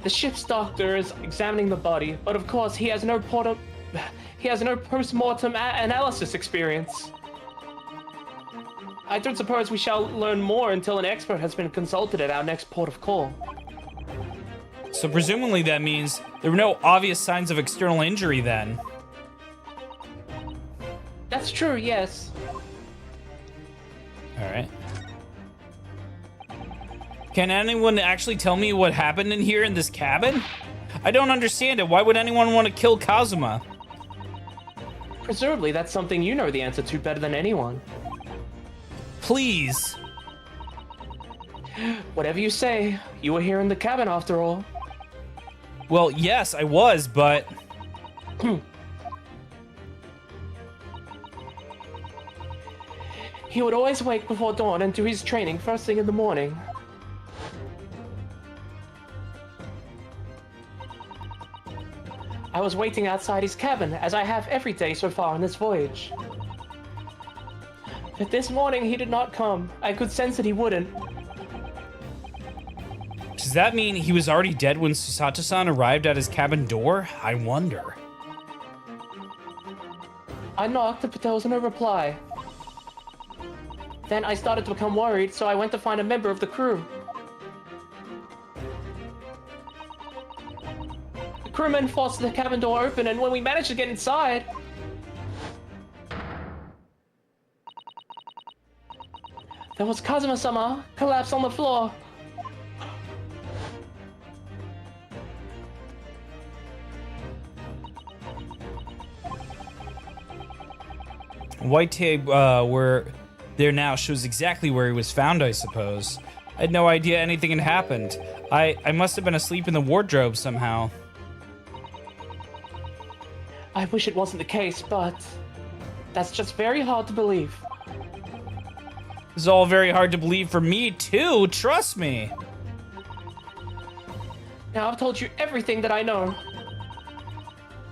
The ship's doctor is examining the body, but of course he has no post-mortem analysis experience. I don't suppose we shall learn more until an expert has been consulted at our next port of call. So presumably that means there were no obvious signs of external injury then. That's true, yes. Alright. Can anyone actually tell me what happened in here in this cabin? I don't understand it. Why would anyone want to kill Kazuma? Presumably that's something you know the answer to better than anyone. Please. Whatever you say, you were here in the cabin after all. Well, yes, I was, but... He would always wake before dawn and do his training first thing in the morning. I was waiting outside his cabin, as I have every day so far on this voyage. But this morning he did not come. I could sense that he wouldn't. Does that mean he was already dead when Susato-san arrived at his cabin door? I wonder. I knocked, but there was no reply. Then I started to become worried, so I went to find a member of the crew. The crewmen forced the cabin door open, and when we managed to get inside... there was Kazuma-sama collapsed on the floor. White tape where there now shows exactly where he was found, I suppose. I had no idea anything had happened. I must have been asleep in the wardrobe somehow. I wish it wasn't the case, but that's just very hard to believe. This is all very hard to believe for me too, trust me. Now I've told you everything that I know.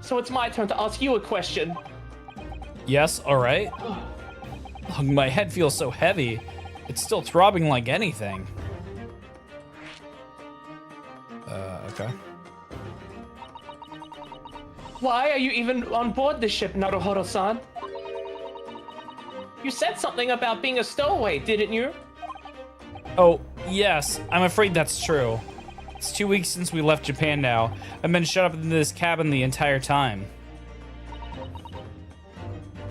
So it's my turn to ask you a question. Yes, alright. My head feels so heavy. It's still throbbing like anything. Okay. Why are you even on board this ship, Naruhodo-san? You said something about being a stowaway, didn't you? Oh, yes, I'm afraid that's true. It's 2 weeks since we left Japan now. I've been shut up in this cabin the entire time.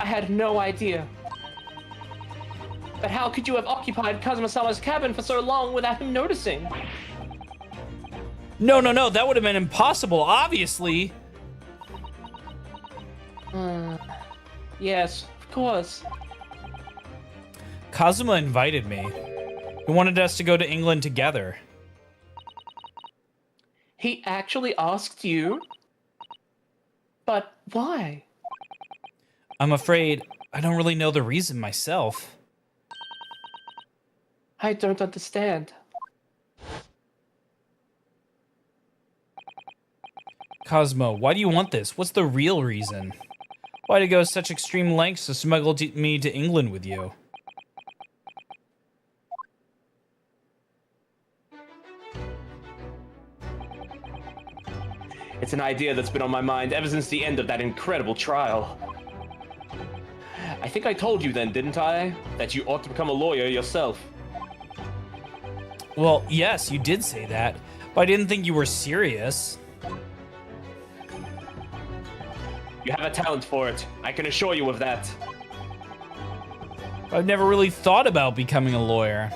I had no idea. But how could you have occupied Kazuma-sama's cabin for so long without him noticing? No, that would have been impossible, obviously. Yes, of course. Kazuma invited me. He wanted us to go to England together. He actually asked you? But why? I'm afraid I don't really know the reason myself. I don't understand. Cosmo, why do you want this? What's the real reason? Why to go such extreme lengths to smuggle me to England with you? It's an idea that's been on my mind ever since the end of that incredible trial. I think I told you then, didn't I? That you ought to become a lawyer yourself. Well, yes, you did say that, but I didn't think you were serious. You have a talent for it. I can assure you of that. I've never really thought about becoming a lawyer.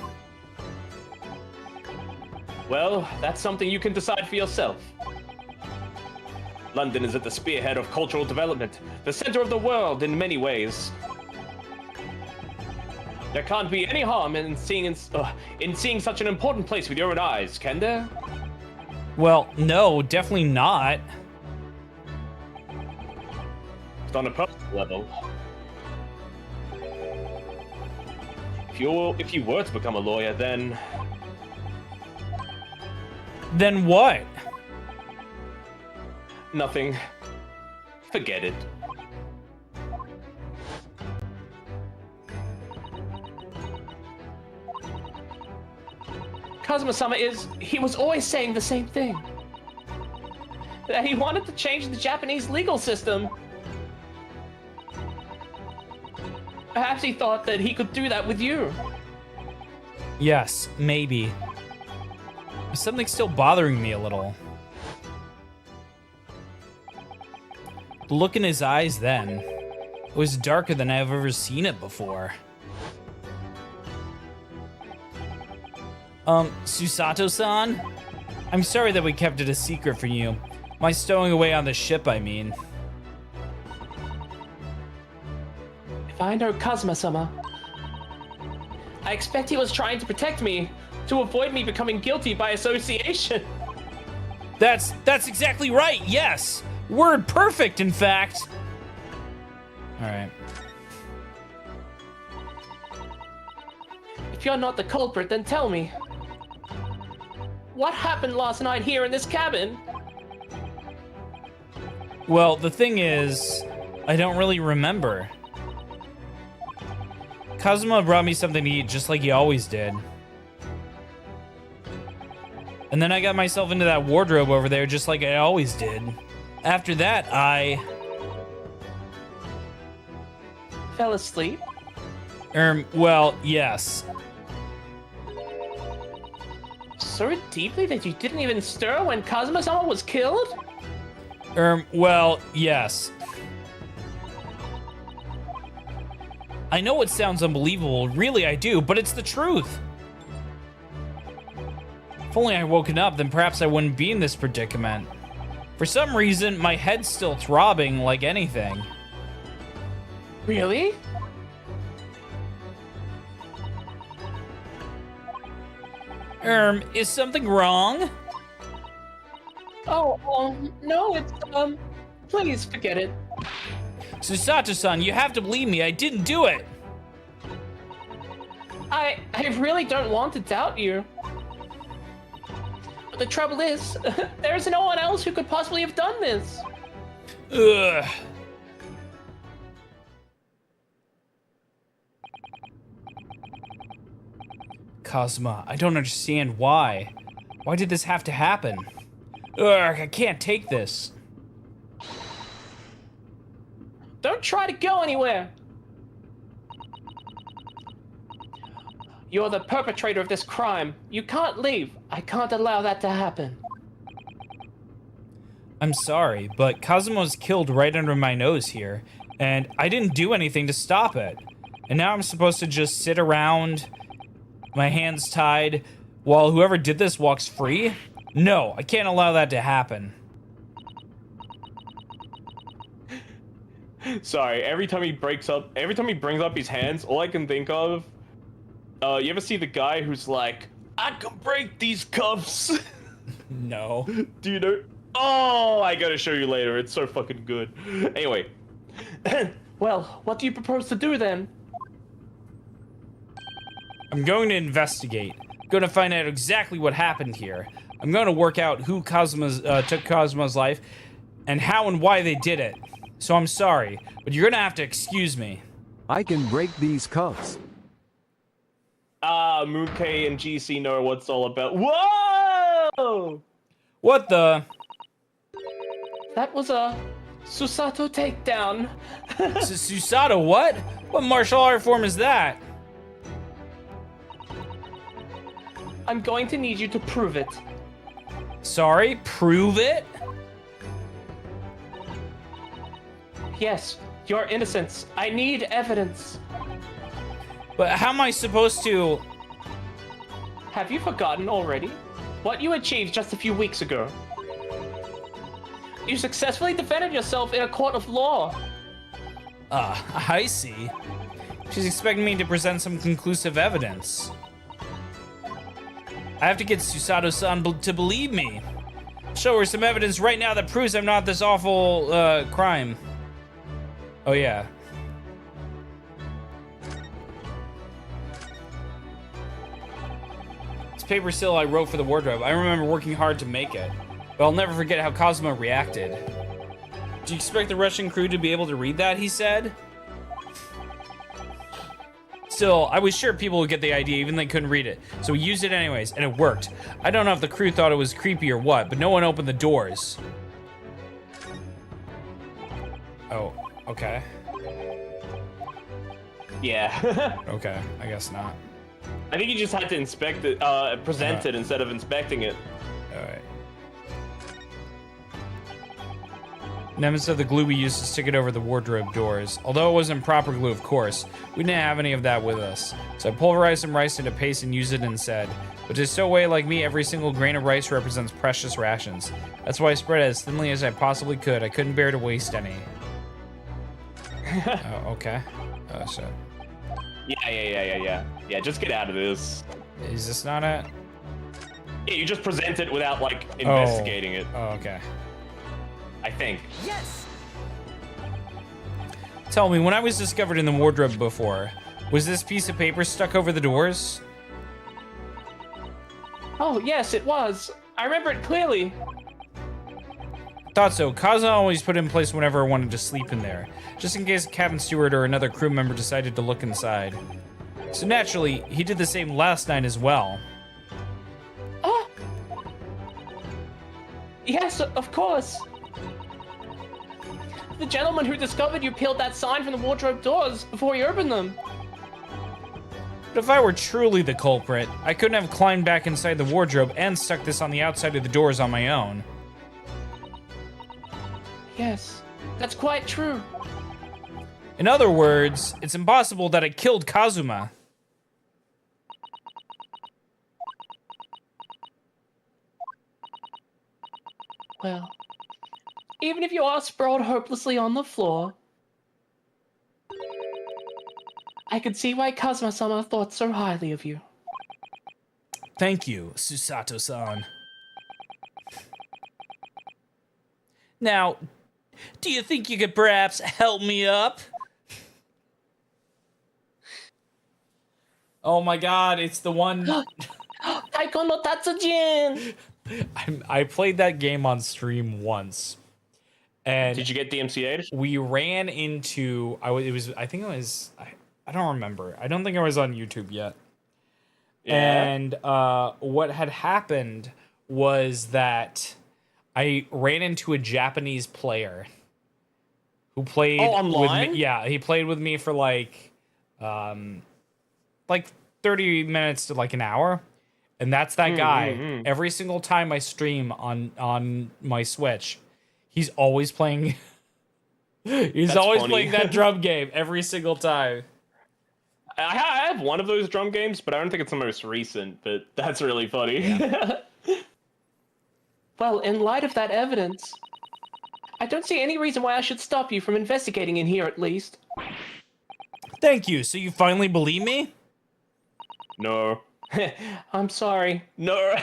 Well, that's something you can decide for yourself. London is at the spearhead of cultural development, the center of the world in many ways. There can't be any harm in seeing such an important place with your own eyes, can there? Well, no, definitely not. Just on a personal level. If you were to become a lawyer, then... Then what? Nothing. Forget it. Kazuma-sama he was always saying the same thing. That he wanted to change the Japanese legal system. Perhaps he thought that he could do that with you. Yes, maybe. Something's still bothering me a little. The look in his eyes then, it was darker than I've ever seen it before. Susato-san? I'm sorry that we kept it a secret from you. My stowing away on the ship, I mean. If I know Kazuma-sama, I expect he was trying to protect me to avoid me becoming guilty by association. That's exactly right, yes! Word perfect, in fact! Alright. If you're not the culprit, then tell me. What happened last night here in this cabin? Well, the thing is, I don't really remember. Kazuma brought me something to eat just like he always did. And then I got myself into that wardrobe over there just like I always did. After that, I... Fell asleep? Well, yes. So deeply that you didn't even stir when Kazuma-sama was killed? Well, yes. I know it sounds unbelievable, really I do, but it's the truth. If only I woken up, then perhaps I wouldn't be in this predicament. For some reason, my head's still throbbing like anything. Really? Is something wrong? Oh, no, it's, please forget it. Susato-san, you have to believe me, I didn't do it! I really don't want to doubt you. But the trouble is, there's no one else who could possibly have done this. Ugh. Kazuma, I don't understand why. Why did this have to happen? Ugh, I can't take this. Don't try to go anywhere. You're the perpetrator of this crime. You can't leave. I can't allow that to happen. I'm sorry, but Kazuma's killed right under my nose here, and I didn't do anything to stop it. And now I'm supposed to just sit around, my hands tied, while whoever did this walks free? No, I can't allow that to happen. Sorry, every time he brings up his hands, all I can think of, you ever see the guy who's like, I can break these cuffs? No. Do you know? Oh, I gotta show you later. It's so fucking good. Anyway. Well, what do you propose to do then? I'm going to investigate. I'm going to find out exactly what happened here. I'm going to work out who took Kazuma's life and how and why they did it. So I'm sorry, but you're going to have to excuse me. I can break these cuffs. Mooncake and GC know what it's all about. Whoa! What the? That was a Susato takedown. Susato what? What martial art form is that? I'm going to need you to prove it. Sorry, prove it? Yes, your innocence. I need evidence. But how am I supposed to... Have you forgotten already? What you achieved just a few weeks ago. You successfully defended yourself in a court of law. I see. She's expecting me to present some conclusive evidence. I have to get Susato-san to believe me. Show her some evidence right now that proves I'm not this awful, crime. Oh, yeah. This paper still I wrote for the wardrobe. I remember working hard to make it. But I'll never forget how Kazuma reacted. Do you expect the Russian crew to be able to read that, he said? Still, I was sure people would get the idea even though they couldn't read it. So we used it anyways, and it worked. I don't know if the crew thought it was creepy or what, but no one opened the doors. Oh, okay. Yeah. Okay, I guess not. I think you just had to inspect it, present it instead of inspecting it. Alright. Nemesis said the glue we used to stick it over the wardrobe doors. Although it wasn't proper glue, of course, we didn't have any of that with us. So I pulverized some rice into paste and used it instead. But to stowaway like me, every single grain of rice represents precious rations. That's why I spread it as thinly as I possibly could. I couldn't bear to waste any. Oh, okay. Oh, shit. Yeah, just get out of this. Is this not it? Yeah, you just present it without, like, investigating it. Oh, okay. I think. Yes! Tell me, when I was discovered in the wardrobe before, was this piece of paper stuck over the doors? Oh, yes, it was. I remember it clearly. Thought so. Kaza always put it in place whenever I wanted to sleep in there, just in case a cabin steward or another crew member decided to look inside. So naturally, he did the same last night as well. Oh! Yes, of course. The gentleman who discovered you peeled that sign from the wardrobe doors before you opened them. But if I were truly the culprit, I couldn't have climbed back inside the wardrobe and stuck this on the outside of the doors on my own. Yes, that's quite true. In other words, it's impossible that I killed Kazuma. Well, even if you are sprawled hopelessly on the floor, I could see why Kazuma-sama thought so highly of you. Thank you, Susato-san. Now, do you think you could perhaps help me up? Oh my god, it's the one... Taiko no Tatsujin! I played that game on stream once. And did you get DMCA'd? We ran into... I don't remember. I don't think I was on YouTube yet. Yeah. And what had happened was that I ran into a Japanese player who played online? with me. Yeah, he played with me for like 30 minutes to like an hour. And that's that guy. Every single time I stream on my Switch, he's always playing he's always playing that drum game every single time. I have one of those drum games, but I don't think it's the most recent, but that's really funny. Yeah. Well, in light of that evidence, I don't see any reason why I should stop you from investigating in here, at least. Thank you. So you finally believe me? No. I'm sorry. No.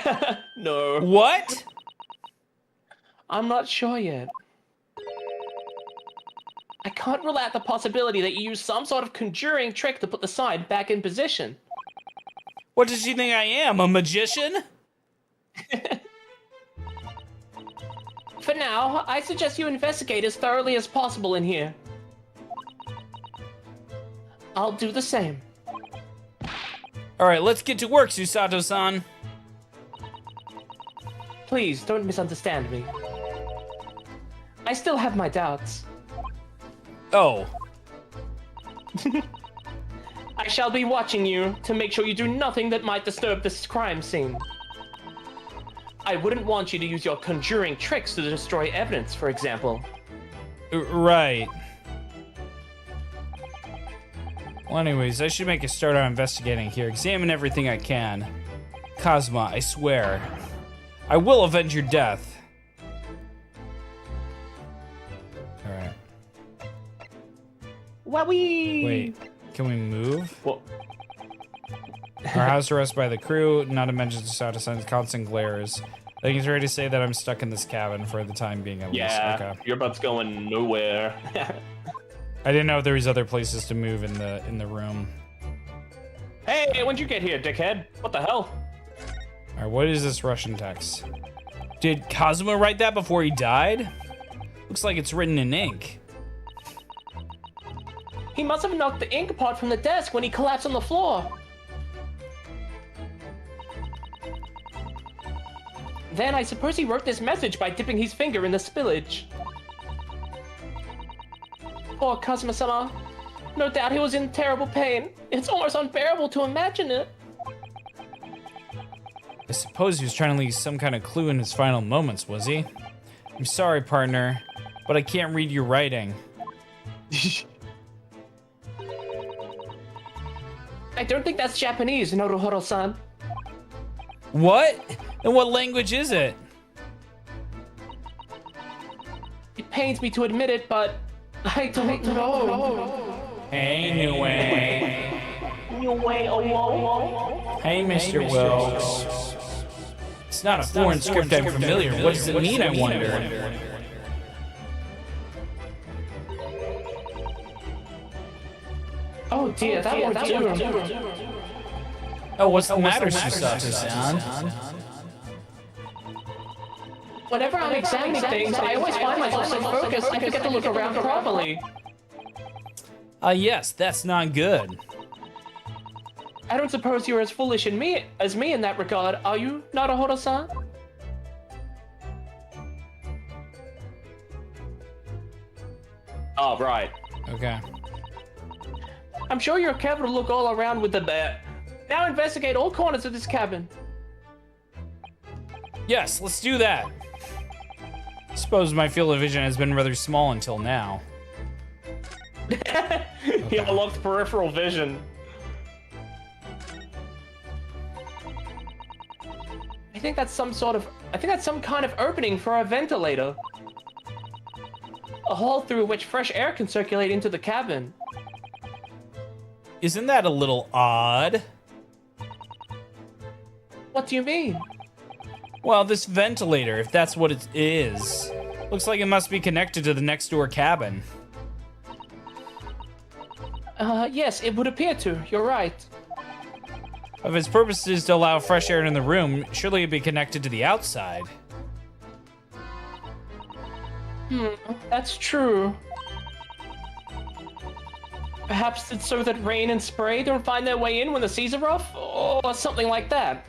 No. What? I'm not sure yet. I can't rule out the possibility that you used some sort of conjuring trick to put the sign back in position. What does she think I am? A magician? For now, I suggest you investigate as thoroughly as possible in here. I'll do the same. All right, let's get to work, Susato-san. Please, don't misunderstand me. I still have my doubts. Oh. I shall be watching you to make sure you do nothing that might disturb this crime scene. I wouldn't want you to use your conjuring tricks to destroy evidence, for example. Right. Well, anyways, I should make a start on investigating here. Examine everything I can. Kazuma, I swear. I will avenge your death. Alright. WOWWIE! Wait, can we move? Well, Our house arrest by the crew, not to mention Susato-san's constant glares. I think it's fair to say that I'm stuck in this cabin for the time being at least. yeah, Okay. your butt's going nowhere. I didn't know if there was other places to move in the room. Hey, when'd you get here, dickhead? What the hell? Alright, what is this Russian text? Did Kazuma write that before he died? Looks like it's written in ink. He must have knocked the ink pot from the desk when he collapsed on the floor. Then I suppose he wrote this message by dipping his finger in the spillage. Poor Kazuma-sama. No doubt he was in terrible pain. It's almost unbearable to imagine it. I suppose he was trying to leave some kind of clue in his final moments, was he? I'm sorry, partner, but I can't read your writing. I don't think that's Japanese, Noruhoro-san. What? And what language is it? It pains me to admit it, but I don't know. Anyway. Hey, Mr. Wilkes. It's not a foreign script I'm familiar. What does it mean, I wonder? Oh dear, that won't do. Oh, what's the matter, Susato-san? Whenever I'm examining things, I always find myself so focused I forget to look around properly. Yes, that's not good. I don't suppose you're as foolish as me in that regard, are you, Naruhoro-san? Oh, right. Okay. I'm sure you're careful to look all around with the bat. Now investigate all corners of this cabin. Yes, let's do that. Suppose my field of vision has been rather small until now. He unlocked peripheral vision. I think that's some kind of opening for a ventilator. A hole through which fresh air can circulate into the cabin. Isn't that a little odd? What do you mean? Well, this ventilator, if that's what it is, looks like it must be connected to the next door cabin. Yes, it would appear to. You're right. If its purpose is to allow fresh air in the room, surely it'd be connected to the outside. That's true. Perhaps it's so that rain and spray don't find their way in when the seas are rough? Or something like that.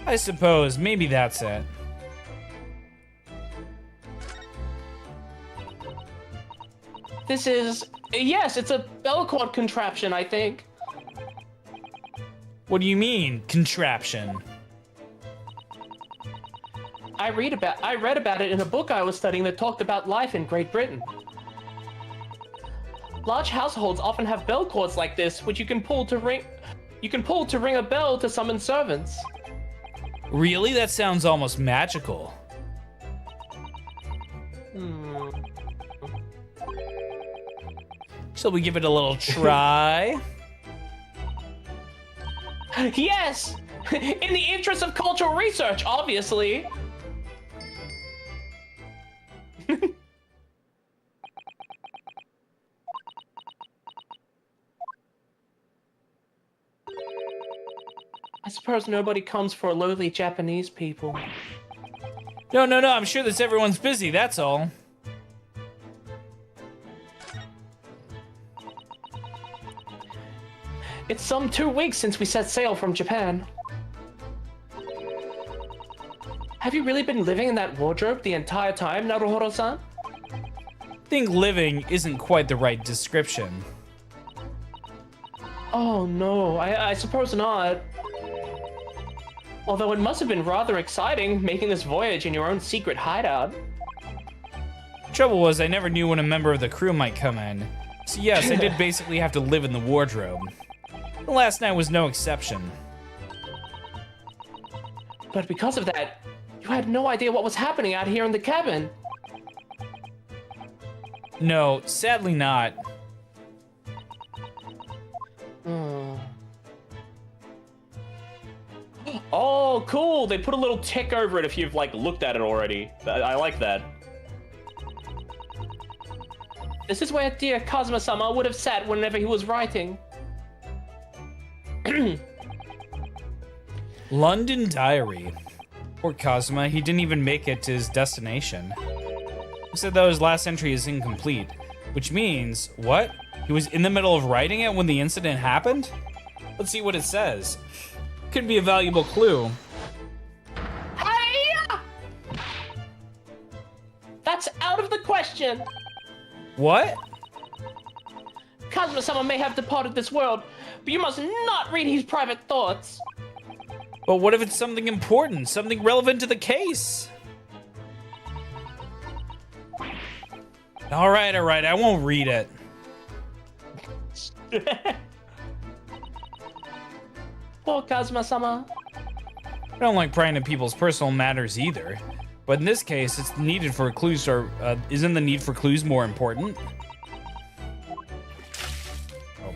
I suppose, maybe that's it. This is... Yes, it's a bell cord contraption, I think. What do you mean, contraption? I read about it in a book I was studying that talked about life in Great Britain. Large households often have bell cords like this, which you can pull to ring a bell to summon servants. Really? That sounds almost magical. Shall we give it a little try? Yes! In the interest of cultural research, obviously! I suppose nobody comes for lowly Japanese people. No, I'm sure that everyone's busy, that's all. It's some 2 weeks since we set sail from Japan. Have you really been living in that wardrobe the entire time, Naruhiro-san? I think living isn't quite the right description. Oh no, I suppose not. Although it must have been rather exciting making this voyage in your own secret hideout. Trouble was, I never knew when a member of the crew might come in. So yes, I did basically have to live in the wardrobe. The last night was no exception. But because of that, you had no idea what was happening out here in the cabin. No, sadly not. Oh, cool! They put a little tick over it if you've, like, looked at it already. I like that. This is where dear Kazuma-sama would have sat whenever he was writing. London Diary. Poor Kazuma, he didn't even make it to his destination. He said that his last entry is incomplete, which means, what? He was in the middle of writing it when the incident happened? Let's see what it says. Could be a valuable clue. Hiya! That's out of the question. What? Kazuma-sama may have departed this world, but you must not read his private thoughts. But what if it's something important, something relevant to the case? All right, I won't read it. Poor Kazuma-sama. I don't like prying into people's personal matters either. But in this case, it's needed for clues, or isn't the need for clues more important? Oh.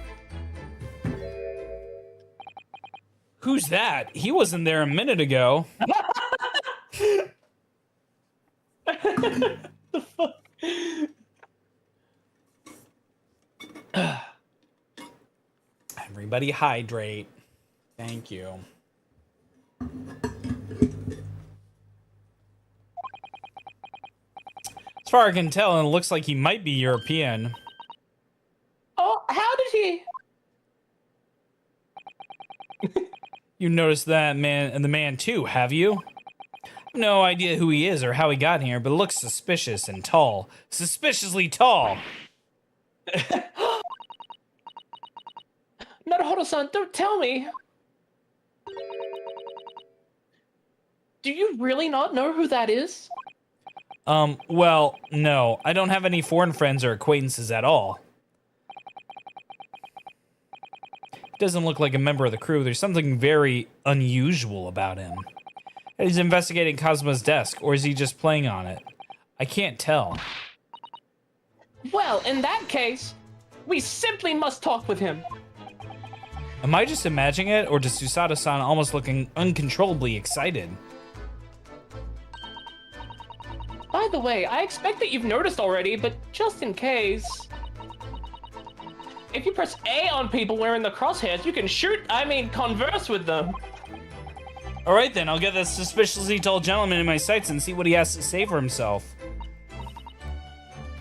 Who's that? He wasn't there a minute ago. The fuck? Everybody hydrate. Thank you. As far as I can tell, it looks like he might be European. Oh, how did he? You noticed that man and the man too, have you? No idea who he is or how he got here, but looks suspicious and tall. Suspiciously tall. Naruhiro-san, don't tell me. Do you really not know who that is? Well, no. I don't have any foreign friends or acquaintances at all. He doesn't look like a member of the crew. There's something very unusual about him. He's investigating Kazuma's desk, or is he just playing on it? I can't tell. Well, in that case, we simply must talk with him. Am I just imagining it, or does Susato-san almost looking uncontrollably excited? By the way, I expect that you've noticed already, but just in case... If you press A on people wearing the crosshairs, you can converse with them. Alright then, I'll get this suspiciously tall gentleman in my sights and see what he has to say for himself.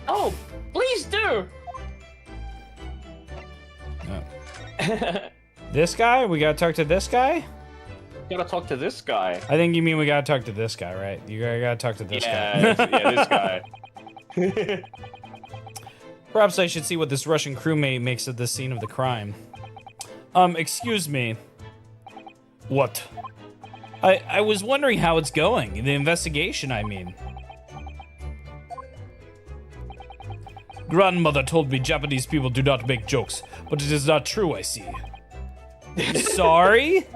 Oh, please do! Oh. This guy? We gotta talk to this guy? Gotta talk to this guy. I think you mean we gotta talk to this guy, right? You gotta talk to this guy. Yeah, this guy. Perhaps I should see what this Russian crewmate makes of the scene of the crime. Excuse me. What? I was wondering how it's going. The investigation, I mean. Grandmother told me Japanese people do not make jokes, but it is not true, I see. Sorry?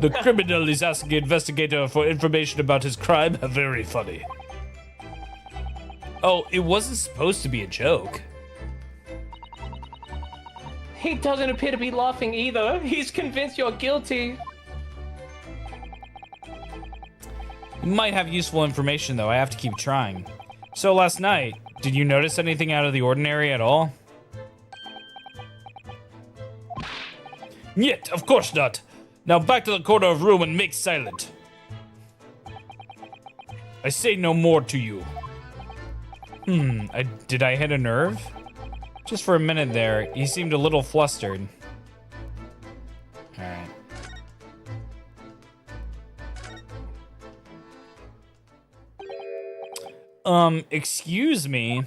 The criminal is asking investigator for information about his crime. Very funny. Oh, it wasn't supposed to be a joke. He doesn't appear to be laughing either. He's convinced you're guilty. You might have useful information, though. I have to keep trying. So last night, did you notice anything out of the ordinary at all? Yet, of course not. Now back to the corner of room and make silent. I say no more to you. Did I hit a nerve? Just for a minute there, he seemed a little flustered. Alright. Excuse me?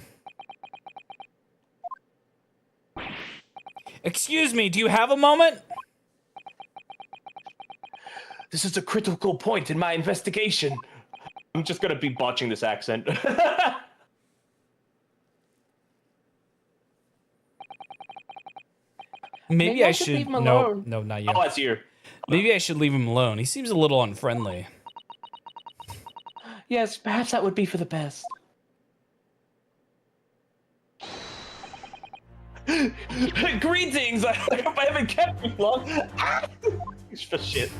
Excuse me, do you have a moment? This is a critical point in my investigation. I'm just gonna be botching this accent. Maybe I should leave him no, alone. no, not yet. Oh, that's you. Maybe I should leave him alone. He seems a little unfriendly. Yes, perhaps that would be for the best. Greetings! I hope I haven't kept you long. For shit.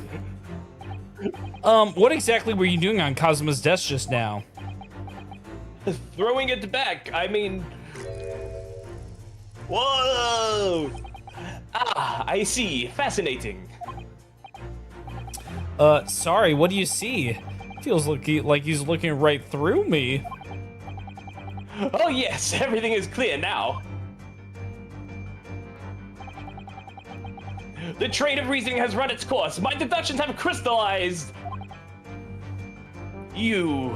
What exactly were you doing on Kazuma's desk just now? Throwing it back. I mean... Whoa! Ah, I see. Fascinating. Sorry, what do you see? Feels like he's looking right through me. Oh yes, everything is clear now. The train of reasoning has run its course. My deductions have crystallized. You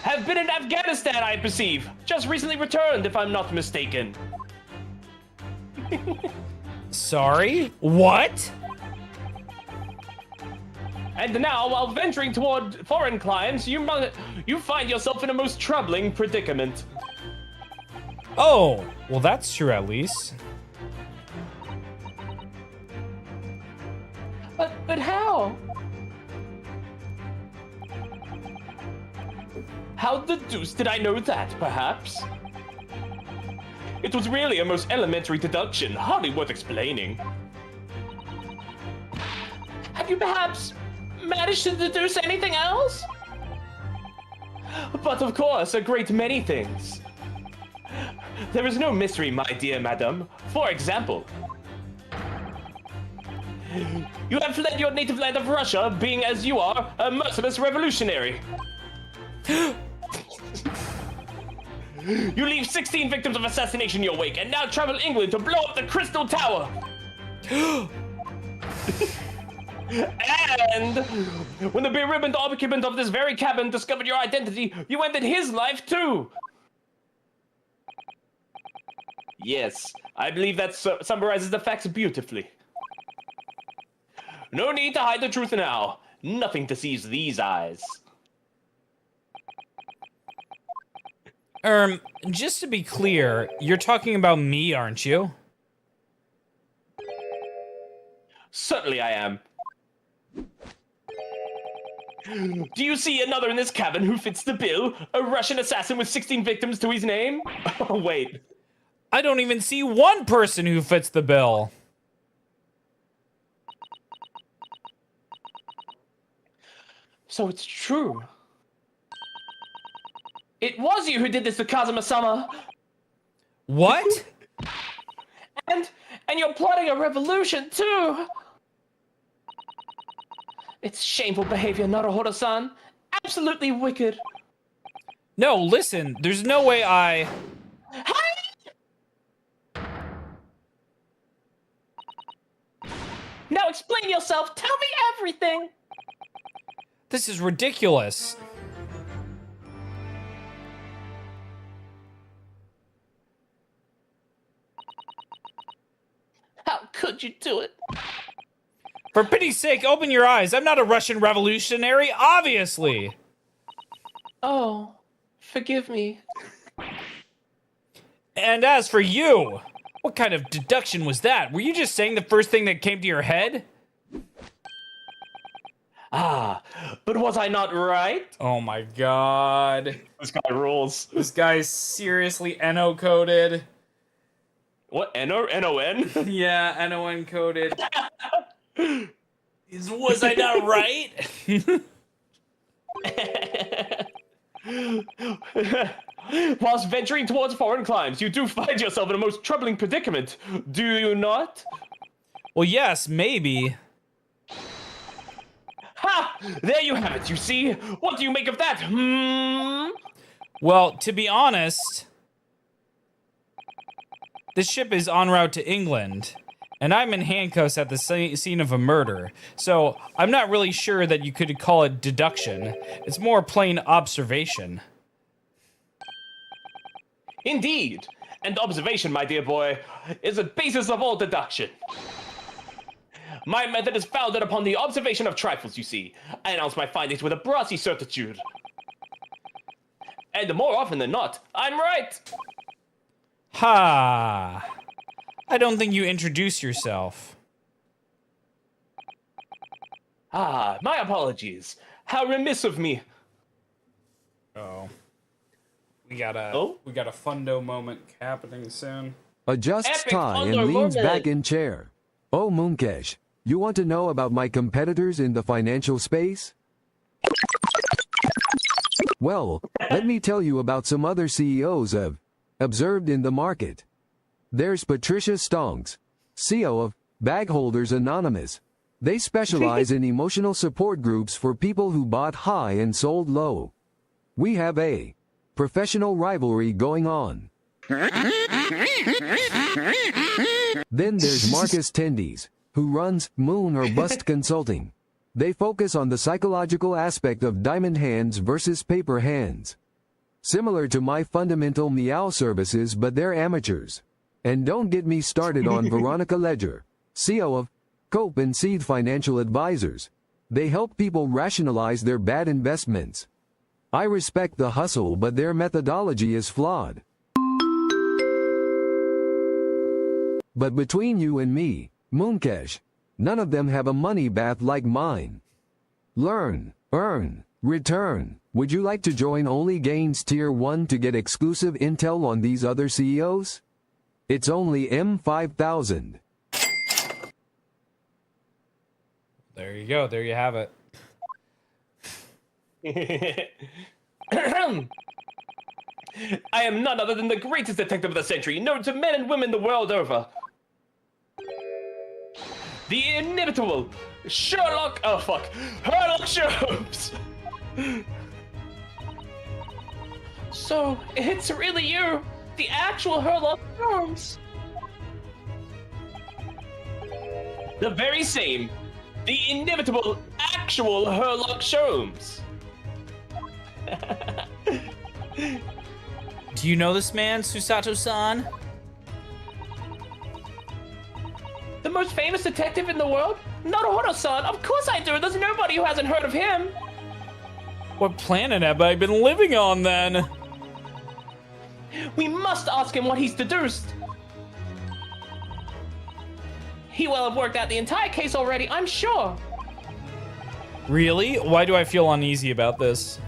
have been in Afghanistan, I perceive. Just recently returned, if I'm not mistaken. Sorry? What? And now, while venturing toward foreign climes, you find yourself in a most troubling predicament. Oh, well that's true at least. But how? How the deuce did I know that, perhaps? It was really a most elementary deduction, hardly worth explaining. Have you perhaps managed to deduce anything else? But of course, a great many things. There is no mystery, my dear madam. For example, you have fled your native land of Russia, being as you are, a merciless revolutionary. You leave 16 victims of assassination in your wake, and now travel England to blow up the Crystal Tower. And when the beribboned occupant of this very cabin discovered your identity, you ended his life too. Yes, I believe that summarizes the facts beautifully. No need to hide the truth now. Nothing deceives these eyes. Just to be clear, you're talking about me, aren't you? Certainly I am. Do you see another in this cabin who fits the bill? A Russian assassin with 16 victims to his name? Oh, wait. I don't even see one person who fits the bill. So it's true. It was you who did this to Kazuma-sama. What? And you're plotting a revolution too. It's shameful behavior, Naruhodo-san. Absolutely wicked. No, listen, there's no way I... Now explain yourself. Tell me everything. This is ridiculous. How could you do it? For pity's sake, open your eyes. I'm not a Russian revolutionary, obviously. Oh, forgive me. And as for you, what kind of deduction was that? Were you just saying the first thing that came to your head? Ah, but was I not right? Oh my god. This guy rules. This guy's seriously NO coded. What? N-O-N? Yeah, NON coded. Was I not right? Whilst venturing towards foreign climes, you do find yourself in a most troubling predicament, do you not? Well, yes, maybe. Ha! There you have it, you see? What do you make of that? Well, to be honest, this ship is en route to England, and I'm in handcuffs at the scene of a murder, so I'm not really sure that you could call it deduction. It's more plain observation. Indeed. And observation, my dear boy, is the basis of all deduction. My method is founded upon the observation of trifles, you see. I announce my findings with a brassy certitude. And more often than not, I'm right. Ha! I don't think you introduce yourself. Ah, my apologies. How remiss of me. Oh. We got a fundo moment happening soon. Adjusts Epic tie and fundo leans moment. back in chair. Oh, Moonkesh, you want to know about my competitors in the financial space? Well, let me tell you about some other CEOs I've observed in the market. There's Patricia Stonks, CEO of Bagholders Anonymous. They specialize in emotional support groups for people who bought high and sold low. We have a professional rivalry going on. Then there's Marcus Tendies, who runs Moon or Bust Consulting. They focus on the psychological aspect of diamond hands versus paper hands. Similar to my fundamental meow services, but they're amateurs. And don't get me started on Veronica Ledger, CEO of Cope and Seed Financial Advisors. They help people rationalize their bad investments. I respect the hustle, but their methodology is flawed. But between you and me, Moonkesh, none of them have a money bath like mine. Learn, earn, return. Would you like to join Only Gains Tier 1 to get exclusive intel on these other CEOs? It's only M5,000. There you go. There you have it. I am none other than the greatest detective of the century, known to men and women the world over. The inimitable Sherlock Holmes. So, it's really you, the actual Sherlock Holmes. The very same. The inimitable actual Sherlock Holmes. Do you know this man, Susato-san? The most famous detective in the world? Naruhodo-san, of course I do. There's nobody who hasn't heard of him. What planet have I been living on, then? We must ask him what he's deduced. He will have worked out the entire case already, I'm sure. Really? Why do I feel uneasy about this?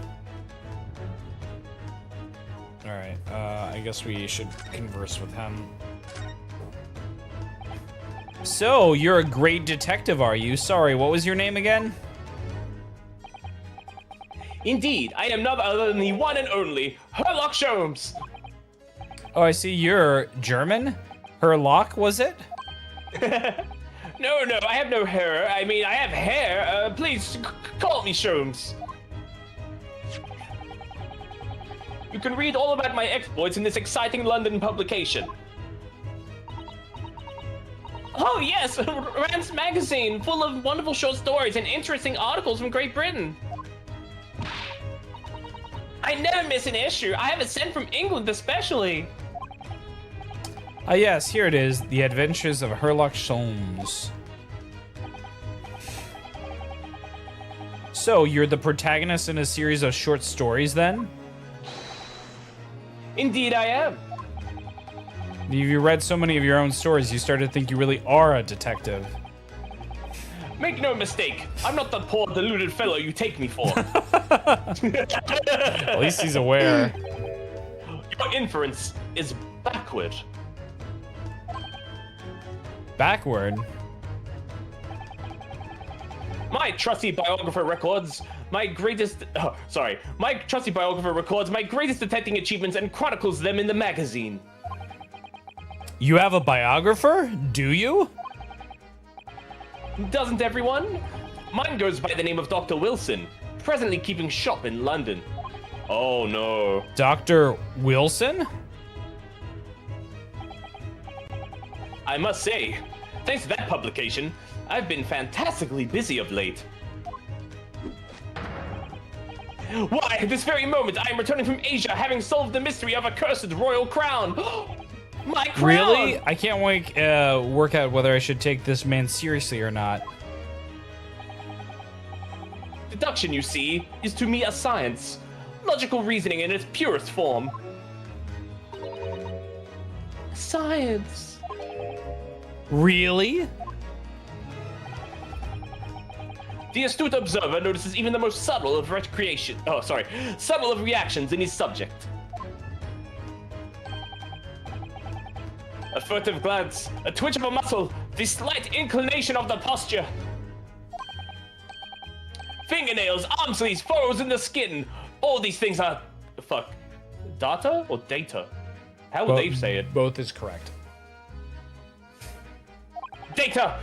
Alright, I guess we should converse with him. So, you're a great detective, are you? Sorry, what was your name again? Indeed, I am none other than the one and only Sherlock Holmes. Oh, I see you're German? Herlock, was it? No, I have no hair. I mean, I have hair. Please, call me Holmes. You can read all about my exploits in this exciting London publication. Oh yes, Rand's magazine, full of wonderful short stories and interesting articles from Great Britain. I never miss an issue. I have it sent from England especially. Ah yes, here it is. The Adventures of Sherlock Holmes. So, you're the protagonist in a series of short stories, then? Indeed, I am. You read so many of your own stories, you started to think you really are a detective. Make no mistake, I'm not the poor, deluded fellow you take me for. At least he's aware. Your inference is backward. Backward? My trusty biographer records my greatest detecting achievements and chronicles them in the magazine. You have a biographer? Do you? Doesn't everyone? Mine goes by the name of Dr. Wilson, presently keeping shop in London. Oh no. Dr. Wilson? I must say, thanks to that publication, I've been fantastically busy of late. Why, this very moment, I am returning from Asia, having solved the mystery of a cursed royal crown. My crown! Really? I can't wait work out whether I should take this man seriously or not. Deduction, you see, is to me a science. Logical reasoning in its purest form. Science. Really? The astute observer notices even the most subtle of reactions in his subject. A furtive glance, a twitch of a muscle, the slight inclination of the posture. Fingernails, arm sleeves, furrows in the skin. All these things are... Fuck. Data or data? How would they say it? Both is correct. Data!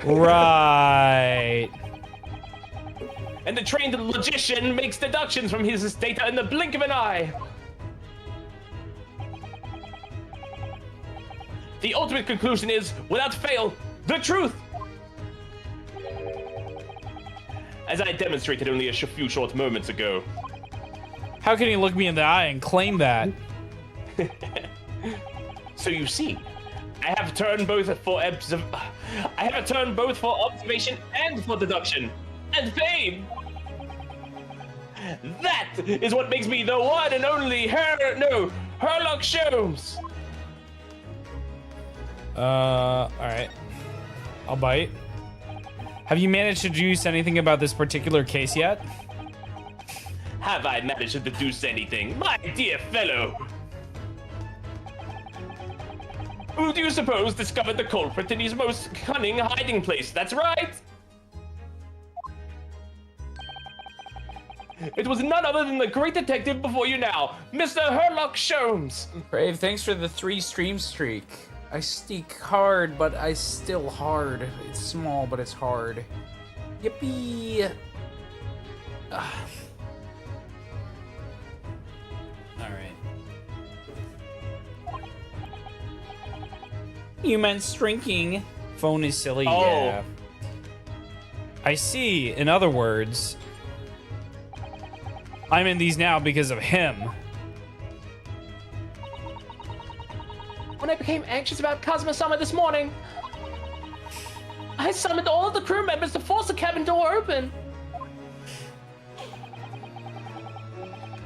Right. And the trained logician makes deductions from his data in the blink of an eye. The ultimate conclusion is, without fail, the truth! As I demonstrated only a few short moments ago. How can he look me in the eye and claim that? So you see, I have a turn both for observation and for deduction. And fame! That is what makes me the one and only Sherlock Holmes! Alright. I'll bite. Have you managed to deduce anything about this particular case yet? Have I managed to deduce anything, my dear fellow? Who do you suppose discovered the culprit in his most cunning hiding place? That's right! It was none other than the great detective before you now, Mr. Sherlock Holmes! Brave, thanks for the 3 stream streak. I sneak hard, but I still hard. It's small, but it's hard. Yippee! Alright. You meant shrinking. Phone is silly, yeah. I see. In other words, I'm in these now because of him. When I became anxious about Kazuma-sama this morning, I summoned all of the crew members to force the cabin door open.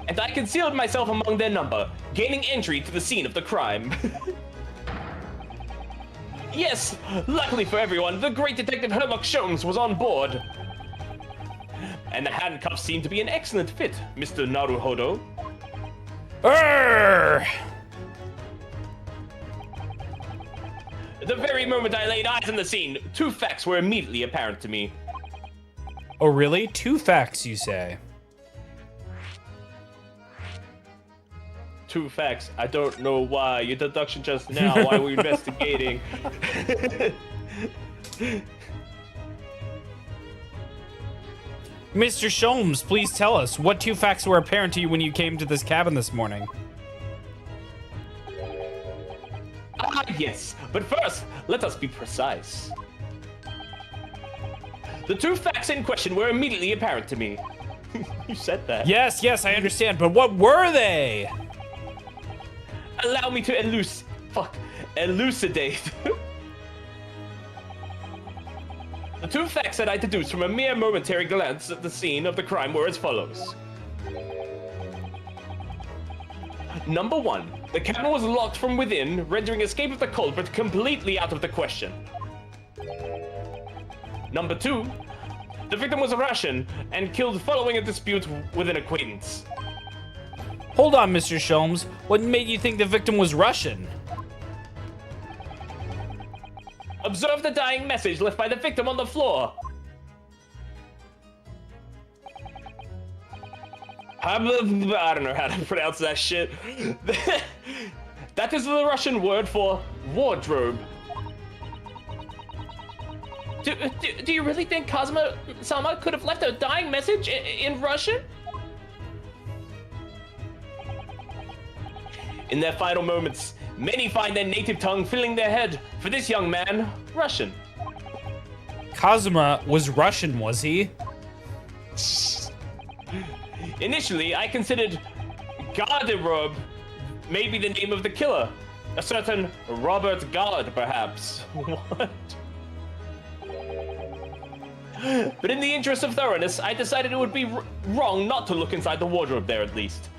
And I concealed myself among their number, gaining entry to the scene of the crime. Yes, luckily for everyone, the great detective Sherlock Holmes was on board. And the handcuffs seem to be an excellent fit, Mr. Naruhodo. The very moment I laid eyes on the scene, 2 facts were immediately apparent to me. Oh, really? 2 facts, you say? 2 facts. I don't know why. Your deduction just now. Why were you investigating? Mr. Sholmes, please tell us, what 2 facts were apparent to you when you came to this cabin this morning? Ah, yes. But first, let us be precise. The 2 facts in question were immediately apparent to me. You said that. Yes, I understand, but what were they? Allow me to elucidate. The two facts that I deduced from a mere momentary glance at the scene of the crime were as follows. Number 1, the cabin was locked from within, rendering escape of the culprit completely out of the question. Number 2, the victim was a Russian and killed following a dispute with an acquaintance. Hold on, Mr. Sholmes. What made you think the victim was Russian? Observe the dying message left by the victim on the floor. I don't know how to pronounce that shit. That is the Russian word for wardrobe. Do you really think Kazuma-sama could have left a dying message in Russian? In their final moments, many find their native tongue filling their head. For this young man, Russian. Kazuma was Russian, was he? Initially, I considered Garderobe may be the name of the killer. A certain Robert Gard, perhaps. What? But in the interest of thoroughness, I decided it would be wrong not to look inside the wardrobe there at least.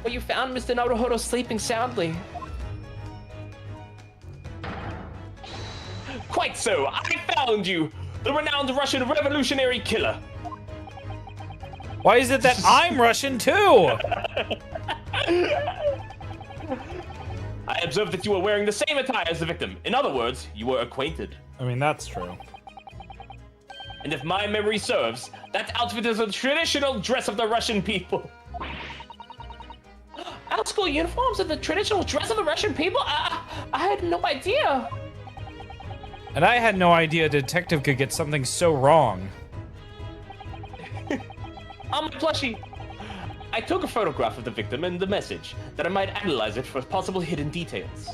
Well, you found Mr. Naruhodo sleeping soundly. Quite so, I found you, the renowned Russian revolutionary killer. Why is it that I'm Russian too? I observed that you were wearing the same attire as the victim. In other words, you were acquainted. I mean, that's true. And if my memory serves, that outfit is a traditional dress of the Russian people. Our school uniforms are the traditional dress of the Russian people? I had no idea. And I had no idea a detective could get something so wrong. On my plushie. I took a photograph of the victim and the message, that I might analyze it for possible hidden details.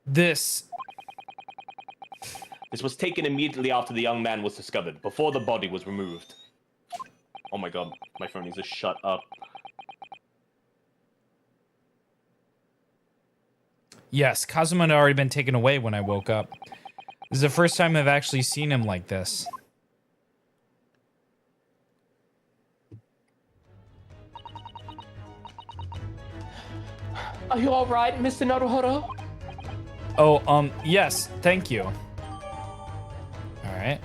This was taken immediately after the young man was discovered, before the body was removed. Oh my god, my phone needs to shut up. Yes, Kazuma had already been taken away when I woke up. This is the first time I've actually seen him like this. Are you alright, Mr. Naruhodo? Oh, yes, thank you. Alright.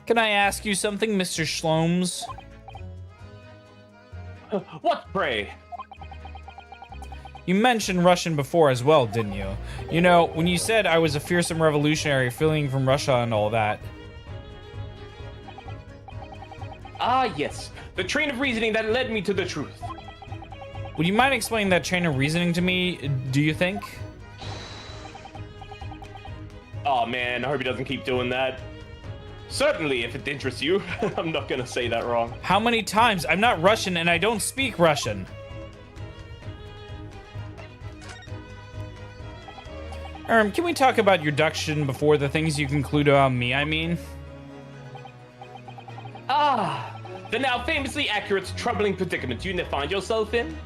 Can I ask you something, Mr. Shlomes? What, pray? You mentioned Russian before as well, didn't you? You know, when you said I was a fearsome revolutionary fleeing from Russia and all that. Ah, yes. The train of reasoning that led me to the truth. Would you mind explaining that train of reasoning to me, do you think? Oh man, I hope he doesn't keep doing that. Certainly, if it interests you. I'm not gonna say that wrong. How many times? I'm not Russian and I don't speak Russian. Can we talk about your duction before the things you conclude about me, I mean? Ah, the now famously accurate, troubling predicament you find yourself in?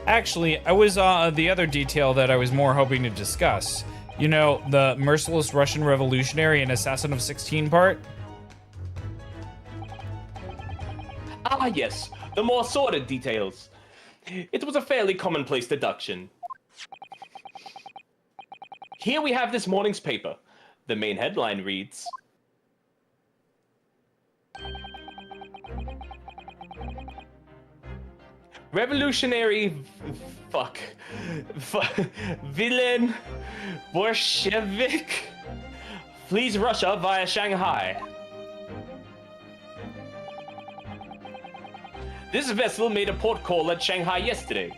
Actually, I was the other detail that I was more hoping to discuss. You know, the merciless Russian revolutionary and assassin of 16 part? Ah, yes, the more sordid details. It was a fairly commonplace deduction. Here we have this morning's paper. The main headline reads, Revolutionary villain Bolshevik flees Russia via Shanghai. This vessel made a port call at Shanghai yesterday,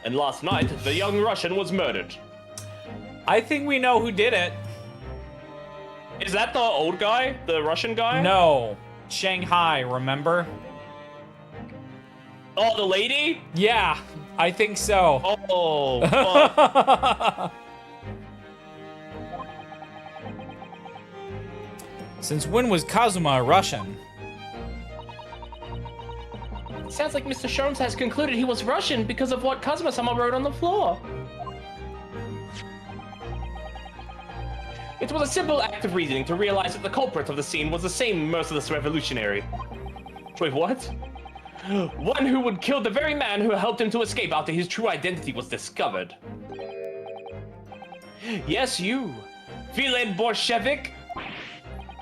and last night the young Russian was murdered. I think we know who did it. Is that the old guy? The Russian guy? No. Shanghai, remember? Oh, the lady? Yeah, I think so. Oh, fuck. Since when was Kazuma a Russian? sounds like Mr. Sholmes has concluded he was Russian because of what Kazuma-sama wrote on the floor. It was a simple act of reasoning to realize that the culprit of the scene was the same merciless revolutionary. Wait, what? One who would kill the very man who helped him to escape after his true identity was discovered. Yes, you. Villain Bolshevik?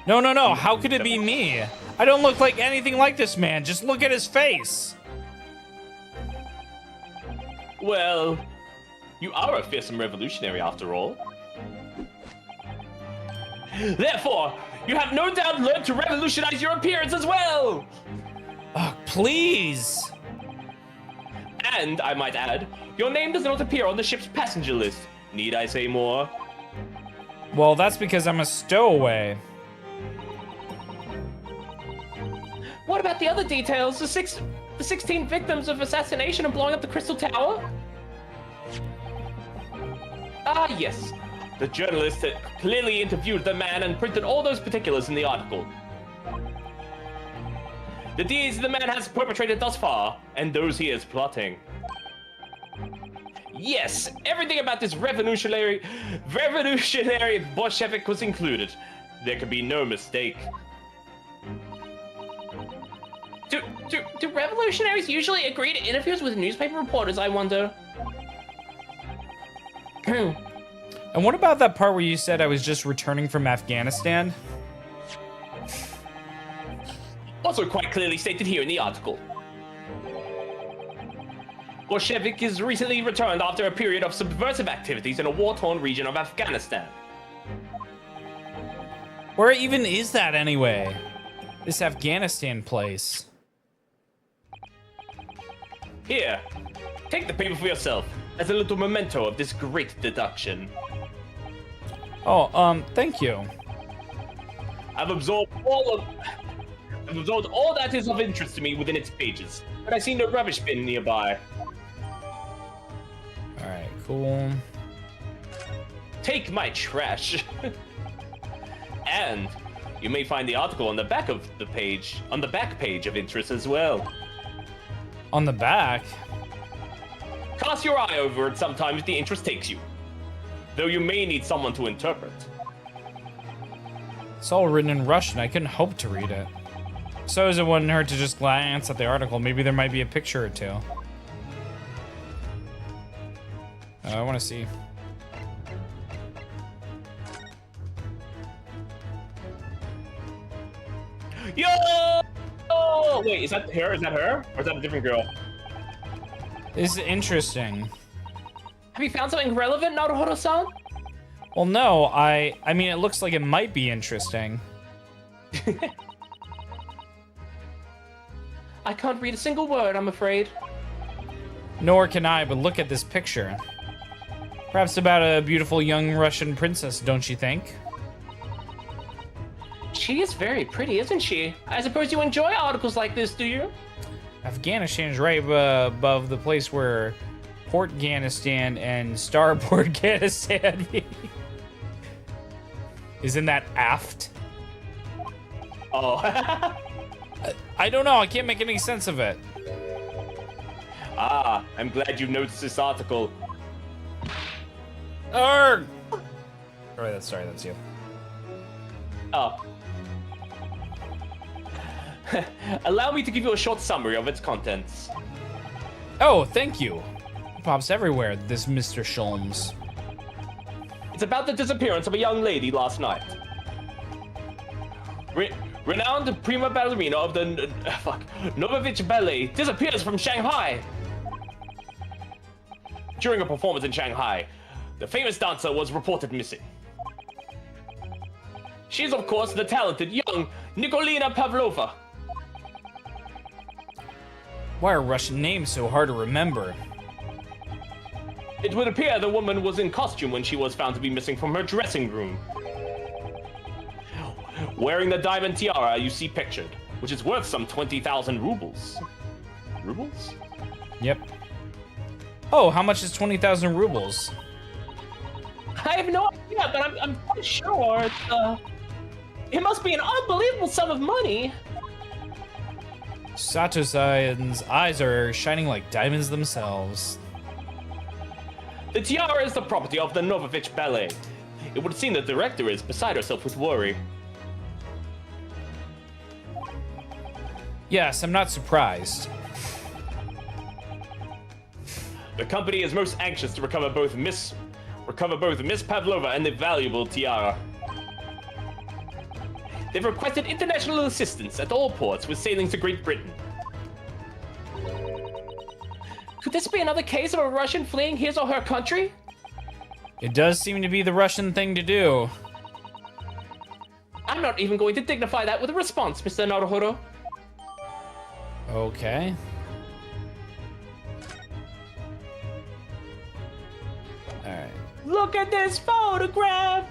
No, no, no. How could it be me? I don't look like anything like this man. Just look at his face. Well, you are a fearsome revolutionary after all. Therefore, you have no doubt learned to revolutionize your appearance as well! Oh, please! And, I might add, your name does not appear on the ship's passenger list. Need I say more? Well, that's because I'm a stowaway. What about the other details? The 16 victims of assassination and blowing up the Crystal Tower? Ah, yes. The journalist clearly interviewed the man and printed all those particulars in the article. The deeds the man has perpetrated thus far, and those he is plotting. Yes, everything about this revolutionary Bolshevik was included. There could be no mistake. Do revolutionaries usually agree to interviews with newspaper reporters, I wonder? And what about that part where you said I was just returning from Afghanistan? Also quite clearly stated here in the article. Bolshevik is recently returned after a period of subversive activities in a war-torn region of Afghanistan. Where even is that anyway? This Afghanistan place. Here, take the paper for yourself as a little memento of this great deduction. Oh, thank you. I've absorbed all that is of interest to me within its pages, but I see no rubbish bin nearby. Alright, cool. Take my trash. And you may find the article on the back of the page, on the back page of interest as well. On the back? Cast your eye over it sometime if the interest takes you. Though you may need someone to interpret. It's all written in Russian. I couldn't hope to read it. So it wouldn't hurt to just glance at the article. Maybe there might be a picture or two. I want to see. Yo! Oh, wait, is that her? Is that her? Or is that a different girl? This is interesting. Have you found something relevant, Naruhodo-san? Well, no, I mean, it looks like it might be interesting. I can't read a single word, I'm afraid. Nor can I, but look at this picture. Perhaps about a beautiful young Russian princess, don't you think? She is very pretty, isn't she? I suppose you enjoy articles like this, do you? Afghanistan is right above the place where Portganistan and Starportganistan meet. Isn't that aft? Oh. I don't know. I can't make any sense of it. Ah, I'm glad you noticed this article. Arrgh! Sorry, that's you. Oh. Allow me to give you a short summary of its contents. Oh, thank you. It pops everywhere, this Mr. Sholmes. It's about the disappearance of a young lady last night. Renowned prima ballerina of the Novovich Ballet disappears from Shanghai. During a performance in Shanghai, the famous dancer was reported missing. She is, of course, the talented young Nikolina Pavlova. Why are Russian names so hard to remember? It would appear the woman was in costume when she was found to be missing from her dressing room. Wearing the diamond tiara you see pictured, which is worth some 20,000 rubles. Rubles? Yep. Oh, how much is 20,000 rubles? I have no idea, but I'm quite sure it must be an unbelievable sum of money. Sato-san's eyes are shining like diamonds themselves. The tiara is the property of the Novovich Ballet. It would seem the director is beside herself with worry. Yes, I'm not surprised. The company is most anxious to recover both Miss Pavlova and the valuable tiara. They've requested international assistance at all ports with sailings to Great Britain. Could this be another case of a Russian fleeing his or her country? It does seem to be the Russian thing to do. I'm not even going to dignify that with a response, Mr. Naruhodo. Okay. Alright. Look at this photograph!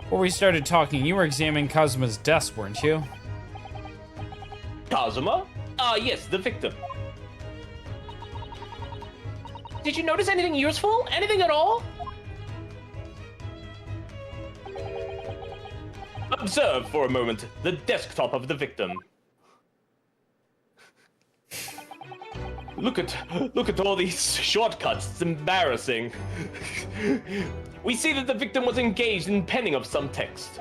Before we started talking, you were examining Kazuma's desk, weren't you? Kazuma? Yes, the victim. Did you notice anything useful? Anything at all? Observe for a moment the desktop of the victim. Look at all these shortcuts. It's embarrassing. We see that the victim was engaged in penning of some text.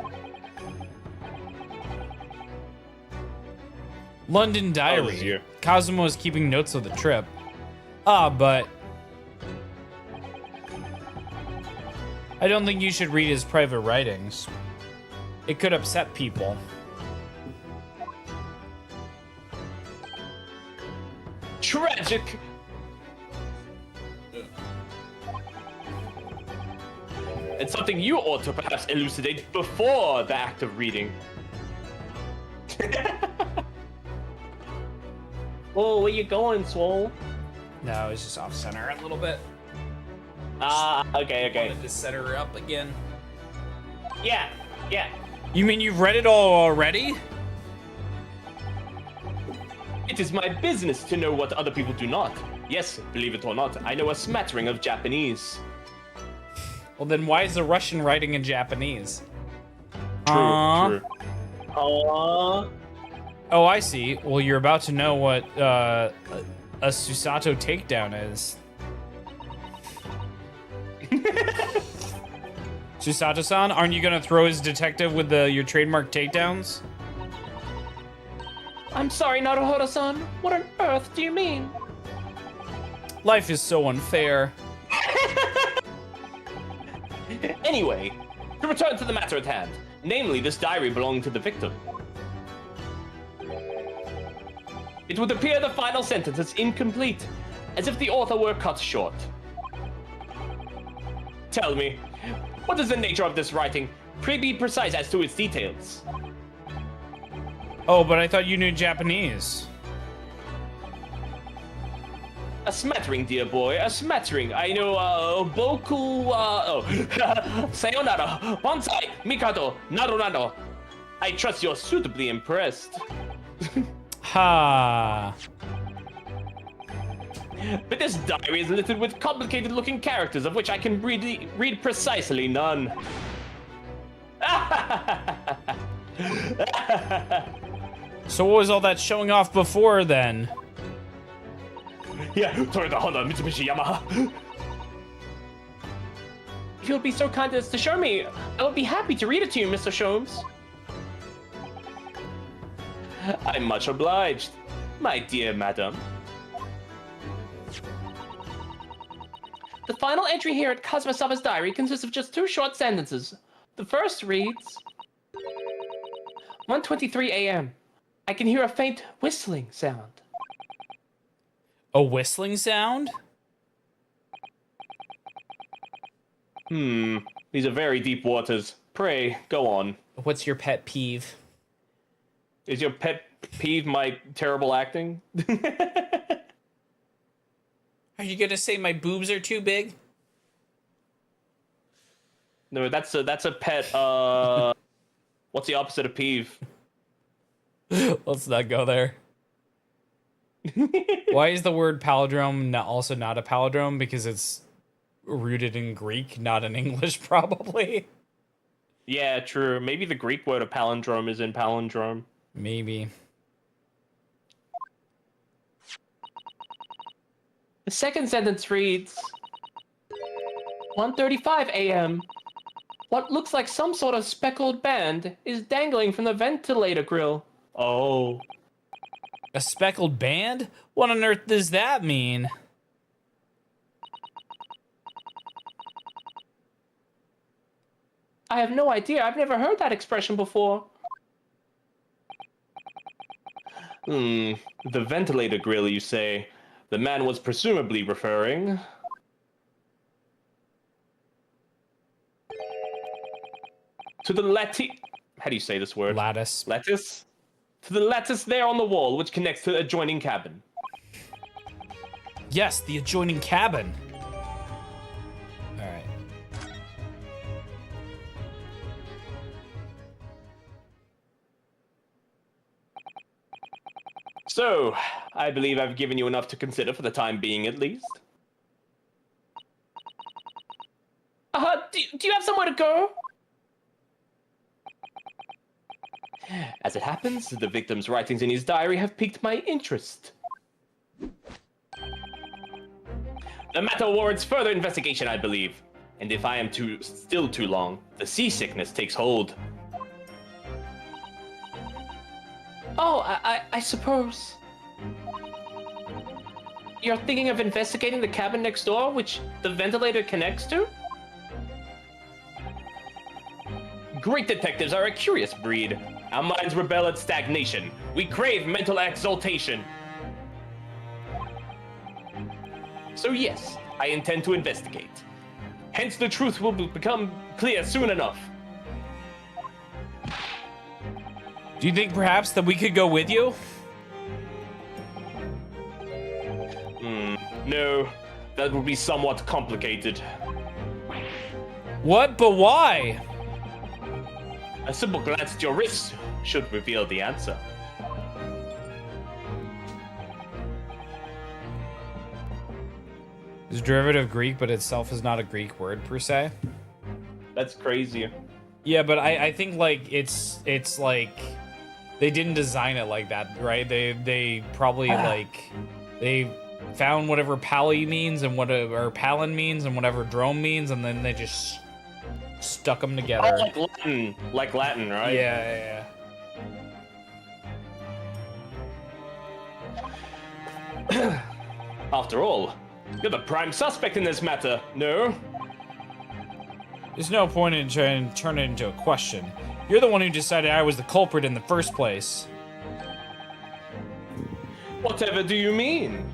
London Diary. Kazuma was keeping notes of the trip. But I don't think you should read his private writings. It could upset people. Tragic. It's something you ought to perhaps elucidate before the act of reading. Oh, where you going, Swole? No, it's just off center a little bit. Okay. Wanted to set her up again. Yeah. You mean you've read it all already? It is my business to know what other people do not. Yes, believe it or not, I know a smattering of Japanese. Well, then why is the Russian writing in Japanese? True. Oh, I see. Well, you're about to know what a Susato takedown is. Susato-san, aren't you gonna throw his detective with your trademark takedowns? I'm sorry, Naruhodo-san. What on earth do you mean? Life is so unfair. Anyway, to return to the matter at hand, namely this diary belonging to the victim. It would appear the final sentence is incomplete, as if the author were cut short. Tell me, what is the nature of this writing? Pray be precise as to its details. Oh, but I thought you knew Japanese. A smattering, dear boy, a smattering. I know, boku, sayonara, bonsai, mikado, nado. I trust you're suitably impressed. Ha. But this diary is littered with complicated-looking characters, of which I can read precisely none. So what was all that showing off before then? Yeah, Toyota, Honda, Mitsubishi, Yamaha. If you would be so kind as to show me, I would be happy to read it to you, Mr. Sholmes. I'm much obliged, my dear madam. The final entry here at Kazuma-sama's diary consists of just 2 short sentences. The first reads, 1:23 a.m. I can hear a faint whistling sound. A whistling sound? These are very deep waters. Pray, go on. What's your pet peeve? Is your pet peeve my terrible acting? Are you gonna say my boobs are too big? No, that's a pet, what's the opposite of peeve? Let's not go there. Why is the word palindrome also not a palindrome? Because it's rooted in Greek, not in English, probably. Yeah, true. Maybe the Greek word of palindrome is in palindrome. Maybe. The second sentence reads, 1:35 a.m. What looks like some sort of speckled band is dangling from the ventilator grill. Oh. A speckled band? What on earth does that mean? I have no idea. I've never heard that expression before. The ventilator grill, you say? The man was presumably referring... to the how do you say this word? Lattice. Lattice? To the lattice there on the wall, which connects to the adjoining cabin. Yes, the adjoining cabin. All right. So, I believe I've given you enough to consider for the time being, at least. Do you have somewhere to go? As it happens, the victim's writings in his diary have piqued my interest. The matter warrants further investigation, I believe. And if I am still too long, the seasickness takes hold. Oh, I suppose. You're thinking of investigating the cabin next door, which the ventilator connects to? Great detectives are a curious breed. Our minds rebel at stagnation. We crave mental exaltation. So yes, I intend to investigate. Hence the truth will become clear soon enough. Do you think perhaps that we could go with you? No, that would be somewhat complicated. What? But why? A simple glance at your wrists should reveal the answer. It's derivative Greek, but itself is not a Greek word per se. That's crazy. Yeah, but I think like it's like they didn't design it like that, right? They probably like they found whatever pally means and whatever palin means and whatever drome means, and then they just stuck them together. Oh, like Latin, right? Yeah. After all, you're the prime suspect in this matter, no? There's no point in trying to turn it into a question. You're the one who decided I was the culprit in the first place. Whatever do you mean?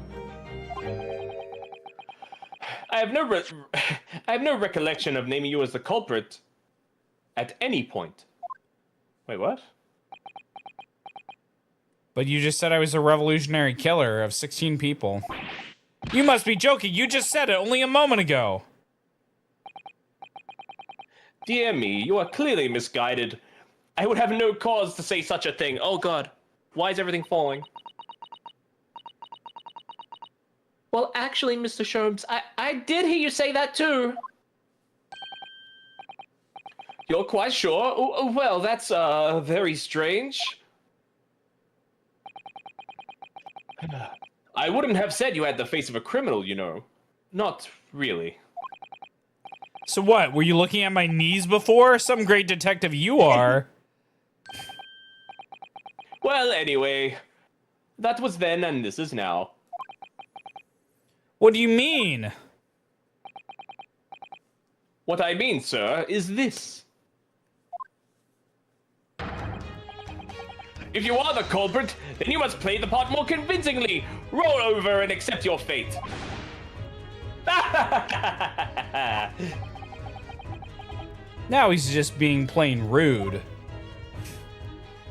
I have no recollection of naming you as the culprit at any point. Wait, what? But you just said I was a revolutionary killer of 16 people. You must be joking. You just said it only a moment ago. Dear me, you are clearly misguided. I would have no cause to say such a thing. Oh god, why is everything falling? Well, actually, Mr. Sholmes, I did hear you say that too. You're quite sure? Oh, well, that's, very strange. I wouldn't have said you had the face of a criminal, you know. Not really. So what, were you looking at my knees before? Some great detective you are. Well, anyway, that was then and this is now. What do you mean? What I mean, sir, is this. If you are the culprit, then you must play the part more convincingly. Roll over and accept your fate. Now he's just being plain rude.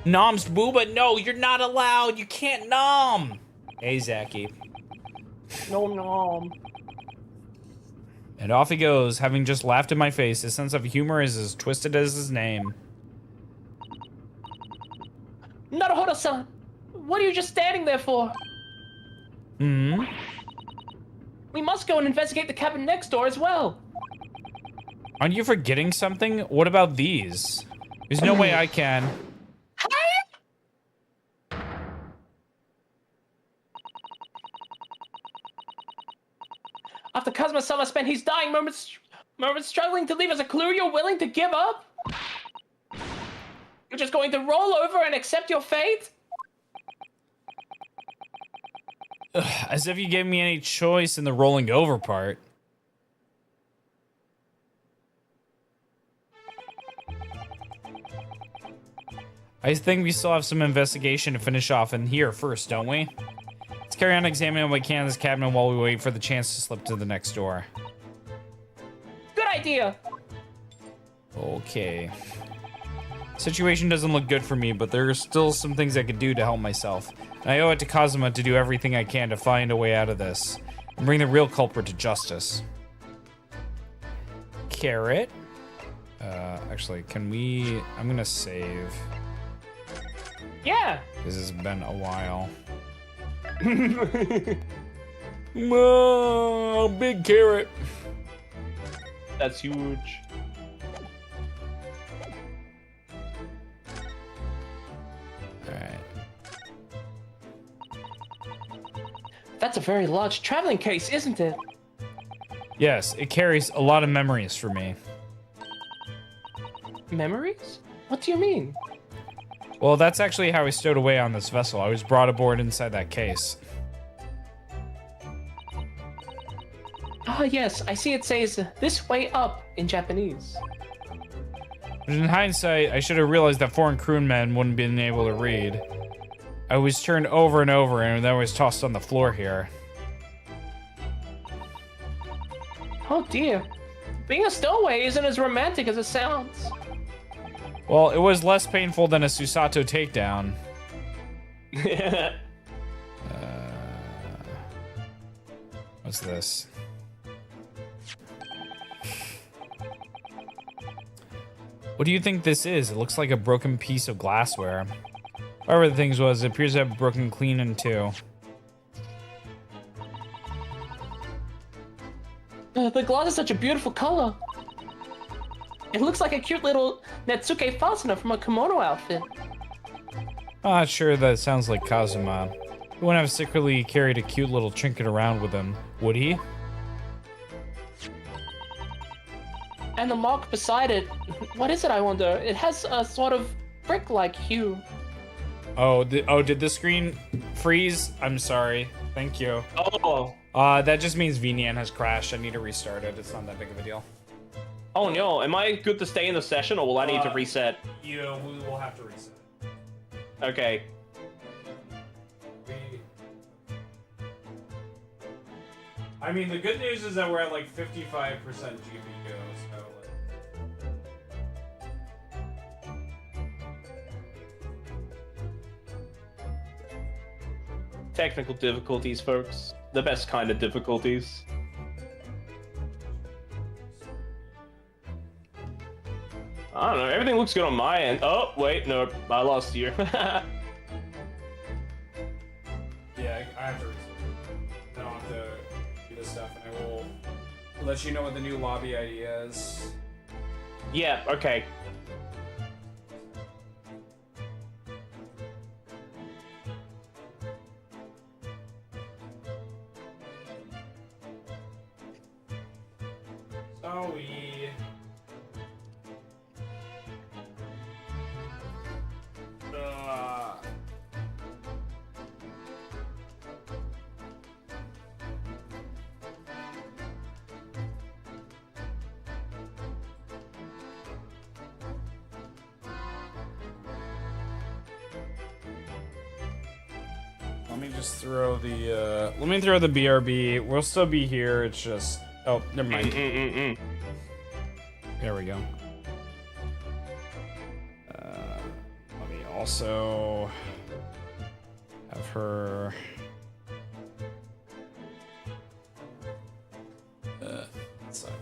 Nom's booba, no, you're not allowed. You can't nom. Hey, Zachy. No. And off he goes, having just laughed in my face. His sense of humor is as twisted as his name. Naruhodo-san, what are you just standing there for? Hmm? We must go and investigate the cabin next door as well. Aren't you forgetting something? What about these? There's no way I can. after Kazuma-sama spent his dying moments struggling to leave us a clue, you're willing to give up? You're just going to roll over and accept your fate? As if you gave me any choice in the rolling over part. I think we still have some investigation to finish off in here first, don't we? Let's carry on examining what we can in this cabinet while we wait for the chance to slip to the next door. Good idea. Okay. Situation doesn't look good for me, but there are still some things I could do to help myself. And I owe it to Kazuma to do everything I can to find a way out of this and bring the real culprit to justice. Carrot. Actually, can we... I'm gonna save. Yeah. This has been a while. Oh, big carrot. That's huge. Alright. That's a very large traveling case, isn't it? Yes, it carries a lot of memories for me. Memories? What do you mean? Well, that's actually how I stowed away on this vessel. I was brought aboard inside that case. Ah, yes, I see it says, "This way up" in Japanese. But in hindsight, I should have realized that foreign crewmen wouldn't have been able to read. I was turned over and over, and then I was tossed on the floor here. Oh dear. Being a stowaway isn't as romantic as it sounds. Well, it was less painful than a Susato takedown. What's this? What do you think this is? It looks like a broken piece of glassware. Whatever the things was, it appears to have broken clean in two. The glass is such a beautiful color. It looks like a cute little Netsuke fastener from a kimono outfit. I'm not sure that sounds like Kazuma. He wouldn't have secretly carried a cute little trinket around with him, would he? And the mark beside it, what is it, I wonder? It has a sort of brick-like hue. Oh, did the screen freeze? I'm sorry. Thank you. Oh. That just means VNAN has crashed. I need to restart it. It's not that big of a deal. Oh no, am I good to stay in the session or will I need to reset? We will have to reset. Okay. I mean, the good news is that we're at like 55% GPU, so Technical difficulties, folks. The best kind of difficulties. I don't know, everything looks good on my end. Oh, wait, no, I lost you. Yeah, I have to reset. Then I'll have to do this stuff, and I will let you know what the new lobby ID is. Yeah, okay. Sorry. Let me just throw the, let me throw the BRB. We'll still be here, it's just, oh, never mind. There we go. Let me also have her, sorry.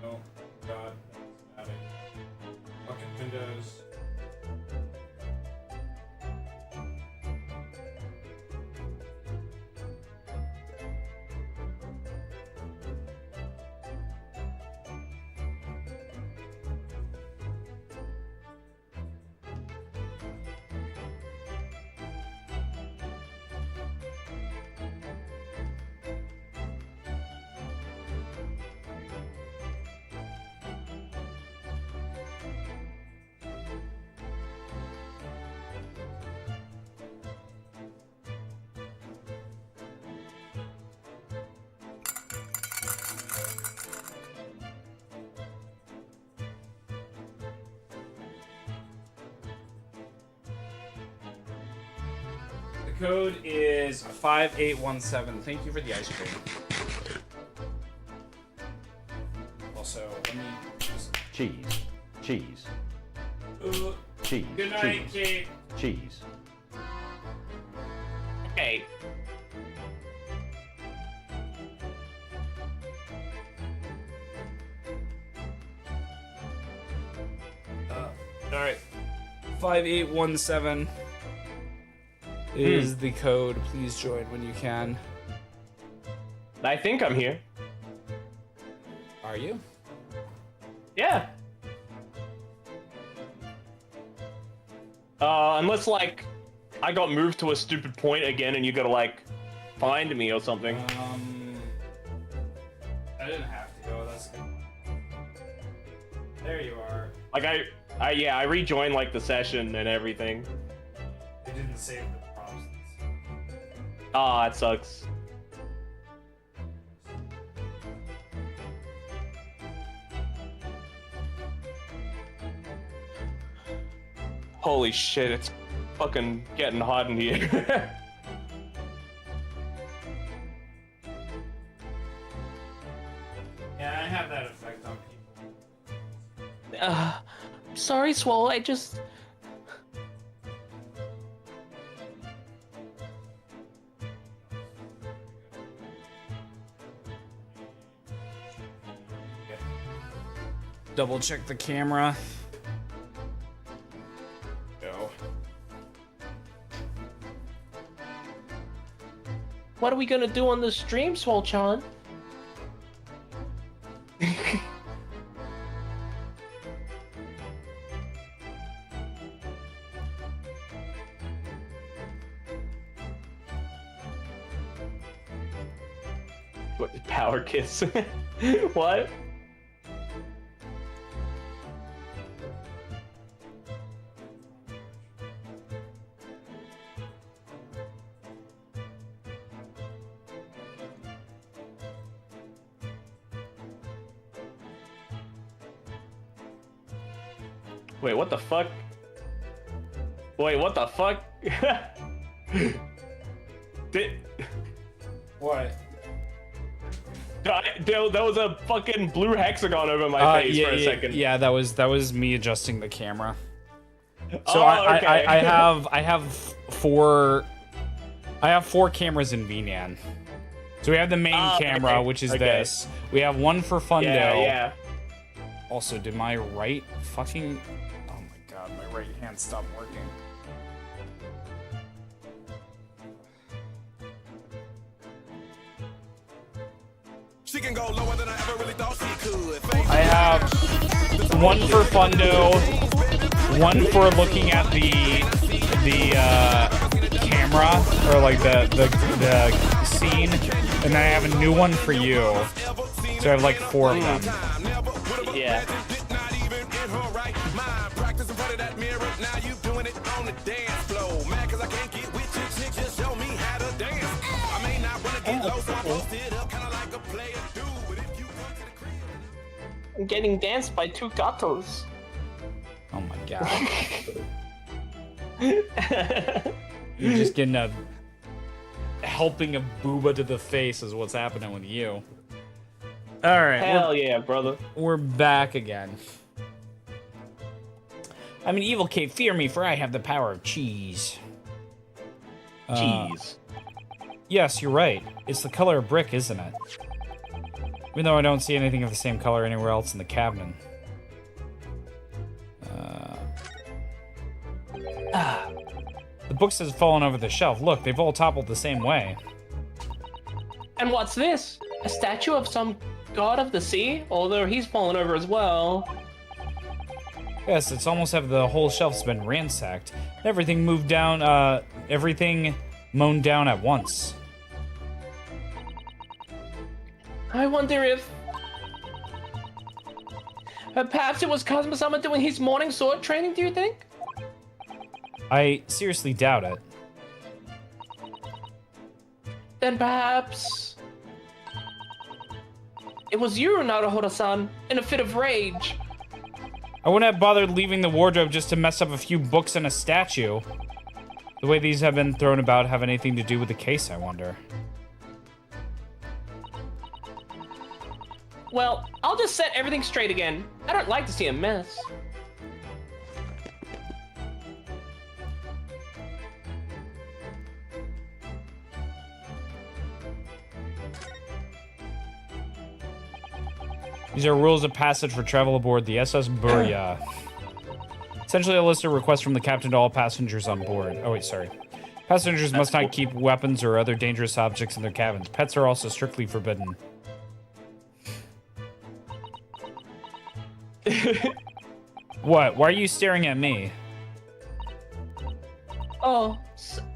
Oh, God, that's static. Fucking Windows. code is 5817. Thank you for the ice cream. Also, let me just... Cheese. Cheese. Cheese. Good night, cheese. Kate. Cheese. Hey. All right. 5817 is the code. Please join when you can. I think I'm here. Are you? Yeah. Unless like I got moved to a stupid point again and you gotta like find me or something. I didn't have to go. That's good. There you are. Like I rejoined like the session and everything. It didn't save the prompts. Ah, it sucks. Holy shit, it's fucking getting hot in here. Yeah, I have that effect on people. Sorry, Swole, I just... Double check the camera. Go. What are we gonna do on the stream, Swole-chan? What, power kiss? What? Wait, what the fuck? Wait, what the fuck? What? There was a fucking blue hexagon over my face for a second. Yeah, that was me adjusting the camera. So okay. I have four cameras in VNAN. So we have the main camera, which is this. We have one for Fundo. Yeah. Also, did my right fucking... Oh my god, my right hand stopped working. She can go lower than I ever really thought she could. I have one for Fundo, one for looking at the camera, or like the scene, and then I have a new one for you. So I have like 4 of them. Yeah. I'm getting danced by 2 gatos. Oh my god. You're just getting helping a booba to the face is what's happening with you. Alright. Hell yeah, brother. We're back again. I'm an evil Kate, fear me, for I have the power of cheese. Cheese. Yes, you're right. It's the color of brick, isn't it? Even though I don't see anything of the same color anywhere else in the cabinet. The books have fallen over the shelf. Look, they've all toppled the same way. And what's this? A statue of some god of the sea? Although he's fallen over as well. Yes, it's almost as if the whole shelf's been ransacked. Everything moved down, everything mown down at once. I wonder if... perhaps it was Kazuma-sama doing his morning sword training, do you think? I seriously doubt it. Then perhaps... it was you, Naruhodo-san, in a fit of rage. I wouldn't have bothered leaving the wardrobe just to mess up a few books and a statue. The way these have been thrown about have anything to do with the case, I wonder. Well, I'll just set everything straight again. I don't like to see a mess. These are rules of passage for travel aboard the SS Burya. Essentially a list of requests from the captain to all passengers on board. Oh wait, sorry. Passengers must not keep weapons or other dangerous objects in their cabins. Pets are also strictly forbidden. What? Why are you staring at me? Oh,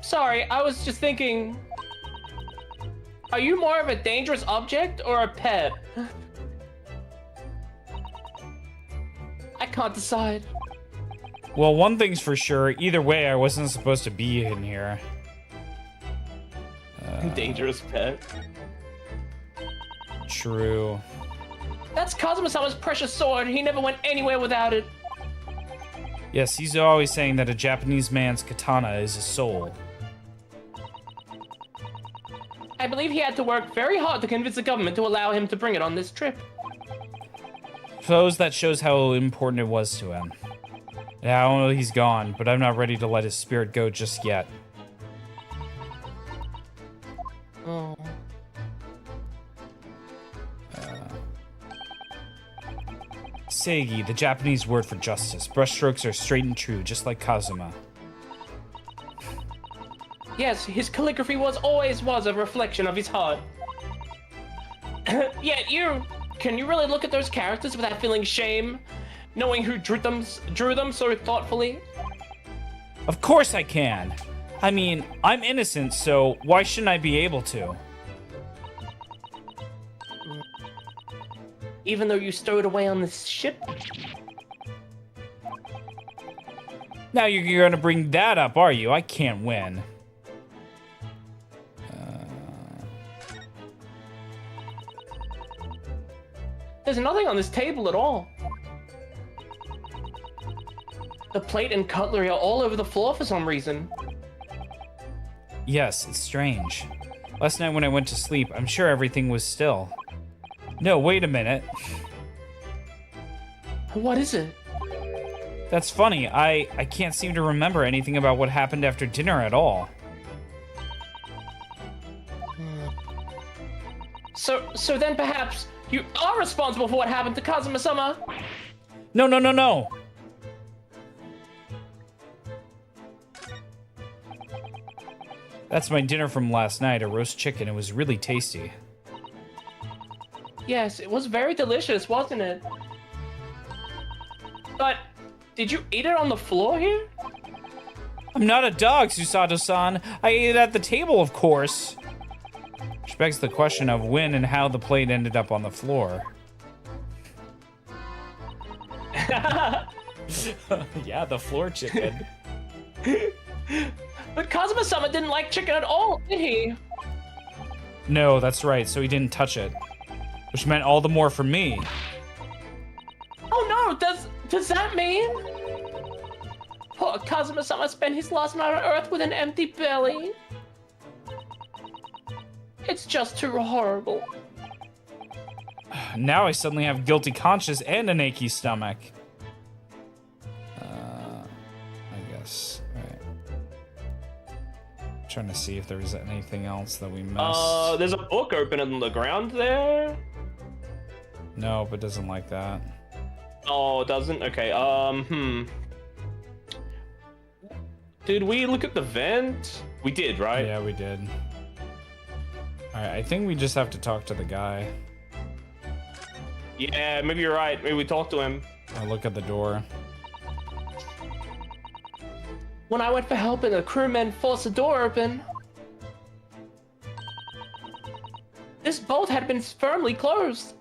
sorry. I was just thinking... Are you more of a dangerous object or a pet? I can't decide. Well, one thing's for sure. Either way, I wasn't supposed to be in here. Dangerous pet. True. That's Kazuma-sama's precious sword. He never went anywhere without it. Yes, he's always saying that a Japanese man's katana is a soul. I believe he had to work very hard to convince the government to allow him to bring it on this trip. Suppose that shows how important it was to him. Yeah, I know he's gone, but I'm not ready to let his spirit go just yet. Oh. Seigi, the Japanese word for justice. Brushstrokes are straight and true, just like Kazuma. Yes, his calligraphy always was a reflection of his heart. Yet can you really look at those characters without feeling shame, knowing who drew them so thoughtfully? Of course I can. I mean, I'm innocent, so why shouldn't I be able to? Even though you stowed away on this ship? Now you're gonna bring that up, are you? I can't win. There's nothing on this table at all. The plate and cutlery are all over the floor for some reason. Yes, it's strange. Last night when I went to sleep, I'm sure everything was still. No, wait a minute. What is it? That's funny. I can't seem to remember anything about what happened after dinner at all. So then perhaps you are responsible for what happened to Kazuma-sama? No, no, no, no. That's my dinner from last night, a roast chicken. It was really tasty. Yes, it was very delicious, wasn't it? But, did you eat it on the floor here? I'm not a dog, Susato-san. I ate it at the table, of course. Which begs the question of when and how the plate ended up on the floor. Yeah, the floor chicken. But Kazuma-sama didn't like chicken at all, did he? No, that's right, so he didn't touch it. Which meant all the more for me. Oh no, does that mean? Poor Kazuma-sama spent his last night on Earth with an empty belly. It's just too horrible. Now I suddenly have guilty conscience and an achy stomach. I guess. Right. Trying to see if there's anything else that we missed. There's a book open on the ground there. No, but doesn't like that. Oh, it doesn't? Okay, Did we look at the vent? We did, right? Yeah, we did. Alright, I think we just have to talk to the guy. Yeah, maybe you're right. Maybe we talk to him. I'll look at the door. When I went for help and the crewmen forced the door open, this bolt had been firmly closed.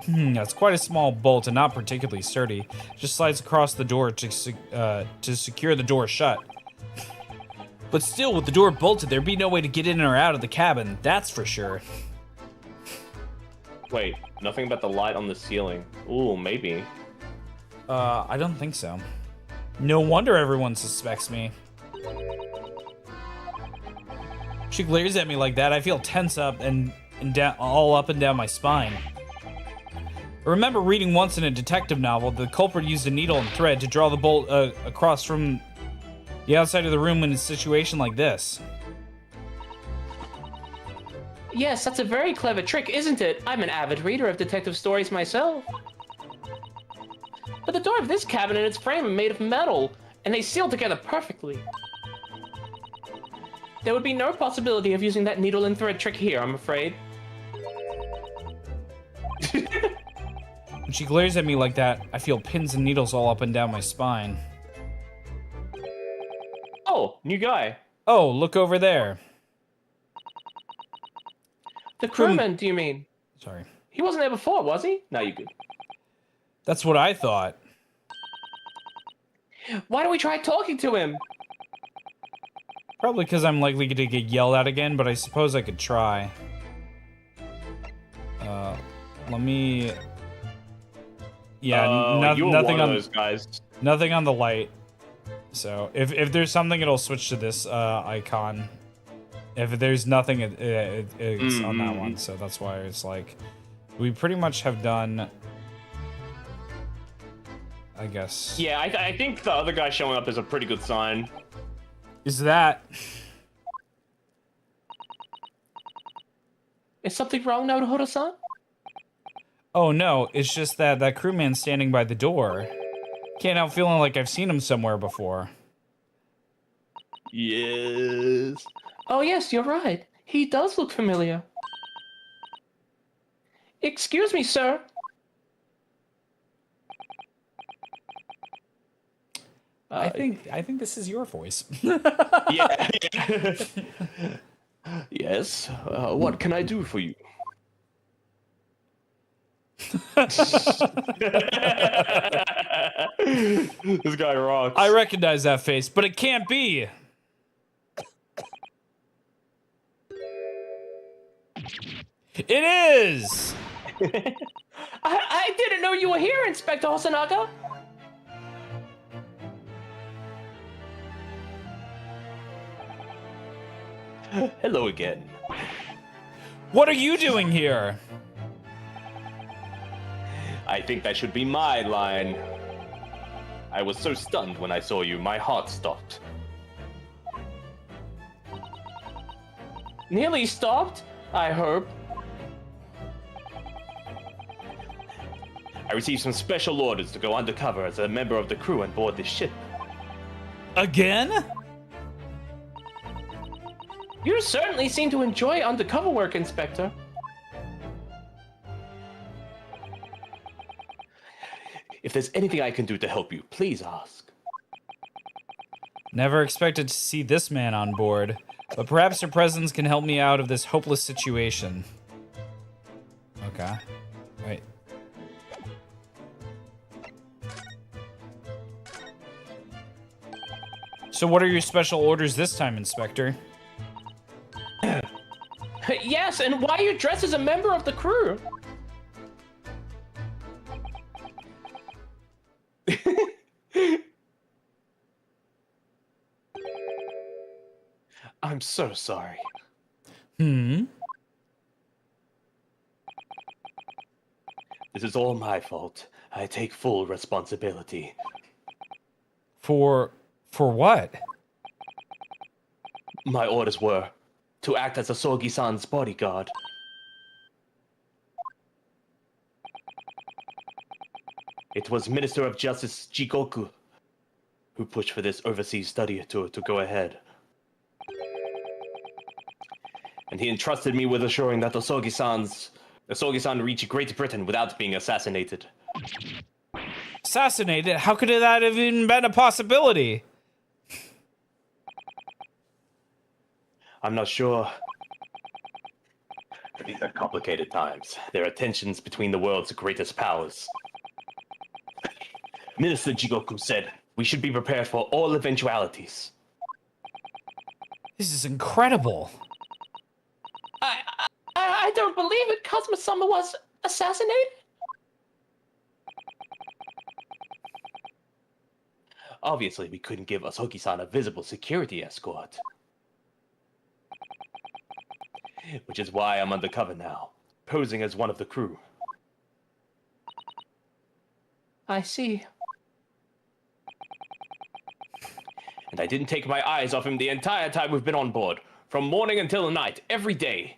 That's quite a small bolt and not particularly sturdy. It just slides across the door to secure the door shut. But still, with the door bolted, there'd be no way to get in or out of the cabin, that's for sure. Wait, nothing about the light on the ceiling. Ooh, maybe. I don't think so. No wonder everyone suspects me. She glares at me like that. I feel tense up and down, all up and down my spine. I remember reading once in a detective novel, the culprit used a needle and thread to draw the bolt across from the outside of the room in a situation like this. Yes, that's a very clever trick, isn't it? I'm an avid reader of detective stories myself. But the door of this cabinet and its frame are made of metal, and they seal together perfectly. There would be no possibility of using that needle and thread trick here, I'm afraid. When she glares at me like that, I feel pins and needles all up and down my spine. Oh, new guy. Oh, look over there. The crewman, do you mean? Sorry. He wasn't there before, was he? No, you good. That's what I thought. Why don't we try talking to him? Probably because I'm likely to get yelled at again, but I suppose I could try. Let me... Yeah, nothing on those guys. Nothing on the light. So if there's something, it'll switch to this icon. If there's nothing, it's on that one. So that's why it's like we pretty much have done. I guess. Yeah, I think the other guy showing up is a pretty good sign. Is that? Is something wrong, Naruto-san? Oh no, it's just that crewman standing by the door. Can't help feeling like I've seen him somewhere before. Yes. Oh yes, you're right. He does look familiar. Excuse me, sir. I think this is your voice. Yeah. Yes. What can I do for you? This guy rocks. I recognize that face, but it can't be. It is. I didn't know you were here, Inspector Hosonaga. Hello again. What are you doing here? I think that should be my line. I was so stunned when I saw you, my heart stopped. Nearly stopped, I hope. I received some special orders to go undercover as a member of the crew on board this ship. Again? You certainly seem to enjoy undercover work, Inspector. If there's anything I can do to help you, please ask. Never expected to see this man on board, but perhaps your presence can help me out of this hopeless situation. Okay. Wait. So what are your special orders this time, Inspector? Yes, and why are you dressed as a member of the crew? I'm so sorry. Hmm? This is all my fault. I take full responsibility. For what? My orders were to act as Asogi-san's bodyguard. It was Minister of Justice Jigoku who pushed for this overseas study tour to go ahead. And he entrusted me with assuring that Asogi-san reach Great Britain without being assassinated. Assassinated? How could that have even been a possibility? I'm not sure. These are complicated times. There are tensions between the world's greatest powers. Minister Jigoku said we should be prepared for all eventualities. This is incredible. I don't believe it. Kazuma-sama was assassinated? Obviously, we couldn't give Asogi-san a visible security escort. Which is why I'm undercover now, posing as one of the crew. I see. And I didn't take my eyes off him the entire time we've been on board, from morning until night, every day.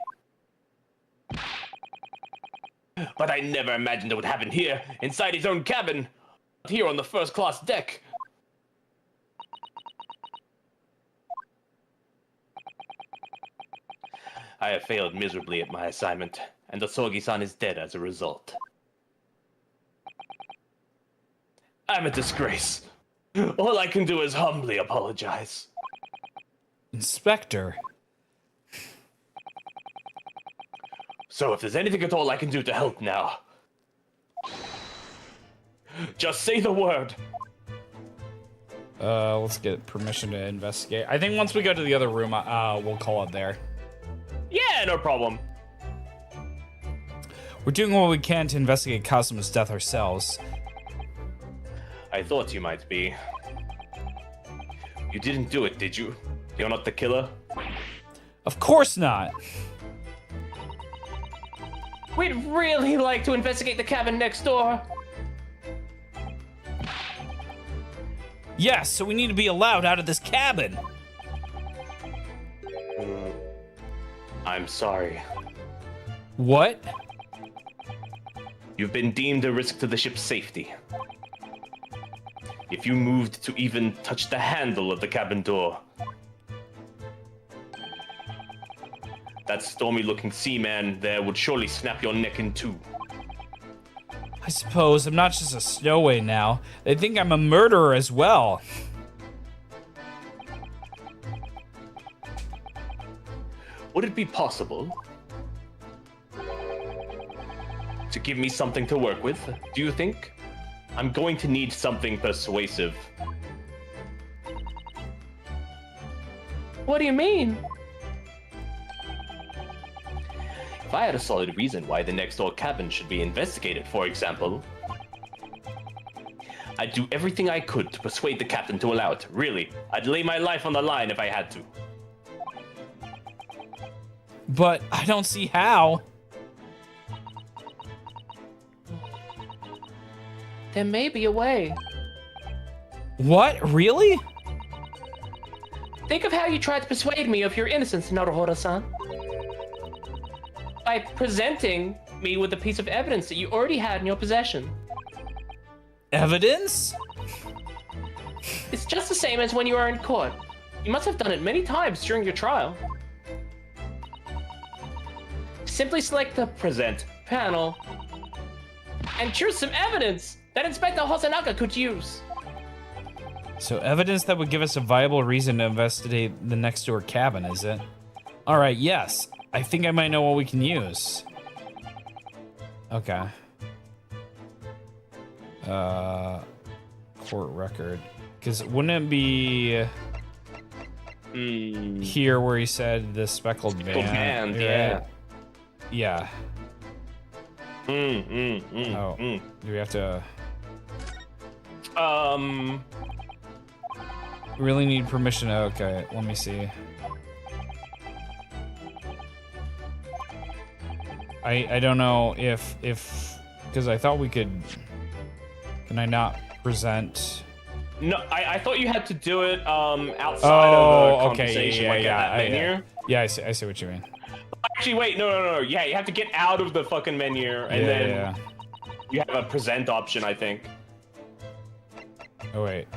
But I never imagined it would happen here, inside his own cabin, here on the first-class deck. I have failed miserably at my assignment, and Asogi-san is dead as a result. I'm a disgrace. All I can do is humbly apologize. Inspector. So if there's anything at all I can do to help now, just say the word. Let's get permission to investigate. I think once we go to the other room, we'll call it there. Yeah, no problem. We're doing what we can to investigate Kazuma's death ourselves. I thought you might be. You didn't do it, did you? You're not the killer? Of course not. We'd really like to investigate the cabin next door. Yes, so we need to be allowed out of this cabin. I'm sorry. What? You've been deemed a risk to the ship's safety. If you moved to even touch the handle of the cabin door, that stormy-looking seaman there would surely snap your neck in two. I suppose I'm not just a stowaway now. They think I'm a murderer as well. Would it be possible to give me something to work with, do you think? I'm going to need something persuasive. What do you mean? If I had a solid reason why the next door cabin should be investigated, for example, I'd do everything I could to persuade the captain to allow it. Really, I'd lay my life on the line if I had to. But I don't see how. There may be a way. What? Really? Think of how you tried to persuade me of your innocence, Naruhodo-san. By presenting me with a piece of evidence that you already had in your possession. Evidence? It's just the same as when you were in court. You must have done it many times during your trial. Simply select the Present panel and choose some evidence that Inspector Hosanaka could use. So evidence that would give us a viable reason to investigate the next door cabin, is it? All right, yes. I think I might know what we can use. Okay. Court record. Because wouldn't it be here where he said the speckled band? Yeah. Yeah. Do we have to... Really need permission. Okay, let me see. I don't know if because I thought we could. Can I not present? No, I thought you had to do it outside of the conversation, yeah, like at that menu. Yeah, I see what you mean. Actually, wait, no. Yeah, you have to get out of the fucking menu, and then you have a present option, I think. Oh wait.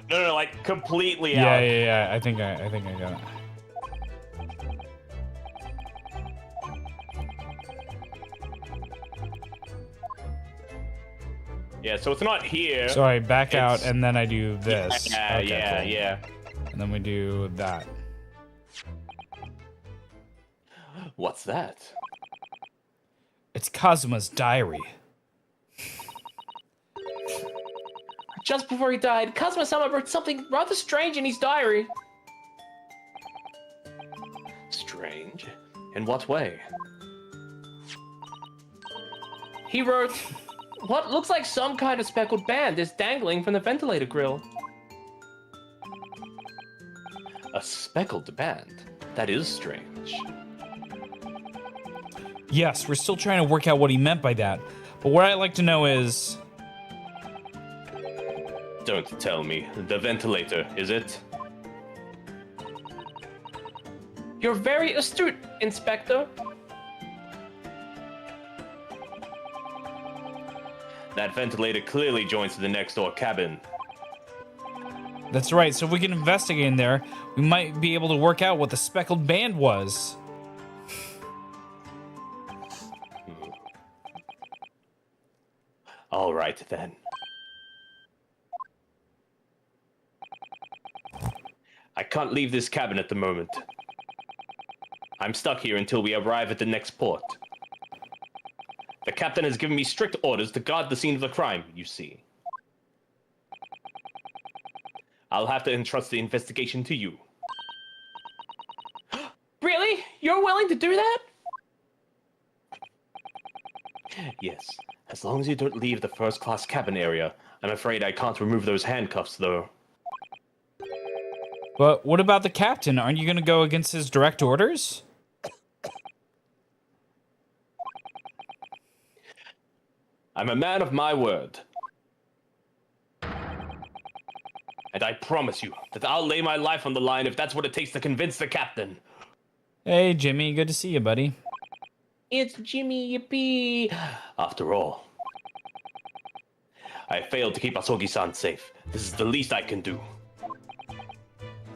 No, like completely out. Yeah. I think I got it. Yeah, so it's not here. So I back out and then I do this. Yeah, Okay, yeah. And then we do that. What's that? It's Kazuma's diary. Just before he died, Kazuma-sama wrote something rather strange in his diary. Strange? In what way? He wrote, what looks like some kind of speckled band is dangling from the ventilator grill. A speckled band? That is strange. Yes, we're still trying to work out what he meant by that. But what I'd like to know is... Don't tell me. The ventilator, is it? You're very astute, Inspector. That ventilator clearly joins to the next door cabin. That's right, so if we can investigate in there, we might be able to work out what the speckled band was. All right, then. I can't leave this cabin at the moment. I'm stuck here until we arrive at the next port. The captain has given me strict orders to guard the scene of the crime, you see. I'll have to entrust the investigation to you. Really? You're willing to do that? Yes, as long as you don't leave the first-class cabin area. I'm afraid I can't remove those handcuffs, though. But what about the captain? Aren't you going to go against his direct orders? I'm a man of my word. And I promise you that I'll lay my life on the line if that's what it takes to convince the captain. Hey, Jimmy. Good to see you, buddy. It's Jimmy Yippee. After all, I failed to keep Asogi-san safe. This is the least I can do.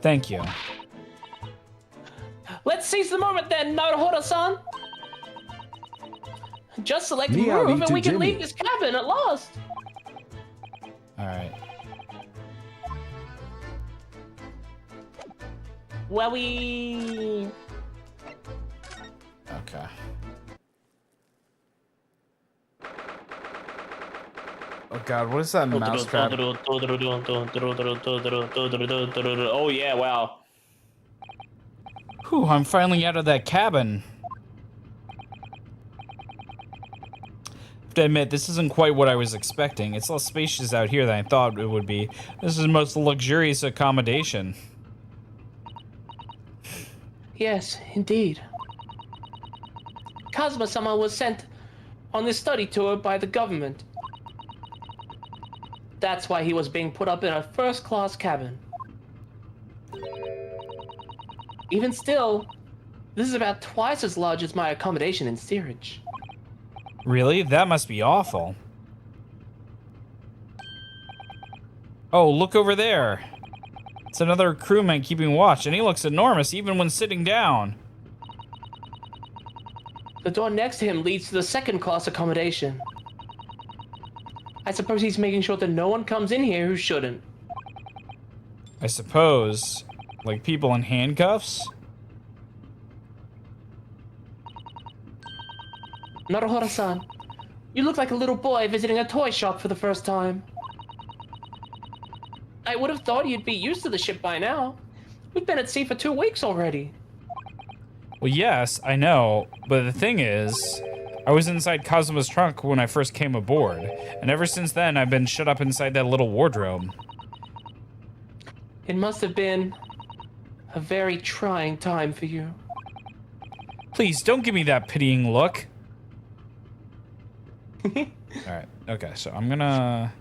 Thank you. Let's seize the moment then, Naruhodo-san. Just select a Miyabi move and to we can Jimmy. leave this cabin at last. All right. WOWWIE. Okay. Oh God, what is that mousetrap? Oh yeah, wow. Whew, I'm finally out of that cabin. Have to admit, this isn't quite what I was expecting. It's less spacious out here than I thought it would be. This is the most luxurious accommodation. Yes, indeed. Kazuma-sama was sent on this study tour by the government. That's why he was being put up in a first-class cabin. Even still, this is about twice as large as my accommodation in steerage. Really? That must be awful. Oh, look over there. It's another crewman keeping watch, and he looks enormous even when sitting down. The door next to him leads to the second-class accommodation. I suppose he's making sure that no one comes in here who shouldn't. I suppose. Like people in handcuffs? Naruhodo-san, you look like a little boy visiting a toy shop for the first time. I would have thought you'd be used to the ship by now. We've been at sea for 2 weeks already. Well, yes, I know, but the thing is, I was inside Kazuma's trunk when I first came aboard, and ever since then I've been shut up inside that little wardrobe. It must have been a very trying time for you. Please, don't give me that pitying look. Alright, okay, so I'm gonna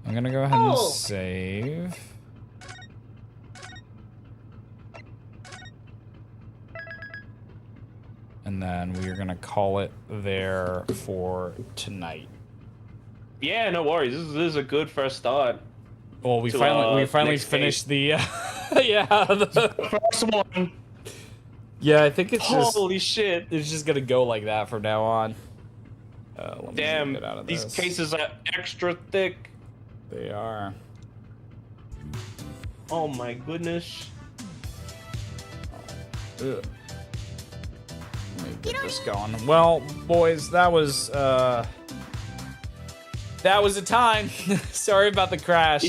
go ahead and save. And then we're gonna call it there for tonight. Yeah, no worries. This is a good first start. Well, we finally finished the the first one. Yeah, I think it's just holy shit. It's just gonna go like that from now on. Let me Damn, get out of these this. cases are extra thick. They are. Oh my goodness. Ugh. Let me get this going. Well, boys, that was a time. Sorry about the crash.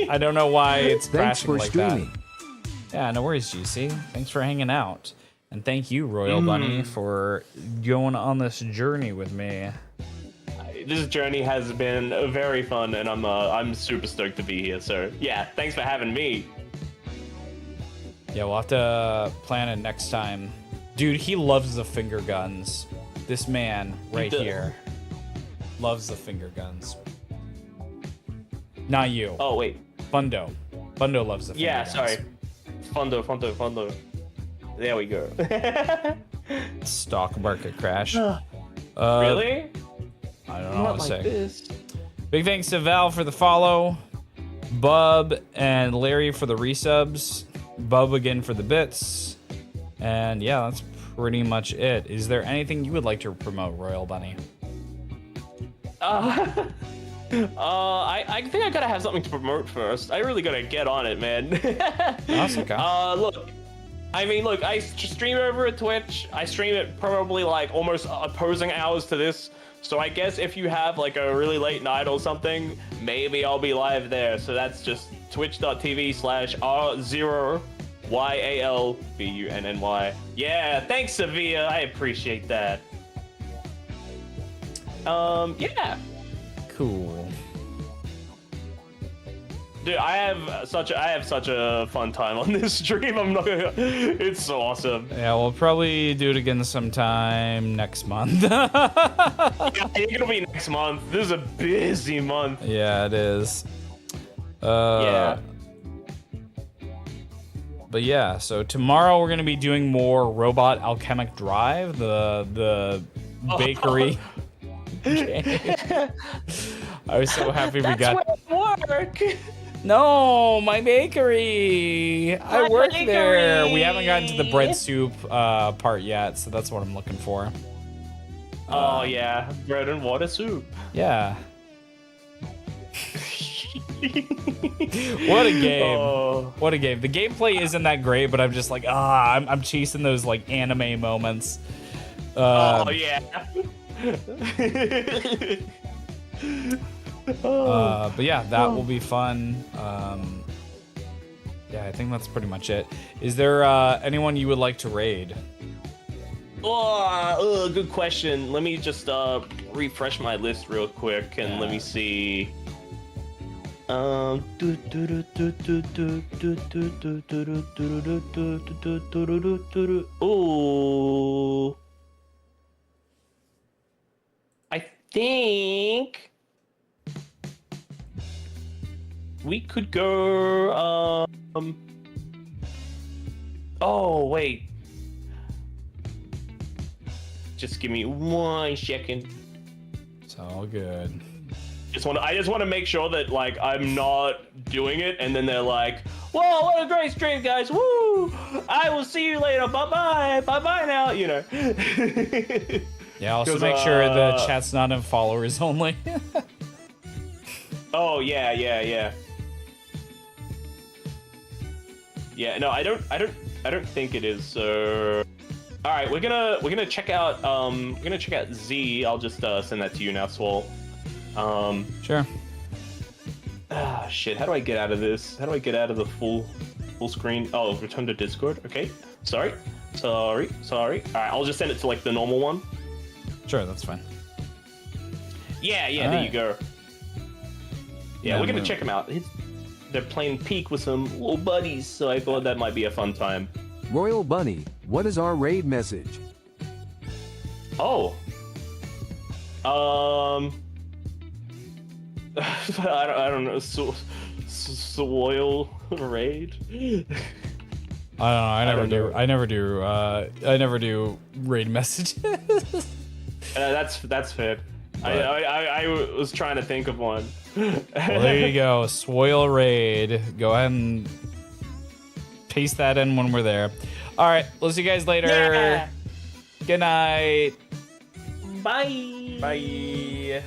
I don't know why it's Thanks crashing for like streaming. that. Yeah, no worries, GC. Thanks for hanging out. And thank you, Royal Bunny, for going on this journey with me. This journey has been very fun, and I'm super stoked to be here. So yeah, thanks for having me. Yeah, we'll have to plan it next time. Dude, he loves the finger guns. This man right here loves the finger guns. Not you. Oh, wait. Fundo. Fundo loves the finger guns. Yeah, sorry. Fundo. There we go. Stock market crash. Really? I don't know what to say. This. Big thanks to Val for the follow. Bub and Larry for the resubs. Bub again for the bits. And yeah, that's pretty much it. Is there anything you would like to promote, Royal Bunny? I think I gotta have something to promote first. I really gotta get on it, man. That's okay. Look, I stream over at Twitch. I stream it probably like almost opposing hours to this. So I guess if you have like a really late night or something, maybe I'll be live there. So that's just twitch.tv/R0YALBUNNY. Yeah, thanks, Sevilla. I appreciate that. Yeah. Cool. Dude, I have such a fun time on this stream. I'm not gonna. It's so awesome. Yeah, we'll probably do it again sometime next month. Yeah, I think it'll be next month. This is a busy month. Yeah, it is. Yeah. But yeah, so tomorrow we're gonna be doing more Robot Alchemic Drive, the bakery. I was so happy we got. That's where I work. No, my bakery. I work there. We haven't gotten to the bread soup part yet, so that's what I'm looking for. Oh yeah, bread and water soup. Yeah. What a game. Oh. What a game. The gameplay isn't that great, but I'm just like, I'm chasing those like anime moments. Oh yeah. But yeah, that will be fun. Yeah, I think that's pretty much it. Is there anyone you would like to raid? Oh, good question. Let me just refresh my list real quick and let me see. Ooh. I think we could go, oh, wait. Just give me 1 second. It's all good. I just want to make sure that, like, I'm not doing it, and then they're like, whoa, what a great stream, guys. Woo! I will see you later. Bye-bye. Bye-bye now, you know. Yeah, also make sure the chat's not in followers only. Oh yeah. Yeah, no, I don't think it is. So, all right, we're gonna check out Z. I'll just send that to you now, Swole. Sure. Ah, shit. How do I get out of this? How do I get out of the full screen? Oh, return to Discord. Okay. Sorry. All right, I'll just send it to like the normal one. Sure, that's fine. Yeah, All there right. you go. Yeah, we're gonna check them out. They're playing Peak with some little buddies, so I thought that might be a fun time. Royal Bunny, what is our raid message? Oh. I don't know. Soil raid. I never do raid messages. That's fair. I was trying to think of one. Well, there you go. Swoil raid. Go ahead and paste that in when we're there. All right. We'll see you guys later. Yeah. Good night. Bye. Bye.